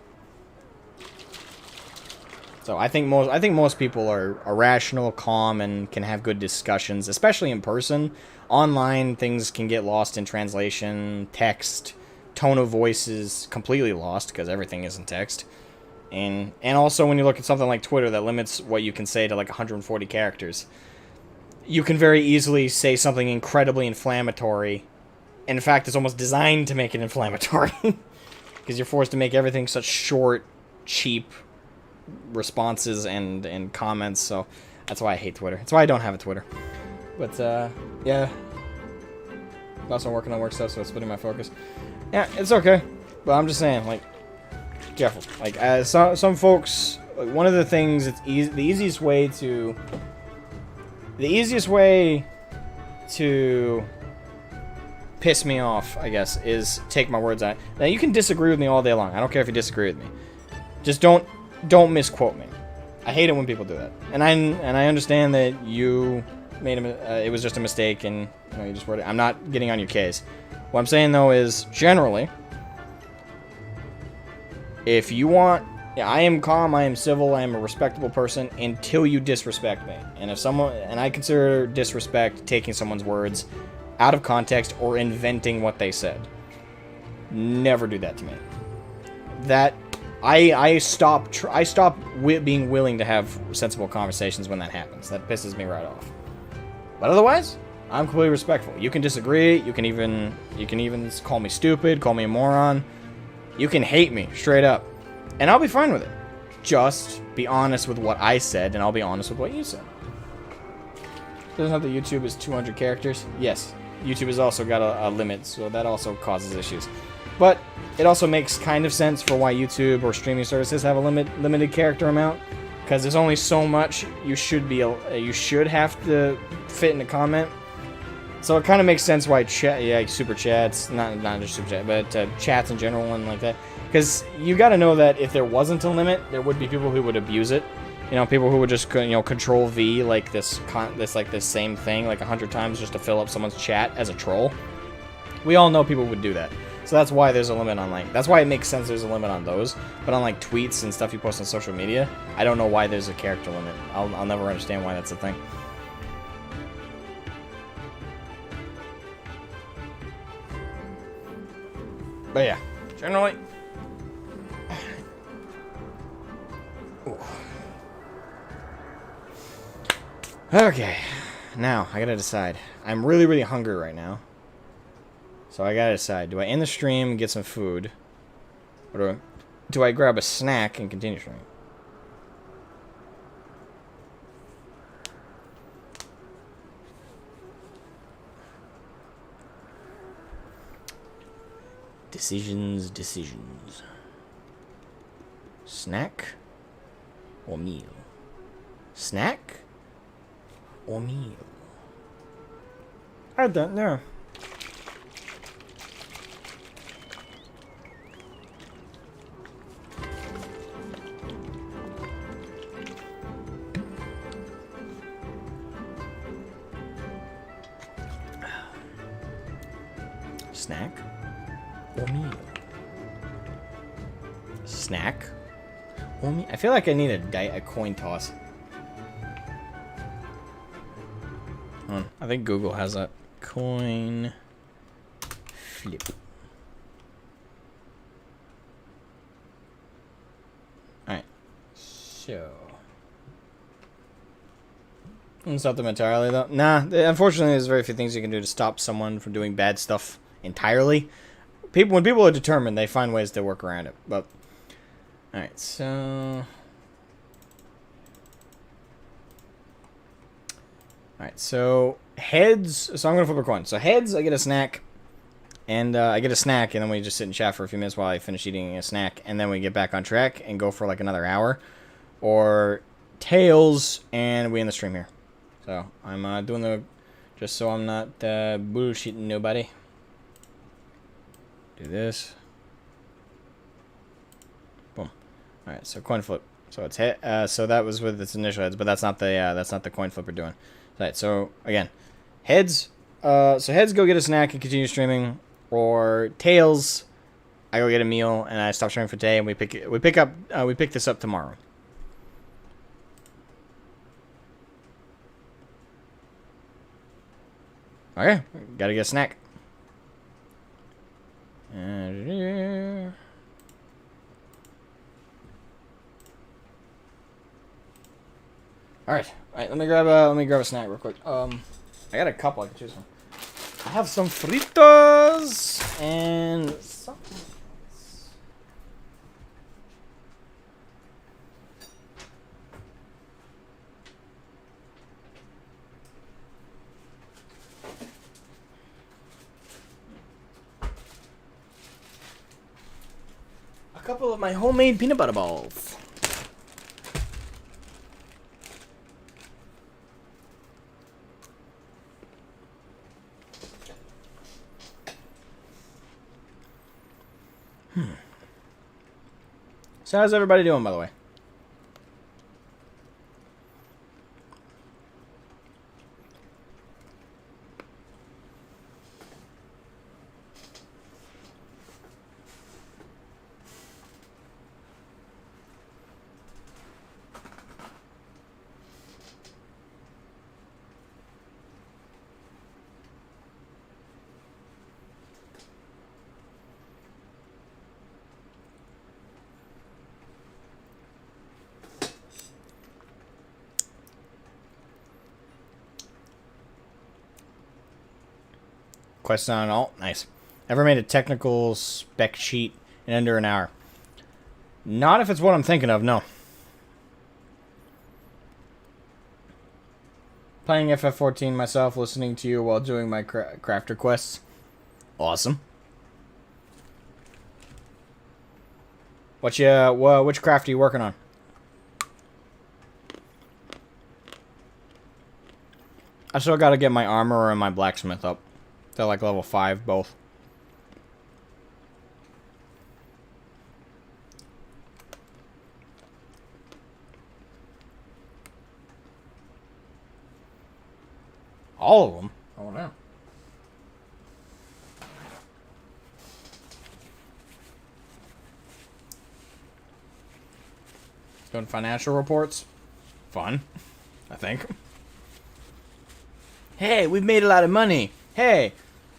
So I think most people are rational, calm, and can have good discussions, especially in person. Online, things can get lost in translation, text, tone of voice is completely lost because everything is in text. And also when you look at something like Twitter that limits what you can say to like 140 characters, you can very easily say something incredibly inflammatory. And in fact, it's almost designed to make it inflammatory because you're forced to make everything such short, cheap responses and comments. So that's why I hate Twitter. That's why I don't have a Twitter. But yeah, I'm also working on work stuff, so it's splitting my focus. Yeah, it's okay, but I'm just saying, like, careful. Like, some folks, like, one of the things the easiest way to piss me off, I guess, is take my words out. Now, you can disagree with me all day long. I don't care if you disagree with me. Just don't misquote me. I hate it when people do that. And I understand that you made it was just a mistake, and you know, you just wrote it. I'm not getting on your case. What I'm saying though is, generally, if you want, I am calm, I am civil, I am a respectable person until you disrespect me. And I consider disrespect taking someone's words out of context or inventing what they said. Never do that to me. That I stop being willing to have sensible conversations when that happens. That pisses me right off. But otherwise, I'm completely respectful. You can disagree. You can even call me stupid, call me a moron. You can hate me straight up, and I'll be fine with it. Just be honest with what I said, and I'll be honest with what you said. Doesn't have the YouTube is 200 characters. Yes, YouTube has also got a limit, so that also causes issues. But it also makes kind of sense for why YouTube or streaming services have a limited character amount, because there's only so much you should have to fit in a comment. So it kind of makes sense why super chats, not just super chat, but chats in general and like that. Because you got to know that if there wasn't a limit, there would be people who would abuse it. You know, people who would just, you know, Control V like this same thing like 100 times just to fill up someone's chat as a troll. We all know people would do that. So that's why there's a limit on, like, that's why it makes sense there's a limit on those. But on, like, tweets and stuff you post on social media, I don't know why there's a character limit. I'll never understand why that's a thing. But yeah, generally. Ooh. Okay, now I gotta decide. I'm really, really hungry right now. So I gotta decide. Do I end the stream and get some food? Or do I grab a snack and continue streaming? Decisions, decisions. Snack or meal? Snack or meal? I don't know. Snack or meal? Snack or meal? I feel like I need a coin toss. Hold on. I think Google has a coin flip. Alright. So. Stop them entirely, though? Nah, unfortunately, there's very few things you can do to stop someone from doing bad stuff entirely. When people are determined, they find ways to work around it. But, alright, so... Alright, so heads. So I'm going to flip a coin. So heads, I get a snack. And I get a snack, and then we just sit and chat for a few minutes while I finish eating a snack. And then we get back on track and go for like another hour. Or tails, and we end the stream here. So I'm doing the... Just so I'm not bullshitting nobody. Do this. Boom. All right, so coin flip. So it's hit. So that was with its initial heads, but that's not the coin flip we're doing. All right. So again, heads. So heads go get a snack and continue streaming, or tails, I go get a meal and I stop streaming for today, and we pick this up tomorrow. Okay, gotta get a snack. Alright, let me grab a snack real quick. I got a couple I can choose from. I have some fritos and something else. A couple of my homemade peanut butter balls. So how's everybody doing, by the way? Question on alt. Nice. Ever made a technical spec sheet in under an hour? Not if it's what I'm thinking of, no. Playing FF14 myself, listening to you while doing my crafter quests. Awesome. Which craft are you working on? I still gotta get my armor and my blacksmith up. They're like level 5 both. All of them? Oh no. Doing financial reports. Fun, I think. Hey, we've made a lot of money. Hey,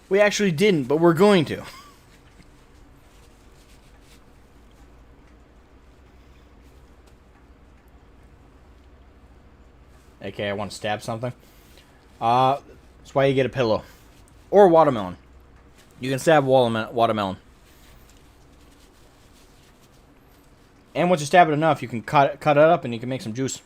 we actually didn't, but we're going to. aka I want to stab something. That's why you get a pillow. Or watermelon. You can stab watermelon. And once you stab it enough, you can cut it up and you can make some juice.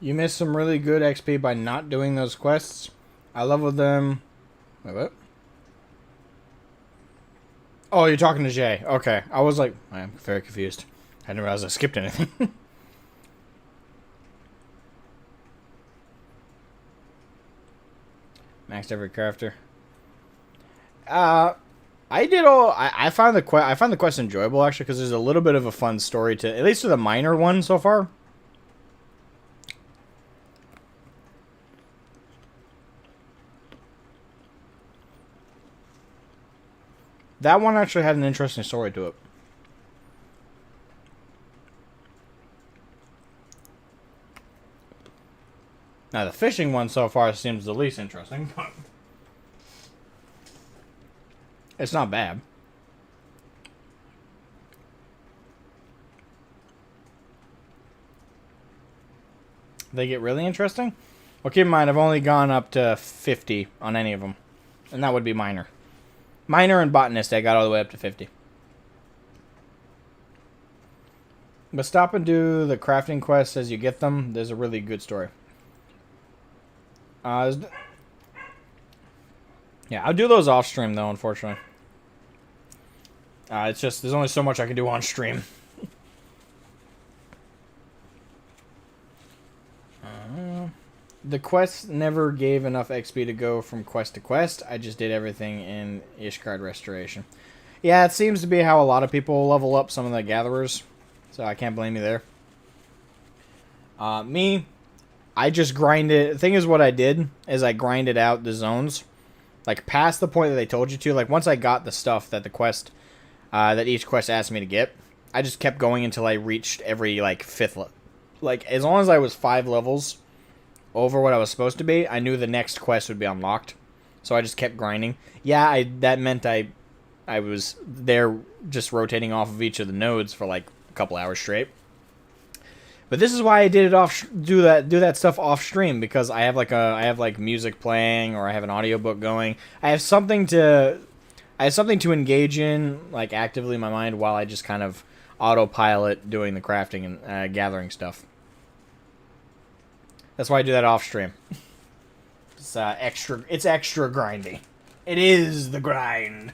You missed some really good XP by not doing those quests. I leveled them. Wait, what? Oh, you're talking to Jay. Okay. I was like, I'm very confused. I didn't realize I skipped anything. Maxed every character. I found the quest enjoyable actually because there's a little bit of a fun story to, at least to the minor one so far. That one actually had an interesting story to it. Now, the fishing one so far seems the least interesting, but it's not bad. They get really interesting? Well, keep in mind, I've only gone up to 50 on any of them, and that would be minor. Minor and botanist, I got all the way up to 50. But stop and do the crafting quests as you get them. There's a really good story. Yeah, I'll do those off stream though, unfortunately. It's just, there's only so much I can do on stream. The quest never gave enough XP to go from quest to quest. I just did everything in Ishgard Restoration. Yeah, it seems to be how a lot of people level up some of the gatherers. So I can't blame you there. Me, I just grinded. The thing is, what I did is I grinded out the zones. Like, past the point that they told you to. Like, once I got the stuff that the quest, that each quest asked me to get, I just kept going until I reached every, like, 5th level. Like, as long as I was 5 levels over what I was supposed to be, I knew the next quest would be unlocked. So I just kept grinding. Yeah, that meant I was there just rotating off of each of the nodes for like a couple hours straight. But this is why I did it do that stuff off stream, because I have like music playing, or I have an audiobook going. I have something to engage in, like, actively in my mind, while I just kind of autopilot doing the crafting and gathering stuff. That's why I do that off stream. It's extra grindy. It is the grind.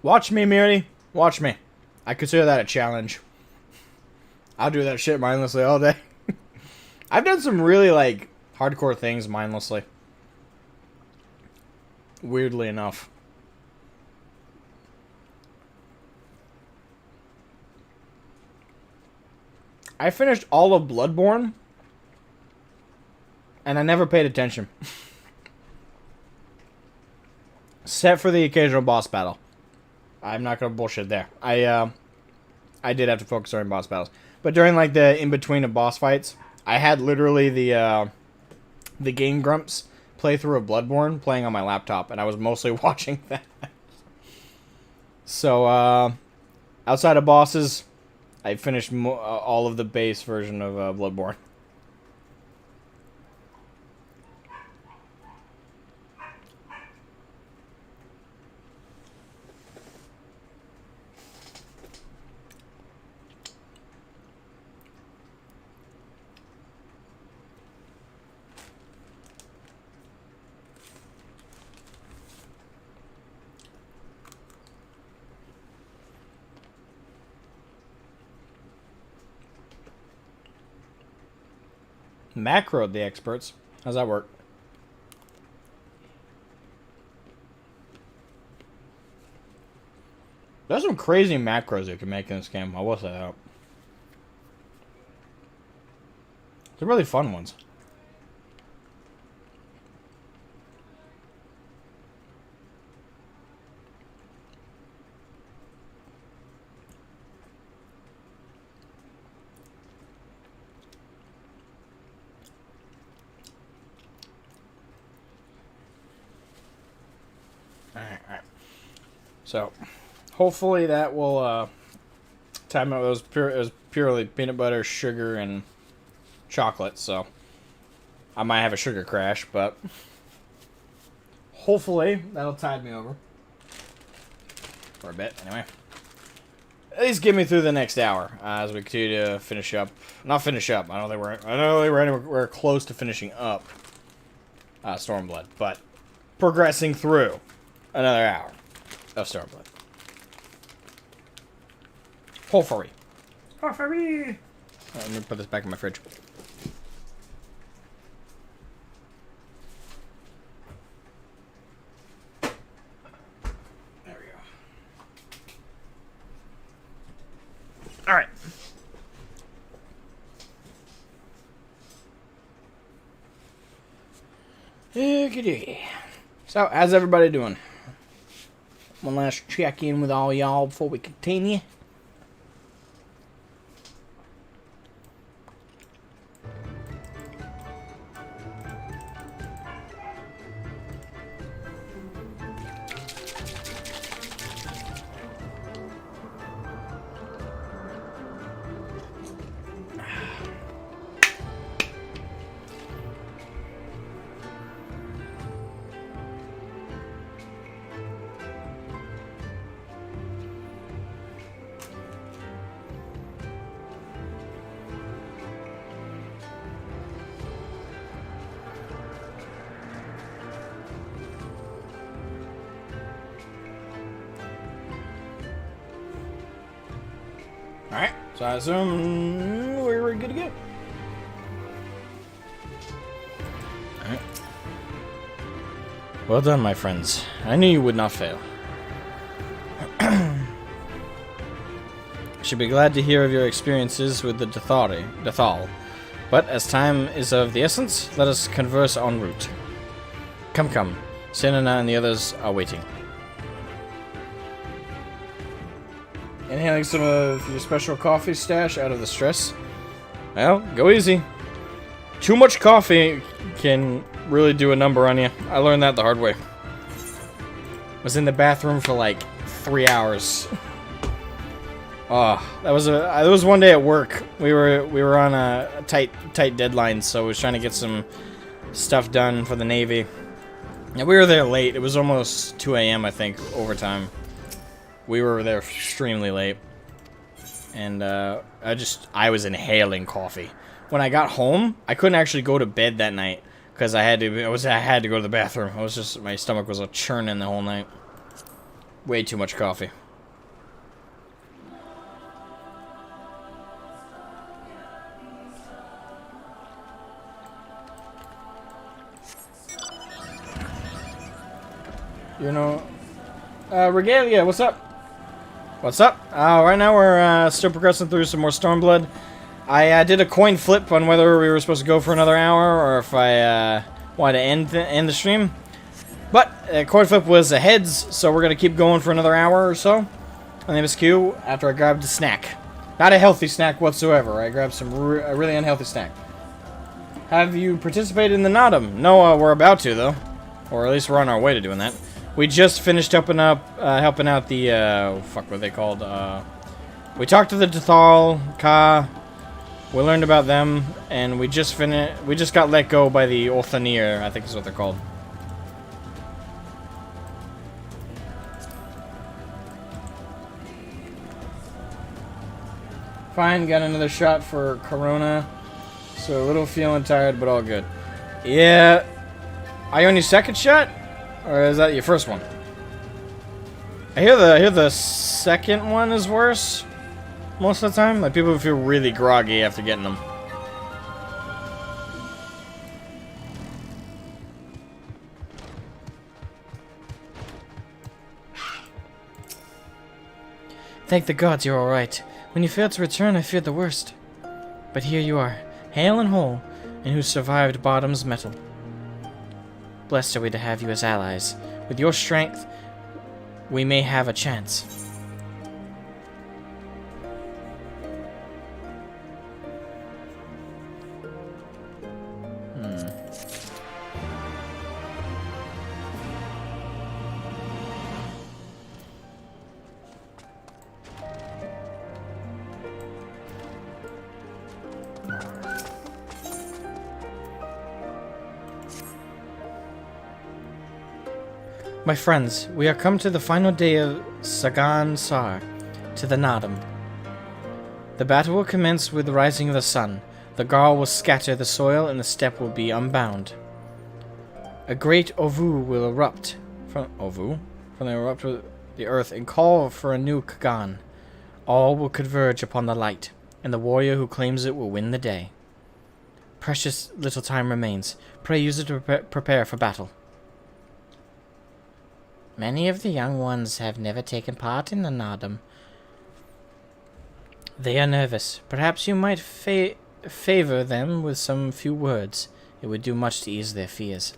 Watch me, Miri. Watch me. I consider that a challenge. I'll do that shit mindlessly all day. I've done some really, like, hardcore things mindlessly. Weirdly enough. I finished all of Bloodborne, and I never paid attention. Except for the occasional boss battle. I'm not gonna bullshit there. I did have to focus on boss battles. But during, like, the in-between of boss fights, I had literally the Game Grumps playthrough of Bloodborne playing on my laptop, and I was mostly watching that. So, outside of bosses, I finished all of the base version of Bloodborne. Macroed the experts. How's that work? There's some crazy macros you can make in this game. I will say that. They're really fun ones. Alright. So, hopefully that will time out. It was purely peanut butter, sugar, and chocolate. So, I might have a sugar crash, but hopefully that'll tide me over for a bit. Anyway, at least get me through the next hour as we continue to finish up. Not finish up. I don't think we're anywhere close to finishing up Stormblood, but progressing through another hour of Stormblood. Hopefully. Hopefully. Let me put this back in my fridge. There we go. All right. Okie-dokie. So, how's everybody doing? One last check-in with all y'all before we continue. Alright, so I assume we're good to go. Alright. Well done, my friends. I knew you would not fail. Should be glad to hear of your experiences with the Dathal. But as time is of the essence, let us converse en route. Come. Senna and the others are waiting. Inhaling some of your special coffee stash out of the stress. Well, go easy. Too much coffee can really do a number on you. I learned that the hard way. Was in the bathroom for like 3 hours. Oh, that was one day at work. We were on a tight deadline, so I was trying to get some stuff done for the Navy. And we were there late. It was almost 2 a.m. I think, overtime. We were there extremely late, and I was inhaling coffee. When I got home, I couldn't actually go to bed that night because I had to go to the bathroom. My stomach was churning the whole night. Way too much coffee. You know, Regalia, what's up? What's up? Right now we're still progressing through some more Stormblood. I did a coin flip on whether we were supposed to go for another hour or if I wanted to end the stream. But coin flip was a heads, so we're going to keep going for another hour or so on the MSQ after I grabbed a snack. Not a healthy snack whatsoever. I grabbed a really unhealthy snack. Have you participated in the Nodum? No, we're about to, though. Or at least we're on our way to doing that. We just finished helping out the, fuck, what are they called? We talked to the Dethal, Ka. We learned about them, and we just got let go by the Orthanir, I think is what they're called. Fine, got another shot for Corona. So a little feeling tired, but all good. Yeah. Are you on your second shot? Or is that your first one? I hear the second one is worse most of the time. Like, people feel really groggy after getting them.
Thank the gods you're alright. When you failed to return, I feared the worst. But here you are, hale and whole, and who survived Bottom's metal. Blessed are we to have you as allies. With your strength, we may have a chance. My friends, we are come to the final day of Sagan Sar, to the Nodum. The battle will commence with the rising of the sun. The Garl will scatter the soil, and the steppe will be unbound. A great Ovu will erupt from the earth and call for a new Kagan. All will converge upon the light, and the warrior who claims it will win the day. Precious little time remains. Pray use it to prepare for battle. Many of the young ones have never taken part in the Nodum. They are nervous. Perhaps you might favor them with some few words. It would do much to ease their fears.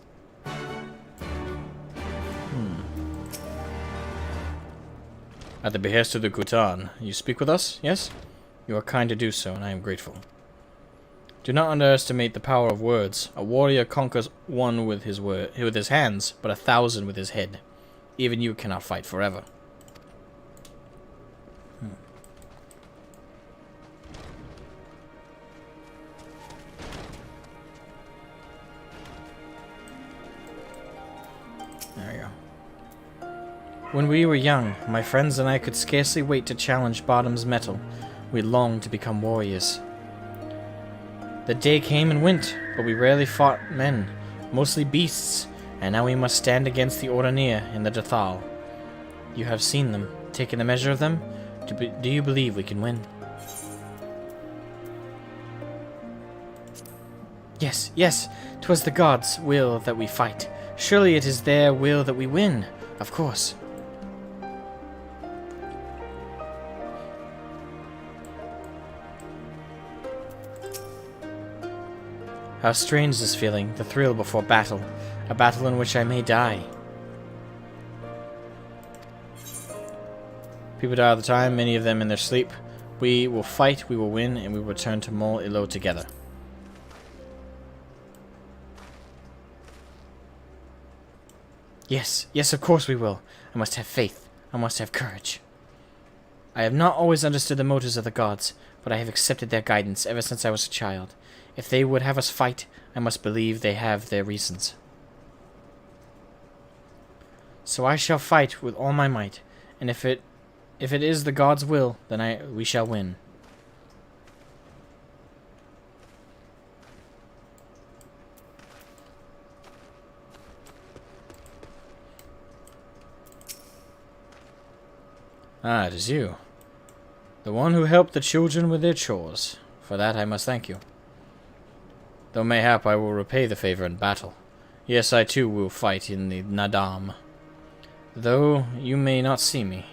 At the behest of the Kutan, you speak with us, yes? You are kind to do so, and I am grateful. Do not underestimate the power of words. A warrior conquers one with his hands, but 1,000 with his head. Even you cannot fight forever. There we go. When we were young, my friends and I could scarcely wait to challenge Bottom's metal. We longed to become warriors. The day came and went, but we rarely fought men, mostly beasts. And now we must stand against the Ordanir and the Dethal. You have seen them, taken a measure of them. Do you believe we can win?
Yes, yes, 'twas the gods' will that we fight. Surely it is their will that we win, of course.
How strange this feeling, the thrill before battle. A battle in which I may die. People die all the time, many of them in their sleep. We will fight, we will win, and we will return to Mol Ilo together.
Yes, yes, of course we will. I must have faith. I must have courage. I have not always understood the motives of the gods, but I have accepted their guidance ever since I was a child. If they would have us fight, I must believe they have their reasons. So I shall fight with all my might, and if it is the gods' will, then we shall win.
Ah, it is you. The one who helped the children with their chores. For that I must thank you. Though mayhap I will repay the favor in battle. Yes, I too will fight in the Nadam. Though you may not see me,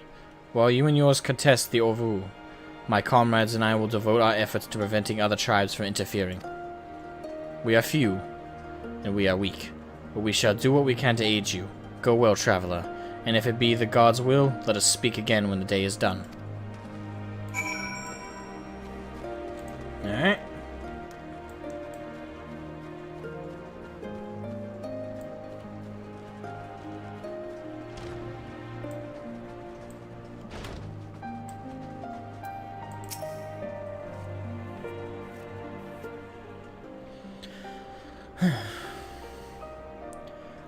while you and yours contest the Ovu,
My comrades and I will devote our efforts to preventing other tribes from interfering. We are few, and we are weak, but we shall do what we can to aid you. Go well, traveler, and if it be the gods' will, let us speak again when the day is done. Alright.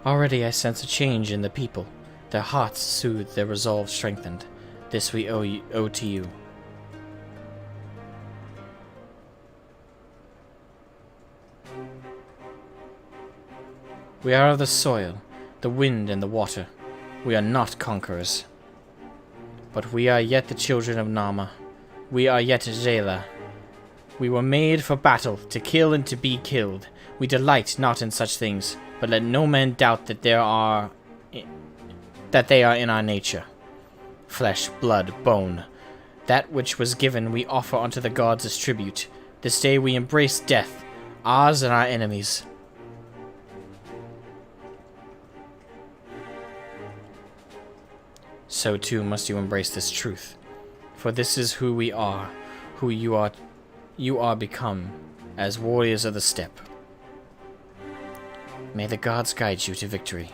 Already I sense a change in the people. Their hearts soothed, their resolve strengthened. This we owe to you. We are of the soil, the wind and the water. We are not conquerors. But we are yet the children of Nama. We are yet Zayla. We were made for battle, to kill and to be killed. We delight not in such things, but let no man doubt that they are in our nature. Flesh, blood, bone. That which was given we offer unto the gods as tribute. This day we embrace death, ours and our enemies. So too must you embrace this truth. For this is who we are, who you are become, as warriors of the steppe. May the gods guide you to victory.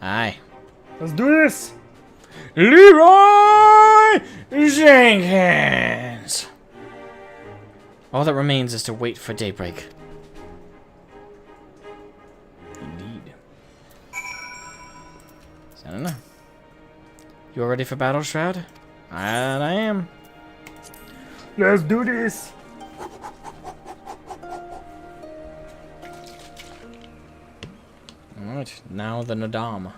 Aye.
Let's do this! Leroy Jenkins!
All that remains is to wait for daybreak.
Indeed.
So, I don't know. You all ready for battle, Shroud? I am.
Let's do this!
Alright, now the Nadam.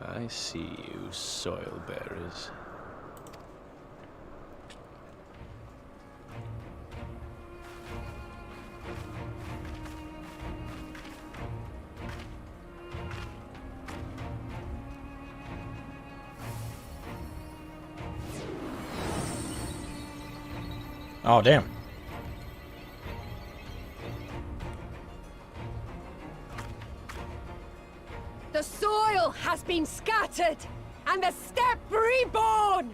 I see you, soil bearers.
Oh, damn.
The soil has been scattered, and the steppe reborn!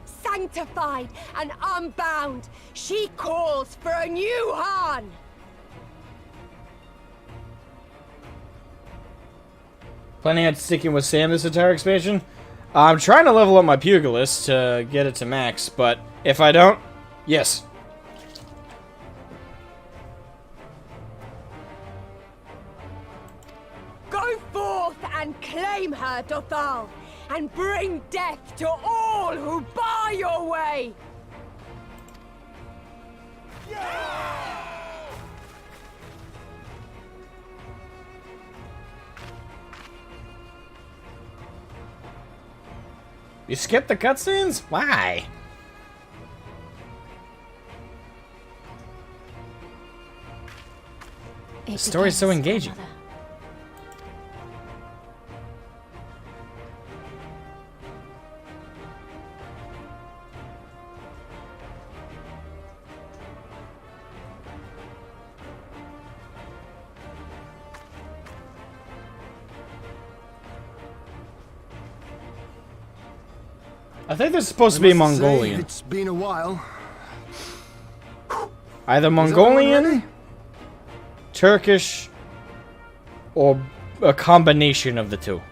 Sanctified and unbound, she calls for a new Han!
Planning on sticking with Sam this entire expansion? I'm trying to level up my pugilist to get it to max, but if I don't, yes.
Go forth and claim her, Dothal, and bring death to all who bar your way!
You skipped the cutscenes? Why?
The story's so engaging.
I think this is supposed to be Mongolian.
It's been a while.
Either Mongolian, Turkish, or a combination of the two.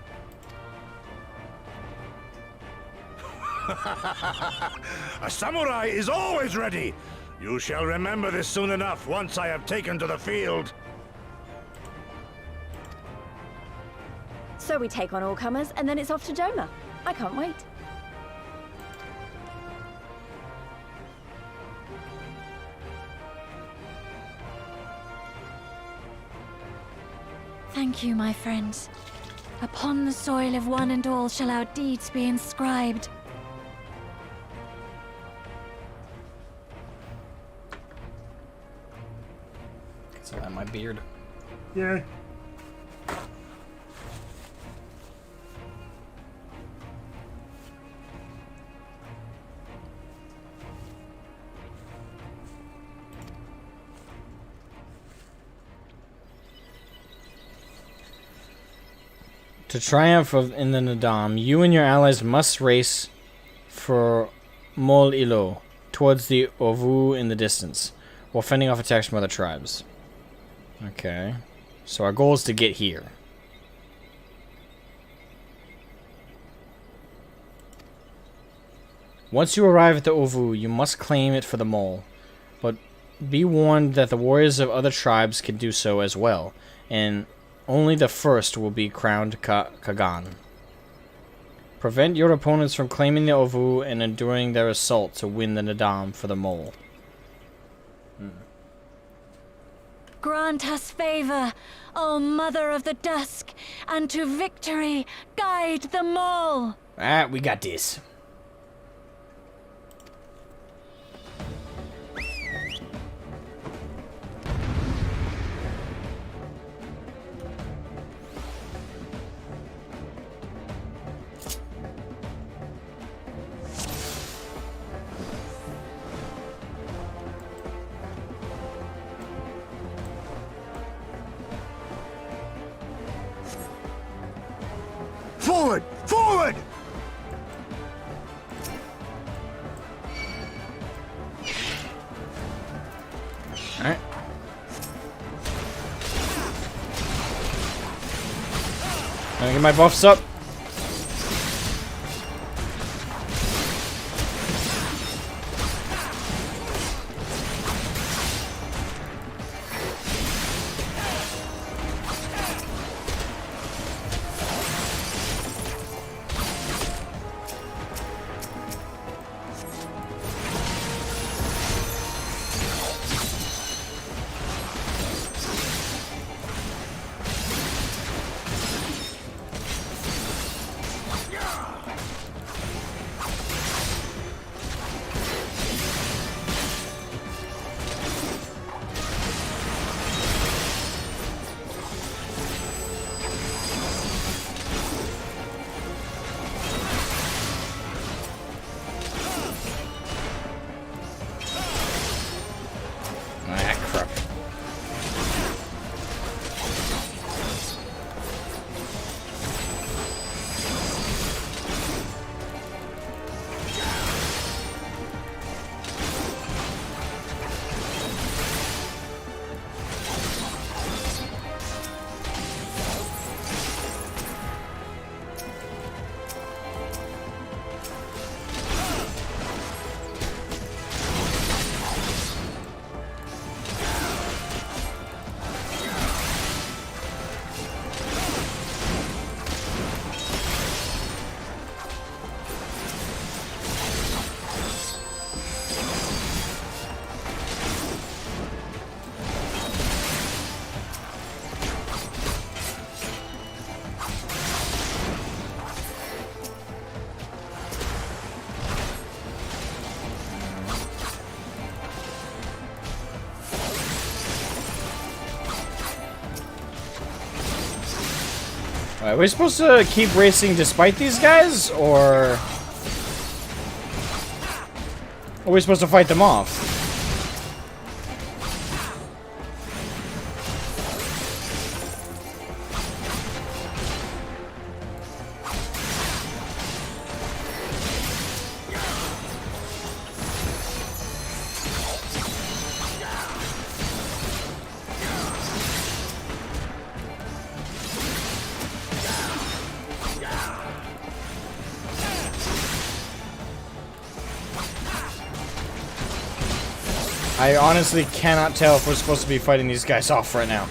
A samurai is always ready. You shall remember this soon enough once I have taken to the field.
So we take on all comers, and then it's off to Doma. I can't wait.
Thank you, my friends. Upon the soil of one and all shall our deeds be inscribed.
So beard.
Yeah.
To triumph in the Nadam, you and your allies must race for Mol Ilo towards the Ovu in the distance, while fending off attacks from other tribes. Okay. So our goal is to get here. Once you arrive at the Ovu, you must claim it for the mole. But be warned that the warriors of other tribes can do so as well, and only the first will be crowned Kagan. Prevent your opponents from claiming the Ovu and enduring their assault to win the Nadam for the mole.
Grant us favor, O Mother of the Dusk, and to victory guide them all.
Alright, we got this.
Forward! Forward!
Alright. Gonna get my buffs up. Are we supposed to keep racing despite these guys, or are we supposed to fight them off? I honestly cannot tell if we're supposed to be fighting these guys off right now.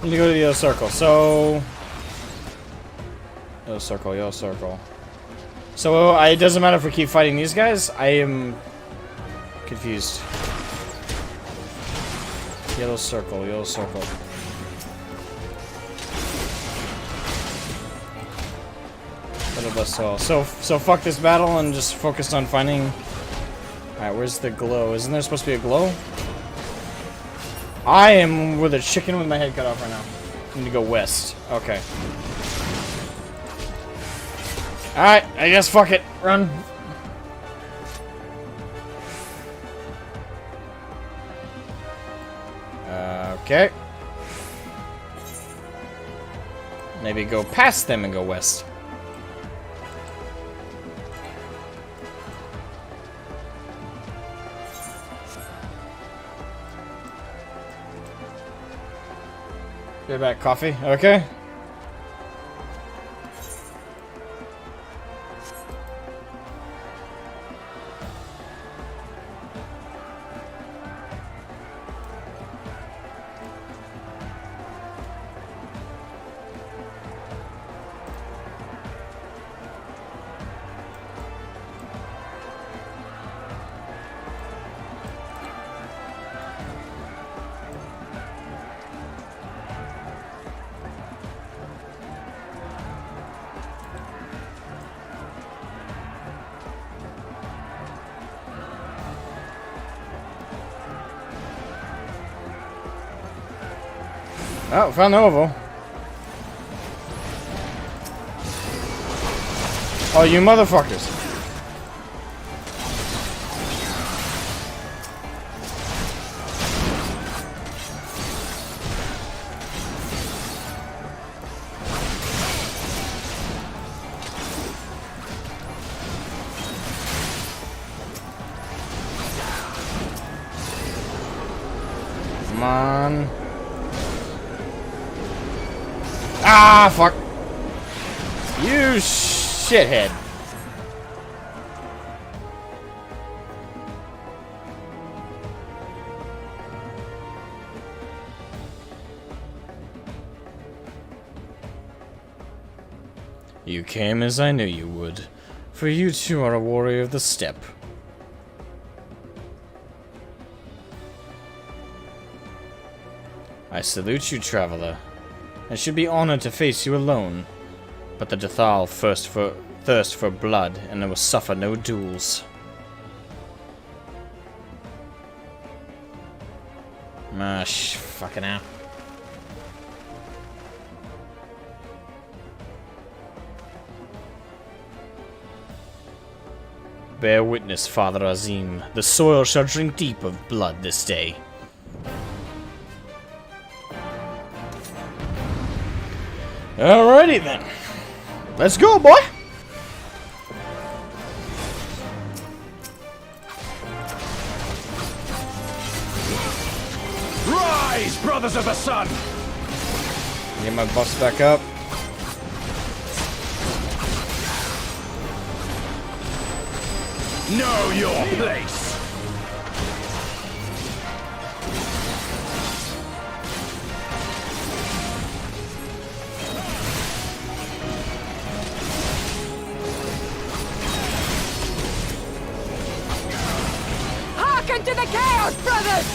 Need to go to the other circle, so... Yellow circle, yellow circle. So it doesn't matter if we keep fighting these guys. I am confused. Yellow circle, yellow circle. So fuck this battle and just focus on finding. Alright, where's the glow? Isn't there supposed to be a glow? I am with a chicken with my head cut off right now. I need to go west. Okay. Alright, I guess fuck it. Run. Okay. Maybe go past them and go west. Get back, coffee. Okay. Oh, found the oval. Oh, you motherfuckers. Come on. Ah, fuck. You shithead. You came as I knew you would, for you too are a warrior of the steppe. I salute you, traveler. I should be honored to face you alone, but the Dethal thirst for blood, and I will suffer no duels. Fucking hell. Bear witness, Father Azim. The soil shall drink deep of blood this day. Alrighty then. Let's go, boy!
Rise, brothers of the sun!
Get my buffs back up.
Know your place!
Hearken to the chaos, brothers!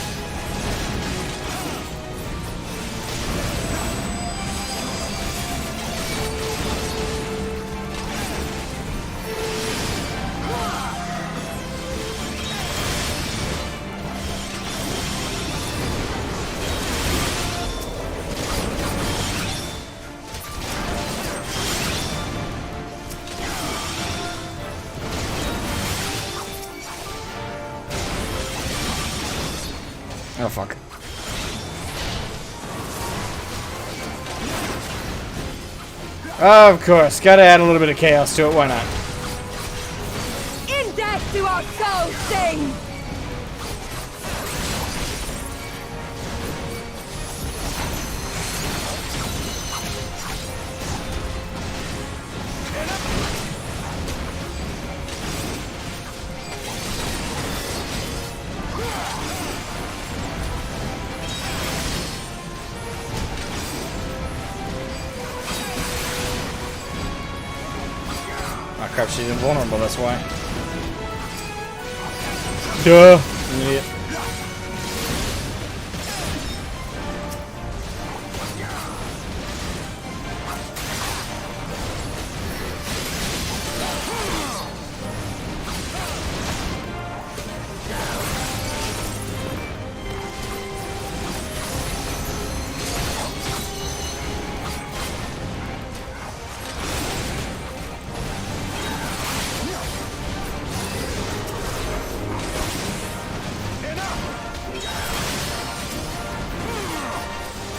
Oh, fuck. Of course, gotta add a little bit of chaos to it, why not?
In death do our souls sing!
crap, she's invulnerable, that's why. Duh! Idiot.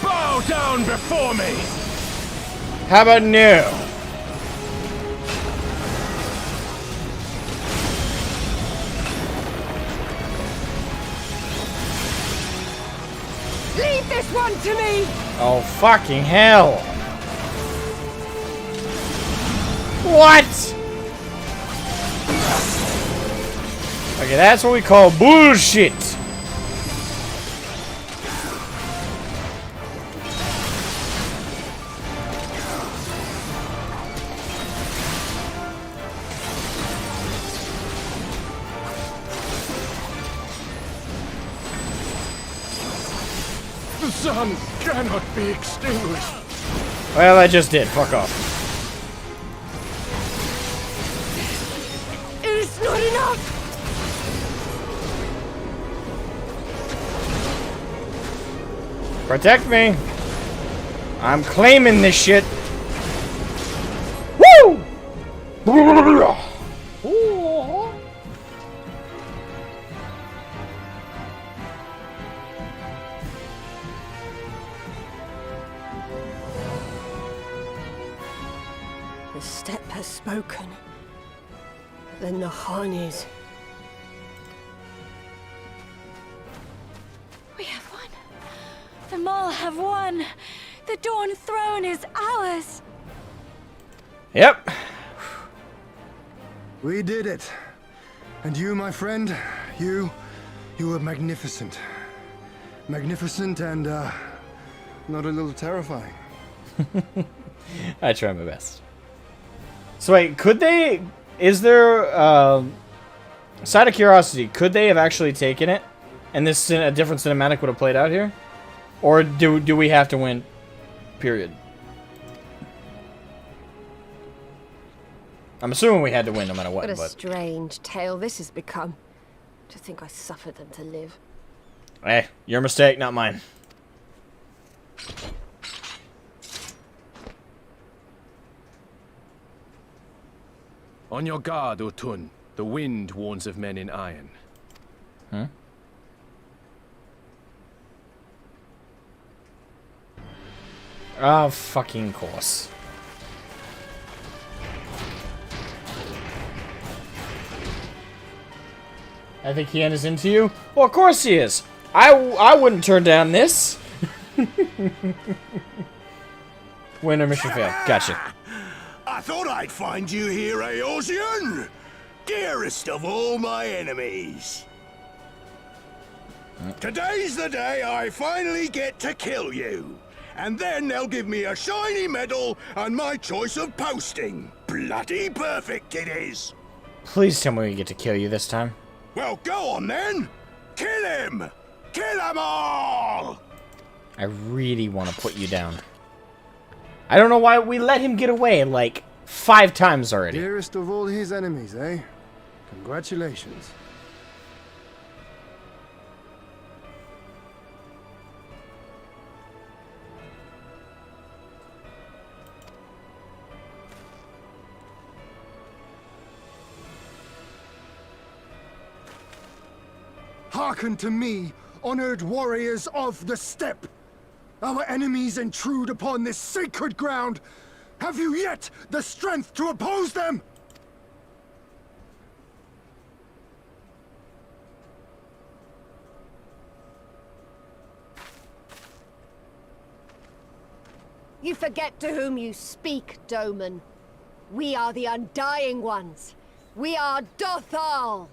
Bow down before me!
How about no?
Leave this one to me!
Oh, fucking hell! What? Okay, that's what we call bullshit.
The sun cannot be extinguished.
Well, I just did. Fuck off.
It's not enough!
Protect me. I'm claiming this shit. Woo!
The steppe has spoken. Then the Harnies.
We have won. The Mole have won. The Dawn Throne is ours.
Yep.
We did it. And you, my friend, you were magnificent. Magnificent and, not a little terrifying.
I try my best. So wait, could they... Is there, side of curiosity, could they have actually taken it? And this, a different cinematic would have played out here? Or do we have to win? Period. I'm assuming we had to win no matter what,
What a
but...
strange tale this has become. To think I suffered them to live.
Hey, your mistake, not mine.
On your guard, Utun. The wind warns of men in iron.
Huh? Oh, fucking course. I think Hien is into you? Well, of course he is. I wouldn't turn down this. Winner mission failed. Gotcha.
I thought I'd find you here, Eorzean! Dearest of all my enemies. Today's the day I finally get to kill you. And then they'll give me a shiny medal and my choice of posting. Bloody perfect it is.
Please tell me we get to kill you this time.
Well, go on then. Kill him! Kill them all!
I really want to put you down. I don't know why we let him get away like 5 times already.
Dearest of all his enemies, eh? Congratulations. Hearken to me, honored warriors of the steppe! Our enemies intrude upon this sacred ground! Have you yet the strength to oppose them?
You forget to whom you speak, Doman. We are the Undying Ones. We are Dothal!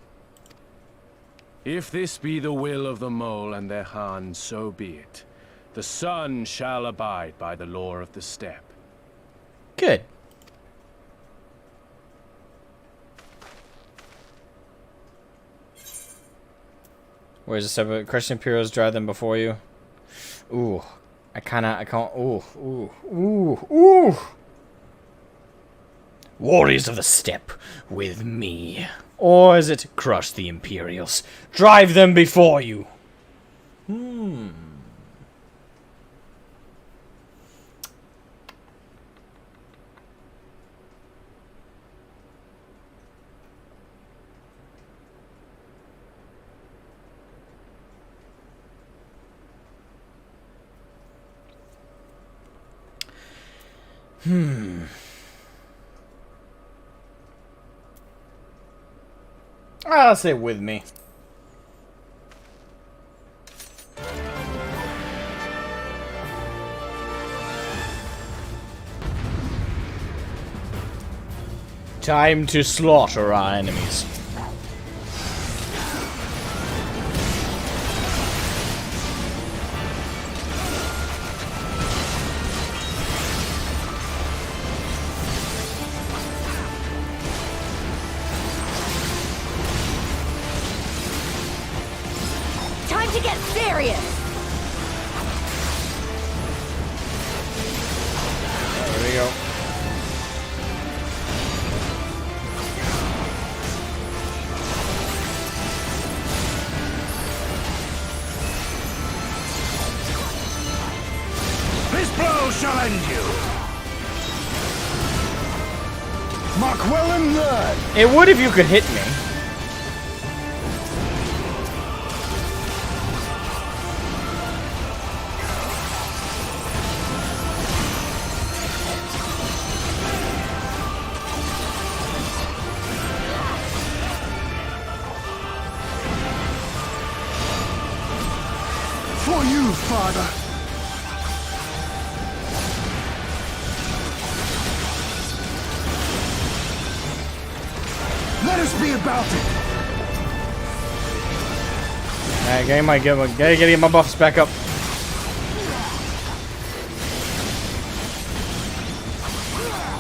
If this be the will of the mole and their Han, so be it. The sun shall abide by the law of the steppe.
Good. Where's the separate Christian Imperials drive them before you? Ooh. I can't. Ooh.
Warriors of the steppe, with me. Or is it crush the Imperials? Drive them before you.
I'll say with me.
Time to slaughter our enemies.
Time to get serious!
There we go.
This blow shall end you.
Mark well and learn.
It would if you could hit me.
For you, Father. Let us be about it.
Alright, gotta get my buffs back up.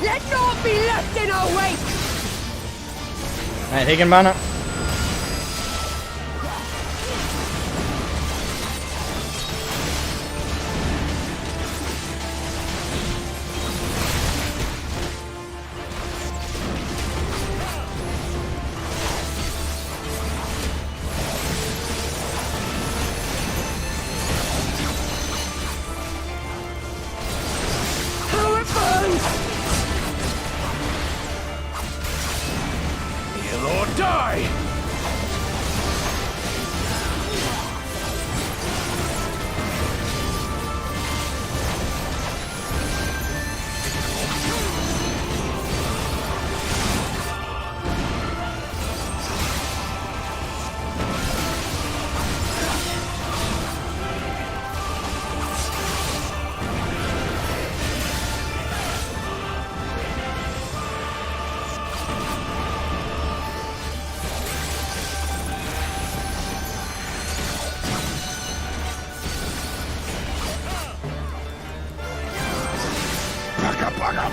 Let naught be left in our wake!
Alright, taking mana.
How it burns!
Heal or die.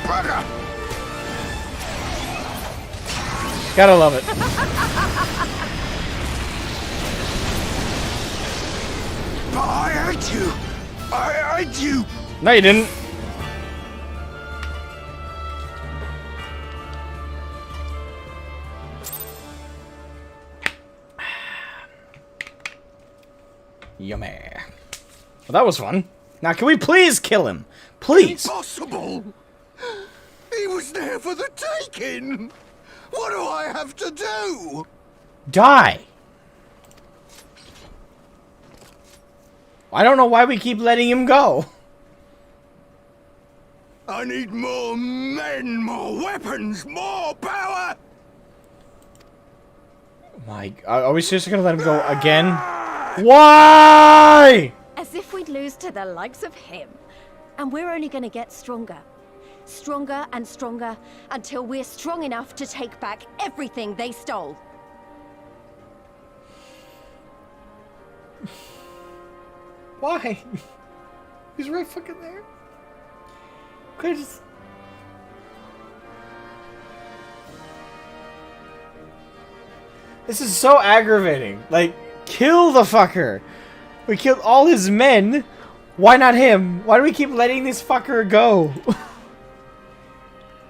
Bugger.
Gotta love it.
But I hate you. I hate you.
No, you didn't. Yummy. Well, that was fun. Now, can we please kill him? Please.
Impossible. He was there for the taking. What do I have to do?
Die. I don't know why we keep letting him go.
I need more men, more weapons, more power.
Are we seriously gonna let him go again? Why?
As if we'd lose to the likes of him. And we're only gonna get stronger. Stronger and stronger until we're strong enough to take back everything they stole.
Why? He's right fucking there. Could I just... This is so aggravating. Like, kill the fucker. We killed all his men. Why not him? Why do we keep letting this fucker go?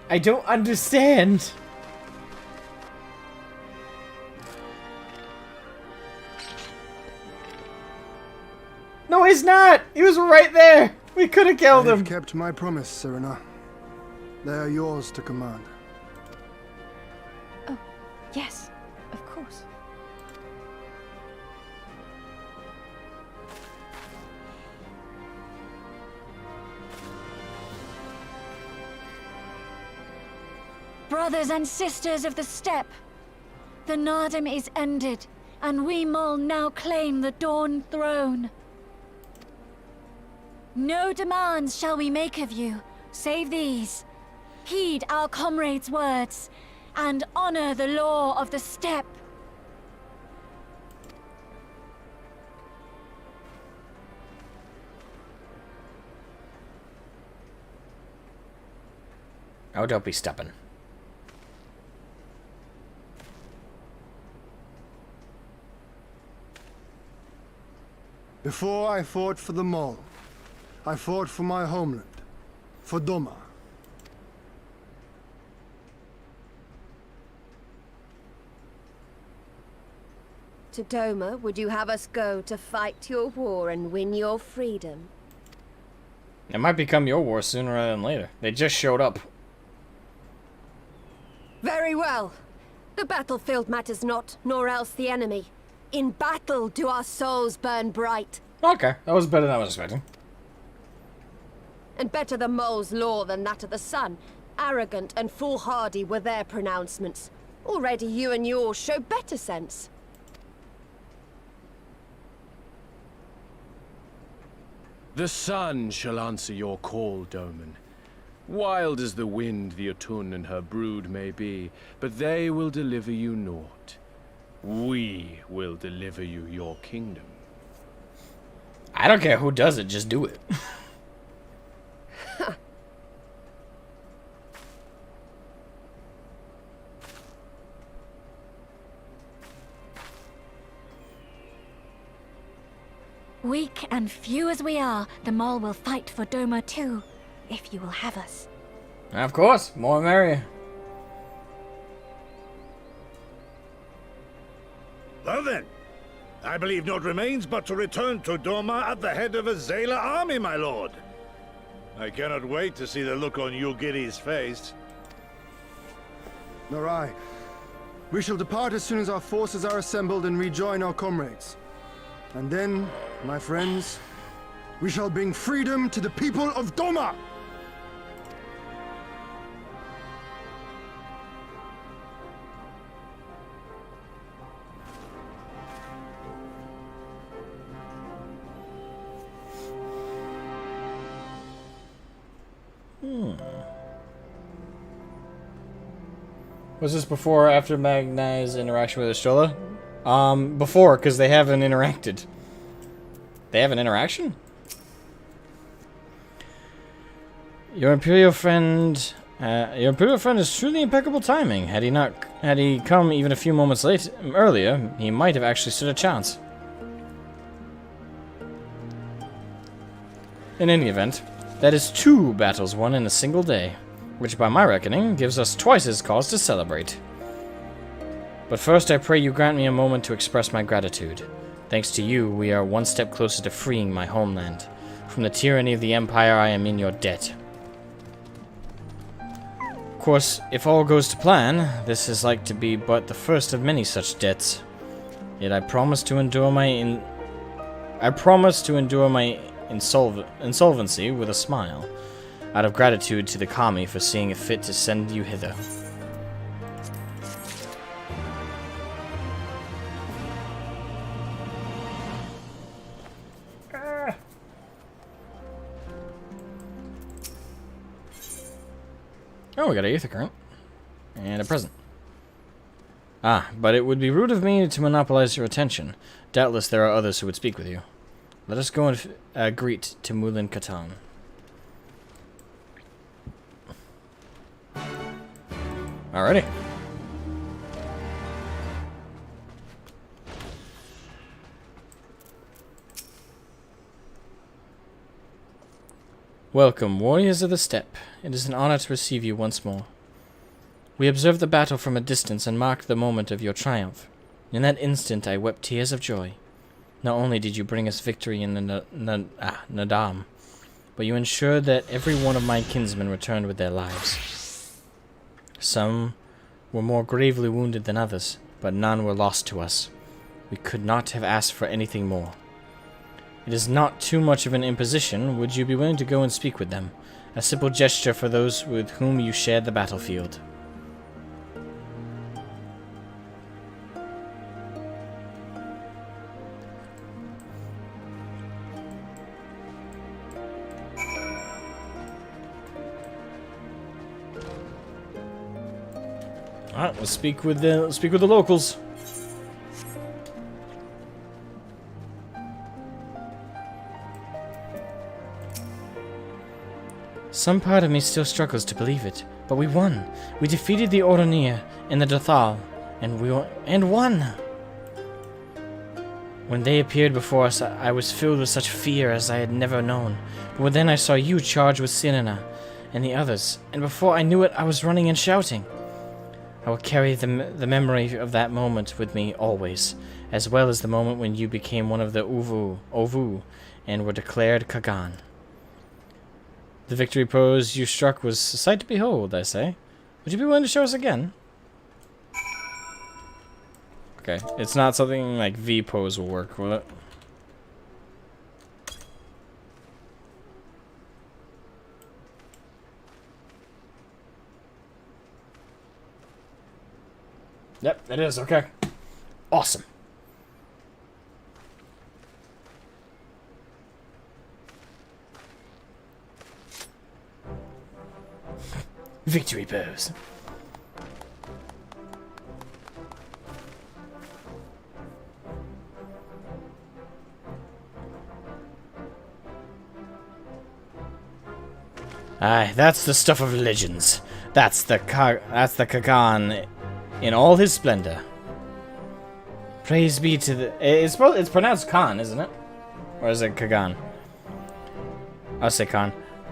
I don't understand. No, he's not. He was right there. We could have killed him.
I've kept my promise, Serena. They are yours to command.
Oh, yes, of course.
Brothers and sisters of the steppe, the Nardum is ended, and we Mol now claim the Dawn Throne. No demands shall we make of you, save these. Heed our comrades' words, and honor the law of the steppe.
Oh, don't be stubborn.
Before I fought for the Mol, I fought for my homeland, for Doma.
To Doma, would you have us go to fight your war and win your freedom?
It might become your war sooner rather than later. They just showed up.
Very well. The battlefield matters not, nor else the enemy. In battle do our souls burn bright.
Okay, that was better than I was expecting.
And better the Mole's law than that of the sun. Arrogant and foolhardy were their pronouncements. Already you and yours show better sense.
The sun shall answer your call, Doman. Wild as the wind the Otun and her brood may be, but they will deliver you naught. We will deliver you your kingdom.
I don't care who does it, just do it.
Weak and few as we are, the Mol will fight for Doma too, if you will have us.
Of course, more merrier.
Well then, I believe naught remains but to return to Doma at the head of a Zayla army, my lord. I cannot wait to see the look on Yugiri's face.
Nor I. We shall depart as soon as our forces are assembled and rejoin our comrades. And then, my friends, we shall bring freedom to the people of Doma!
Was this before or after Magnai's interaction with Estrella? Before, because they haven't interacted. They have an interaction? Your Imperial friend is truly impeccable timing. Had he come even a few moments earlier, he might have actually stood a chance. In any event, that is 2 battles won in a single day, which by my reckoning gives us twice as cause to celebrate. But first I pray you grant me a moment to express my gratitude. Thanks to you, we are one step closer to freeing my homeland. From the tyranny of the Empire, I am in your debt. Of course, if all goes to plan, this is like to be but the first of many such debts. Yet I promise to endure my insolvency with a smile, out of gratitude to the Kami for seeing it fit to send you hither. Oh, we got an Aether Current. And a present. Ah, but it would be rude of me to monopolize your attention. Doubtless there are others who would speak with you. Let us go and greet Timulin Katan. Alrighty.
Welcome, warriors of the steppe. It is an honor to receive you once more. We observed the battle from a distance and marked the moment of your triumph. In that instant I wept tears of joy. Not only did you bring us victory in the Nadam, but you ensured that every one of my kinsmen returned with their lives. Some were more gravely wounded than others, but none were lost to us. We could not have asked for anything more. It is not too much of an imposition. Would you be willing to go and speak with them? A simple gesture for those with whom you shared the battlefield. Alright, let's speak with the locals. Some part of me still struggles to believe it, but we won. We defeated the Oronir and the Dothal, and won. When they appeared before us, I was filled with such fear as I had never known. But then I saw you charge with Sinana and the others, and before I knew it, I was running and shouting. I will carry the memory of that moment with me always, as well as the moment when you became one of the Ovu, and were declared Kagan. The victory pose you struck was a sight to behold, I say. Would you be willing to show us again? Okay, it's not something like V pose will work, will it? Yep, it is, okay. Awesome. Victory pose. Aye, that's the stuff of legends. That's the Kagan in all his splendor. Praise be to the... It's pronounced Khan, isn't it? Or is it Kagan? I'll say Khan.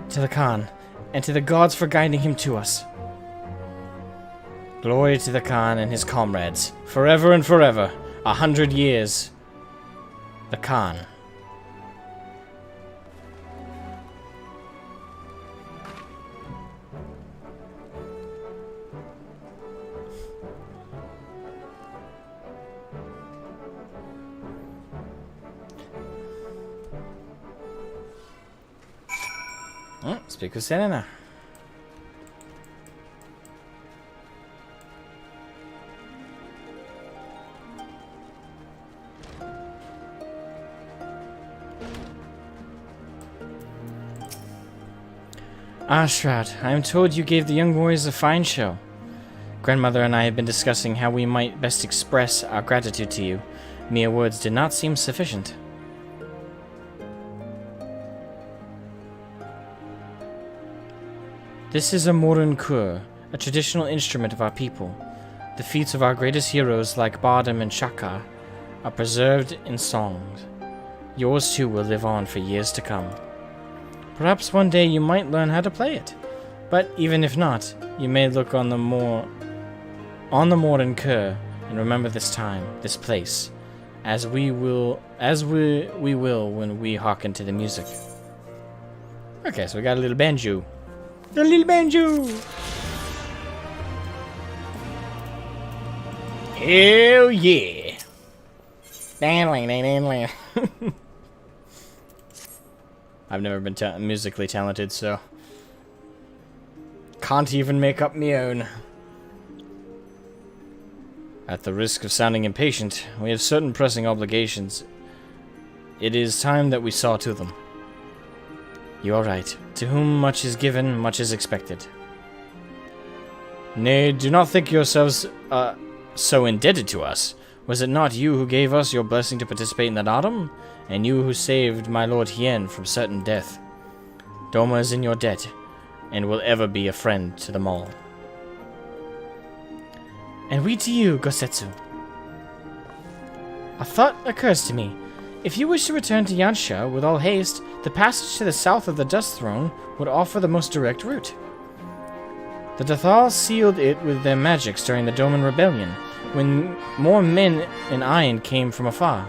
To the Khan, and to the gods for guiding him to us. Glory to the Khan and his comrades, forever and forever, 100 years. The Khan. Speak with Selena. Ashrat, I am told you gave the young warriors a fine show. Grandmother and I have been discussing how we might best express our gratitude to you. Mere words did not seem sufficient. This is a modern kur, a traditional instrument of our people. The feats of our greatest heroes like Bardam and Shaka are preserved in songs. Yours too will live on for years to come. Perhaps one day you might learn how to play it. But even if not, you may look on the modern kur and remember this time, this place, as we will when we hearken to the music. Okay, so we got a little banjo. A little banjo! Hell yeah! I've never been musically talented, so can't even make up my own. At the risk of sounding impatient, we have certain pressing obligations. It is time that we saw to them. You are right. To whom much is given, much is expected. Nay, do not think yourselves so indebted to us. Was it not you who gave us your blessing to participate in that autumn? And you who saved my lord Hien from certain death? Doma is in your debt, and will ever be a friend to them all. And we to you, Gosetsu. A thought occurs to me. If you wish to return to Yansha with all haste, the passage to the south of the Dust Throne would offer the most direct route. The Dathal sealed it with their magics during the Doman Rebellion, when more men in iron came from afar.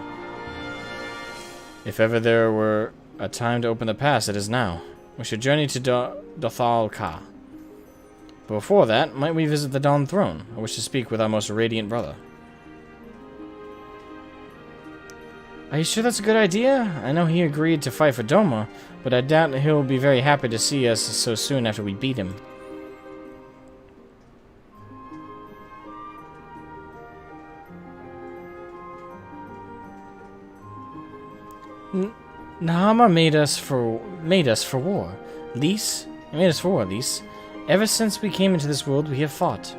If ever there were a time to open the pass, it is now. We should journey to Dathal Ka. But before that, might we visit the Dawn Throne? I wish to speak with our most radiant brother. Are you sure that's a good idea? I know he agreed to fight for Doma, but I doubt he'll be very happy to see us so soon after we beat him. Nahama made us for war. Lys? He made us for war, Lys. Ever since we came into this world, we have fought.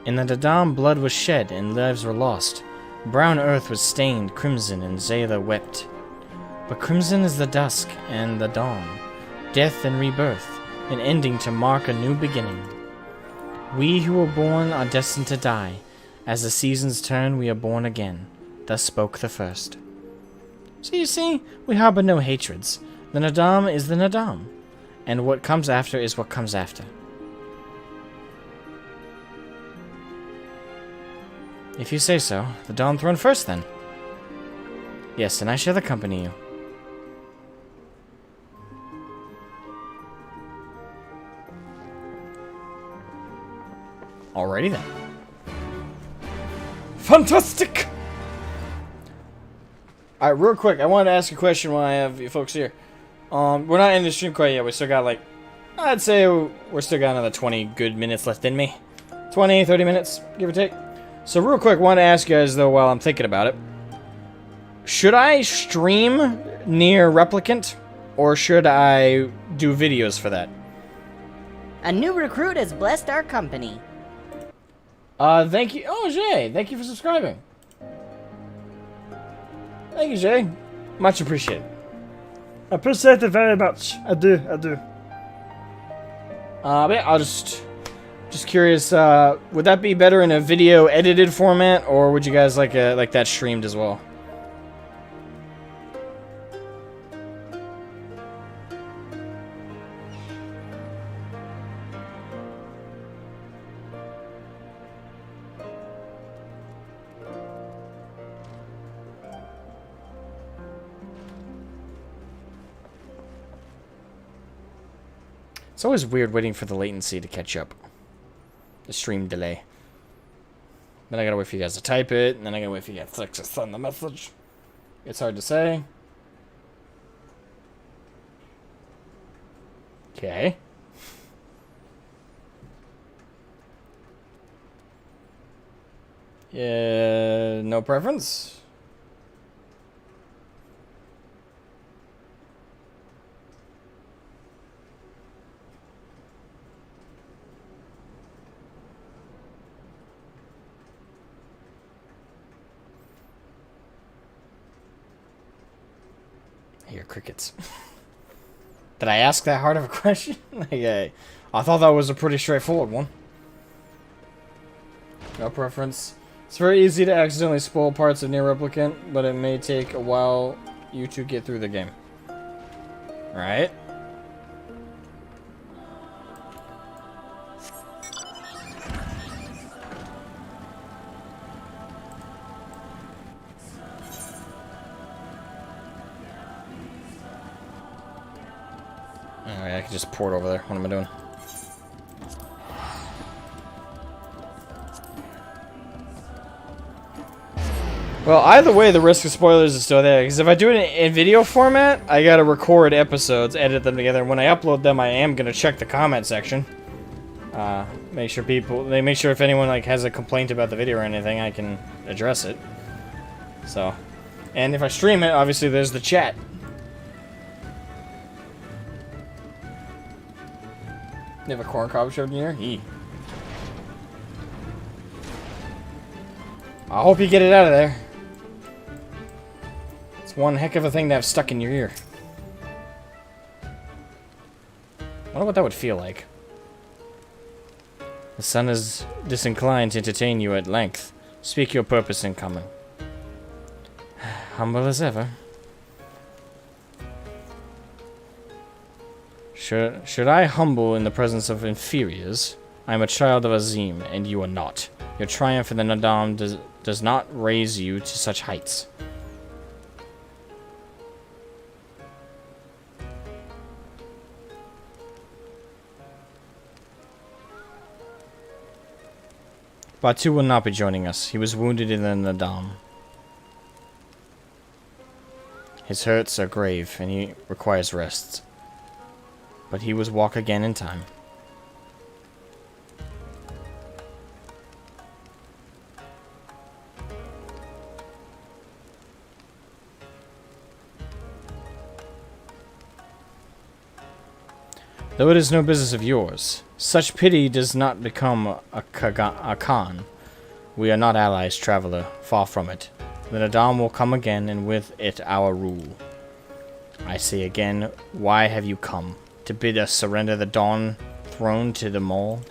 In the Dadam, blood was shed and lives were lost. Brown earth was stained crimson, and Zayla wept. But crimson is the dusk and the dawn, death and rebirth, an ending to mark a new beginning. We who were born are destined to die. As the seasons turn, we are born again. Thus spoke the first. So you see, we harbor no hatreds. The Nadam is the Nadam, and what comes after is what comes after. If you say so, the Dawn Throne first, then. Yes, and I shall accompany you. Alrighty then. Fantastic! Alright, real quick, I wanted to ask a question while I have you folks here. We're not in the stream quite yet. We still got, like, I'd say we're still got another 20 good minutes left in me. 20, 30 minutes, give or take. So real quick, I want to ask you guys, though, while I'm thinking about it. Should I stream near Replicant, or should I do videos for that?
A new recruit has blessed our company.
Thank you. Oh, Jay, thank you for subscribing. Thank you, Jay. Much appreciated.
I appreciate it very much. I do.
But yeah, I'll just curious, would that be better in a video edited format, or would you guys like that streamed as well? It's always weird waiting for the latency to catch up. The stream delay. Then I gotta wait for you guys to type it, and then I gotta wait for you guys to send the message. It's hard to say. Okay. Yeah, no preference? Here, crickets. Did I ask that hard of a question? I thought that was a pretty straightforward one. No preference. It's very easy to accidentally spoil parts of Near Replicant, but it may take a while you to get through the game. Right? Alright, I can just port over there. What am I doing? Well, either way, the risk of spoilers is still there. Because if I do it in video format, I gotta record episodes, edit them together. And when I upload them, I am gonna check the comment section. Make sure if anyone like has a complaint about the video or anything, I can address it. So, and if I stream it, obviously there's the chat. You have a corn cob shoved in here? I hope you get it out of there. It's one heck of a thing to have stuck in your ear. I wonder what that would feel like. The sun is disinclined to entertain you at length. Speak your purpose in coming. Humble as ever. Should I humble in the presence of inferiors? I am a child of Azim, and you are not. Your triumph in the Nadam does not raise you to such heights. Batu will not be joining us. He was wounded in the Nadam. His hurts are grave, and he requires rest. But he will walk again in time. Though it is no business of yours, such pity does not become a Khan. We are not allies, traveler. Far from it. The Nadam will come again, and with it our rule. I say again, why have you come? To bid us surrender the Dawn throne to the Mole?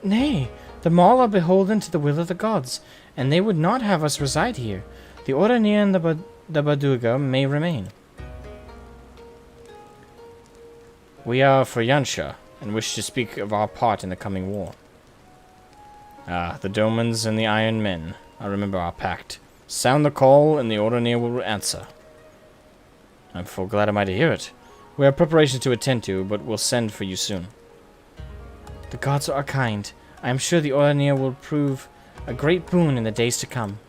Nay, the Maul are beholden to the will of the gods, and they would not have us reside here. The Orania and the Baduga may remain. We are for Yansha, and wish to speak of our part in the coming war. Ah, the Domans and the Iron Men. I remember our pact. Sound the call, and the Orania will answer. I'm full glad am I to hear it. We have preparations to attend to, but we'll send for you soon. The gods are kind. I am sure the Orania will prove a great boon in the days to come.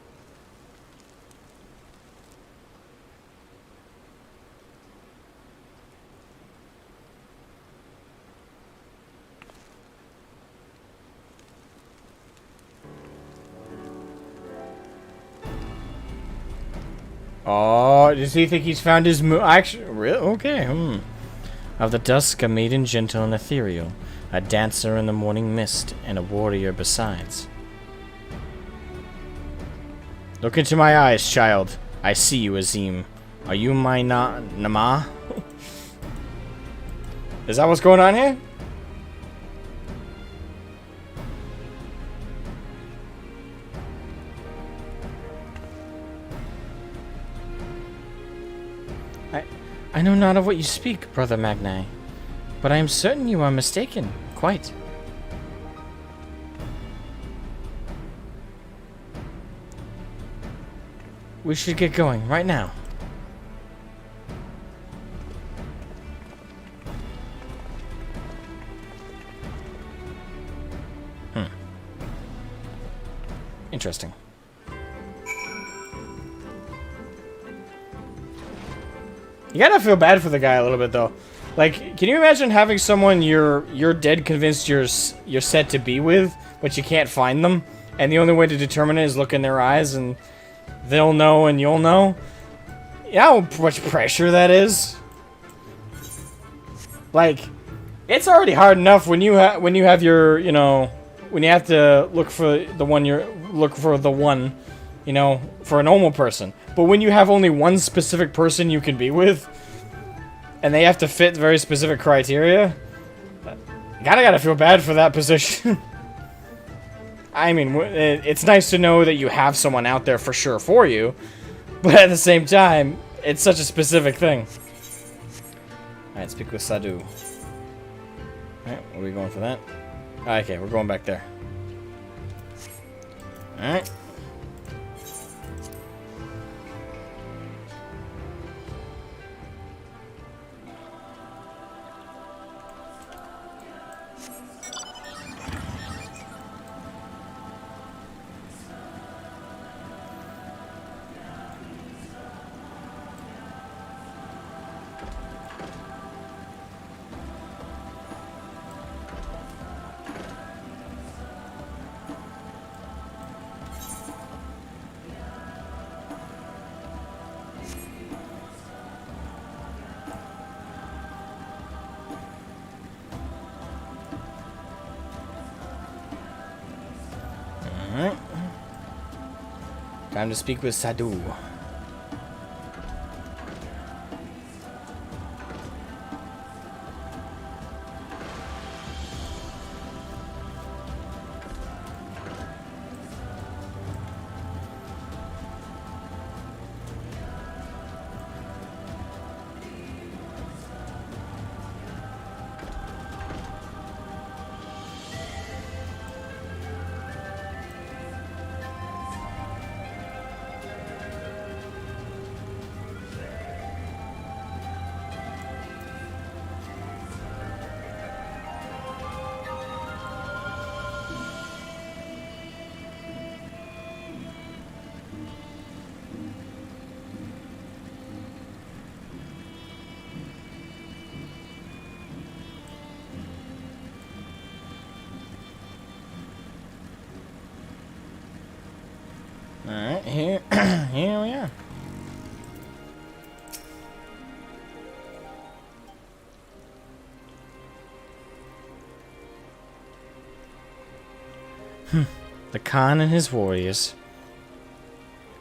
Oh, does he think he's found his actually, really? Okay, Of the dusk, a maiden gentle and ethereal, a dancer in the morning mist, and a warrior besides. Look into my eyes, child. I see you, Azim. Are you my Nama? Is that what's going on here? I know not of what you speak, Brother Magni, but I am certain you are mistaken, quite. We should get going, right now. Interesting. You gotta feel bad for the guy a little bit, though. Like, can you imagine having someone you're dead convinced you're set to be with, but you can't find them, and the only way to determine it is look in their eyes, and they'll know and you'll know? You know how much pressure that is? Like, it's already hard enough when you have your, you know, when you have to look for the one you know, for a normal person. But when you have only one specific person you can be with, and they have to fit very specific criteria, you gotta feel bad for that position. I mean, it's nice to know that you have someone out there for sure for you, but at the same time, it's such a specific thing. Alright, speak with Sadu. Alright, are we going for that? Okay, we're going back there. Alright. Alright. Time to speak with Sadu. Alright, here, here we are. The Khan and his warriors.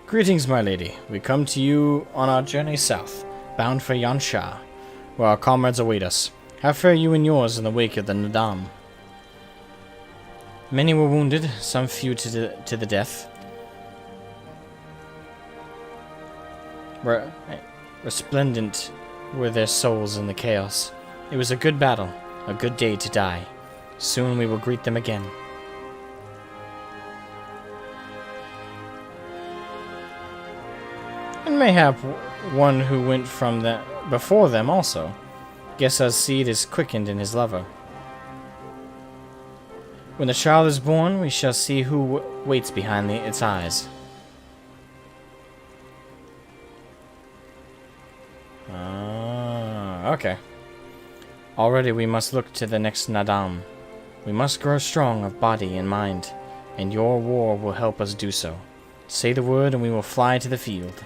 Greetings, my lady. We come to you on our journey south, bound for Yansha, where our comrades await us. How fare you and yours in the wake of the Nadam? Many were wounded, some few to the death. Resplendent were their souls in the chaos. It was a good battle, a good day to die. Soon we will greet them again. And mayhap one who went from before them also. Guess our seed is quickened in his lover. When the child is born, we shall see who waits behind its eyes. Okay. Already we must look to the next Nadam. We must grow strong of body and mind, and your war will help us do so. Say the word and we will fly to the field.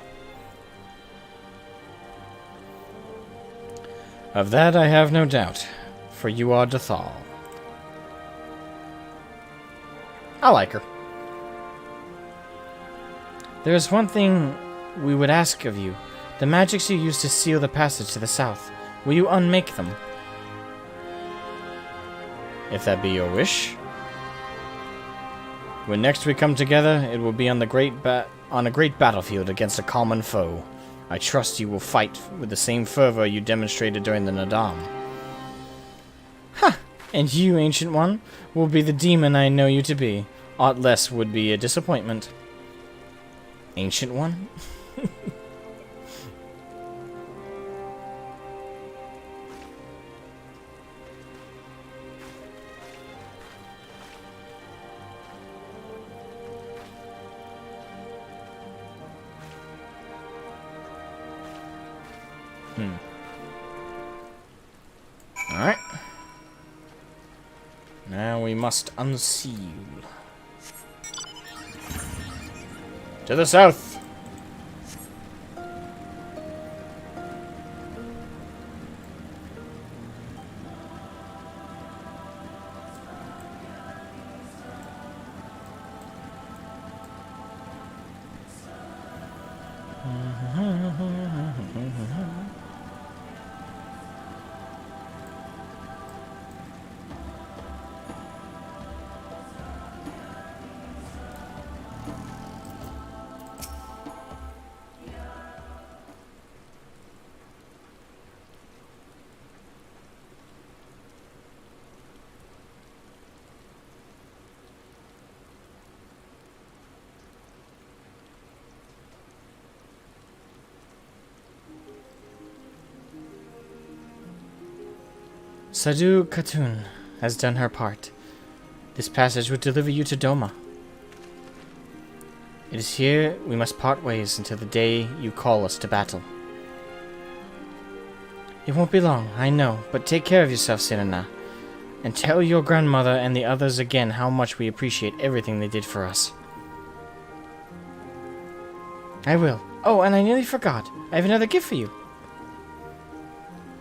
Of that I have no doubt, for you are Dothal. I like her. There is one thing we would ask of you. The magics you used to seal the passage to the south, will you unmake them? If that be your wish. When next we come together, it will be on a great battlefield against a common foe. I trust you will fight with the same fervor you demonstrated during the Nadam. Ha! And you, Ancient One, will be the demon I know you to be. Aught less would be a disappointment. Ancient One? Alright. Now we must unseal. To the south! Sadu Khatun has done her part. This passage would deliver you to Doma. It is here we must part ways until the day you call us to battle. It won't be long, I know, but take care of yourself, Sirena, and tell your grandmother and the others again how much we appreciate everything they did for us. I will. Oh, and I nearly forgot. I have another gift for you.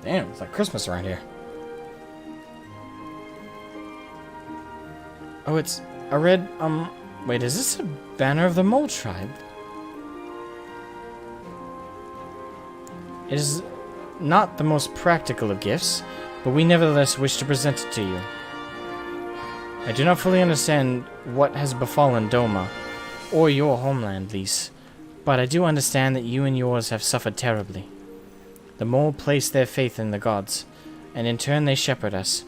Damn, it's like Christmas around here. Oh, it's a red, wait, is this a banner of the Mole Tribe? It is not the most practical of gifts, but we nevertheless wish to present it to you. I do not fully understand what has befallen Doma, or your homeland, Lys, but I do understand that you and yours have suffered terribly. The Mole place their faith in the gods, and in turn they shepherd us.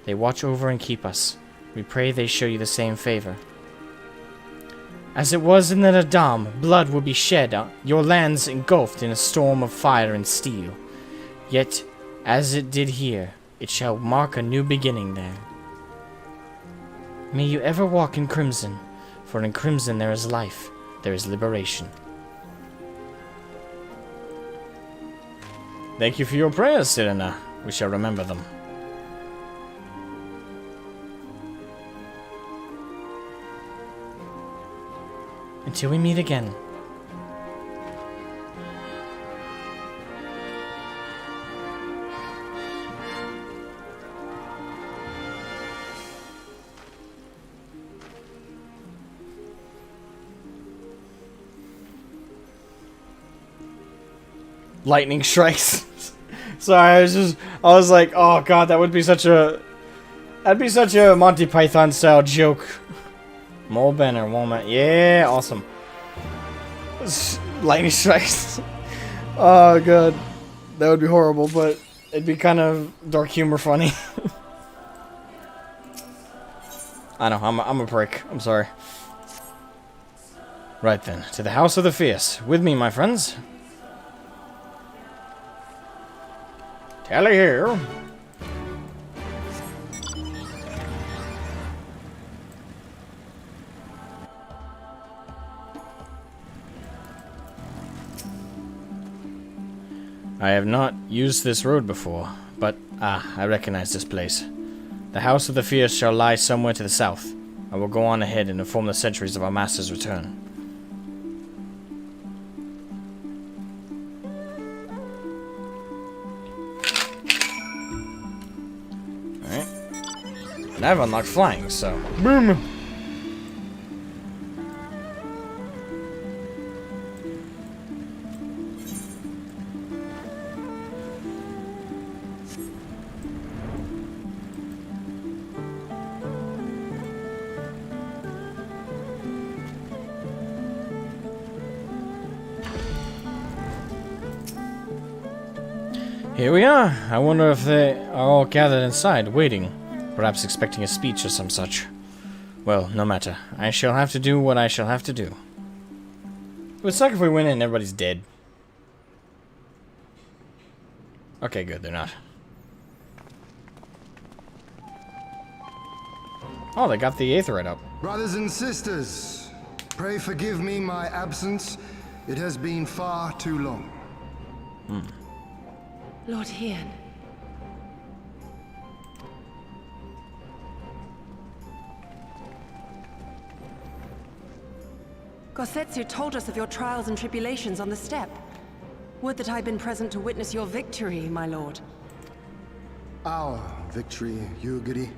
They watch over and keep us. We pray they show you the same favor. As it was in the Nadam, blood will be shed, your lands engulfed in a storm of fire and steel. Yet, as it did here, it shall mark a new beginning there. May you ever walk in crimson, for in crimson there is life, there is liberation. Thank you for your prayers, Sirena. We shall remember them. Until we meet again. Lightning strikes. Sorry, I was like, oh god, that'd be such a Monty Python style joke. More banner, Walmart. Yeah, awesome. Lightning strikes. Oh god, that would be horrible, but it'd be kind of dark humor funny. I know, I'm a prick. I'm sorry. Right then, to the House of the Fierce. With me, my friends. Tally here. I have not used this road before, but I recognize this place. The House of the Fierce shall lie somewhere to the south. I will go on ahead and inform the sentries of our master's return. And I've unlocked flying, so boom! Here we are. I wonder if they are all gathered inside, waiting. Perhaps expecting a speech or some such. Well, no matter. I shall have to do what I shall have to do. It would suck if we went in and everybody's dead. Okay, good, they're not. Oh, they got the Aetherite up.
Brothers and sisters, pray forgive me my absence. It has been far too long.
Lord Hien. Gosetsu told us of your trials and tribulations on the steppe. Would that I'd been present to witness your victory, my lord.
Our victory, Yugiri,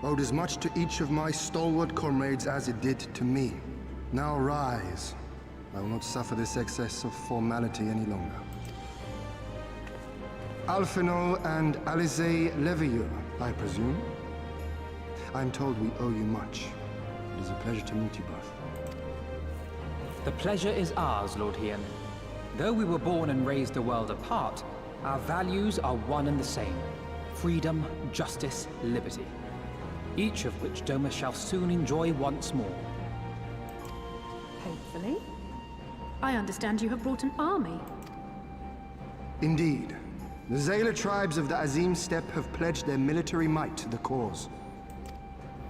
owed as much to each of my stalwart comrades as it did to me. Now rise. I will not suffer this excess of formality any longer. Alphino and Alize Levieux, I presume? I'm told we owe you much. It is a pleasure to meet you both.
The pleasure is ours, Lord Hien. Though we were born and raised a world apart, our values are one and the same. Freedom, justice, liberty. Each of which Doma shall soon enjoy once more.
Hopefully. I understand you have brought an army.
Indeed. The Zayla tribes of the Azim Steppe have pledged their military might to the cause.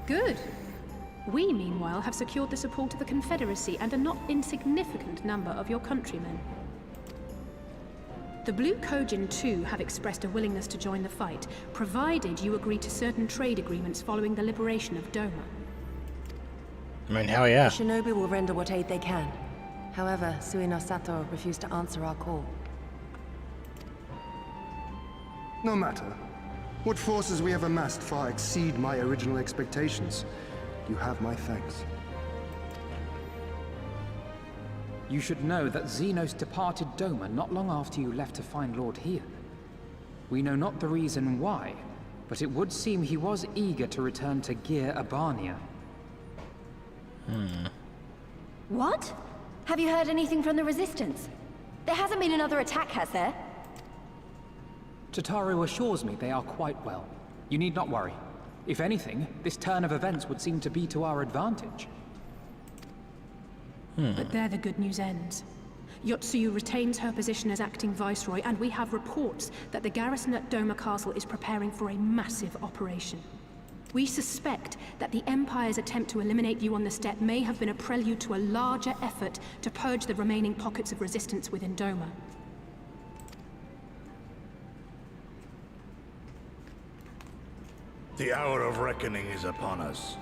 Good. We, meanwhile, have secured the support of the Confederacy and a not insignificant number of your countrymen. The Blue Kojin, too, have expressed a willingness to join the fight, provided you agree to certain trade agreements following the liberation of Doma.
I mean, hell yeah.
The Shinobi will render what aid they can. However, Suino Sato refused to answer our call.
No matter. What forces we have amassed far exceed my original expectations. You have my thanks.
You should know that Xenos departed Doma not long after you left to find Lord Hien. We know not the reason why, but it would seem he was eager to return to Gir Abania.
What? Have you heard anything from the Resistance? There hasn't been another attack, has there?
Tataru assures me they are quite well. You need not worry. If anything, this turn of events would seem to be to our advantage.
But there the good news ends. Yotsuyu retains her position as acting viceroy, and we have reports that the garrison at Doma Castle is preparing for a massive operation. We suspect that the Empire's attempt to eliminate you on the steppe may have been a prelude to a larger effort to purge the remaining pockets of resistance within Doma.
The hour of reckoning is upon us.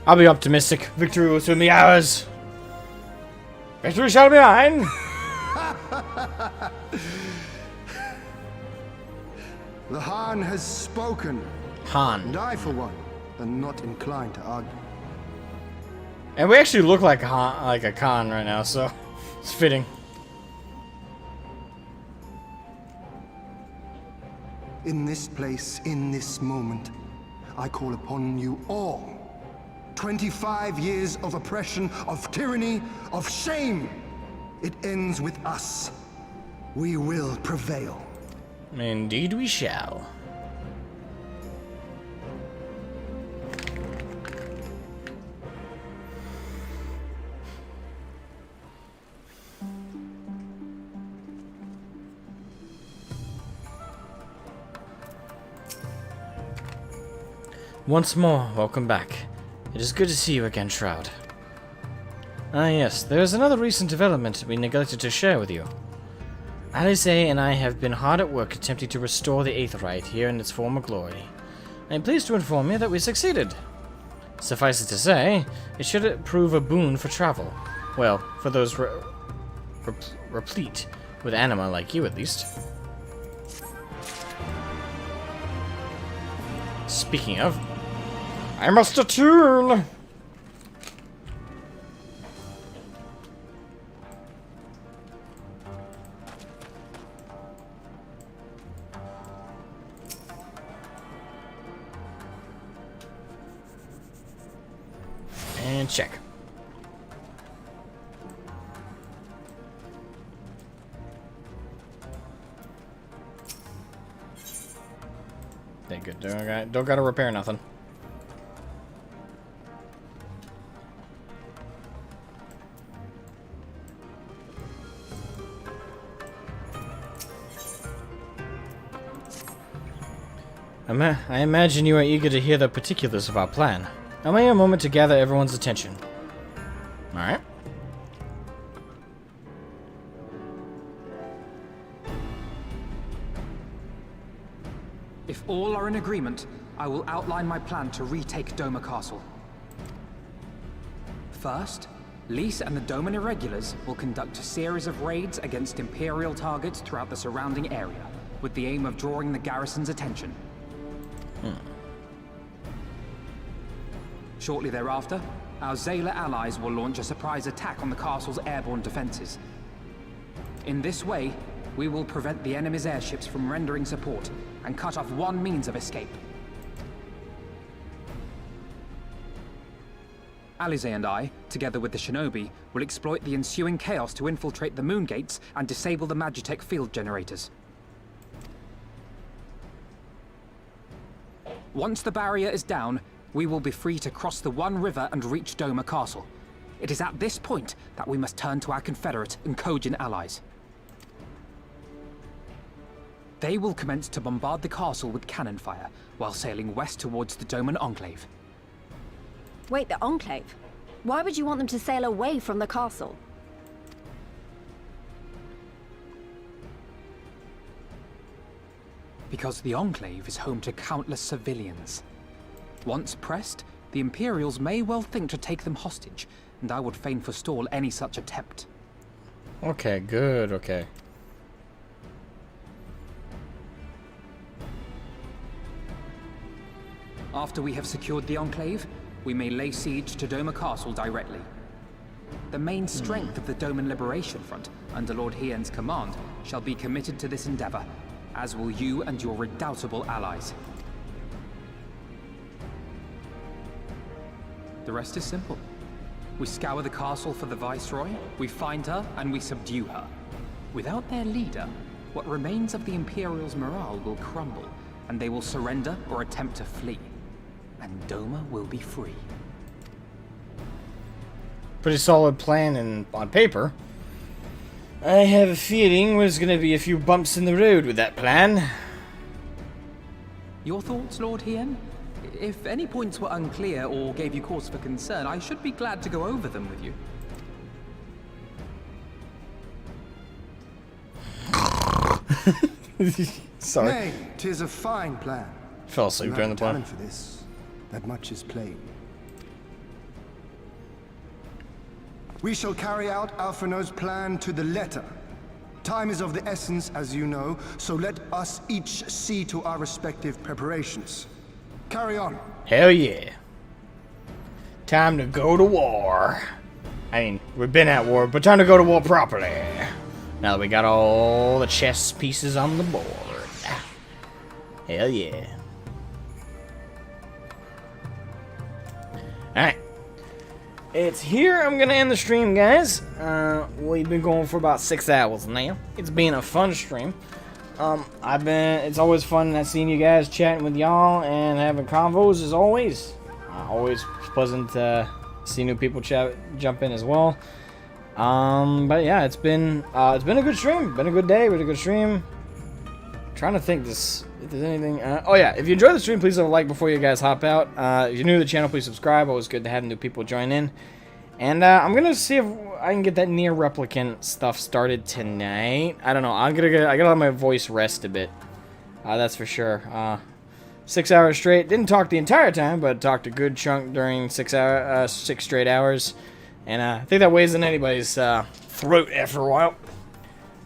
I'll be optimistic. Victory will soon be ours. Victory shall be mine.
The Han has spoken.
Han.
And I, for one, am not inclined to argue.
And we actually look like a Khan right now, so it's fitting.
In this place, in this moment, I call upon you all. 25 years of oppression, of tyranny, of shame. It ends with us. We will prevail.
Indeed we shall. Once more, welcome back. It is good to see you again, Shroud. Ah yes, there is another recent development we neglected to share with you. Alice and I have been hard at work attempting to restore the Aetherite here in its former glory. I am pleased to inform you that we succeeded. Suffice it to say, it should prove a boon for travel. Well, for those replete with anima like you, at least. Speaking of, I must attune! And check. They good. Don't gotta repair nothing. I imagine you are eager to hear the particulars of our plan. Allow me a moment to gather everyone's attention. Alright.
If all are in agreement, I will outline my plan to retake Doma Castle. First, Lys and the Doman Irregulars will conduct a series of raids against Imperial targets throughout the surrounding area, with the aim of drawing the garrison's attention. Shortly thereafter, our Zayla allies will launch a surprise attack on the castle's airborne defenses. In this way, we will prevent the enemy's airships from rendering support and cut off one means of escape. Alize and I, together with the shinobi, will exploit the ensuing chaos to infiltrate the moon gates and disable the Magitech field generators. Once the barrier is down, we will be free to cross the One River and reach Doma Castle. It is at this point that we must turn to our Confederate and Kojin allies. They will commence to bombard the castle with cannon fire, while sailing west towards the Doman Enclave.
Wait, the Enclave? Why would you want them to sail away from the castle?
Because the Enclave is home to countless civilians. Once pressed, the Imperials may well think to take them hostage, and I would fain forestall any such attempt.
Okay, good, okay.
After we have secured the Enclave, we may lay siege to Doma Castle directly. The main strength of the Doman Liberation Front, under Lord Hien's command, shall be committed to this endeavor, as will you and your redoubtable allies. The rest is simple. We scour the castle for the Viceroy, we find her, and we subdue her. Without their leader, what remains of the Imperials' morale will crumble, and they will surrender or attempt to flee. And Doma will be free.
Pretty solid plan on paper. I have a feeling there's going to be a few bumps in the road with that plan.
Your thoughts, Lord Hien? If any points were unclear or gave you cause for concern, I should be glad to go over them with
you.
Sorry.
Nay, 'tis a fine plan.
Fell asleep during the plan.
For this, that much is plain. We shall carry out Alphino's plan to the letter. Time is of the essence, as you know, so let us each see to our respective preparations. Carry on.
Hell yeah. Time to go to war. I mean, we've been at war, but time to go to war properly. Now that we got all the chess pieces on the board. Hell yeah. Alright. It's here. I'm gonna end the stream, guys. We've been going for about 6 hours now. It's been a fun stream. It's always fun seeing you guys, chatting with y'all, and having convos as always. Always pleasant to see new people jump in as well. But yeah, it's been a good stream. Been a good day. Been a good stream. Trying to think if there's anything. Oh yeah, if you enjoyed the stream, please leave a like before you guys hop out. If you're new to the channel, please subscribe. Always good to have new people join in. And I'm gonna see if I can get that near replicant stuff started tonight. I don't know. I gotta let my voice rest a bit. That's for sure. 6 hours straight. Didn't talk the entire time, but talked a good chunk during 6 straight hours. And I think that weighs in anybody's throat after a while.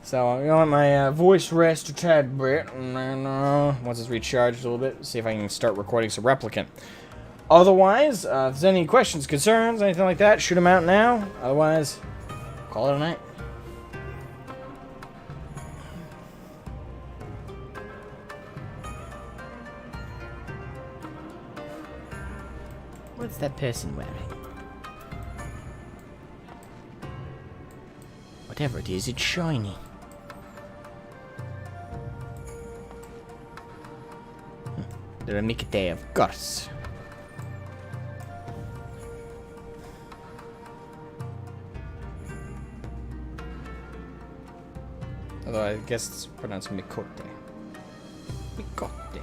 So I'm gonna let my voice rest a tad bit, and then once it's recharged a little bit, see if I can start recording some replicant. Otherwise, if there's any questions, concerns, anything like that, shoot them out now. Otherwise, call it a night.
What's that person wearing?
Whatever it is, it's shiny.
The Remicade, of course.
Although I guess it's pronounced Mikote. Mikote.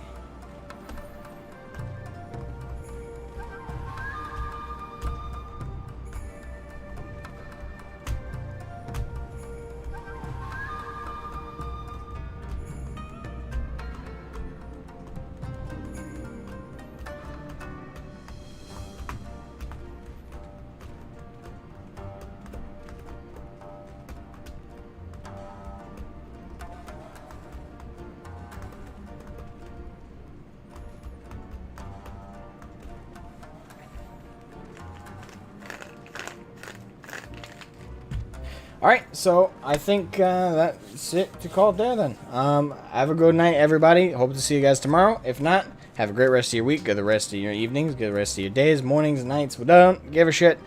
Alright, so I think that's it to call it there then. Have a good night, everybody. Hope to see you guys tomorrow. If not, have a great rest of your week. Good the rest of your evenings. Good the rest of your days, mornings, nights. We don't give a shit.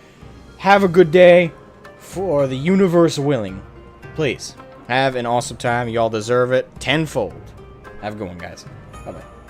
Have a good day for the universe willing. Please, have an awesome time. Y'all deserve it tenfold. Have a good one, guys. Bye-bye.